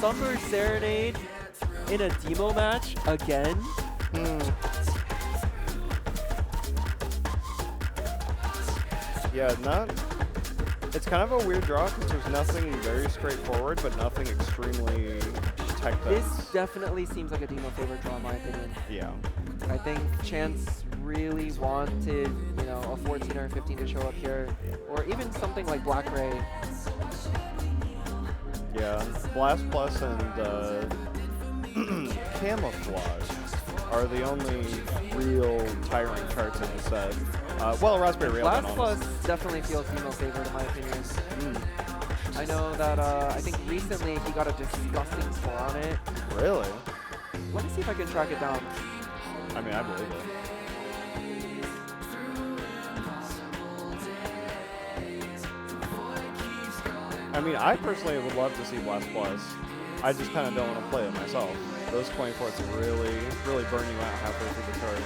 Summer Serenade in a demo match again? Yeah, it's kind of a weird draw because there's nothing very straightforward, but nothing extremely tech. This definitely seems like a demo favorite draw, in my opinion. Yeah. I think Chance really wanted, you know, a 14 or a 15 to show up here, or even something like Black Ray. Yeah, Blast Plus and Camouflage are the only real tiring charts in the set. Well, Raspberry Railgun. Blast Plus definitely feels demo favorite, in my opinion. I know that I think recently he got a disgusting score on it. Really? Let me see if I can track it down. I mean, I believe it. I mean, I personally would love to see Blast Plus. I just kind of don't want to play it myself. Those coin ports really burn you out halfway through the chart.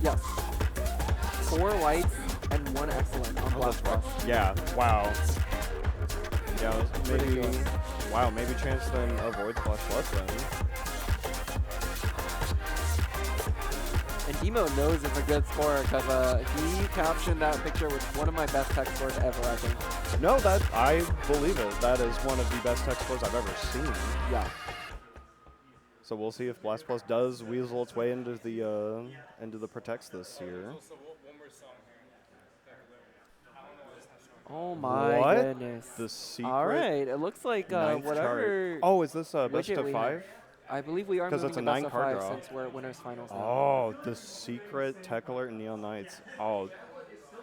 Yes. 4 whites and 1 excellent on Blast Plus. Yeah, wow. Yeah, maybe, Ridiculous. wow, maybe Chance then avoids Blast Plus then. And Demo knows it's a good score because he captioned that picture with one of my best tech scores ever, I think. No, I believe it. That is one of the best tech scores I've ever seen. Yeah. So we'll see if Blast Plus does weasel its way into the Protects this year. Oh my What? goodness. The secret. All right, it looks like ninth whatever. chart. Oh, is this best widget of we 5? have. I believe we are Because moving it's a to best 9 of card 5 draw. since we're at winners finals now. Oh, the secret Tech Alert and Neon Knights. Oh,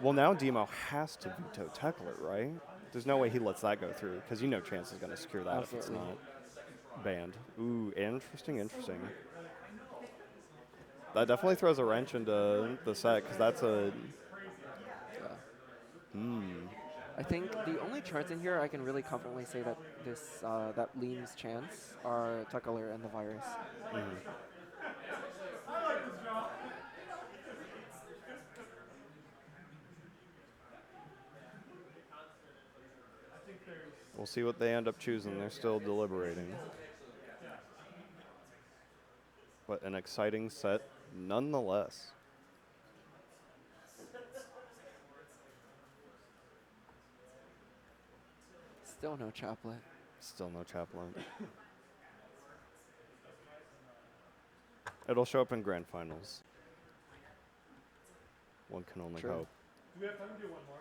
well now Demo has to veto Tech Alert, right? There's no way he lets that go through because you know Chance is going to secure that if it's Absolutely. not banned. Ooh, interesting. That definitely throws a wrench into the set because that's a. I think the only charts in here I can really confidently say that this that leans Chance are Tech Alert and the Virus. We'll see what they end up choosing. They're still deliberating. But an exciting set nonetheless. Still no Chaplet. Still no Chaplain. It'll show up in grand finals. One can only True. hope. Do we have time to do one more?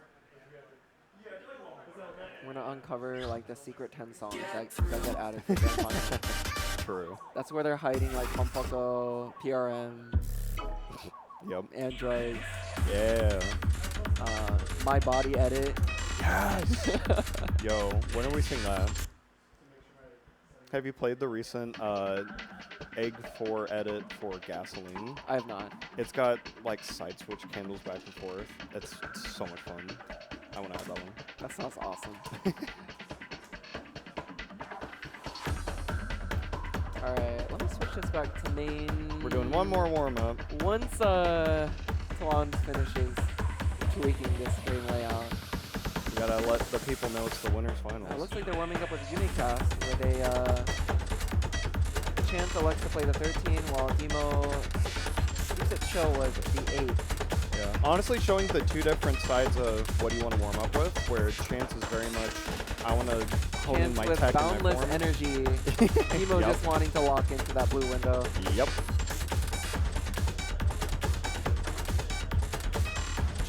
Yeah, do like one more. Is that okay? We're gonna uncover like the secret 10 songs that get added to Grand Final. True. That's where they're hiding like Pompoko, PRM, Yep. Androids, Yeah. My Body Edit. Yes. Yo, when are we seeing that? Have you played the recent Egg 4 edit for Gasoline? I have not. It's got like side switch candles back and forth. It's so much fun. I want to add that one. That sounds awesome. All right, let me switch this back to main. We're doing one more warm up. Once Talon finishes tweaking this game layout. You gotta let the people know it's the winners finals. It looks like they're warming up with Unicast, where they Chance elects to play the 13, while Demo keeps it chill with the 8. Yeah. Honestly, showing the two different sides of what you want to warm up with, where Chance is very much, I want to hone in Chance my with tech and my boundless form. energy. Demo Yep. just wanting to lock into that blue window. Yep.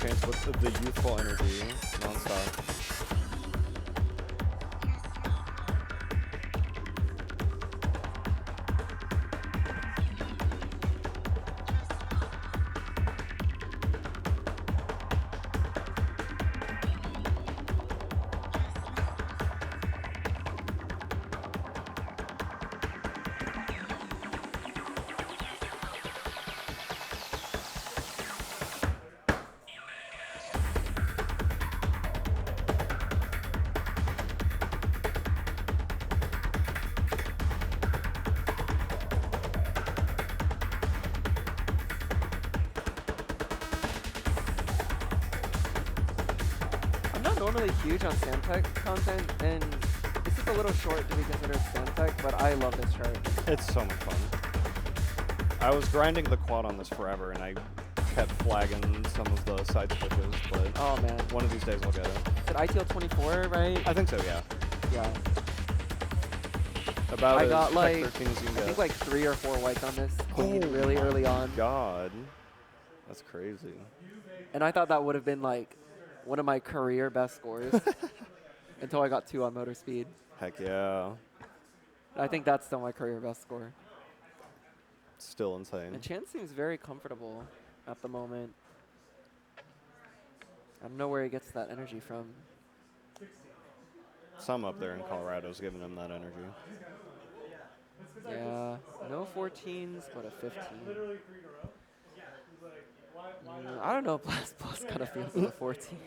Chance with the youthful energy, nonstop. I'm not normally huge on Samtech content, and this is a little short to be considered Samtech, but I love this chart. It's so much fun. I was grinding the quad on this forever, and I kept flagging some of the side switches, but Oh man. one of these days I'll get it. Is it ITL 24, right? I think so, yeah. Yeah. About I as got Tech like, 13 as you can I think get. like 3 or 4 whites on this, clean Oh really my early on. God. That's crazy. And I thought that would have been like one of my career best scores until I got 2 on motor speed. Heck yeah. I think that's still my career best score. Still insane. And Chance seems very comfortable at the moment. I don't know where he gets that energy from. Some up there in Colorado's giving him that energy. Yeah, no 14s, but a 15. I don't know if Blast Plus kind of feels like a 14.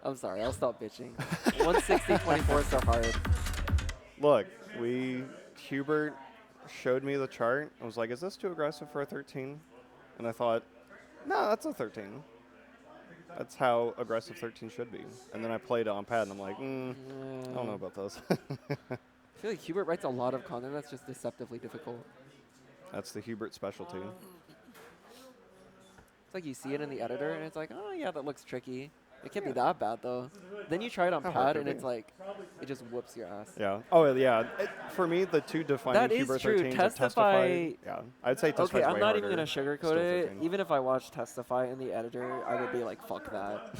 I'm sorry, I'll stop bitching. 160, 24s are hard. Look, Hubert showed me the chart. I was like, is this too aggressive for a 13? And I thought, no, that's a 13. That's how aggressive 13 should be. And then I played it on pad, and I'm like, I don't know about this. I feel like Hubert writes a lot of content that's just deceptively difficult. That's the Hubert specialty. It's like you see it in the editor, and it's like, oh yeah, that looks tricky. It can't be that bad though. Then you try it on How hard pad, could and it it's be? like, it just whoops your ass. Yeah. Oh, yeah. For me, the two defining That is Hubert true. 13s are Testify. Yeah. I'd say Testify. Okay, I'm not even gonna sugarcoat Still it. 13. Even if I watched Testify in the editor, I would be like, fuck that.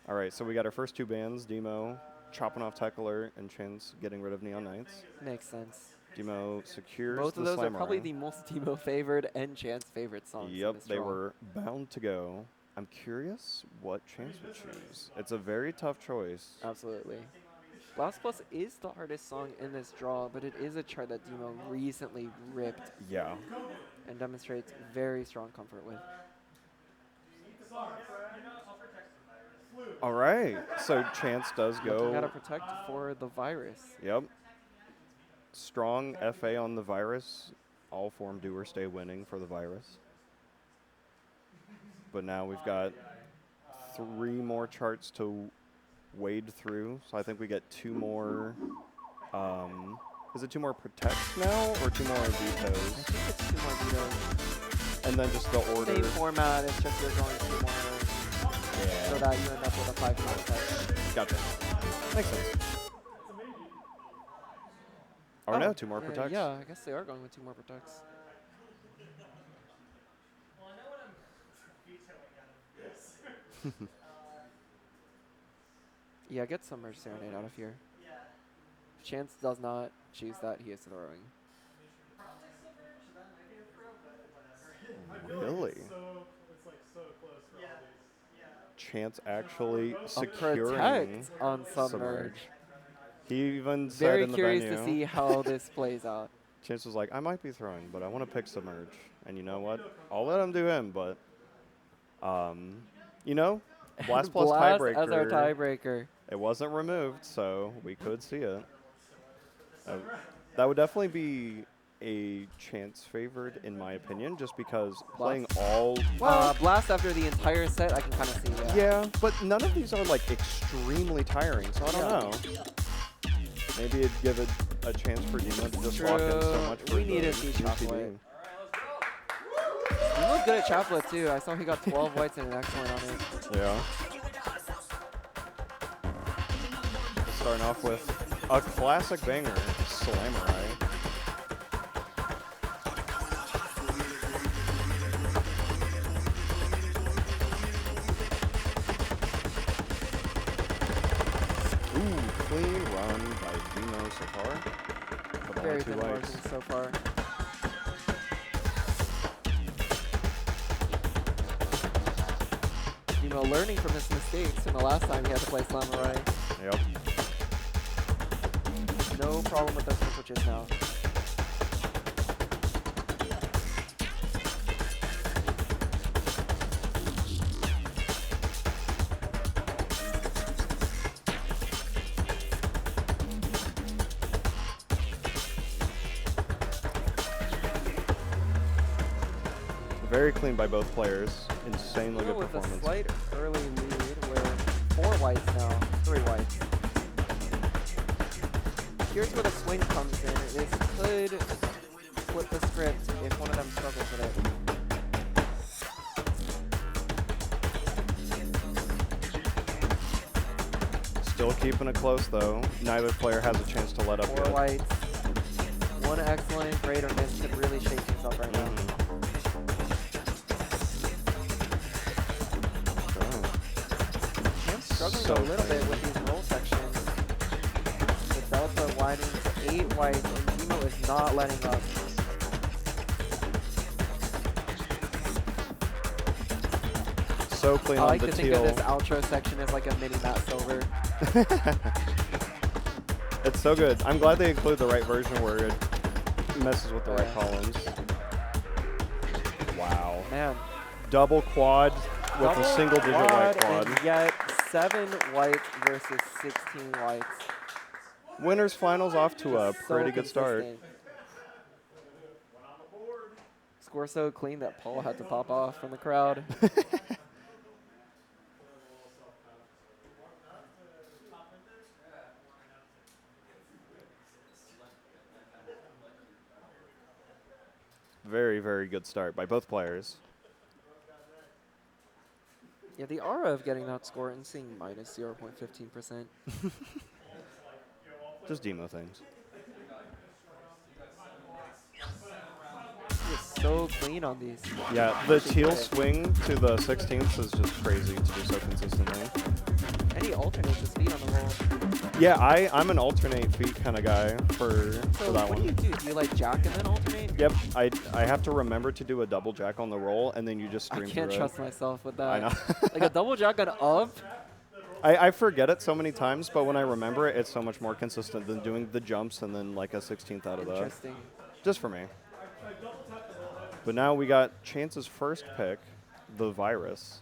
All right, so we got our first 2 bans, Demo chopping off Tech Alert and Chance getting rid of Neon Knights. Makes sense. Demo secures Both the of those are Slam probably Aura. the most Demo favored and Chance favorite songs. in Yep, this they draw. were bound to go. I'm curious what Chance would choose. It's a very tough choice. Absolutely. Blast Plus is the hardest song in this draw, but it is a chart that Demo recently ripped Yeah. and demonstrates very strong comfort with. All right, so Chance does Looking how to go. protect for the virus. Yep. Strong FA on the virus. All form do or stay winning for the virus. But now we've got 3 more charts to wade through. So I think we get 2 more. Is it 2 more protects now or 2 more I vetoes? think it's 2 more vetoes. And then just the order. Same format, it's just you're going 2 more so that you end up with a 5 protect. Gotcha. Makes sense. Or no, 2 more yeah, protects. Yeah, I guess they are going with 2 more protects. Yeah, get some Merge Serenade out of here. If Chance does not choose that, he is throwing. Really? Chance actually A securing protect on Submerge. He even said Very in the curious venue, to see how this plays out. Chance was like, I might be throwing, but I want to pick Submerge. And you know what? I'll let him do him, but, you know, Blast Plus Blast tiebreaker. as our tiebreaker. It wasn't removed, so we could see it. That would definitely be a chance favored in my opinion, just because playing all. Blast after the entire set, I can kind of see that. Yeah, but none of these are like extremely tiring, so I don't know. Maybe it'd give it a chance for Dima to just lock in so much for We need to see Chaplet. He looked good at Chaplet too. I saw he got 12 whites and an excellent on it. Yeah. Starting off with a classic banger, Slamurai. Ooh, clean run by Dino so far. But Very only 2 thin whites. margins so far. Demo learning from his mistakes from the last time he had to play Slamurai. Yep. No problem with those switches now. Very clean by both players. Insanely Still good with performance. a slight early lead where 4 whites now, 3 whites. Here's where the swing comes in. This could flip the script if one of them struggles with it. Still keeping it close though. Neither player has a chance to let up 4 yet. whites. One excellent, great, or miss could really shake things up right now. Cham's struggling So a little bit clean. with these roll sections. The delta widening to 8 whites, and Demo is not letting up. So clean I on like the to think teal. of this outro section as like a mini Matt Silver. It's so good. I'm glad they include the right version where it messes with the right columns. Wow. Man. Double quad with a single digit white quad. And yet 7 whites versus 16 whites. Winners finals off to a So pretty good start. consistent. Score so clean that Paul had to pop off from the crowd. Very, very good start by both players. Yeah, the aura of getting that score and seeing minus 0.15%. Just demo things. It's so clean on these. Yeah, the Actually teal great. swing to the 16th is just crazy to do so consistently. And he alternates his feet on the roll. Yeah, I'm an alternate feet kind of guy for So that what one. do you do? Do you like jack and then alternate? Yep, I have to remember to do a double jack on the roll, and then you just I stream can't through trust it. myself with that. I know. Like a double jack on up? I forget it so many times, but when I remember it, it's so much more consistent than doing the jumps and then like a 16th out of that. Interesting. Just for me. But now we got Chance's first pick, the Virus.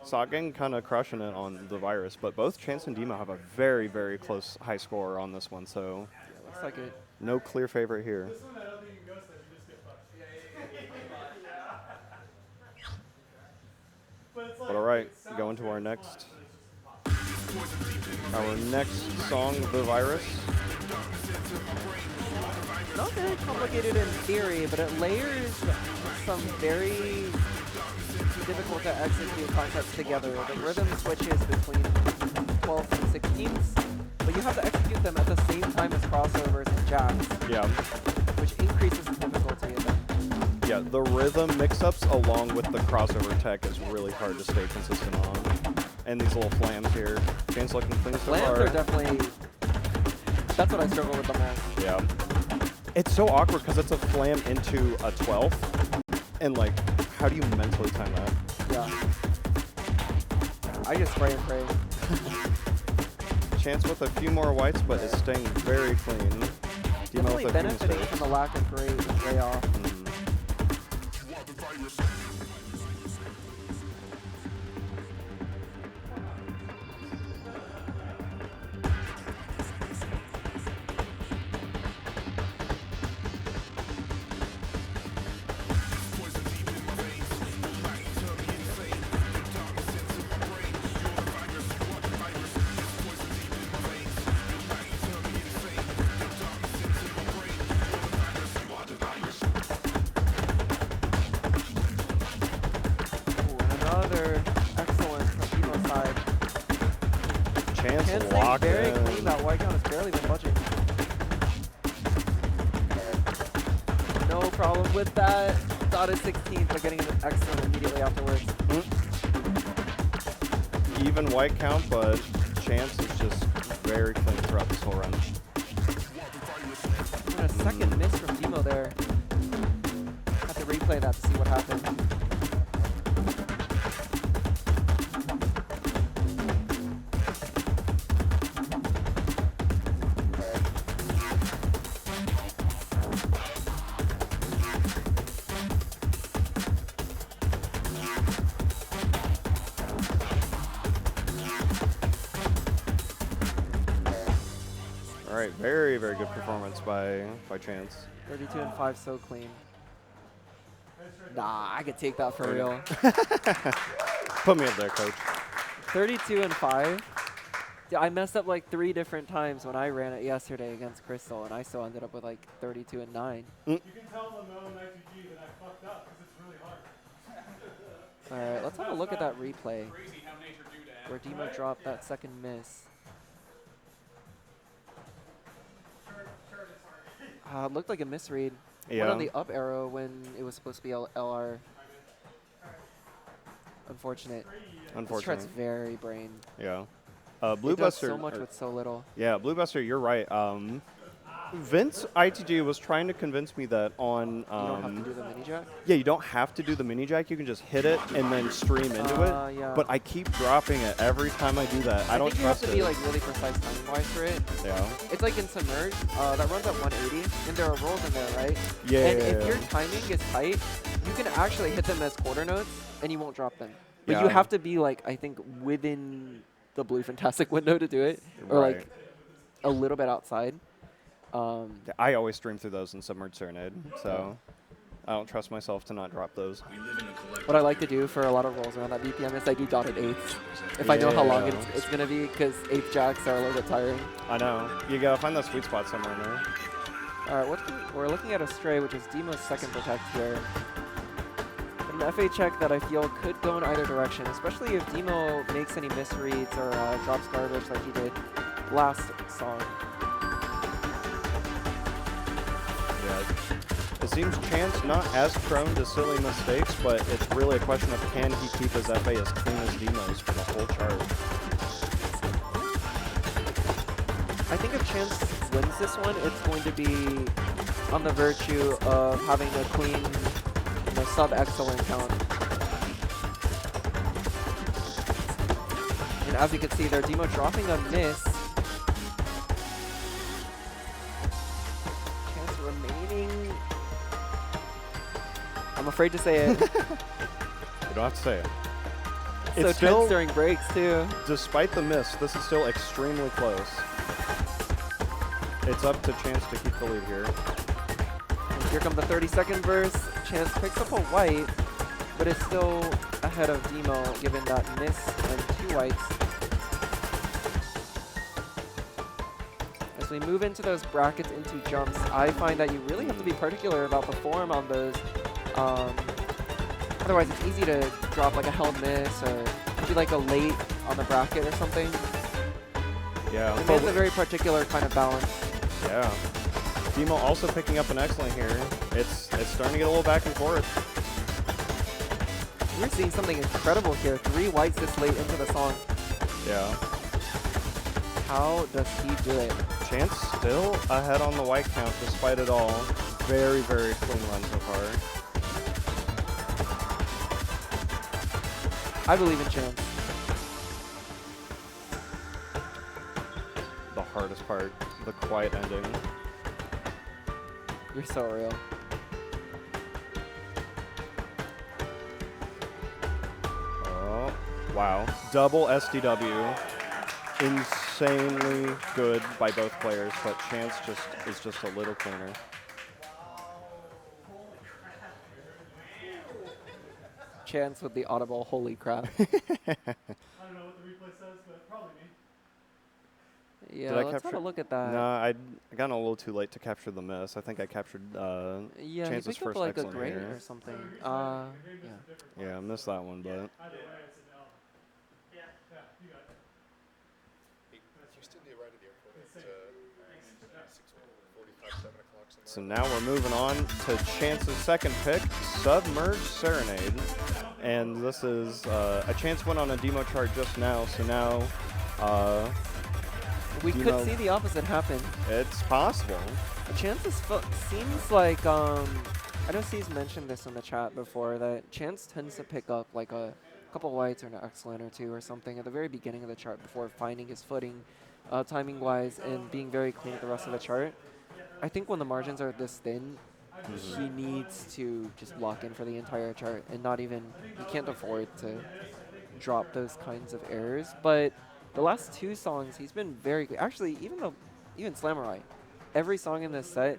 Soggen kind of crushing it on the Virus, but both Chance and Demo have a very, very close high score on this one, so Yeah, looks like it. no clear favorite here. But all right, going to our next song, The Virus. Not very complicated in theory, but it layers some very difficult to execute concepts together. The rhythm switches between 12ths and 16ths, but you have to execute them at the same time as crossovers and jacks, Yeah. which increases the difficulty of them. Yeah, the rhythm mix-ups along with the crossover tech is really hard to stay consistent on. And these little flams here. Chance looking clean so Flams far. are definitely, that's what I struggle with the most. Yeah. It's so awkward because it's a flam into a 12th. And like, how do you mentally time that? Yeah. I just spray and pray. Chance with a few more whites, but it's staying very clean. Demo Definitely with a few benefiting mistakes. from the lack of gray off. another excellent from Demo's side. Chance Chance locked very in. clean. That white count has barely been budging. No problem with that. Dotted 16th, but getting an excellent immediately afterwards. Even white count, but Chance is just very clean throughout this whole run. And a second miss from Demo there. Have to replay that to see what happened. All right, very, very good performance by Chance. 32 and 5, so clean. Nah, I could take that for real. Put me up there, coach. 32 and 5. Dude, I messed up like 3 different times when I ran it yesterday against Crystal, and I still ended up with like 32 and 9. You can tell them though in ITG that I fucked up because it's really hard. All right, let's have a look at that replay where Demo dropped that second miss. It looked like a misread. Yeah. Went on the up arrow when it was supposed to be LR. Unfortunate. This shred's very brain. Yeah. It Blue does Buster. so much with so little. Yeah, Blue Buster, you're right. Vince ITG was trying to convince me that on. You don't have to do the mini jack? Yeah, you don't have to do the mini jack. You can just hit it and then stream into it. Yeah. But I keep dropping it every time I do that. I don't think you have trust to it. be like really precise timing wise for it. Yeah. It's like in Submerge, that runs at 180, and there are rolls in there, right? Yeah. And if your timing is tight, you can actually hit them as quarter notes, and you won't drop them. But you Yeah. have to be like, I think, within the Blue Fantastic window to do it, or Right. like a little bit outside. I always stream through those in Submerged Serenade, so I don't trust myself to not drop those. What I like to do for a lot of rolls around that BPM is I do dotted eighths. If I know how long it's going to be, because eighth jacks are a little bit tiring. I know. You gotta find that sweet spot somewhere in there. All right, we're looking at a Stray, which is Demo's second protect here. An FA check that I feel could go in either direction, especially if Demo makes any misreads or drops garbage like he did last song. Yeah. It seems Chance not as prone to silly mistakes, but it's really a question of can he keep his FA as clean as Demo's for the whole charge. I think if Chance wins this one, it's going to be on the virtue of having a clean, sub-excellent count. And as you can see there, Demo dropping a miss. Chance remaining. I'm afraid to say it. You don't have to say it. So It's still, tense during breaks too. despite the miss, this is still extremely close. It's up to Chance to keep the lead here. And here comes the 30-second verse. Chance picks up a white, but is still ahead of Demo given that miss and 2 whites. As we move into those brackets into jumps, I find that you really have to be particular about the form on those. Otherwise, it's easy to drop like a held miss or maybe like a late on the bracket or something. Yeah. It has a very particular kind of balance. Yeah. Demo also picking up an excellent here. It's starting to get a little back and forth. We're seeing something incredible here. 3 whites this late into the song. Yeah. How does he do it? Chance still ahead on the white count despite it all. Very, very clean run so far. I believe in Chance. The hardest part, the quiet ending. You're so real. Oh, wow. Double SDW. Insanely good by both players, but Chance is just a little cleaner. Chance with the audible holy crap. I don't know what the replay says, but probably me. Yeah, Did I let's capture? have a look at that. No, I got a little too late to capture the miss. I think I captured Yeah, he Chance's picked up first like a excellent grade here. or something. Yeah. Yeah, I missed that one, but Houston, they arrived at the airport at 6:45, 7 o'clock. so now we're moving on to Chance's second pick, Submerged Serenade. And this is a Chance went on a demo chart just now, so now We Demo- could see the opposite happen. It's possible. Chance's foot seems like I know C's mentioned this in the chat before that Chance tends to pick up like a couple whites or an excellent or two or something at the very beginning of the chart before finding his footing, timing wise, and being very clean at the rest of the chart. I think when the margins are this thin, he needs to just lock in for the entire chart and not even, he can't afford to drop those kinds of errors. But the last two songs, he's been very good. Actually, even Slamurai, every song in this set,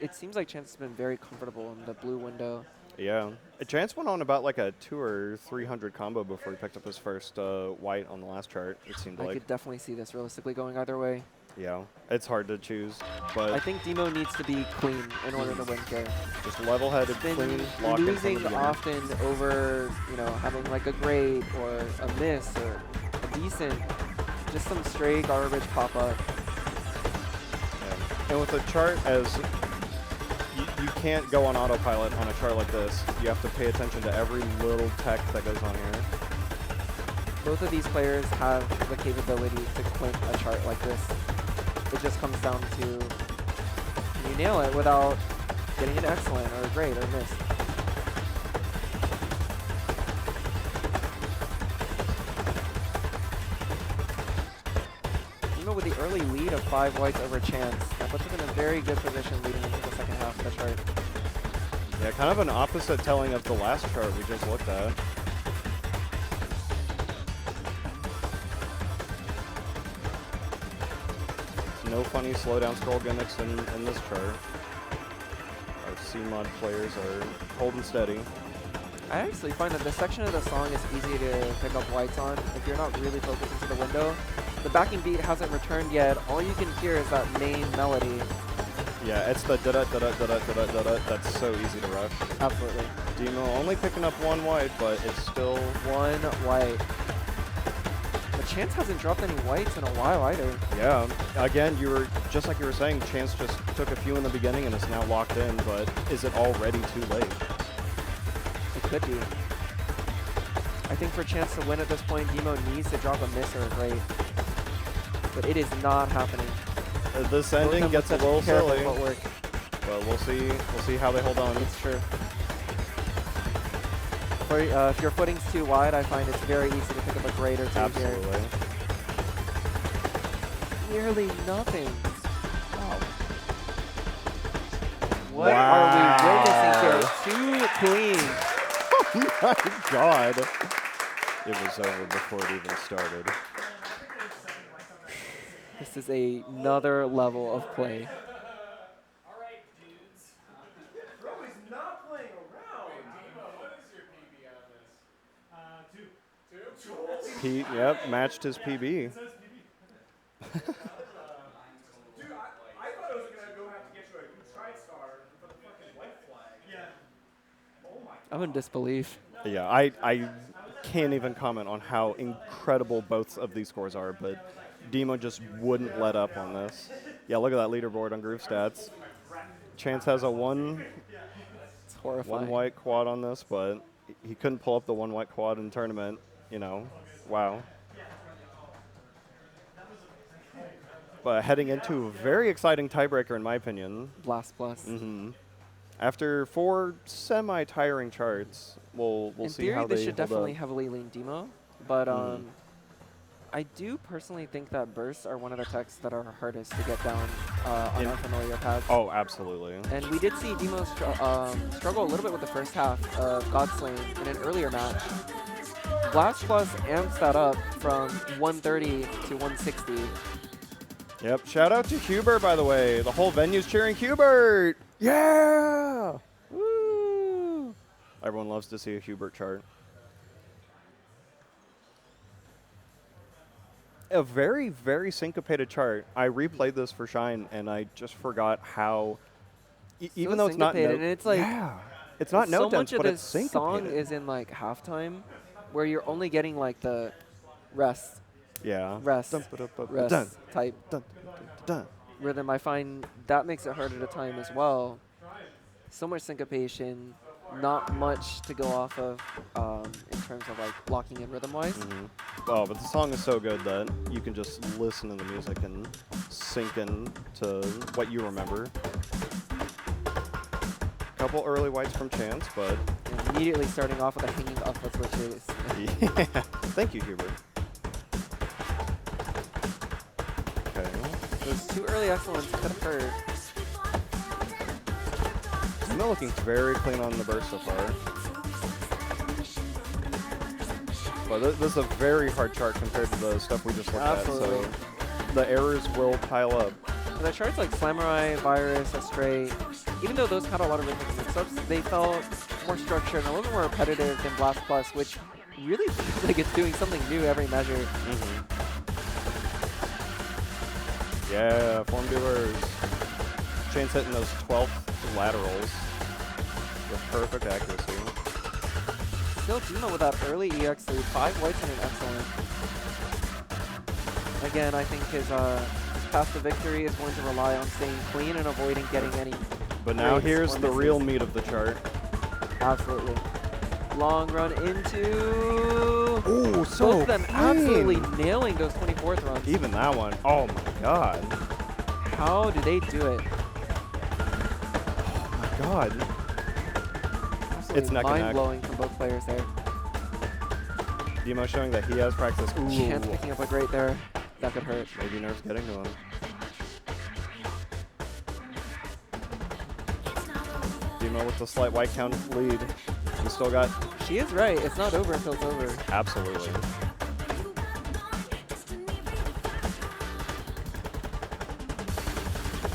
it seems like Chance has been very comfortable in the blue window. Yeah. Chance went on about like a 200 or 300 combo before he picked up his first white on the last chart, it seemed I like. could definitely see this realistically going either way. Yeah. It's hard to choose, but I think Demo needs to be clean in order to win here. just level-headed, Been clean, lock in from the losing beginning. often over, having like a great or a miss or a decent, just some stray garbage pop up. And with a chart as you can't go on autopilot on a chart like this. You have to pay attention to every little tech that goes on here. Both of these players have the capability to clink a chart like this. It just comes down to can you nail it without getting an excellent or a great or miss. With the early lead of 5 whites over Chance, that puts him in a very good position leading into the second half of the chart. Yeah, kind of an opposite telling of the last chart we just looked at. No funny slowdown scroll gimmicks in this chart. Our C-Mod players are holding steady. I actually find that this section of the song is easy to pick up whites on if you're not really focused into the window. The backing beat hasn't returned yet. All you can hear is that main melody. Yeah, it's the da-da-da-da-da-da-da-da-da. That's so easy to rush. Absolutely. Demo only picking up 1 white, but it's still 1 white. But Chance hasn't dropped any whites in a while either. Yeah. Again, just like you were saying, Chance just took a few in the beginning and is now locked in, but is it already too late? It could be. I think for Chance to win at this point, Demo needs to drop a miss or a great. But it is not happening. This ending gets a little silly. Footwork. But we'll see how they hold on. It's true. For, if your footing's too wide, I find it's very easy to pick up a great or two Absolutely. here. Nearly nothing. Wow. What are we witnessing here? Too clean. Oh my god. It was over before it even started. This is another level of play. Pete, yep, matched his PB. Dude, I thought it was gonna go have to get you a TriStar for the fucking white flag. Yeah. Oh my. I'm in disbelief. Yeah, I can't even comment on how incredible both of these scores are, but Demo just wouldn't let up on this. Yeah, look at that leaderboard on Groove Stats. Chance has a one white quad on this, but he couldn't pull up the 1 white quad in tournament. Wow. But heading into a very exciting tiebreaker, in my opinion. Blast Plus. Mm-hmm. After 4 semi-tiring charts, we'll see how they In theory, this should hold definitely up. heavily lean Demo, but I do personally think that bursts are one of the techs that are hardest to get down on unfamiliar pads. Oh, absolutely. And we did see Demo struggle a little bit with the first half of Godslain in an earlier match. Blast Plus amps that up from 130 to 160. Yep, shout out to Hubert, by the way. The whole venue's cheering Hubert! Yeah! Woo! Everyone loves to see a Hubert chart. a very, very syncopated chart. I replayed this for Shine, and I just forgot how, even though it's not syncopated, note, and it's like yeah, it's not so note dense, much of but it's this song syncopated. is in like halftime, where you're only getting like the rest, Yeah. rest, Dun, ba, da, ba, rest dun, type dun, dun. rhythm. I find that makes it harder to time as well. So much syncopation, not much to go off of in terms of like locking in rhythm-wise. Well, but the song is so good that you can just listen to the music and sink in to what you remember. Couple early whites from Chance, but Immediately starting off with a hanging up with switches. yeah. Thank you, Hubert. Okay. Those two early excellents could have hurt. Smell looking very clean on the burst so far. But this is a very hard chart compared to the stuff we just looked Absolutely. at, so the errors will pile up. The charts like Slamurai, Virus, Astray, even though those had a lot of rhythmic mix-ups, they felt more structured and a little bit more repetitive than Blast Plus, which really feels like it's doing something new every measure. Yeah, form doers. Chance hitting those 12th laterals with perfect accuracy. Still Dima with that early EX lead, 5 whites and an excellent. Again, I think his path to victory is going to rely on staying clean and avoiding getting any. But now breaks here's or the misses. real meat of the chart. Absolutely. Long run into. Ooh, so both of them clean. absolutely nailing those 24th runs. Even that one. Oh my god. How do they do it? Oh my god. It's neck and Mind neck. blowing from both players there. Demo showing that he has practice. Ooh. Chance picking up a great there. That could hurt. Maybe Nerf's getting to him. Demo with the slight white count lead. We still got. She is right. It's not over until it's over. Absolutely.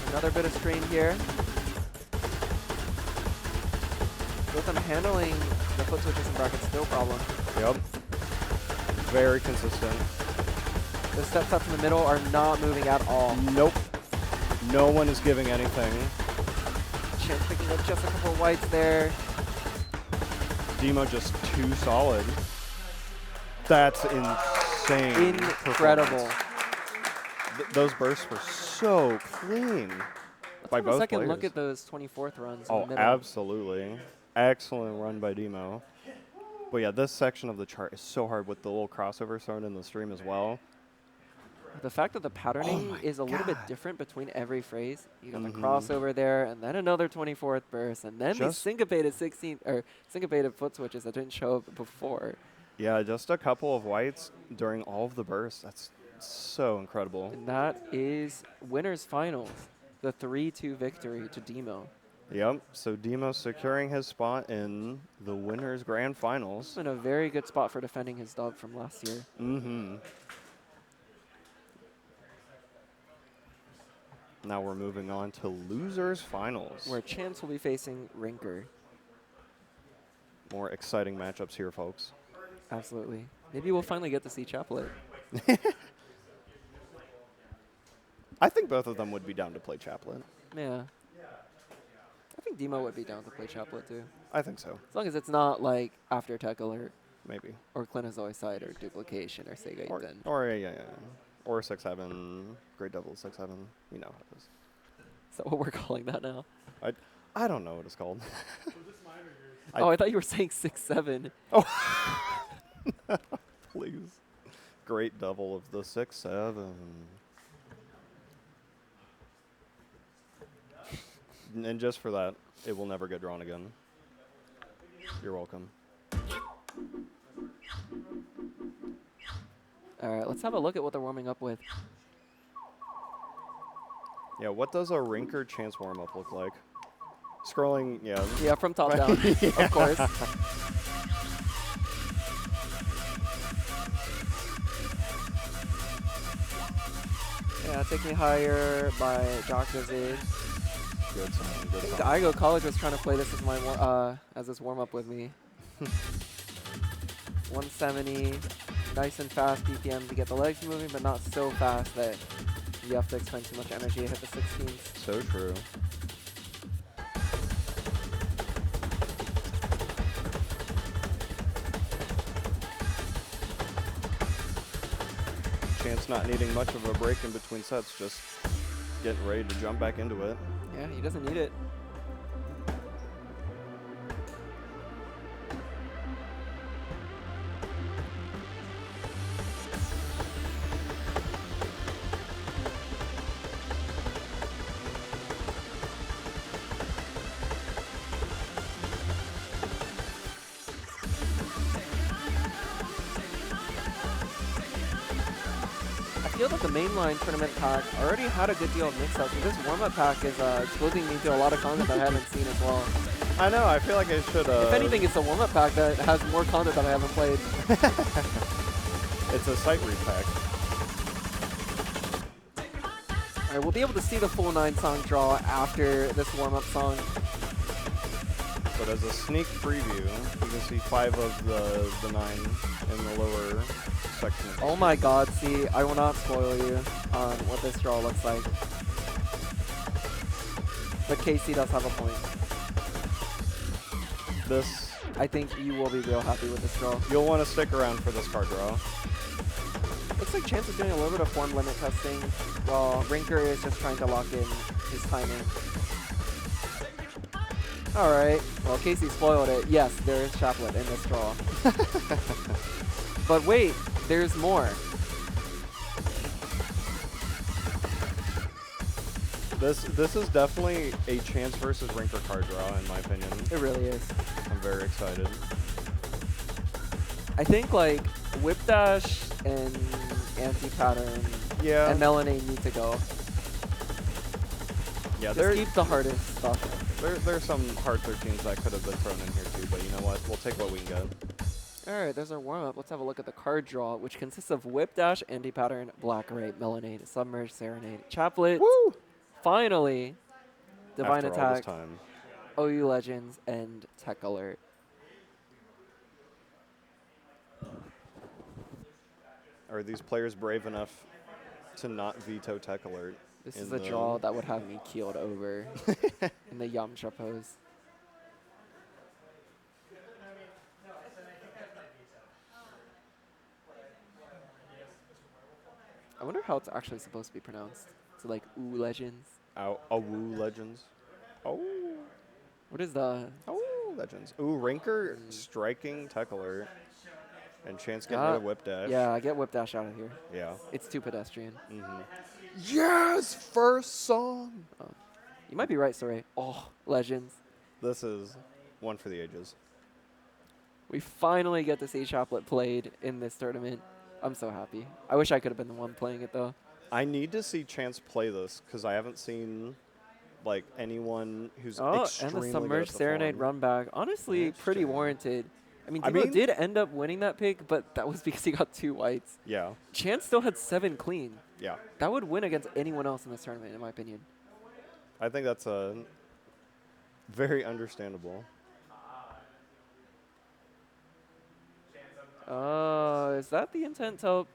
Another bit of strain here. With them handling the foot switches and brackets, no problem. Yep. Very consistent. The step sets in the middle are not moving at all. Nope. No one is giving anything. Chance picking up just a couple of whites there. Demo just too solid. That's insane. Incredible. performance. Those bursts were so clean by Have a both second players. look at those 24th runs in Oh, the middle. absolutely. Excellent run by Demo. But yeah, this section of the chart is so hard with the little crossover thrown in the stream as well. The fact that the patterning is a little bit different between every phrase. You got the crossover there, and then another 24th burst, and then these Just- syncopated syncopated foot switches that didn't show up before. Yeah, just a couple of whites during all of the bursts. That's so incredible. And that is winners finals, the 3-2 victory to Demo. Yep, so Demo securing his spot in the winners grand finals. In a very good spot for defending his dub from last year. Now we're moving on to losers finals. Where Chance will be facing Rinker. More exciting matchups here, folks. Absolutely. Maybe we'll finally get to see Chaplet. I think both of them would be down to play Chaplain. Yeah. I think Demo would be down to play Chaplet too. I think so. As long as it's not like After Tech Alert. Maybe. Or Clinozoicide or Duplication or Sega Or, then. yeah. Or 6-7, Great Devil 6-7. You know how it is. Is that what we're calling that now? I don't know what it's called. I thought you were saying 6-7. Oh, please. Great Devil of the 6-7. And just for that, it will never get drawn again. You're welcome. All right, let's have a look at what they're warming up with. Yeah, what does a Rinker Chance warm-up look like? Scrolling, yeah. Yeah, from top down, of course. Yeah, Take Me Higher by Jockozid. Good song, I good think song. Igo College was trying to play this as my as this warm up with me. 170, Nice and fast BPM to get the legs moving, but not so fast that you have to expend too much energy to hit the 16s. So true. Chance not needing much of a break in between sets, just getting ready to jump back into it. Yeah, he doesn't need it. I feel that the mainline tournament pack already had a good deal of mix-ups, and this warm-up pack is exposing me to a lot of content that I haven't seen as well. I know, I feel like I should If anything, it's a warm-up pack that has more content that I haven't played. It's a site repack. Alright, we'll be able to see the full 9-song draw after this warm-up song. But as a sneak preview, you can see 5 of the 9 in the lower section. Oh my god, see, I will not spoil you on what this draw looks like. But KC does have a point. This, I think you will be real happy with this draw. you'll want to stick around for this card draw. Looks like Chance is doing a little bit of form limit testing, while Rinker is just trying to lock in his timing. Alright, well Casey spoiled it. Yes, there is Chaplet in this draw. But wait, there's more. This is definitely a Chance versus Rinker card draw, in my opinion. It really is. I'm very excited. I think like Whip Dash and Anti-Pattern and Melanade need to go. Yeah, Just keep the hardest stuff. There's some hard 13s that could have been thrown in here too, but you know what? We'll take what we can get. Alright, there's our warm-up. Let's have a look at the card draw, which consists of Whip Dash, Anti-Pattern, Black Ray, Melanade, Submerge, Serenade, Chaplet, Woo! Finally, Divine After all this Attack, time. OU Legends, and Tech Alert. Are these players brave enough to not veto Tech Alert? This is a draw that would have me keeled over in the Yamcha pose. I wonder how it's actually supposed to be pronounced. Is it like OU Legends? OU Legends. Oh. What is the... OU Legends. Ooh, Rinker striking Tech Alert. And Chance getting rid of Whip Dash. Yeah, get Whip Dash out of here. Yeah. It's too pedestrian. Yes! First song! Oh. You might be right, Sorey. Oh, Legends. This is one for the ages. We finally get to see Chaplet played in this tournament. I'm so happy. I wish I could have been the one playing it, though. I need to see Chance play this, because I haven't seen like anyone who's and extremely the good Submerge at the Serenade form. run back. Honestly, pretty warranted. I mean, I Devo mean- did end up winning that pick, but that was because he got 2 whites. Yeah. Chance still had 7 clean. Yeah. That would win against anyone else in this tournament, in my opinion. I think that's very understandable. Is that the intent to...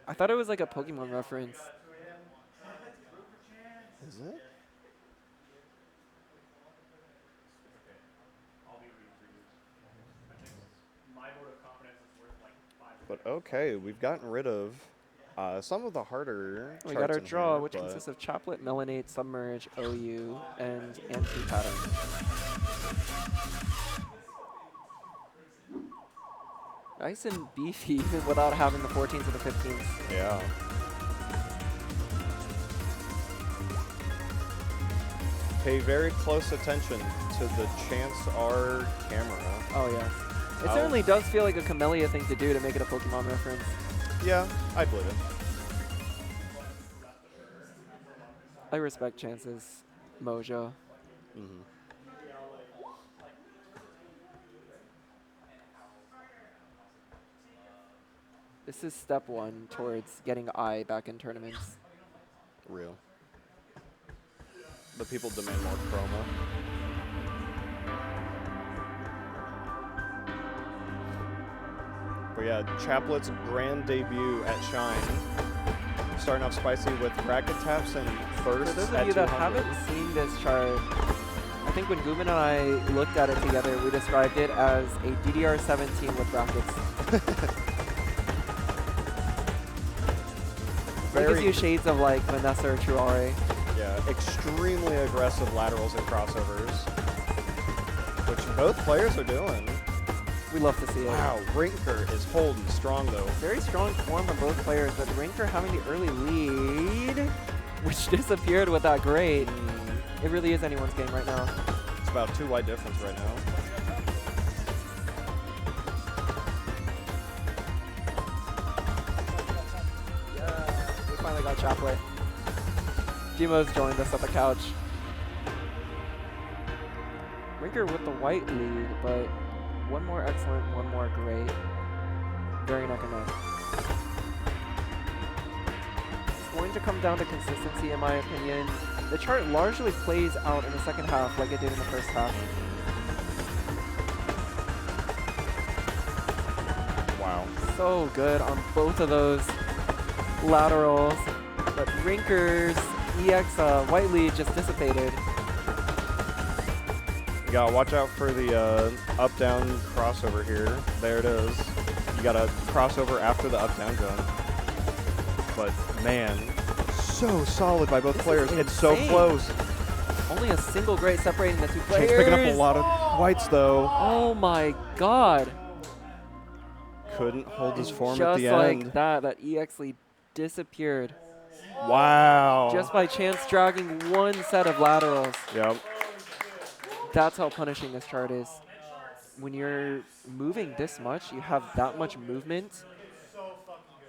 I thought it was like a Pokemon reference. Is it? But okay, we've gotten rid of some of the harder We got charts our in draw, here, which but consists of Chaplet, Melanade, Submerge, OU, and Anti-Pattern. Nice and beefy, even without having the 14s or the 15s. Yeah. Pay very close attention to the Chance R camera. Oh, yeah. It certainly does feel like a Camellia thing to do to make it a Pokemon reference. Yeah, I believe it. I respect Chance's mojo. Mm-hmm. This is step 1 towards getting I back in tournaments. Real. The people demand more chroma. But yeah, Chaplet's grand debut at Shine. Starting off spicy with bracket taps and bursts. For those at of you that 200. haven't seen this chart, I think when Guman and I looked at it together, we described it as a DDR17 with brackets. It gives you shades of like Vanessa or Truare. Yeah, extremely aggressive laterals and crossovers, which both players are doing. We love to see it. Wow, Rinker is holding strong though. Very strong form from both players, but Rinker having the early lead, which disappeared with that grade. It really is anyone's game right now. It's about 2 white difference right now. We finally got Chaplet. Gmo's joined us at the couch. Rinker with the white lead, but one more excellent, one more great. Very neck and neck. It's going to come down to consistency, in my opinion. The chart largely plays out in the second half like it did in the first half. Wow. So good on both of those laterals. But Rinker's EX white lead just dissipated. You gotta watch out for the up-down crossover here. There it is. You gotta crossover after the up-down jump. But man, so solid by both players. It's so insane. close. Only a single grade separating the two players. Chain's picking up a lot of whites though. Oh my god. Couldn't hold his form Just at the like end. that EX lead disappeared. Wow. Just by chance dragging one set of laterals. Yep. That's how punishing this chart is. When you're moving this much, you have that much movement.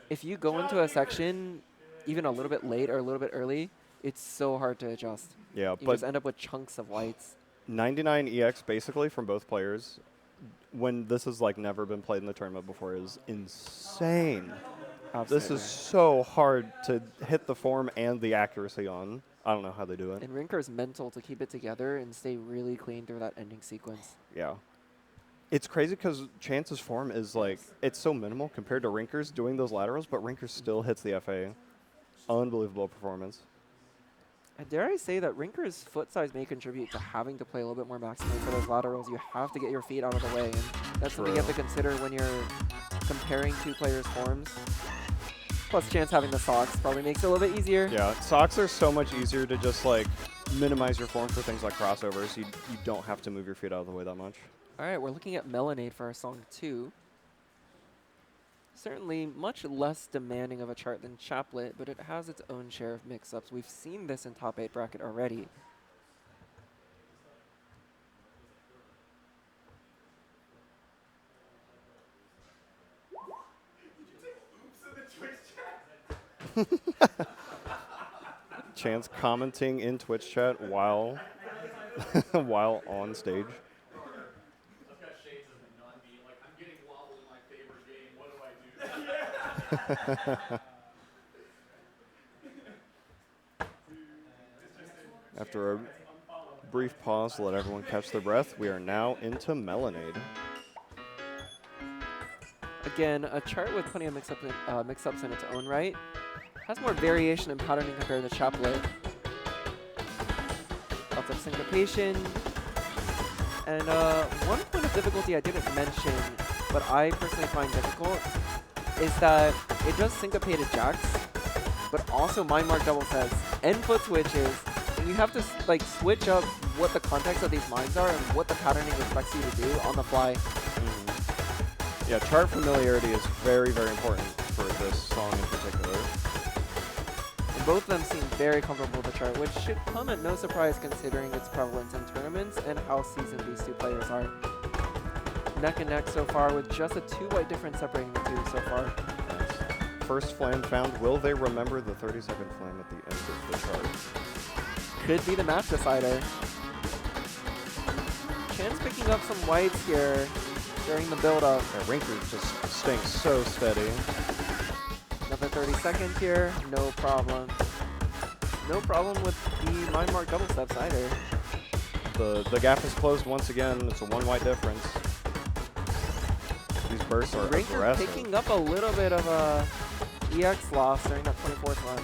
If you go into a section even a little bit late or a little bit early, it's so hard to adjust. Yeah, you but just end up with chunks of whites. 99 EX basically from both players, when this has like never been played in the tournament before, is insane. This is so hard to hit the form and the accuracy on. I don't know how they do it. And Rinker's mental to keep it together and stay really clean through that ending sequence. Yeah. It's crazy because Chance's form is like, it's so minimal compared to Rinker's doing those laterals, but Rinker still hits the FA. Unbelievable performance. And dare I say that Rinker's foot size may contribute to having to play a little bit more maximum for those laterals. You have to get your feet out of the way, and that's something you have to consider when you're comparing two players' forms. Plus, Chance having the socks probably makes it a little bit easier. Yeah, socks are so much easier to just like minimize your form for things like crossovers. You don't have to move your feet out of the way that much. All right, we're looking at Melonade for our song 2. Certainly much less demanding of a chart than Chaplet, but it has its own share of mix-ups. We've seen this in top 8 bracket already. Chance commenting in Twitch chat while while on stage. After a brief pause to let everyone catch their breath, we are now into Melonade. Again, a chart with plenty of mix-ups in its own right. Has more variation in patterning compared to Chaplet. Lots of syncopation. And one point of difficulty I didn't mention, but I personally find difficult, is that it does syncopated jacks, but also mind mark double sets and foot switches, and you have to like switch up what the context of these mines are and what the patterning expects you to do on the fly. Yeah, chart familiarity is very, very important for this song in particular. And both of them seem very comfortable with the chart, which should come at no surprise considering its prevalence in tournaments and how seasoned these two players are. Neck and neck so far with just a 2 white difference separating the two so far. First flame found. Will they remember the 30-second flame at the end of the chart? Could be the match decider. Chance picking up some whites here during the build-up. Yeah, Rinker just staying so steady. Another 30 seconds here, no problem. No problem with the mind mark double steps either. The gap is closed once again. It's a 1 white difference. These bursts are Rinker aggressive. picking up a little bit of a EX loss during that 24th run.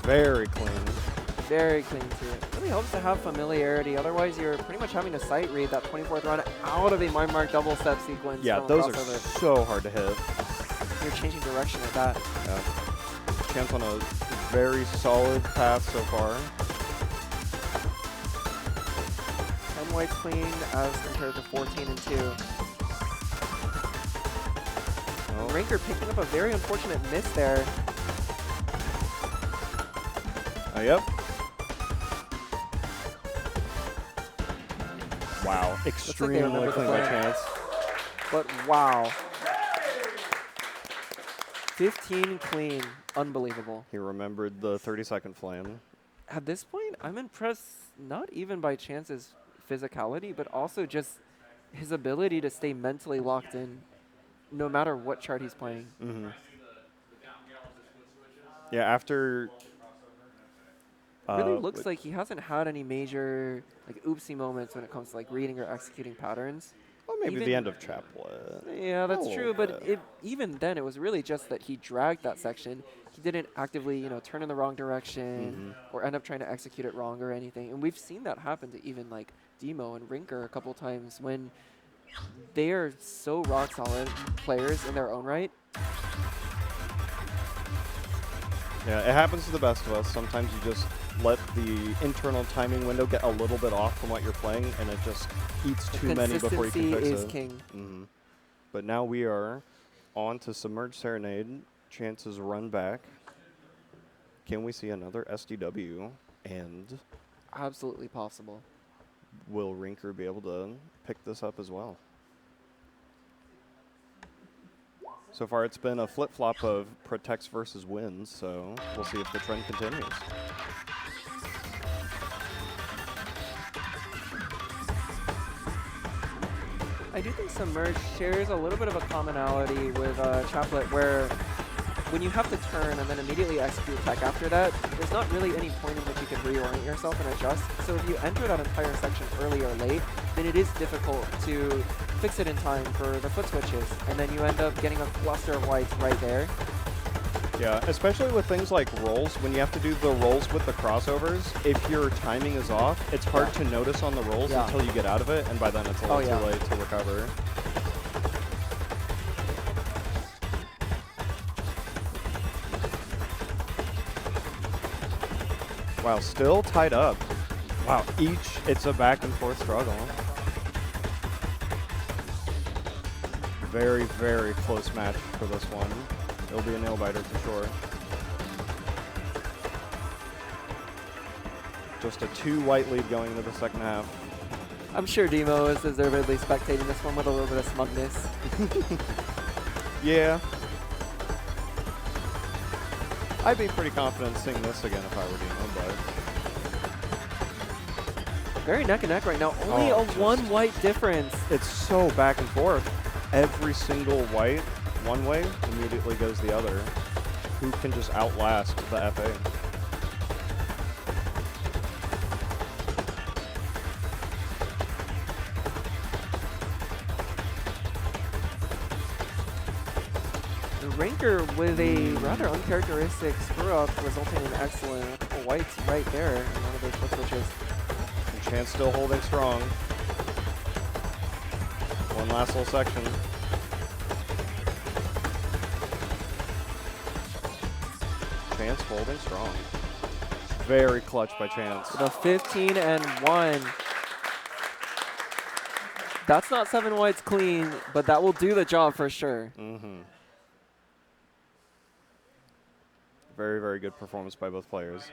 Very clean. Very clean too. Really helps to have familiarity. Otherwise, you're pretty much having to sight read that 24th run out of a Mark double step sequence. Yeah, from those are crossover. so hard to hit. You're changing direction at that. Yeah. Champs on a very solid path so far. 10 whites clean as compared to 14 and 2. Oh. Rinker picking up a very unfortunate miss there. Yep. Wow, extremely remember the clean by play. Chance. But wow. 15 clean. Unbelievable. He remembered the 30-second flame. At this point, I'm impressed not even by Chance's physicality, but also just his ability to stay mentally locked in no matter what chart he's playing. Mm-hmm. Yeah, after... really looks like he hasn't had any major like oopsie moments when it comes to like reading or executing patterns. Well, maybe Even- the end of chaplet. Yeah, that's A true. little But bit. even then, it was really just that he dragged that section. He didn't actively, turn in the wrong direction or end up trying to execute it wrong or anything. And we've seen that happen to even like Demo and Rinker a couple times when they are so rock solid players in their own right. Yeah, it happens to the best of us. Sometimes you just let the internal timing window get a little bit off from what you're playing, and it just eats too many before you can Consistency fix is it. king. But now we are on to Submerged Serenade. Chances run back. Can we see another SDW? And Absolutely possible. will Rinker be able to pick this up as well? So far, it's been a flip-flop of protects versus wins, so we'll see if the trend continues. I do think Submerged shares a little bit of a commonality with Chaplet, where when you have to turn and then immediately execute attack after that, there's not really any point in which you can reorient yourself and adjust. So if you enter that entire section early or late, then it is difficult to fix it in time for the foot switches. And then you end up getting a cluster of whites right there. Yeah, especially with things like rolls, when you have to do the rolls with the crossovers, if your timing is off, it's hard to notice on the rolls until you get out of it, and by then it's a little too late to recover. Wow, still tied up. Wow, it's a back and forth struggle. Very, very close match for this one. It'll be a nail biter for sure. Just a 2-white lead going into the second half. I'm sure Demo is deservedly spectating this one with a little bit of smugness. Yeah. I'd be pretty confident seeing this again if I were Demo, but... Very neck and neck right now. Only a just- 1 white difference. It's so back and forth. Every single white one way immediately goes the other. Who can just outlast the FA? The Rinker with a rather uncharacteristic screw up, resulting in excellent a couple whites right there in one of those foot switches. And Chance still holding strong. One last little section. Chance holding strong. Very clutch by Chance. The 15 and 1. That's not 7 whites clean, but that will do the job for sure. Very, very good performance by both players.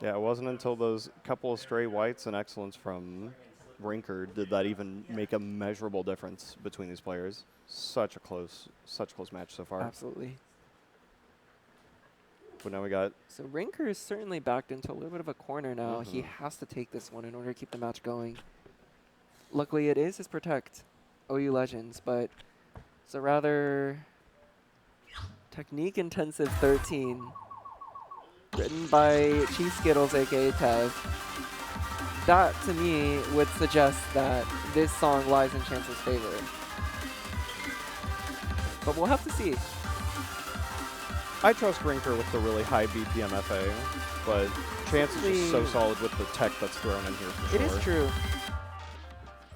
Yeah, it wasn't until those couple of stray whites and excellence from Rinker did that even make a measurable difference between these players. Such a close match so far. Absolutely. But now we got... So Rinker is certainly backed into a little bit of a corner now. He has to take this one in order to keep the match going. Luckily, it is his Protect, OU Legends, but It's a rather technique-intensive 13, written by Chief Skittles, aka Tev. That, to me, would suggest that this song lies in Chance's favor. But we'll have to see. I trust Rinker with the really high BPM FA, but Chance is just so solid with the tech that's thrown in here for sure. It is true.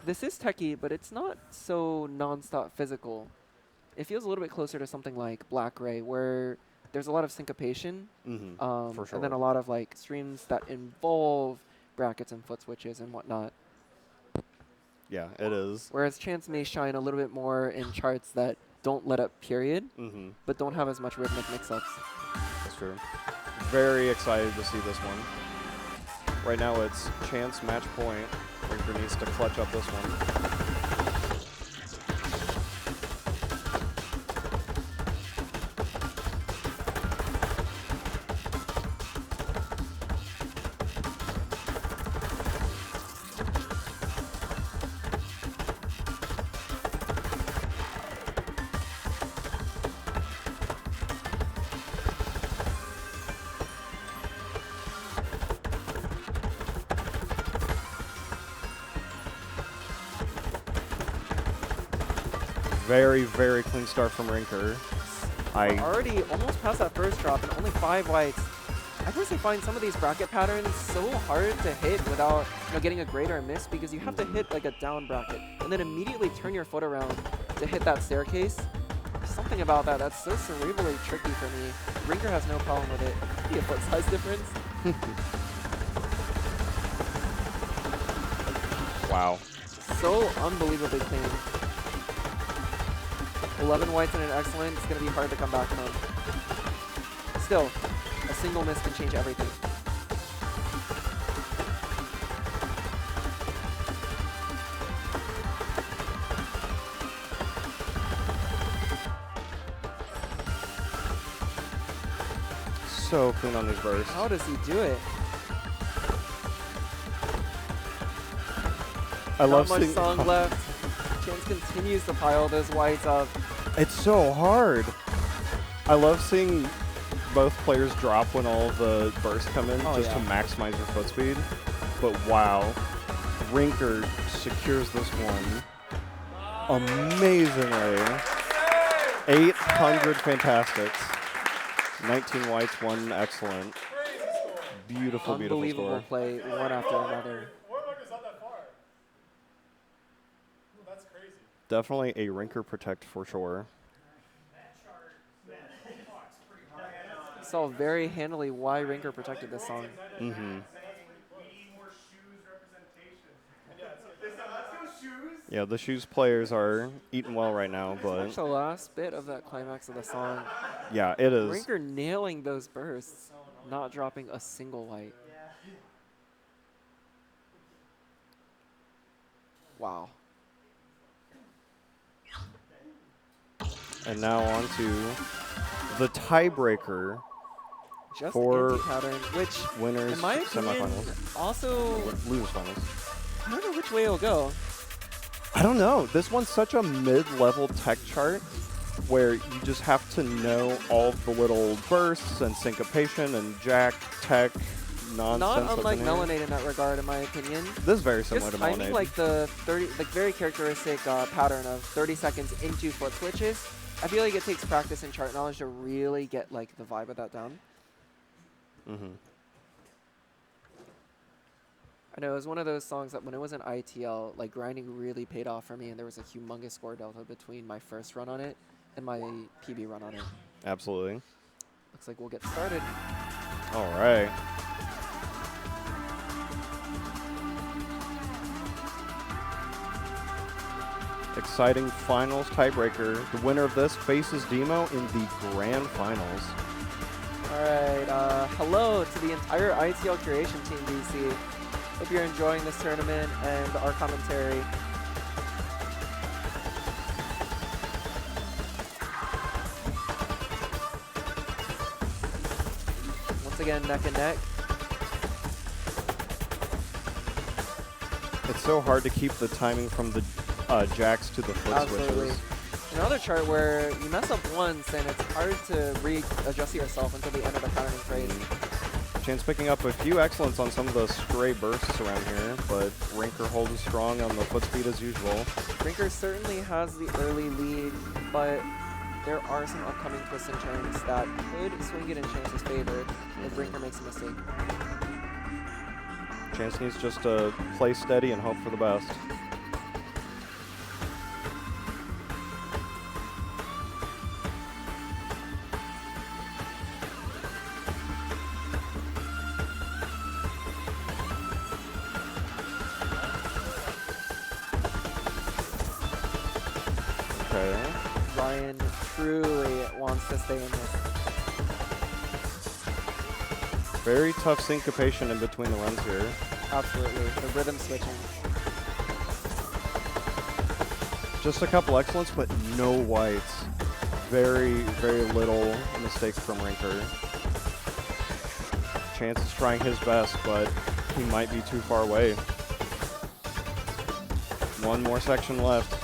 This is techie, but it's not so non-stop physical. It feels a little bit closer to something like Black Ray, where there's a lot of syncopation, for sure. and then a lot of like streams that involve brackets and foot switches and whatnot. Yeah, it is. Whereas Chance may shine a little bit more in charts that don't let up period, but don't have as much rhythmic mix-ups. That's true. Very excited to see this one. Right now it's Chance match point. Rinker needs to clutch up this one. Very, very clean start from Rinker. We're already almost past that first drop and only 5 whites. I personally find some of these bracket patterns so hard to hit without getting a grade or a miss, because you have to hit like a down bracket and then immediately turn your foot around to hit that staircase. There's something about that that's so cerebrally tricky for me. Rinker has no problem with it. Be a foot size difference. Wow. So unbelievably clean. 11 whites and an excellent. It's going to be hard to come back from. Still, a single miss can change everything. So clean on his burst. How does he do it? I love Not much seeing song left. Chance continues to pile those whites up. It's so hard. I love seeing both players drop when all of the bursts come in, to maximize your foot speed. But wow, Rinker secures this one amazingly. 800 fantastics. 19 whites, 1 excellent. Beautiful, beautiful Unbelievable score. play, one after another. Definitely a Rinker protect for sure. Saw very handily why Rinker protected this song. Yeah, the shoes players are eating well right now, but That's the last bit of that climax of the song. yeah, it is. Rinker nailing those bursts, not dropping a single white. Wow. And now on to the tiebreaker Just for anti-pattern, which, winners in my opinion, semifinals. also, Losers finals. I don't know which way it'll go. I don't know. This one's such a mid-level tech chart where you just have to know all of the little bursts and syncopation and jack tech nonsense. Not unlike that's in here. Melanade in that regard, in my opinion. This is very similar Just to timing Melanade. like the 30, like very characteristic pattern of 30 seconds into foot switches. I feel like it takes practice and chart knowledge to really get like the vibe of that down. I know it was one of those songs that when it was in ITL, like grinding really paid off for me, and there was a humongous score delta between my first run on it and my PB run on it. Absolutely. Looks like we'll get started. All right. Exciting finals tiebreaker. The winner of this faces Demo in the grand finals. All right, hello to the entire ITL Curation team, DC. Hope you're enjoying this tournament and our commentary. Once again, neck and neck. It's so hard to keep the timing from the jacks to the foot Absolutely. switches. Another chart where you mess up once and it's hard to readjust yourself until the end of the pattern phase. Chance picking up a few excellence on some of the stray bursts around here, but Rinker holding strong on the foot speed as usual. Rinker certainly has the early lead, but there are some upcoming twists and turns that could swing it in Chance's favor if Rinker makes a mistake. Chance needs just to play steady and hope for the best. Okay. Ryan truly wants to stay in this. Very tough syncopation in between the runs here. Absolutely, the rhythm switching. Just a couple excellence, but no whites. Very, very little mistakes from Rinker. Chance is trying his best, but he might be too far away. One more section left.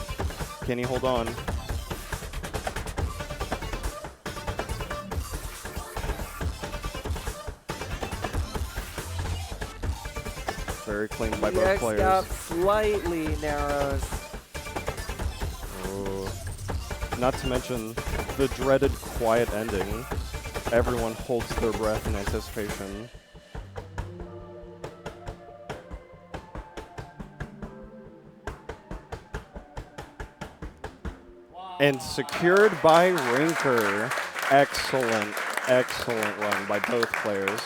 Can he hold on? Very clean by both X players. gap slightly narrows. Oh. Not to mention the dreaded quiet ending. Everyone holds their breath in anticipation. And secured by Rinker. Excellent, excellent run by both players.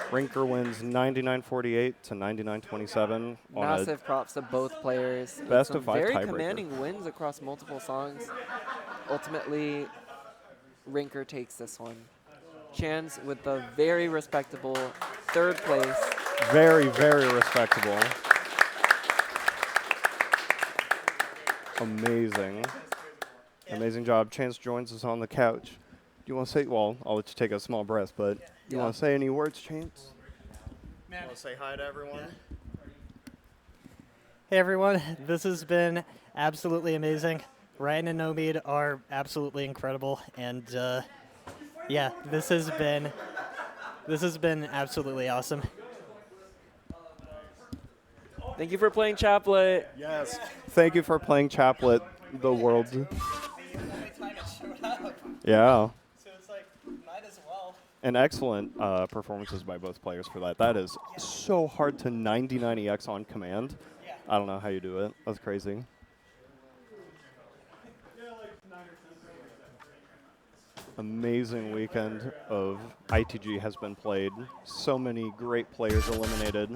Rinker wins 99-48 to 99-27. Massive props to both players. Best Some of 5 very tiebreaker. commanding wins across multiple songs. Ultimately, Rinker takes this one. Chance with the very respectable 3rd place. Very, very respectable. Amazing. Amazing job. Chance joins us on the couch. Do you want to say, well, I'll let you take a small breath, but do you want to say any words, Chance? Want to say hi to everyone? Hey everyone, this has been absolutely amazing. Ryan and Nomid are absolutely incredible, and yeah, this has been absolutely awesome. Thank you for playing Chaplet. Yes. Thank you for playing Chaplet, the world. Yeah. So it's like, might as well. And excellent performances by both players for that. That is so hard to 99 EX on command. I don't know how you do it. That's crazy. Amazing weekend of ITG has been played. So many great players eliminated.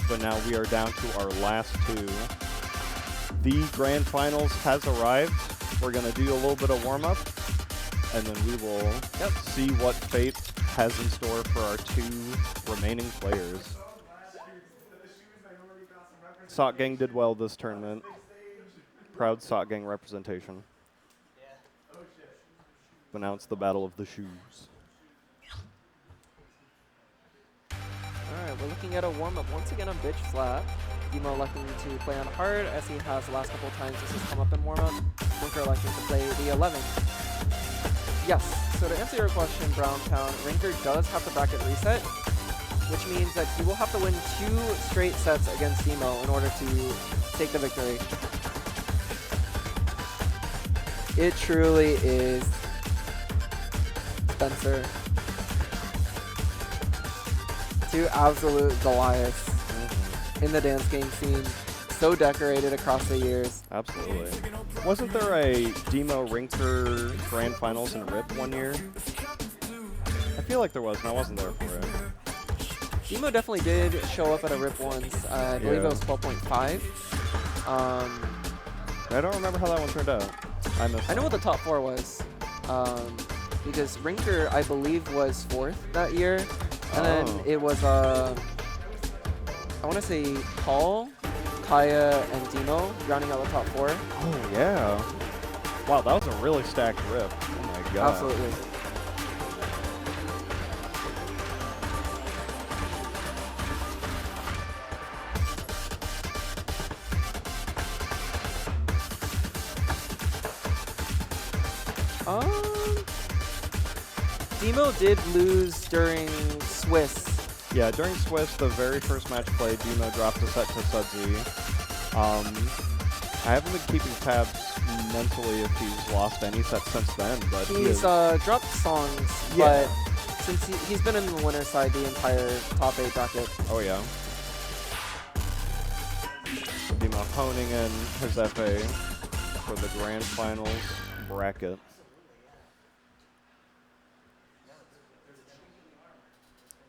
But now we are down to our last 2. The grand finals has arrived. We're going to do a little bit of warm-up, and then we will see what fate has in store for our 2 remaining players. Sock Gang did well this tournament. Proud Sock Gang representation. But now it's the battle of the shoes. Alright, we're looking at a warm-up once again on Bitch Slap. Demo electing to play on hard, as he has the last couple of times this has come up in warm-up. Rinker electing to play the 11. Yes, so to answer your question, Browntown, Rinker does have the bracket reset, which means that he will have to win 2 straight sets against Demo in order to take the victory. It truly is Spencer. 2 absolute Goliaths in the dance game scene. So decorated across the years. Absolutely. Wasn't there a Demo Rinker Grand Finals in RIP one year? I feel like there was, and I wasn't there for it. Demo definitely did show up at a RIP once. I believe it was 12.5. I don't remember how that one turned out. I know what the top 4 was. Because Rinker, I believe, was 4th that year. And then it was, I want to say Paul, Kaya, and Demo rounding out the top 4. Oh, yeah. Wow, that was a really stacked RIP. Oh, my God. Absolutely. Demo did lose during Swiss. Yeah, during Swiss, the very first match played, Demo dropped a set to Sudsy. I haven't been keeping tabs mentally if he's lost any sets since then, but He's dropped songs, Yeah. but since he's been in the winner's side the entire top 8 bracket. Oh yeah. Demo honing in his FA for the grand finals bracket.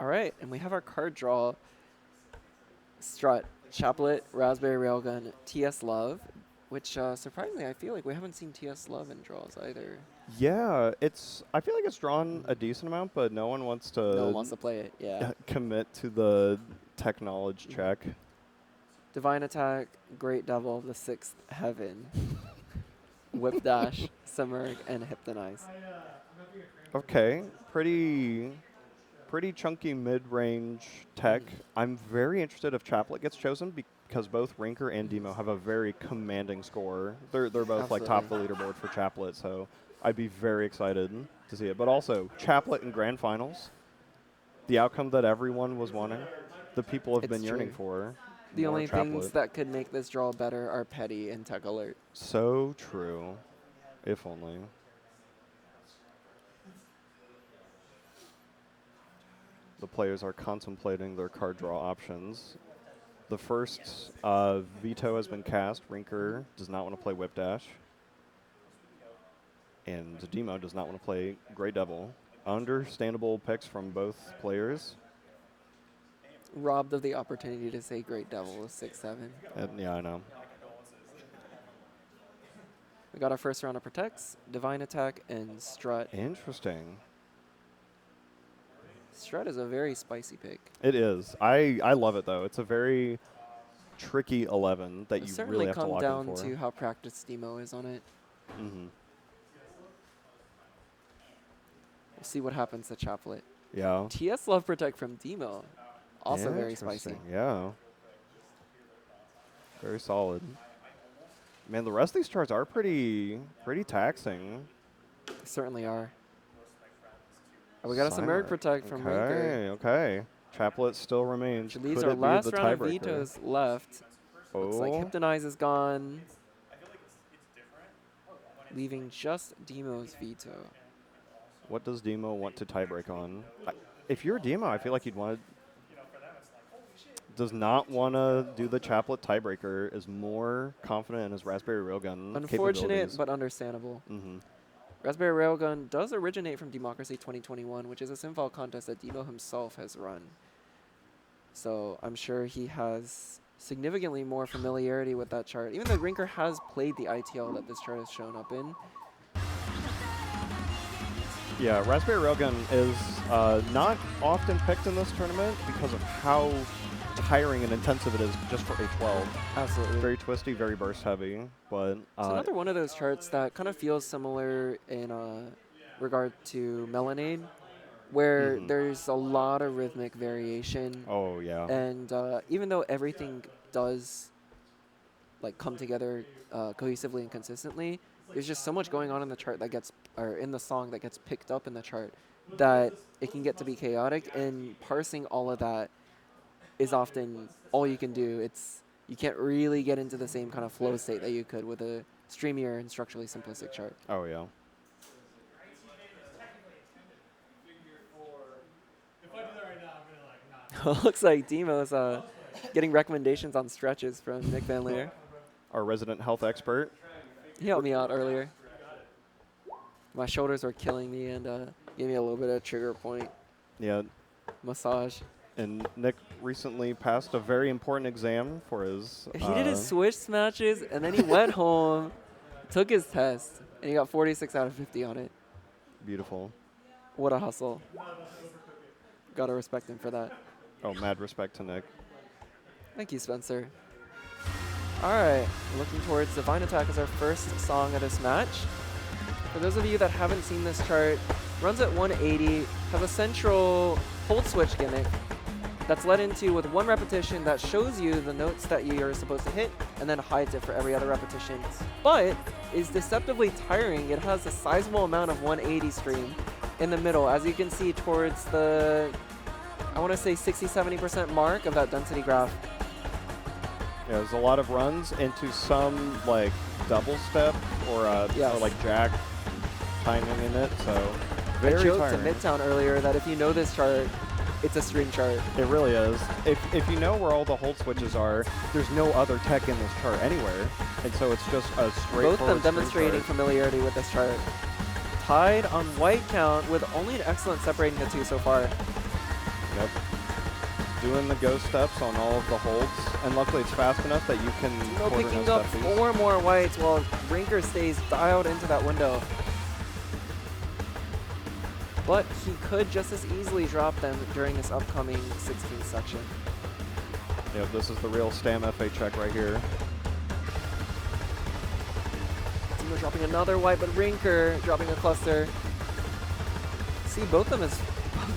All right, and we have our card draw. Strut, Chaplet, Raspberry Railgun, TS Love, which surprisingly I feel like we haven't seen TS Love in draws either. Yeah, I feel like it's drawn a decent amount, but no one wants to No one wants to play it, yeah. commit to the tech knowledge check. Divine Attack, Great Devil of the Sixth Heaven, Whip Dash, Submerge, and Hypnotize. Okay, pretty chunky mid-range tech. I'm very interested if Chaplet gets chosen because both Rinker and Demo have a very commanding score. They're both like top of the leaderboard for Chaplet, so I'd be very excited to see it. But also, Chaplet in grand finals, the outcome that everyone was wanting, the people have been yearning for. The more only things Chaplet. that could make this draw better are Petty and Tech Alert. So true. If only. The players are contemplating their card draw options. The first veto has been cast. Rinker does not want to play Whip Dash. And Demo does not want to play Grey Devil. Understandable picks from both players. Robbed of the opportunity to say Great Devil with 6-7. Yeah, I know. We got our first round of Protects, Divine Attack, and Strut. Interesting. Strut is a very spicy pick. It is. I love it, though. It's a very tricky 11 that It'll you certainly really have to come lock down in for. to how practiced Demo is on it. Mm-hmm. We'll see what happens to Chaplet. Yeah. TS Love Protect from Demo. Also very spicy. Interesting, Yeah. Very solid. Man, the rest of these charts are pretty taxing. They certainly are. Oh, we got a Submerge Protect from Rinker. Okay. Chaplet still remains. Which leaves Could our it be last the round of tiebreaker? vetoes left. Looks like Oh. Hypnotize is gone. Leaving just Demo's veto. What does Demo want to tiebreak on? If you're Demo, I feel like you'd want to. Does not want to do the Chaplet tiebreaker. Is more confident in his Raspberry Railgun Unfortunate, capabilities. but understandable. Mm-hmm. Raspberry Railgun does originate from Democracy 2021, which is a Simval contest that Demo himself has run. So I'm sure he has significantly more familiarity with that chart, even though Rinker has played the ITL that this chart has shown up in. Yeah, Raspberry Railgun is not often picked in this tournament because of how tiring and intensive it is just for a 12. Absolutely. Very twisty, very burst heavy, but It's another one of those charts that kind of feels similar in regard to Melanade, where there's a lot of rhythmic variation. Oh, yeah. And even though everything does like come together cohesively and consistently, there's just so much going on in the chart that gets, or in the song that gets picked up in the chart, that it can get to be chaotic, and parsing all of that is often all you can do. You can't really get into the same kind of flow state that you could with a streamier and structurally simplistic chart. Oh, yeah. Looks like Demo's getting recommendations on stretches from Nick Van Leer. Our resident health expert. He helped me out earlier. My shoulders were killing me and gave me a little bit of trigger point. Yeah. Massage. And Nick recently passed a very important exam for his... He did his Swiss matches, and then he went home, took his test, and he got 46 out of 50 on it. Beautiful. What a hustle. Gotta respect him for that. Oh, mad respect to Nick. Thank you, Spencer. All right, looking towards Divine Attack as our first song of this match. For those of you that haven't seen this chart, runs at 180, has a central hold switch gimmick that's led into with one repetition that shows you the notes that you are supposed to hit and then hides it for every other repetition, but is deceptively tiring. It has a sizable amount of 180 stream in the middle, as you can see towards the, I want to say 60-70% mark of that density graph. Yeah, there's a lot of runs into some like double step or like jack timing in it, so very I joked tiring. to Midtown earlier that if you know this chart, it's a string chart. It really is. If you know where all the hold switches are, there's no other tech in this chart anywhere, and so it's just a straightforward Both of them string demonstrating chart. familiarity with this chart. Tied on white count with only an excellent separating the two so far. Yep. Doing the ghost steps on all of the holds, and luckily it's fast enough that you can Demo quarter picking no up steppies. 4 more whites while Rinker stays dialed into that window. But he could just as easily drop them during this upcoming 16th section. Yep, this is the real Stam FA check right here. Demo dropping another white, but Rinker dropping a cluster. See, both of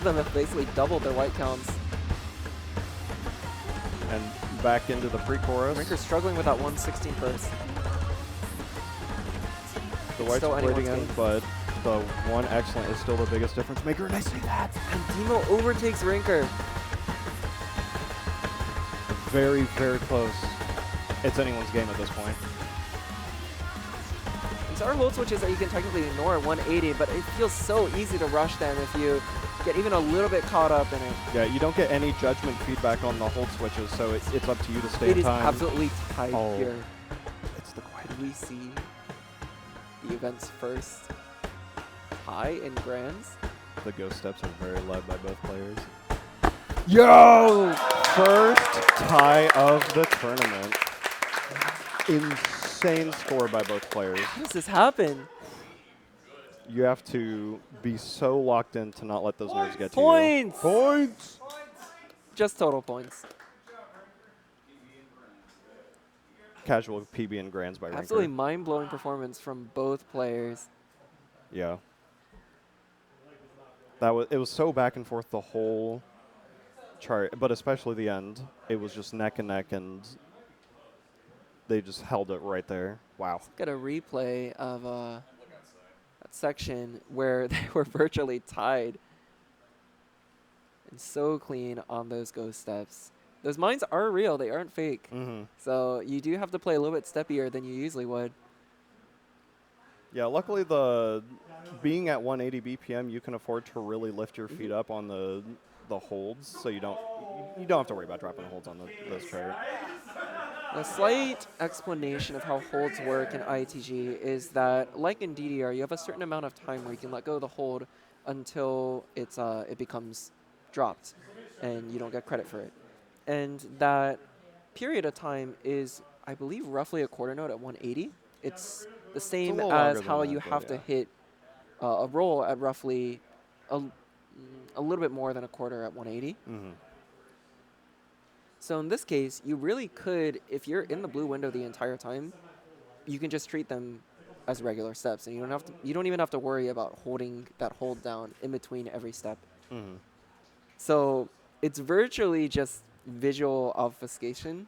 them have basically doubled their white counts. And back into the pre-chorus. Rinker's struggling with that 116 first. The white's still bleeding anyone's in, game. but the one excellent is still the biggest difference maker, and I see that. And Demo overtakes Rinker. Very, very close. It's anyone's game at this point. These are hold switches that you can technically ignore at 180, but it feels so easy to rush them if you get even a little bit caught up in it. Yeah, you don't get any judgment feedback on the hold switches, so it's up to you to stay It in is time. absolutely tight Oh. here. It's the quiet. Did we see the event's first tie in grands? The ghost steps are very led by both players. Yo! First tie of the tournament. Insane score by both players. How does this happen? You have to be so locked in to not let those nerves get to Points! you. Points! Just total points. Casual PB and grands by Rinker. Absolutely mind-blowing performance from both players. Yeah. It was so back and forth the whole chart, but especially the end. It was just neck and neck, and they just held it right there. Wow. Got a replay of that section where they were virtually tied. And so clean on those ghost steps. Those mines are real. They aren't fake. So you do have to play a little bit steppier than you usually would. Yeah, luckily being at 180 BPM, you can afford to really lift your feet up on the holds, so you don't have to worry about dropping holds on this chart. A slight explanation of how holds work in ITG is that, like in DDR, you have a certain amount of time where you can let go of the hold until it becomes dropped, and you don't get credit for it. And that period of time is, I believe, roughly a quarter note at 180. It's the same little as longer how than you that, have but to yeah. hit a roll at roughly a little bit more than a quarter at 180. So in this case, you really could, if you're in the blue window the entire time, you can just treat them as regular steps, and you don't even have to worry about holding that hold down in between every step. So it's virtually just visual obfuscation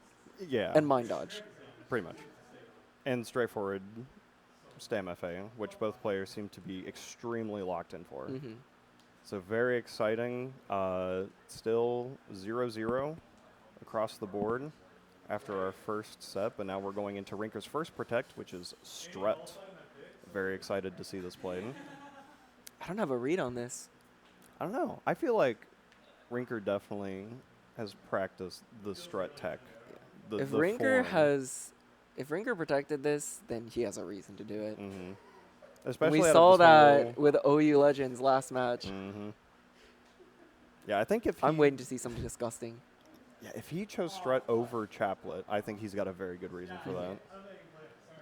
and mind dodge. Pretty much. And straightforward Stam FA, which both players seem to be extremely locked in for. So very exciting. Still 0-0 across the board after our first set, but now we're going into Rinker's first Protect, which is Strut. Very excited to see this played. I don't have a read on this. I don't know. I feel like Rinker definitely has practiced the Strut tech. If the Rinker form. if Rinker protected this, then he has a reason to do it. Especially we out of saw this that whole- with OU Legends last match. Yeah, I think if I'm waiting to see something disgusting. Yeah, if he chose Strut over Chaplet, I think he's got a very good reason for that.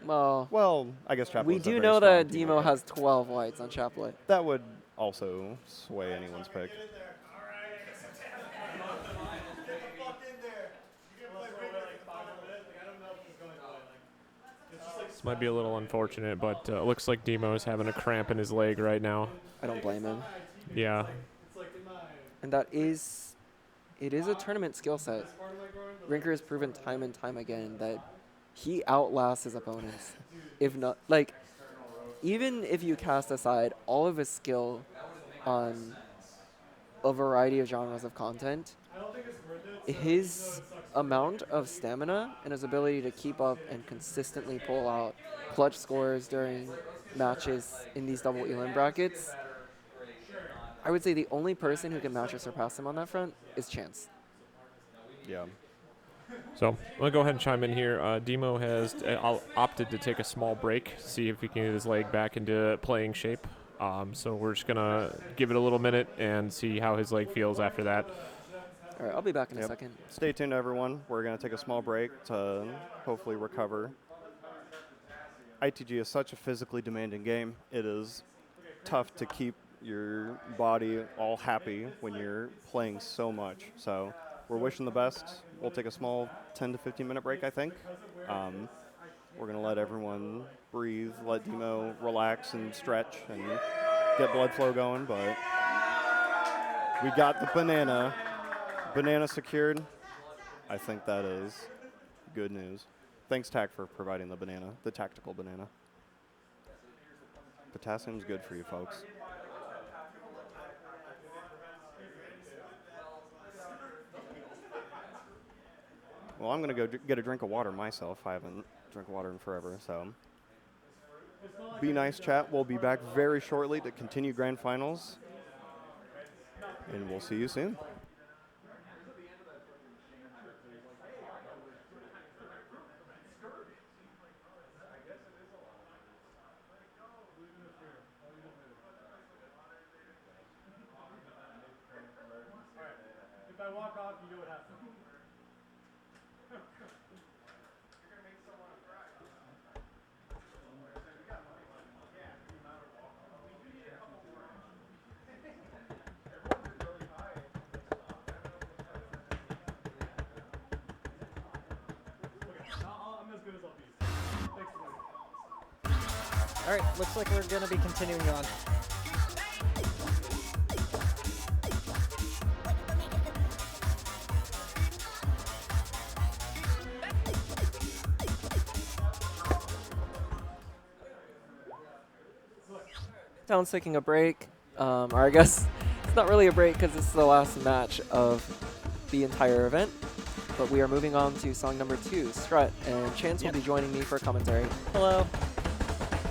Well, I guess Chaplet's we a do very know strong that teammate. Demo has 12 whites on Chaplet. That would also sway anyone's pick. This might be a little unfortunate, but looks like Demo's having a cramp in his leg right now. I don't blame him. Yeah. And it is a tournament skill set. Rinker has proven time and time again that he outlasts his opponents. If not, like, even if you cast aside all of his skill on a variety of genres of content, his amount of stamina and his ability to keep up and consistently pull out clutch scores during matches in these double elim brackets, I would say the only person who can match or surpass him on that front is Chance. Yeah. So I'm going to go ahead and chime in here. Demo has opted to take a small break, see if he can get his leg back into playing shape. So we're just going to give it a little minute and see how his leg feels after that. All right, I'll be back in a second. Stay tuned, everyone. We're going to take a small break to hopefully recover. ITG is such a physically demanding game. It is tough to keep your body all happy when you're playing so much. So we're wishing the best. We'll take a small 10 to 15 minute break, I think. We're going to let everyone breathe, let Demo relax and stretch and get blood flow going. But we got the banana secured. I think that is good news. Thanks, TAC, for providing the banana, the tactical banana. Potassium's good for you folks. Well, I'm going to go get a drink of water myself. I haven't drank water in forever, so. Be nice, chat. We'll be back very shortly to continue Grand Finals. And we'll see you soon. If I walk off, you know what happens. All right, looks like we're going to be continuing on. Town's taking a break, or I guess it's not really a break because this is the last match of the entire event. But we are moving on to song number 2, Strut, and Chance will be joining me for commentary. Hello.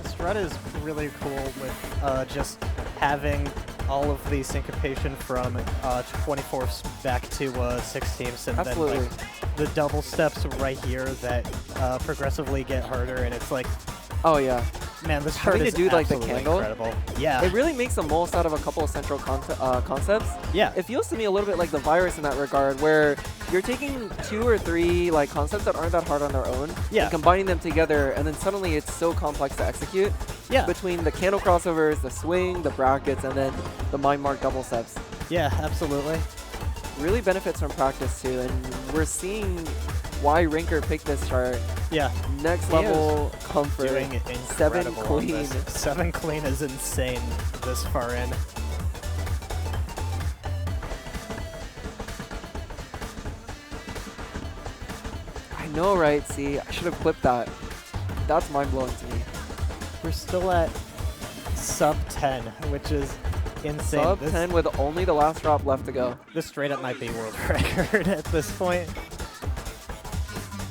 Strut is really cool with just having all of the syncopation from 24ths back to 16ths, and Absolutely. then like, the double steps right here that progressively get harder, and it's like, oh yeah, man, this chart having is to do like the absolutely candle. incredible. Yeah, it really makes the most out of a couple of central concepts. Yeah, it feels to me a little bit like the Virus in that regard, where you're taking 2 or 3 like concepts that aren't that hard on their own, and combining them together, and then suddenly it's so complex to execute. Yeah, between the candle crossovers, the swing, the brackets, and then the mind mark double steps. Yeah, absolutely. Really benefits from practice too, and we're seeing why Rinker picked this chart. Yeah, next he level comfort. Doing 7 incredible on clean. this. 7 clean is insane this far in. I know, right? See, I should have clipped that. That's mind-blowing to me. We're still at sub 10, which is insane. Sub 10 with only the last drop left to go. This straight up might be world record at this point.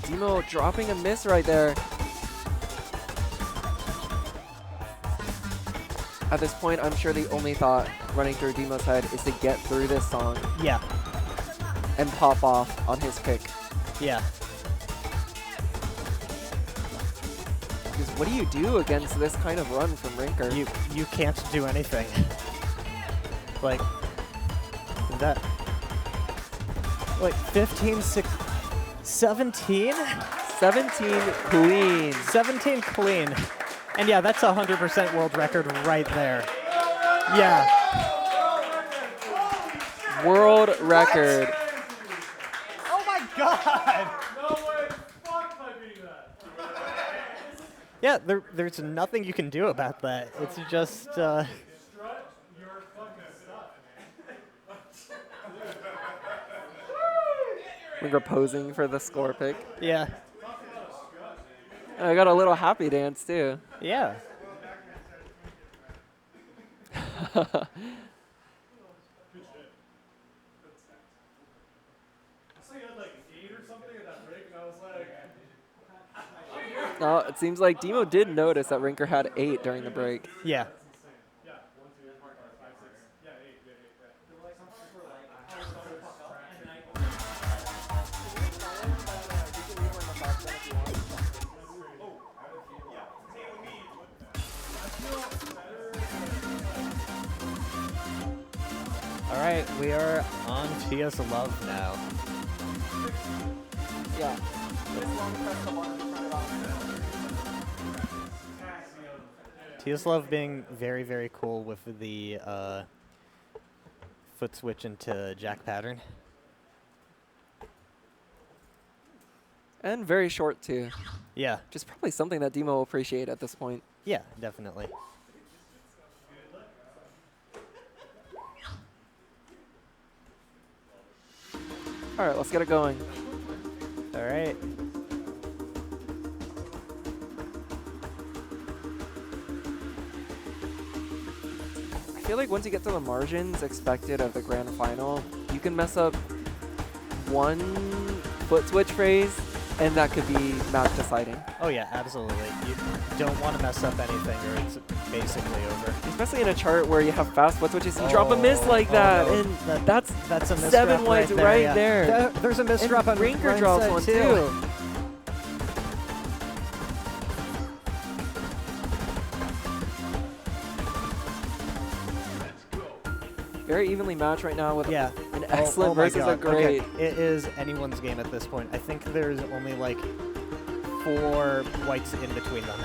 Demo dropping a miss right there. At this point, I'm sure the only thought running through Demo's head is to get through this song. Yeah. And pop off on his pick. Yeah. Because what do you do against this kind of run from Rinker? You can't do anything. Like, that. Like, 15, 16, 17? 17 clean. 17 clean. And yeah, that's 100% world record right there. Yeah. World record. Oh my god! No way, fuck by beating that. Yeah, there's nothing you can do about that. It's just, Rinker posing for the score pick. Yeah. I got a little happy dance too. Yeah. No, it seems like Demo did notice that Rinker had 8 during the break. Yeah. All right, we are on TS Love now. Yeah. TS Love being very, very cool with the foot switch into jack pattern. And very short too. Yeah. Just probably something that Demo will appreciate at this point. Yeah, definitely. All right, let's get it going. All right. I feel like once you get to the margins expected of the grand final, you can mess up one foot switch phrase, and that could be match deciding. Oh yeah, absolutely. You don't want to mess up anything, or it's basically over. Especially in a chart where you have fast foot switches, you drop a miss like that, no. and that's a misdrop 7 whites right there. Yeah. There's a misdrop on Rinker Ryan's drops side one too. Very evenly matched right now with an Oh excellent my versus a God. great. Okay. It is anyone's game at this point. I think there's only like 4 whites in between them.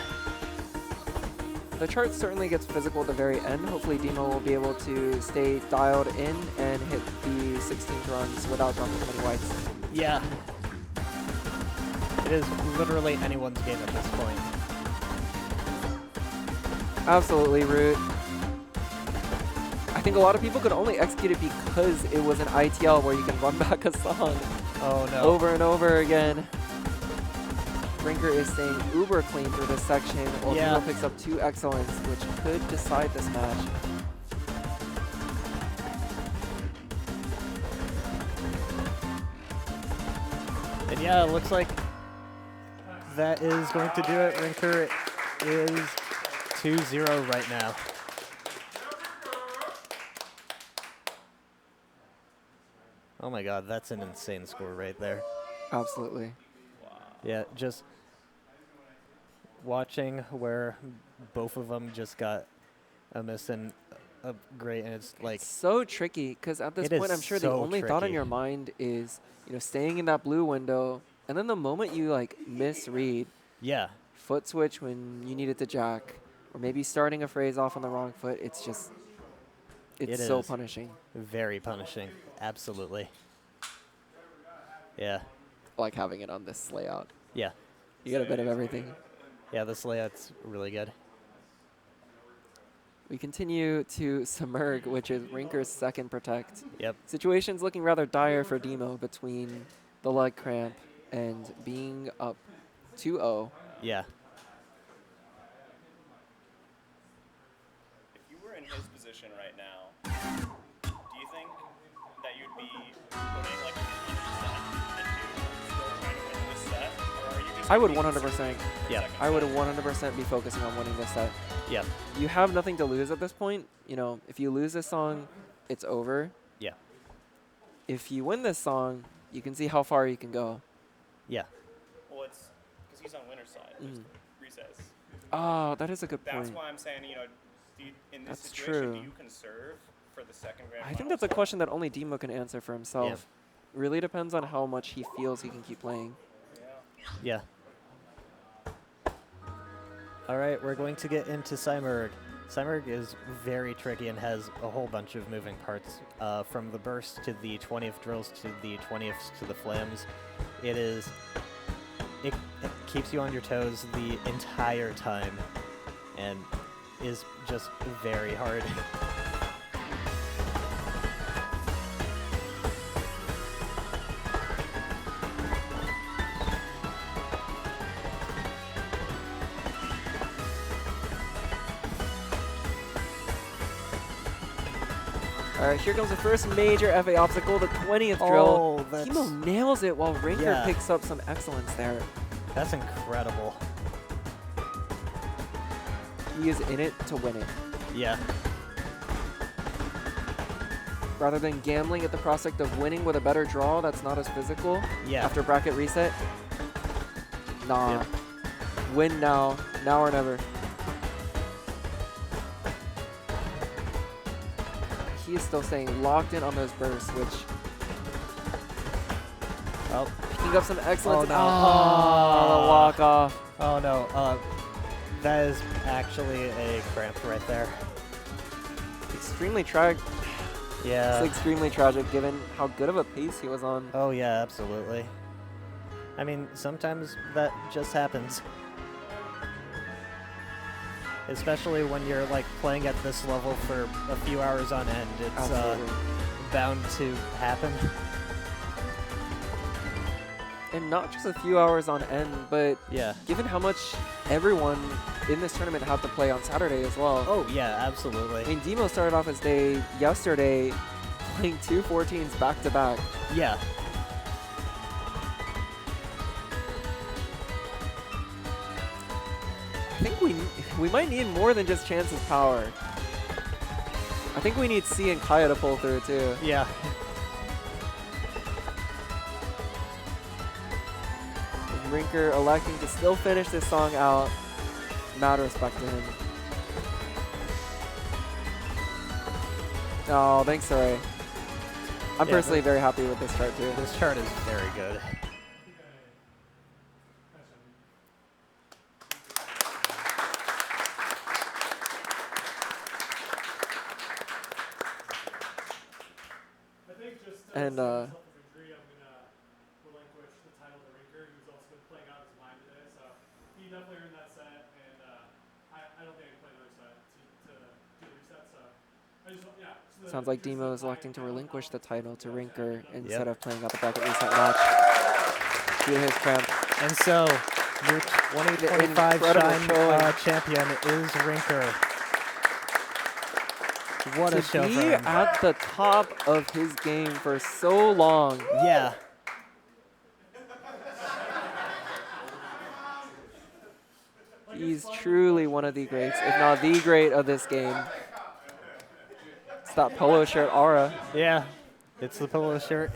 The chart certainly gets physical at the very end. Hopefully Demo will be able to stay dialed in and hit the 16th runs without dropping many whites. Yeah. It is literally anyone's game at this point. Absolutely, Root. I think a lot of people could only execute it because it was an ITL where you can run back a song Oh no. over and over again. Rinker is staying uber clean through this section, while Yeah. Demo picks up 2 excellence, which could decide this match. And yeah, it looks like that is going to do it. Rinker is 2-0 right now. Oh my God, that's an insane score right there. Absolutely. Yeah, just watching where both of them just got a miss and a great, and it's like So tricky, because at this It is point, I'm sure the so only thought in tricky. your mind is, staying in that blue window, and then the moment you misread, yeah, foot switch when you need it to jack, or maybe starting a phrase off on the wrong foot, it's just, it's It so is. punishing. very punishing. Absolutely. Yeah. Like having it on this layout. Yeah. You get a bit of everything. Yeah, this layout's really good. We continue to Submerg, which is Rinker's second protect. Yep. Situation's looking rather dire for Demo between the leg cramp and being up 2-0. Yeah. If you were in his position right now, do you think that you'd be putting like 100% into still trying to win this set, or are you just? I would gonna be 100%. Yeah. I would 100% be focusing on winning this set. Yeah. You have nothing to lose at this point. If you lose this song, it's over. Yeah. If you win this song, you can see how far you can go. Yeah. Well, it's because he's on winner's side. Mm. Recess. Oh, that is a good That's point. why I'm saying, do you, in this That's situation, true. do you conserve for the second grand I final? think that's a question that only Demo can answer for himself. Really depends on how much he feels he can keep playing. Yeah. All right, we're going to get into Cymerg. Cymerg is very tricky and has a whole bunch of moving parts, from the burst to the 20th drills to the 20ths to the flams. It keeps you on your toes the entire time and is just very hard. All right, here comes the first major FA obstacle, the 20th Oh, drill. that's- Teemo nails it while Rinker Yeah. picks up some excellence there. That's incredible. He is in it to win it. Yeah. Rather than gambling at the prospect of winning with a better draw that's not as physical Yeah. after bracket reset. Nah. Win now. Now or never. He is still staying locked in on those bursts, which... Oh. Picking up some excellence. Oh, no. Oh, the walk-off. Oh, no. That is actually a cramp right there. Extremely tragic. Yeah. It's extremely tragic given how good of a pace he was on. Oh, yeah, absolutely. I mean, sometimes that just happens. Especially when you're like playing at this level for a few hours on end, it's bound to happen. And not just a few hours on end, but yeah, given how much everyone in this tournament had to play on Saturday as well. Oh yeah, absolutely. I mean, Demo started off his day yesterday playing 2 14s back to back. Yeah. I think we might need more than just Chance's power. I think we need C and Kaya to pull through too. Yeah. Rinker electing to still finish this song out. Mad respect to him. Oh, thanks, Saray. I'm Yeah, personally very happy with this chart too. This chart is very good. And sounds like Demo is electing to relinquish the title to Rinker instead of playing out the bracket reset match due to his cramp. And so, your 2025 incredible Shine champion is Rinker. What a show to for be him. at the top of his game for so long. Yeah. He's truly one of the greats, if not the great of this game. It's that polo shirt aura. Yeah, it's the polo shirt.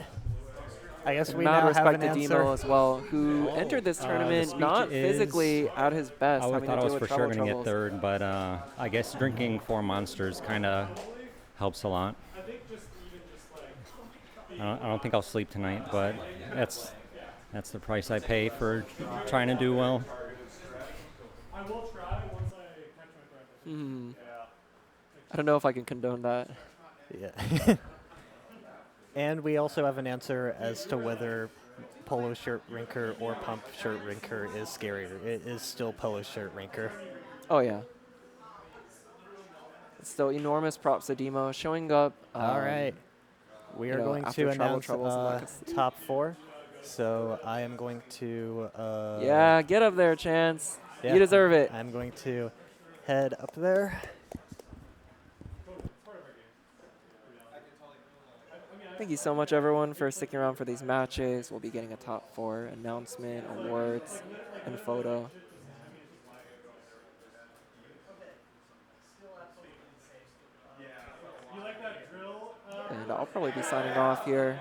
I guess we Mad now have respect an to answer. Demo as well, who entered this the tournament speech not is- physically at his best. I having thought to I was deal for with sure travel going to get troubles. third, but I guess drinking 4 Monsters kind of helps a lot. I don't think I'll sleep tonight, but that's the price I pay for trying to do well. I will try once I catch my breath. I don't know if I can condone that. Yeah. And we also have an answer as to whether polo shirt Rinker or pump shirt Rinker is scarier. It is still polo shirt Rinker. Oh, yeah. Still enormous props to Demo showing up. All right. We are going after to travel announce troubles and lack of top 4. So I am going to... yeah, get up there, Chance. yeah, You deserve it. I'm going to head up there. Thank you so much, everyone, for sticking around for these matches. We'll be getting a top 4 announcement, awards, and photo. And I'll probably be signing off here.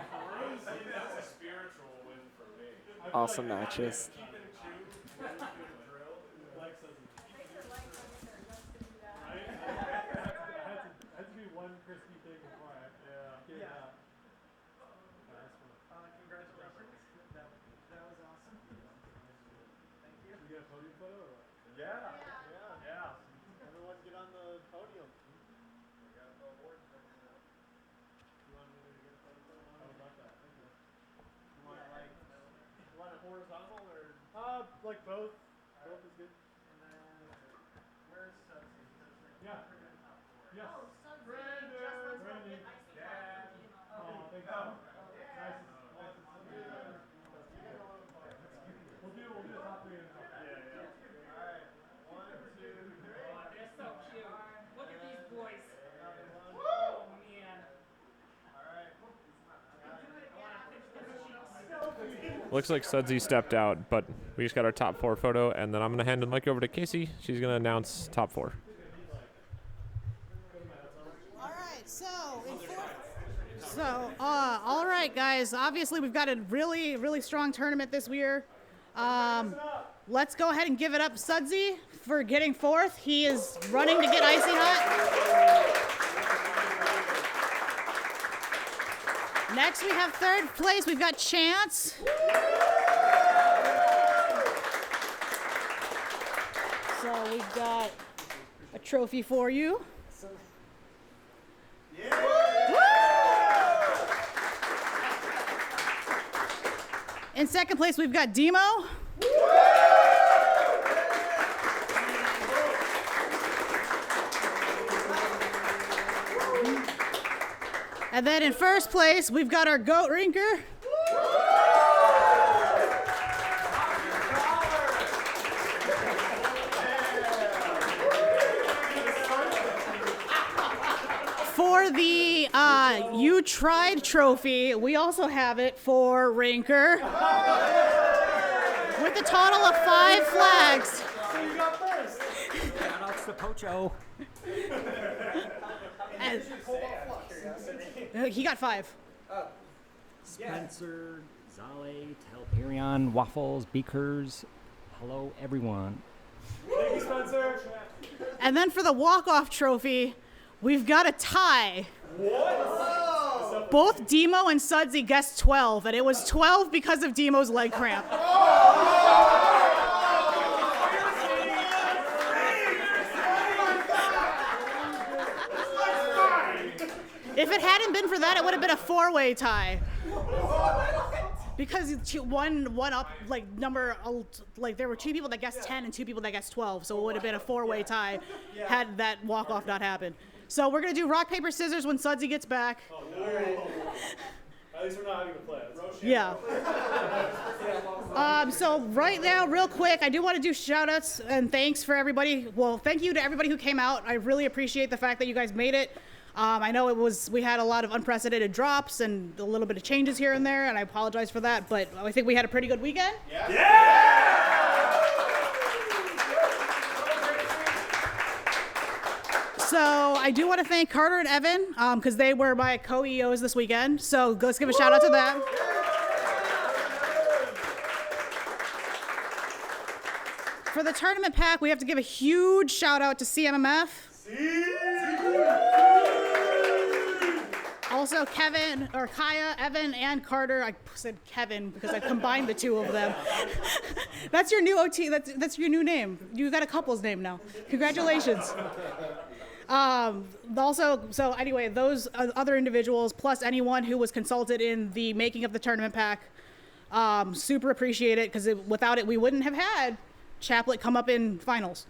Awesome matches. Everyone get on the podium. Want it horizontal or? Like both. Both is good. Where's Subsy? Yeah. Yes. Brandon. Brandon. Yeah. Oh, thank you. Nice. We'll do the top 3 in a couple. Yeah. All right. 1, 2, 3. They're so cute. Look at these boys. Oh, man. Looks like Sudsy stepped out, but we just got our top 4 photo, and then I'm going to hand the mic over to Casey. She's going to announce top 4. All right, all right, guys. Obviously, we've got a really, really strong tournament this year. Let's go ahead and give it up Sudsy for getting 4th. He is running to get Icy Hut. Next, we have 3rd place. We've got Chance. So we've got a trophy for you. In 2nd place, we've got Demo. And then in 1st place, we've got our GOAT Rinker. For the You Tried trophy, we also have it for Rinker. With a total of 5 flags. Shoutouts to Pocho. He got 5. Spencer, Zale, Telperion, Waffles, Beakers. Hello, everyone. Thank you, Spencer. And then for the walk-off trophy, we've got a tie. What? Both Demo and Sudsy guessed 12, and it was 12 because of Demo's leg cramp. If it hadn't been for that, it would have been a 4-way tie. Because one up, like number, like there were 2 people that guessed 10 and 2 people that guessed 12, so it would have been a 4-way tie had that walk-off not happened. So we're gonna do rock, paper, scissors when Sudsy gets back. Oh, no. At least we're not having a plan. Yeah. So right now, real quick, I do want to do shout-outs and thanks for everybody. Well, thank you to everybody who came out. I really appreciate the fact that you guys made it. I know we had a lot of unprecedented drops and a little bit of changes here and there, and I apologize for that, but I think we had a pretty good weekend. So I do want to thank Carter and Evan because they were my co-EOs this weekend. So let's give a shout out to them. For the tournament pack, we have to give a huge shout out to CMMF. Also Kevin, or Kaya, Evan, and Carter. I said Kevin because I combined the 2 of them. That's your new OT, that's your new name. You got a couple's name now. Congratulations. Also, so anyway, those other individuals, plus anyone who was consulted in the making of the tournament pack, super appreciate it, because without it, we wouldn't have had Chaplet come up in finals.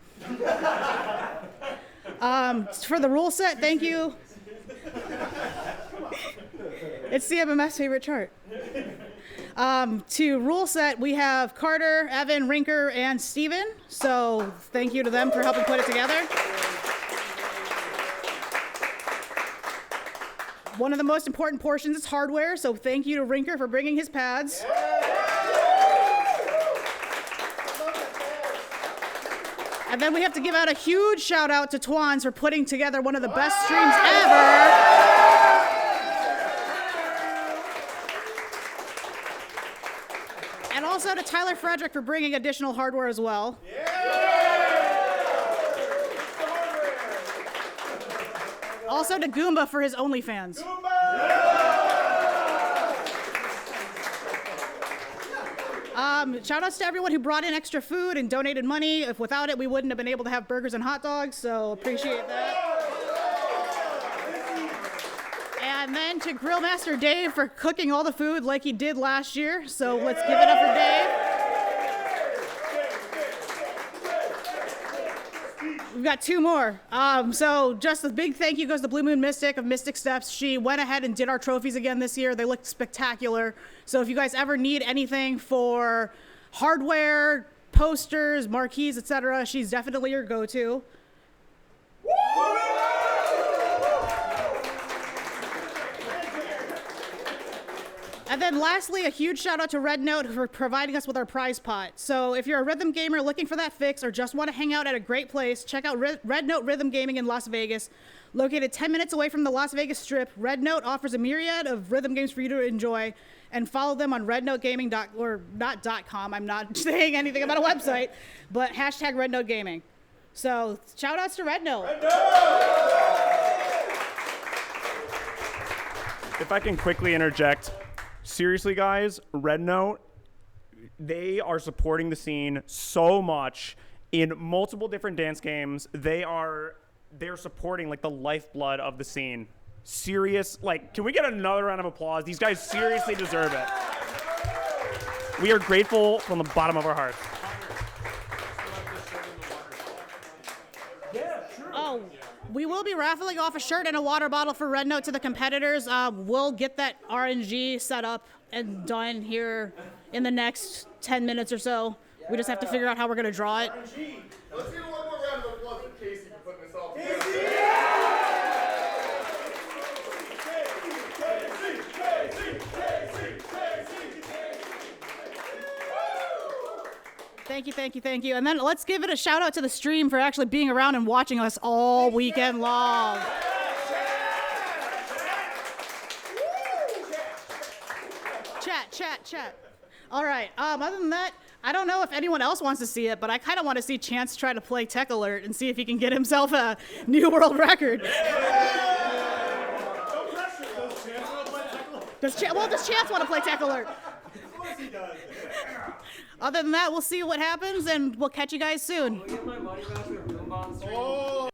For the rule set, thank you. It's CMMF's favorite chart. To rule set, we have Carter, Evan, Rinker, and Steven. So thank you to them for helping put it together. One of the most important portions is hardware, so thank you to Rinker for bringing his pads. And then we have to give out a huge shout out to Twans for putting together one of the best streams ever. And also to Tyler Frederick for bringing additional hardware as well. Also to Goomba for his OnlyFans. Shout outs to everyone who brought in extra food and donated money. If without it, we wouldn't have been able to have burgers and hot dogs, so appreciate that. And then to Grill Master Dave for cooking all the food like he did last year, so let's give it up for Dave. We've got 2 more. So just a big thank you goes to Blue Moon Mystic of Mystic Steps. She went ahead and did our trophies again this year. They looked spectacular. So if you guys ever need anything for hardware, posters, marquees, etc., she's definitely your go-to. And then lastly, a huge shout out to Red Note for providing us with our prize pot. So if you're a rhythm gamer looking for that fix or just want to hang out at a great place, check out Red Note Rhythm Gaming in Las Vegas. Located 10 minutes away from the Las Vegas Strip, Red Note offers a myriad of rhythm games for you to enjoy, and follow them on rednotegaming.com. I'm not saying anything about a website, but hashtag Red Note Gaming. So shout outs to Red Note. If I can quickly interject, seriously guys, Red Note, they are supporting the scene so much in multiple different dance games. They're supporting like the lifeblood of the scene. Serious, like, can we get another round of applause? These guys seriously deserve it. We are grateful from the bottom of our hearts. Oh, we will be raffling off a shirt and a water bottle for Red Note to the competitors. We'll get that RNG set up and done here in the next 10 minutes or so. We just have to figure out how we're going to draw it. Let's give one more round of applause for Casey for putting this all together. Thank you. And then let's give it a shout out to the stream for actually being around and watching us all weekend long. Chat. All right. Other than that, I don't know if anyone else wants to see it, but I kind of want to see Chance try to play Tech Alert and see if he can get himself a new world record. Does Chance want to play Tech Alert? Of course he does. Other than that, we'll see what happens, and we'll catch you guys soon. Oh.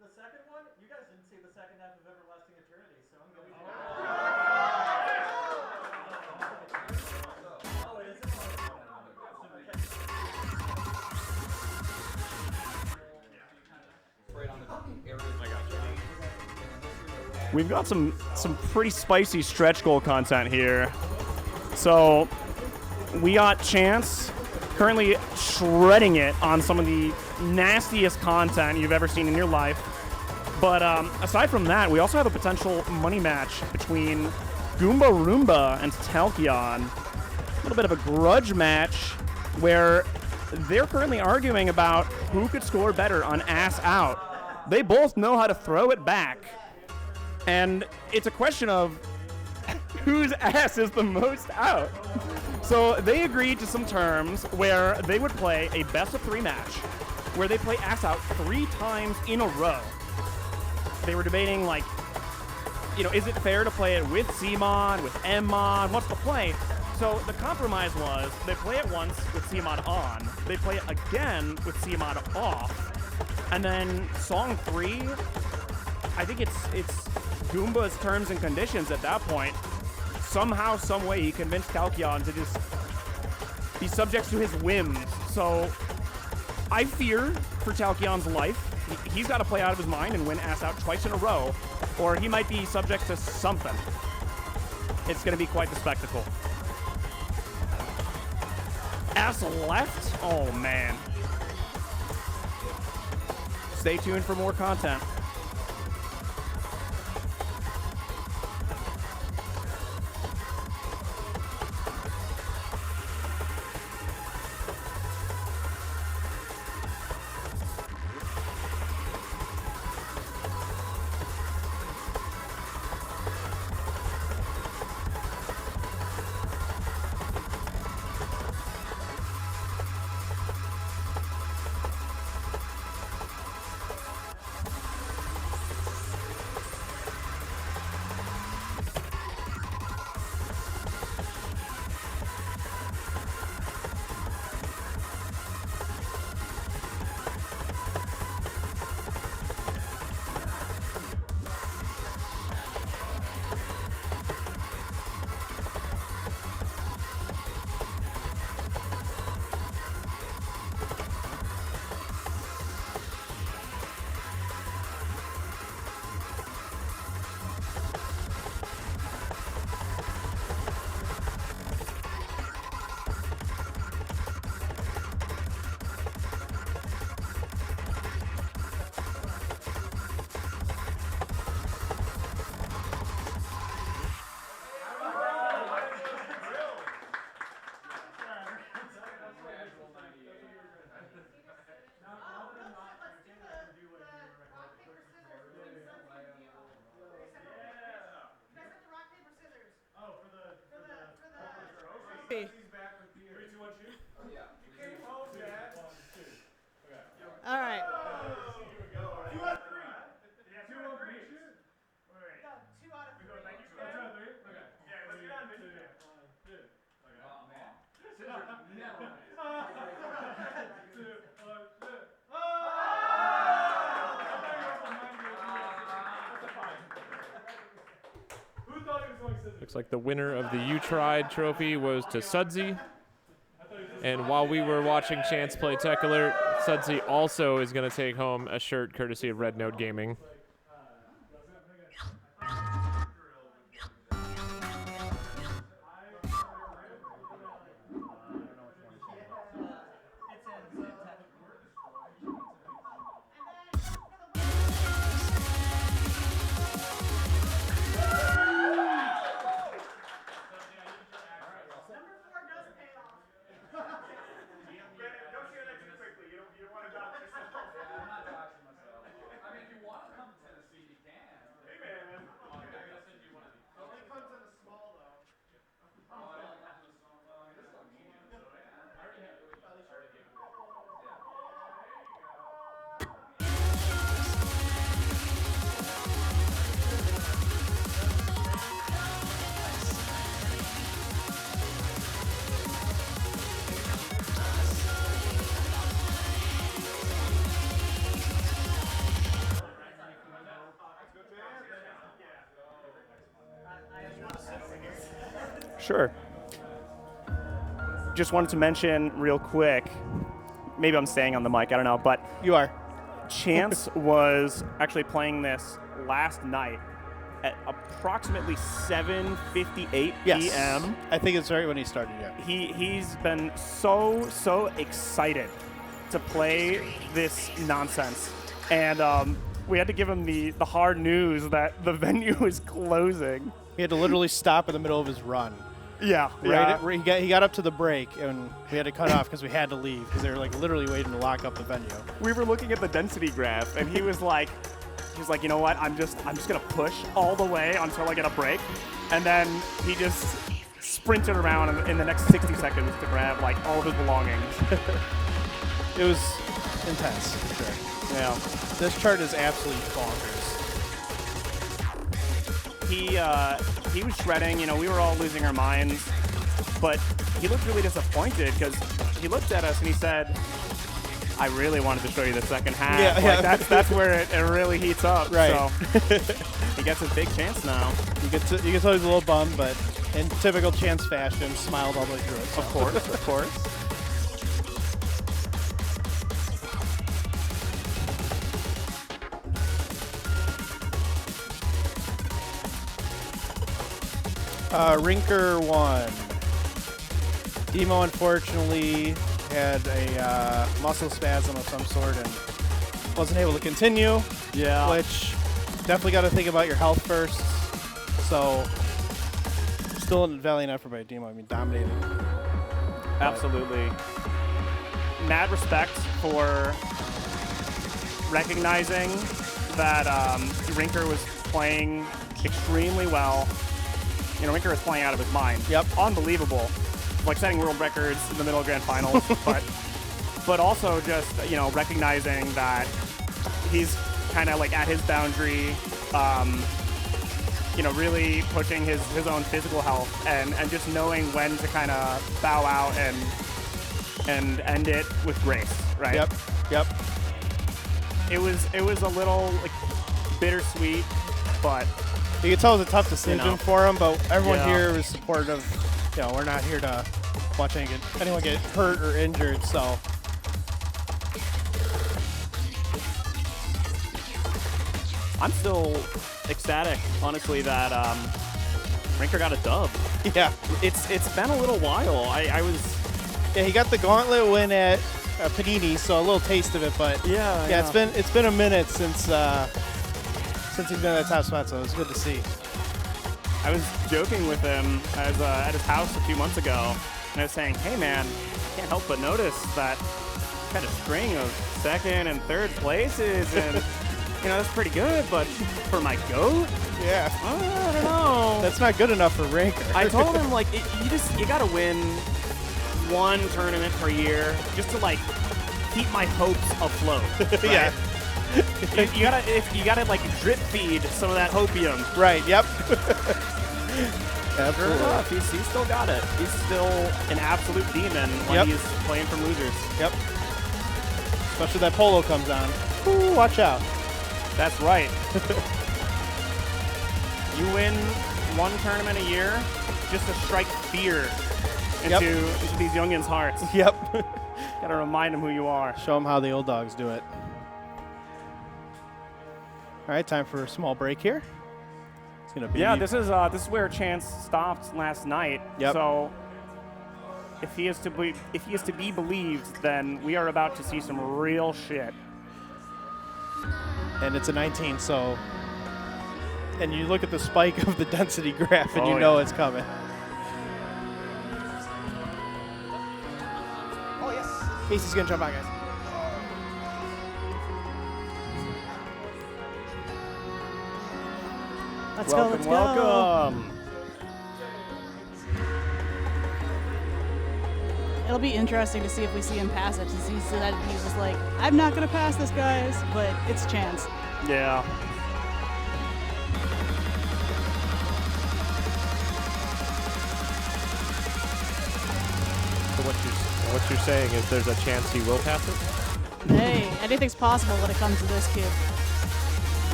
The second one, you guys didn't see the second half of Everlasting Eternity, so I'm going We've got some pretty spicy stretch goal content here. So we got Chance currently shredding it on some of the nastiest content you've ever seen in your life. But aside from that, we also have a potential money match between Goomba Roomba and Talkion. A little bit of a grudge match where they're currently arguing about who could score better on Ass Out. They both know how to throw it back. And it's a question of whose ass is the most out. So they agreed to some terms where they would play a best-of-3 match where they play Ass Out 3 times in a row. They were debating, like, is it fair to play it with CMOD, with MMOD? What's the play? So the compromise was they play it once with CMOD on, they play it again with CMOD off, and then song 3, I think it's Goomba's terms and conditions at that point. Somehow, some way, he convinced Talkion to just be subject to his whims. So I fear for Talkion's life. He's got to play out of his mind and win Ass Out twice in a row, or he might be subject to something. It's going to be quite the spectacle. Ass left? Oh, man. Stay tuned for more content. All right. Looks like the winner of the You Tried trophy was to Sudsy. And while we were watching Chance play Tech Alert, Sudsy also is going to take home a shirt courtesy of Red Note Gaming. Sure. Just wanted to mention real quick, maybe I'm staying on the mic, I don't know, but you are. Chance was actually playing this last night at approximately 7:58 p.m. I think it's right when he started, yeah. He's been so excited to play this nonsense. And we had to give him the hard news that the venue is closing. He had to literally stop in the middle of his run. Yeah, He got up to the break, and we had to cut off because we had to leave because they were like literally waiting to lock up the venue. We were looking at the density graph, and he was like, you know what? I'm just gonna push all the way until I get a break, and then he just sprinted around in the next 60 seconds to grab like all of his belongings. It was intense, for sure. Yeah. This chart is absolutely bonkers. He was shredding. You know, we were all losing our minds, but he looked really disappointed because he looked at us and he said, "I really wanted to show you the second half." Yeah, like, yeah. That's where it really heats up. Right. So he gets his big chance now. You can tell he's a little bummed, but in typical Chance fashion, smiled all the way through it. So. Of course, of course. Rinker won. Demo unfortunately had a muscle spasm of some sort and wasn't able to continue. Yeah. Which definitely got to think about your health first. So still a valiant effort by Demo. I mean, dominated. Absolutely. Mad respect for recognizing that Rinker was playing extremely well. You know, Rinker was playing out of his mind. Yep. Unbelievable. Like setting world records in the middle of grand finals, but also just, you know, recognizing that he's kind of like at his boundary, you know, really pushing his own physical health and just knowing when to kind of bow out and end it with grace, right? Yep. It was a little like bittersweet, but you could tell it was a tough decision for him, but everyone Yeah. here was supportive. You know, we're not here to watch anyone get hurt or injured, so. I'm still ecstatic, honestly, that Rinker got a dub. Yeah. It's been a little while. I was... Yeah, he got the gauntlet win at Panini, so a little taste of it, but yeah. it's been a minute since he's been at that top spot, so it was good to see. I was joking with him at his house a few months ago, and I was saying, hey man, I can't help but notice that kind of string of second and third places, and that's pretty good, but for my goat, Yeah. I don't know. That's not good enough for Ranker. I told him like you gotta win one tournament per year just to like keep my hopes afloat. Right? Yeah. you gotta like drip feed some of that hopium. Right. Yep. Sure Absolutely. enough, he's still got it. He's still an absolute demon when Yep. he's playing for losers. Yep. Especially that polo comes on. Ooh, watch out. That's right. You win one tournament a year just to strike fear into these youngins' hearts. Yep. Gotta remind them who you are. Show them how the old dogs do it. All right, time for a small break here. It's gonna be. Yeah, this is where Chance stopped last night. Yep. So if he is to be believed, then we are about to see some real shit. And it's a 19, so. And you look at the spike of the density graph, and Oh, you know yeah. it's coming. Oh, yes. Casey's gonna jump out, guys. Let's welcome, go, let's welcome. go. It'll be interesting to see if we see him pass it, since he said he was like, I'm not going to pass this, guys, but it's Chance. Yeah. So what you're saying is there's a chance he will pass it? Hey, anything's possible when it comes to this kid.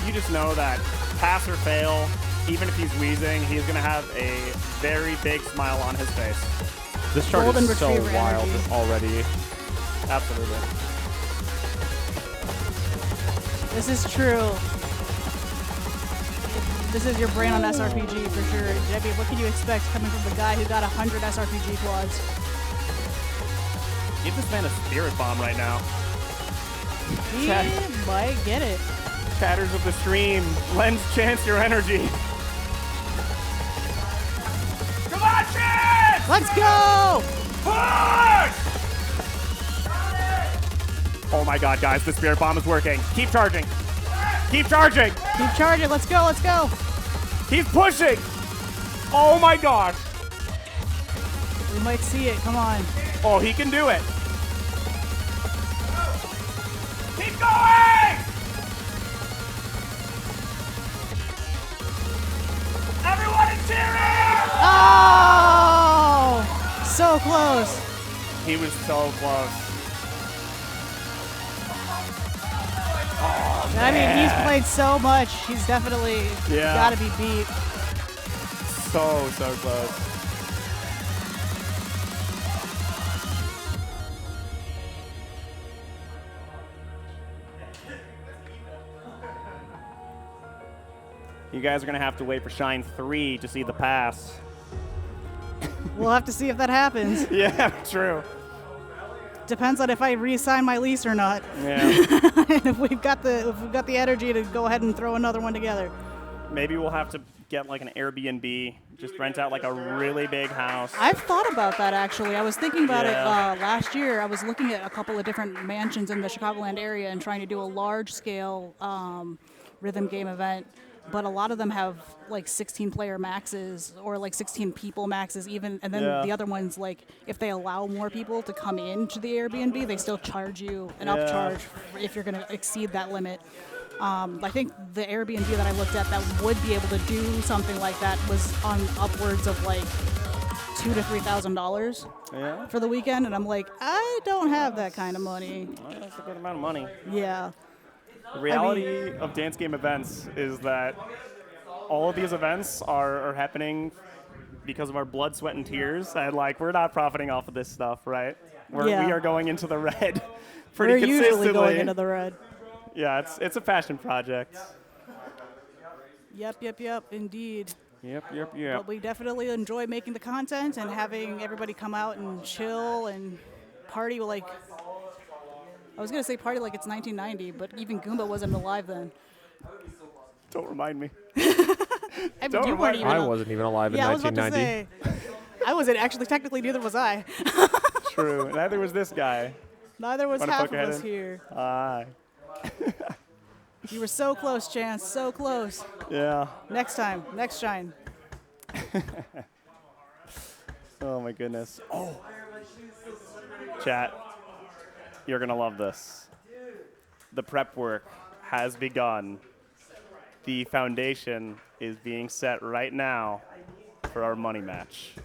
You just know that pass or fail, even if he's wheezing, he's going to have a very big smile on his face. This chart Golden is so retriever wild energy. already. Absolutely. This is true. This is your brain on SRPG for sure. Debbie, what can you expect coming from the guy who got 100 SRPG quads? Give this man a spirit bomb right now. He might get it. Chatters of the stream, lends Chance your energy. Come on, Chance! Let's go! Push! Oh my god, guys, the spirit bomb is working. Keep charging. Keep charging. Keep charging. Let's go. Let's go. He's pushing. Oh my gosh. We might see it. Come on. Oh, he can do it. Keep going! Everyone is cheering! Oh! So close. He was so close. Oh, I mean, he's played so much. He's definitely Yeah. got to be beat. So close. You guys are going to have to wait for Shine 3 to see the pass. We'll have to see if that happens. Yeah, true. Depends on if I re-sign my lease or not. Yeah. And if we've got the energy to go ahead and throw another one together. Maybe we'll have to get like an Airbnb, just rent out like a really big house. I've thought about that actually. I was thinking about it Yeah. last year. I was looking at a couple of different mansions in the Chicagoland area and trying to do a large-scale rhythm game event. But a lot of them have like 16-player maxes or like 16 people maxes even. And then Yeah. the other ones, like if they allow more people to come into the Airbnb, they still charge you an Yeah. upcharge if you're going to exceed that limit. I think the Airbnb that I looked at that would be able to do something like that was on upwards of like $2,000 to $3,000 Yeah. for the weekend, and I'm like, I don't have that kind of money. Well, that's a good amount of money. Yeah. The reality of dance game events is that all of these events are happening because of our blood, sweat, and tears. And like, we're not profiting off of this stuff, right? Yeah. We are going into the red pretty We're consistently. usually going into the red. Yeah, it's a passion project. Yep, indeed. Yep. But we definitely enjoy making the content and having everybody come out and chill and party like. I was gonna say party like it's 1990, but even Goomba wasn't alive then. Don't remind me. I mean, you weren't even. I wasn't even alive in Yeah, I was about to 1990. say. I wasn't actually. Technically, neither was I. True. Neither was this guy. Neither was Wanna half poke of your head us in? here. Hi. You were so close, Chance. So close. Yeah. Next time. Next shine. Oh my goodness. Oh. Chat, you're gonna love this. The prep work has begun. The foundation is being set right now for our money match.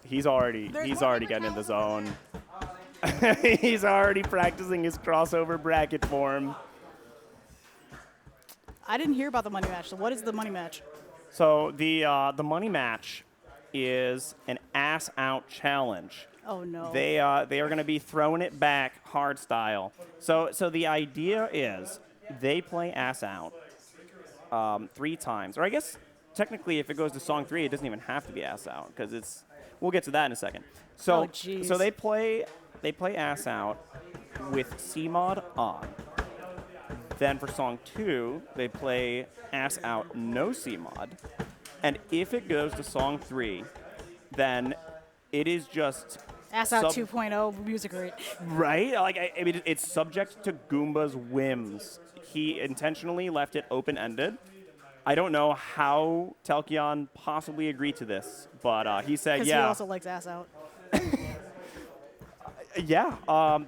He's already getting in the zone. He's already practicing his crossover bracket form. I didn't hear about the money match. So what is the money match? So the money match is an ass out challenge. Oh no. They are going to be throwing it back hard style. So the idea is they play ass out 3 times, or I guess technically if it goes to song 3, it doesn't even have to be ass out because it's. We'll get to that in a second. So jeez. they play ass out with CMOD on. Then for song 2, they play ass out no CMOD. And if it goes to song 3, then it is just Ass out 2.0 music rate. right. Like I mean, it's subject to Goomba's whims. He intentionally left it open-ended. I don't know how Telkion possibly agreed to this, but he said, Because "Yeah." he also likes ass out. Yeah,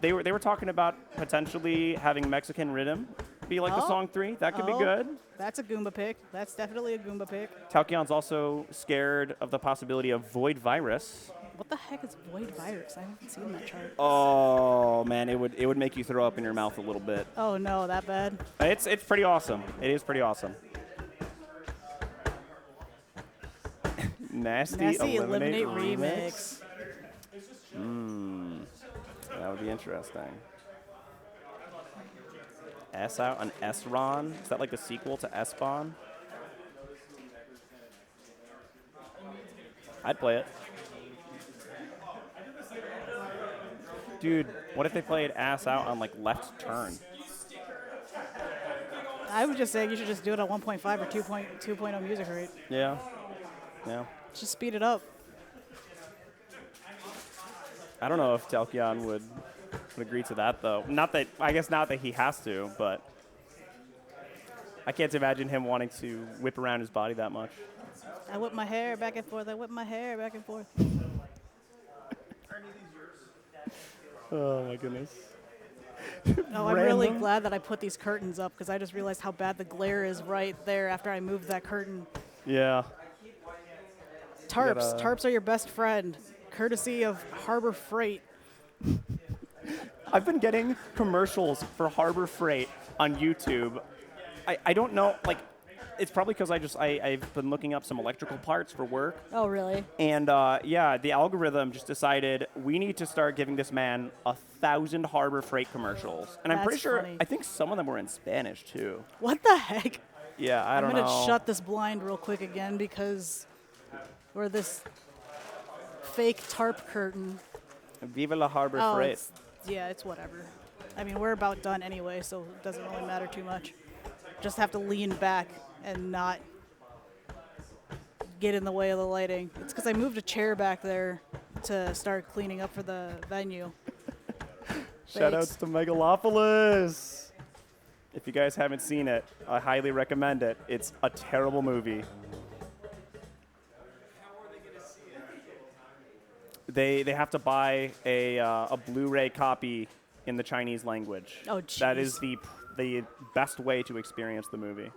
they were talking about potentially having Mexican rhythm be like the song 3. That could be good. That's a Goomba pick. That's definitely a Goomba pick. Talkion's also scared of the possibility of Void Virus. What the heck is Void Virus? I haven't seen that chart. Oh man, it would make you throw up in your mouth a little bit. Oh no, that bad? It's pretty awesome. It is pretty awesome. Nasty Eliminate Remix. That would be interesting. S out on S-Ron? Is that like the sequel to S-Bon? I'd play it. Dude, what if they played ass out on like left turn? I would just say you should just do it at 1.5 or 2.0 music rate. Yeah. Yeah. Just speed it up. I don't know if Telkion would agree to that though. I guess not that he has to, but I can't imagine him wanting to whip around his body that much. I whip my hair back and forth. I whip my hair back and forth. Oh my goodness. Oh, I'm really glad that I put these curtains up because I just realized how bad the glare is right there after I moved that curtain. Yeah. Tarps. Tarps are your best friend, courtesy of Harbor Freight. I've been getting commercials for Harbor Freight on YouTube. I don't know, like, it's probably because I've been looking up some electrical parts for work. Oh, really? And yeah, the algorithm just decided we need to start giving this man 1,000 Harbor Freight commercials. And I'm That's pretty sure, funny. I think some of them were in Spanish too. What the heck? Yeah, I don't know. I'm going to shut this blind real quick again because we're this fake tarp curtain. Viva la Harbor Oh, Freight. it's whatever. I mean, we're about done anyway, so it doesn't really matter too much. Just have to lean back and not get in the way of the lighting. It's because I moved a chair back there to start cleaning up for the venue. Shout outs to Megalopolis. If you guys haven't seen it, I highly recommend it. It's a terrible movie. They have to buy a Blu-ray copy in the Chinese language. Oh, that jeez. is the best way to experience the movie.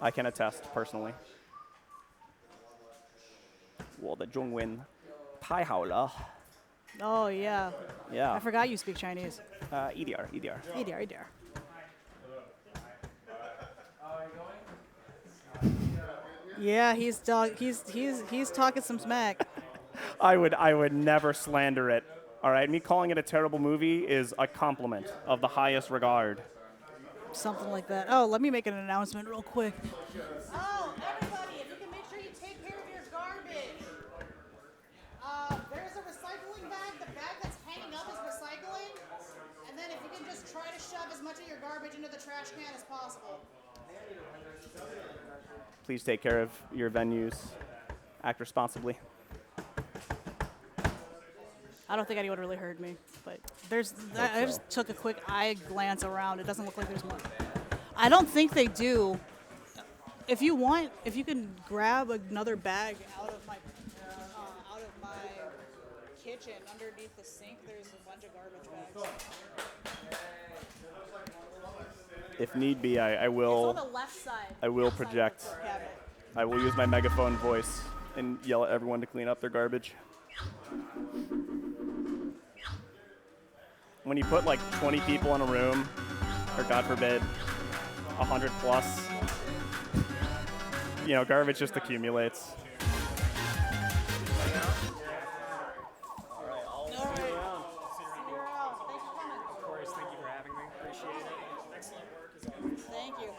I can attest personally. 我的中文太好了。 Oh, yeah. Yeah. I forgot you speak Chinese. 一点儿。一点儿，一点儿。Yeah, he's talking some smack. I would never slander it. All right, me calling it a terrible movie is a compliment of the highest regard. Something like that. Oh, let me make an announcement real quick. Oh, everybody, if you can make sure you take care of your garbage. There's a recycling bag. The bag that's hanging up is recycling. And then if you can just try to shove as much of your garbage into the trash can as possible. Please take care of your venues. Act responsibly. I don't think anyone really heard me, but I just took a quick eye glance around. It doesn't look like there's more. I don't think they do. If you want, if you can grab another bag out of my kitchen underneath the sink, there's a bunch of garbage bags. If need be, I will. It's on the left side. I will project. I will use my megaphone voice and yell at everyone to clean up their garbage. When you put like 20 people in a room, or God forbid, 100 plus, you know, garbage just accumulates. Thank you.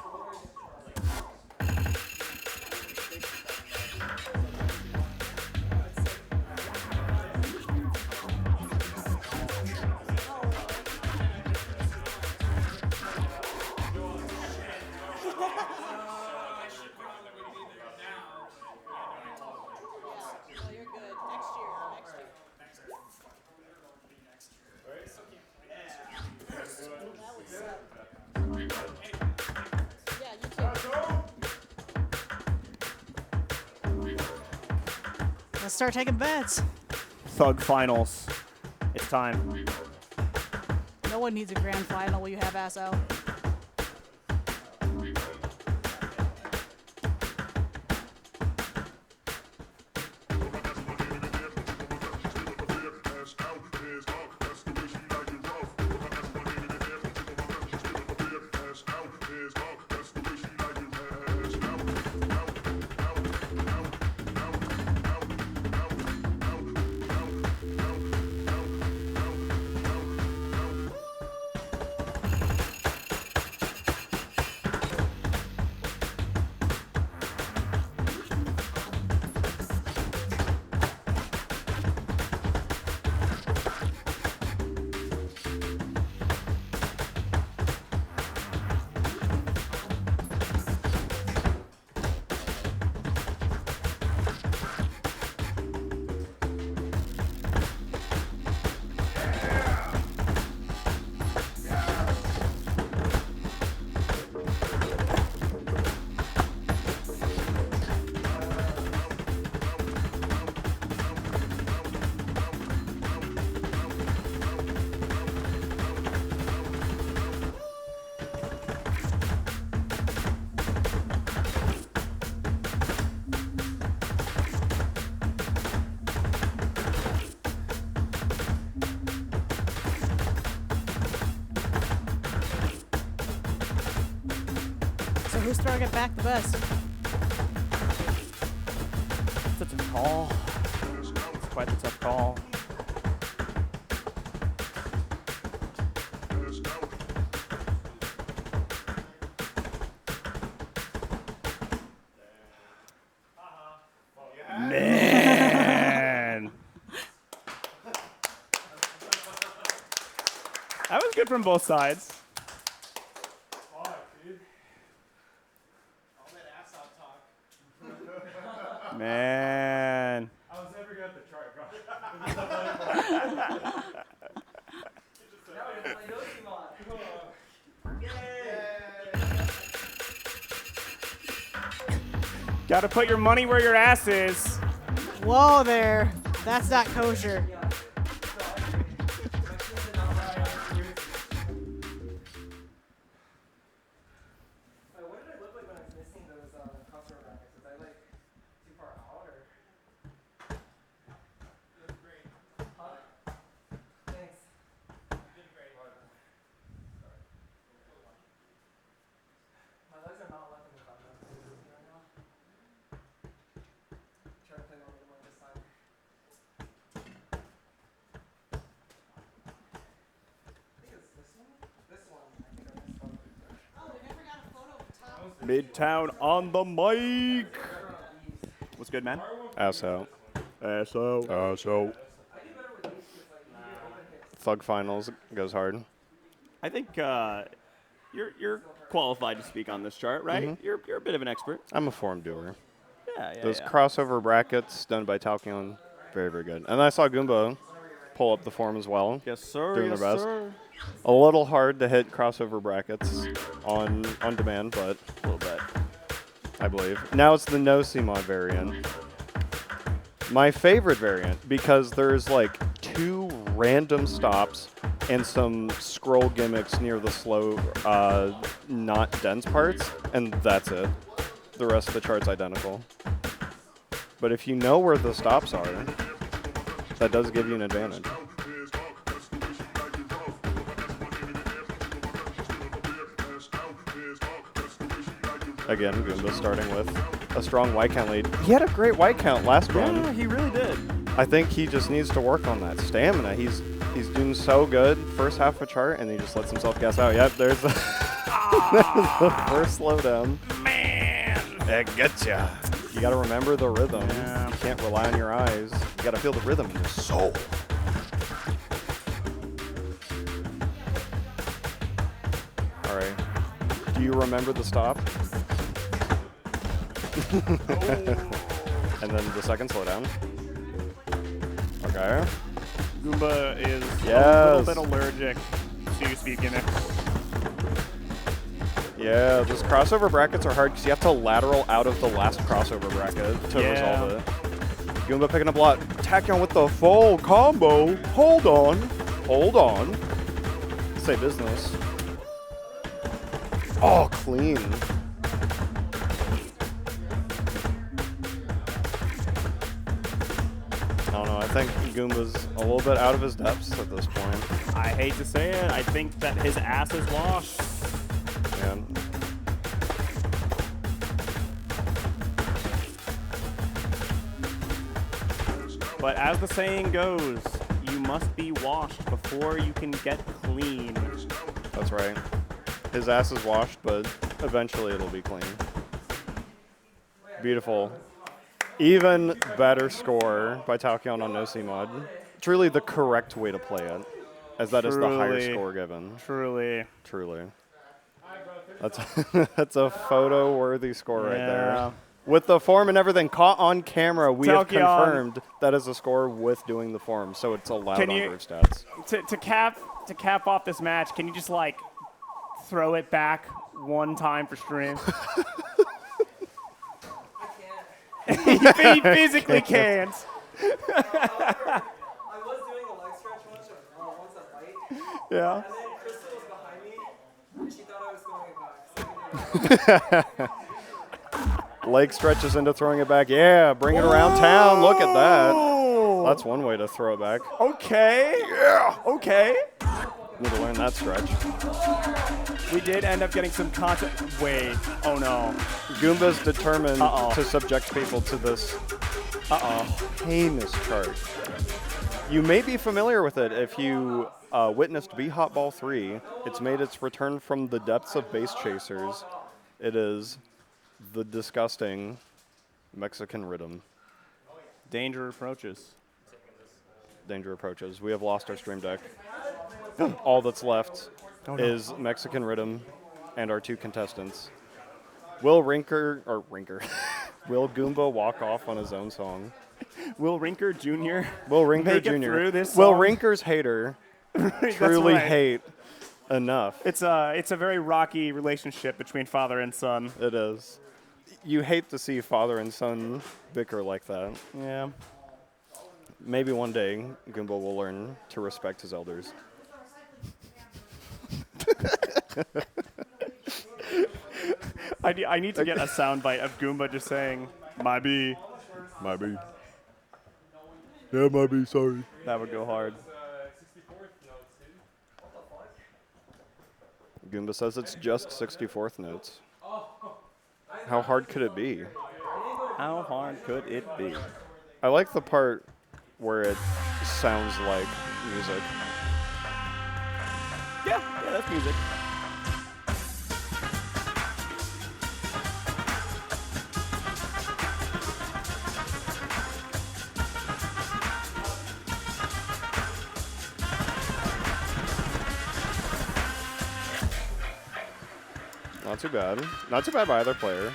Let's start taking bets. Thug finals. It's time. No one needs a grand final when you have ass out. Who's throwing it back the best? It's a tough call. It's quite a tough call. Man. That was good from both sides. Man. I was never good at the chart, bro. Gotta put your money where your ass is. Whoa there. That's not kosher. Midtown on the mic. What's good, man? Ass out. Ass out. Ass out. Thug finals goes hard. I think you're qualified to speak on this chart, right? Mhm. You're a bit of an expert. I'm a form doer. Yeah, yeah. Those yeah. crossover brackets done by Talkion, very, very good. And I saw Goomba pull up the form as well. Yes, sir. Doing yes, their best. sir. A little hard to hit crossover brackets on demand, but a little bit, I believe. Now it's the no CMOD variant. My favorite variant, because there's like 2 random stops and some scroll gimmicks near the slow, not dense parts, and that's it. The rest of the chart's identical. But if you know where the stops are, that does give you an advantage. Again, Goomba starting with a strong white count lead. He had a great white count last run. Yeah, he really did. I think he just needs to work on that stamina. He's doing so good first half of a chart, and he just lets himself gas out. Yep, there's the, there's the first slowdown. Man! It gets ya. You got to remember the rhythm. Yeah. You can't rely on your eyes. You got to feel the rhythm in your soul. All right. Do you remember the stop? And then the second slowdown. Okay. Goomba is a Yes. little bit allergic to speed gimmicks. Yeah, those crossover brackets are hard because you have to lateral out of the last crossover bracket to resolve it. Goomba picking up a lot. Tachyon with the full combo. Hold on. Hold on. Say business. Oh, clean. I don't know. I think Goomba's a little bit out of his depths at this point. I hate to say it. I think that his ass is washed. Yeah. But as the saying goes, you must be washed before you can get clean. That's right. His ass is washed, but eventually it'll be clean. Beautiful. Even better score by Tachyon on no CMOD. Truly the correct way to play it, as that is the higher score given. Truly. Truly. That's that's a photo-worthy score right there. With the form and everything caught on camera, we have confirmed that is a score with doing the form, so it's allowed on Groove Stats. To cap off this match, can you just like throw it back one time for stream? He physically can't. I was doing a leg stretch once at light. Yeah. And then Crystal was behind me, and she thought I was throwing it back. Leg stretches into throwing it back. Yeah, bring it around town. Look at that. That's one way to throw it back. Okay. Yeah. Okay. Need to learn that stretch. We did end up getting some content. Wait. Oh no. Goomba's determined to subject people to this heinous chart. You may be familiar with it if you witnessed B-Hot Ball 3. It's made its return from the depths of Base Chasers. It is the disgusting Mexican rhythm. Danger approaches. Danger approaches. We have lost our stream deck. All that's left is Mexican rhythm and our 2 contestants. Will Goomba walk off on his own song? Will Rinker Jr. Will Rinker make Jr. it through this Will song? Rinker's hater That's truly right. hate enough? It's a very rocky relationship between father and son. It is. You hate to see father and son bicker like that. Yeah. Maybe one day Goomba will learn to respect his elders. I need to get a soundbite of Goomba just saying, "My B, my B." Yeah, my B. Sorry. That would go hard. Goomba says it's just 64th notes. How hard could it be? How hard could it be? I like the part where it sounds like music. Yeah, that's music. Not too bad. Not too bad by either player.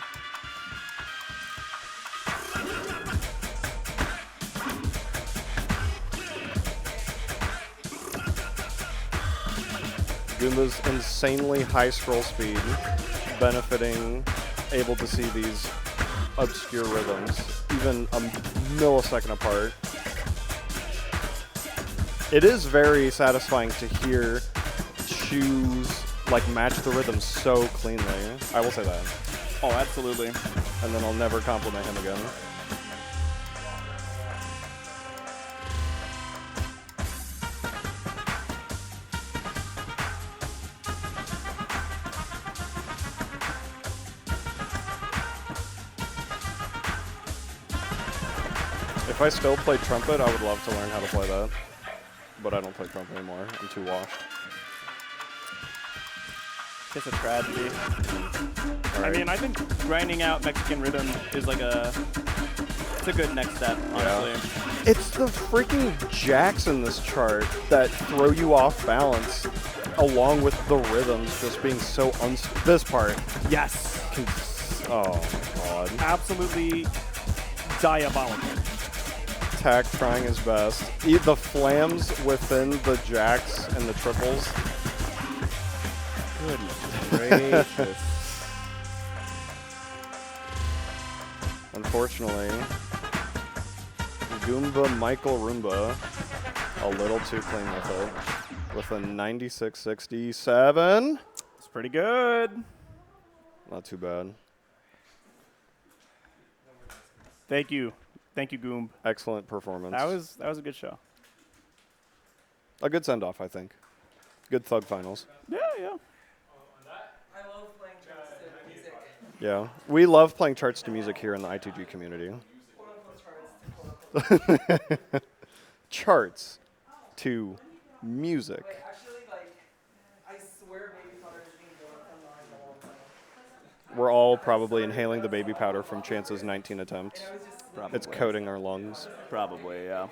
Goomba's insanely high scroll speed, benefiting, able to see these obscure rhythms, even a millisecond apart. It is very satisfying to hear Shoes like match the rhythm so cleanly. I will say that. Oh, absolutely. And then I'll never compliment him again. If I still played trumpet, I would love to learn how to play that. But I don't play trumpet anymore. I'm too washed. It's a tragedy. I mean, I think grinding out Mexican rhythm is like it's a good next step, honestly. Yeah. It's the freaking jacks in this chart that throw you off balance, along with the rhythms just being so this part. Yes. Oh my god. Absolutely diabolical. Tack trying his best. The flams within the jacks and the triples. Goodness gracious. Unfortunately, Goomba Michael Roomba a little too clean with it. With a 96.67. It's pretty good. Not too bad. Thank you. Thank you, Goomb. Excellent performance. That was a good show. A good send-off, I think. Good Thug finals. Yeah, yeah. I love playing charts to music. Yeah, we love playing charts to music here in the ITG community. Charts to music. Like, actually, like, I swear baby powder is being blown from mine the whole time. We're all probably inhaling the baby powder from Chance's 19 attempts. It's coating our lungs. Probably, yeah.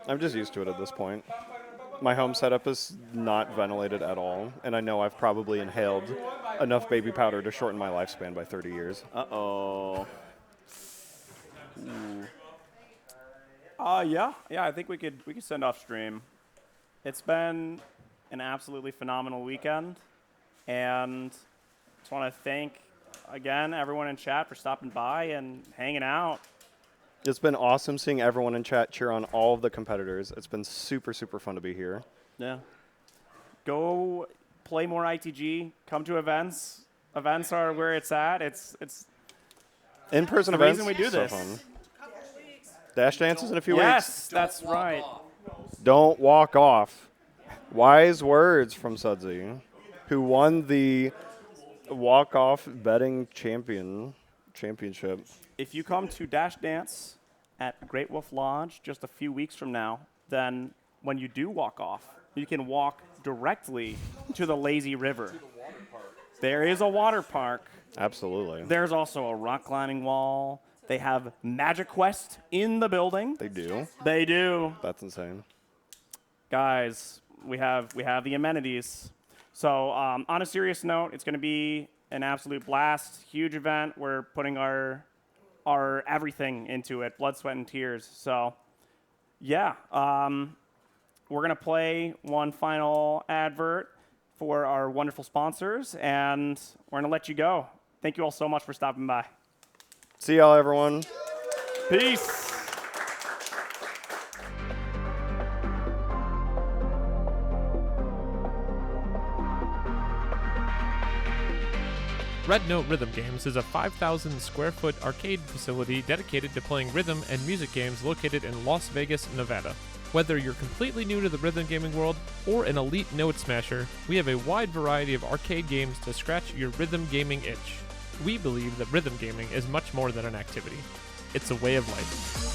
I'm just used to it at this point. My home setup is not ventilated at all, and I know I've probably inhaled enough baby powder to shorten my lifespan by 30 years. Uh-oh. Yeah, I think we could send off stream. It's been an absolutely phenomenal weekend, and just want to thank again everyone in chat for stopping by and hanging out. It's been awesome seeing everyone in chat cheer on all of the competitors. It's been super, super fun to be here. Yeah. Go play more ITG. Come to events. Events are where it's at. It's in-person the events. reason we do So this. fun. Dash dances in a few weeks. Yes, that's right. Don't walk off. Wise words from Sudsy, who won the walk-off betting championship. If you come to Dash Dance at Great Wolf Lodge just a few weeks from now, then when you do walk off, you can walk directly to the Lazy River. There is a water park. Absolutely. There's also a rock climbing wall. They have Magic Quest in the building. They do. They do. That's insane. Guys, we have the amenities. So on a serious note, it's going to be an absolute blast, huge event. We're putting our everything into it, blood, sweat, and tears. So, yeah, we're going to play one final advert for our wonderful sponsors, and we're going to let you go. Thank you all so much for stopping by. See y'all, everyone. Peace. Red Note Rhythm Games is a 5,000 square foot arcade facility dedicated to playing rhythm and music games located in Las Vegas, Nevada. Whether you're completely new to the rhythm gaming world or an elite note smasher, we have a wide variety of arcade games to scratch your rhythm gaming itch. We believe that rhythm gaming is much more than an activity. It's a way of life.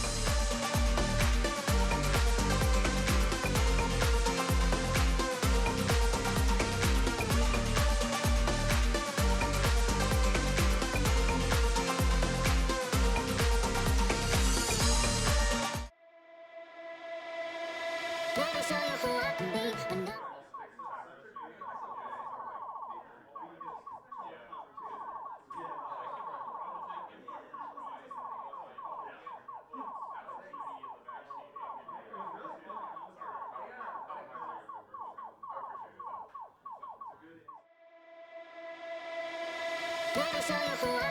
Let me show you who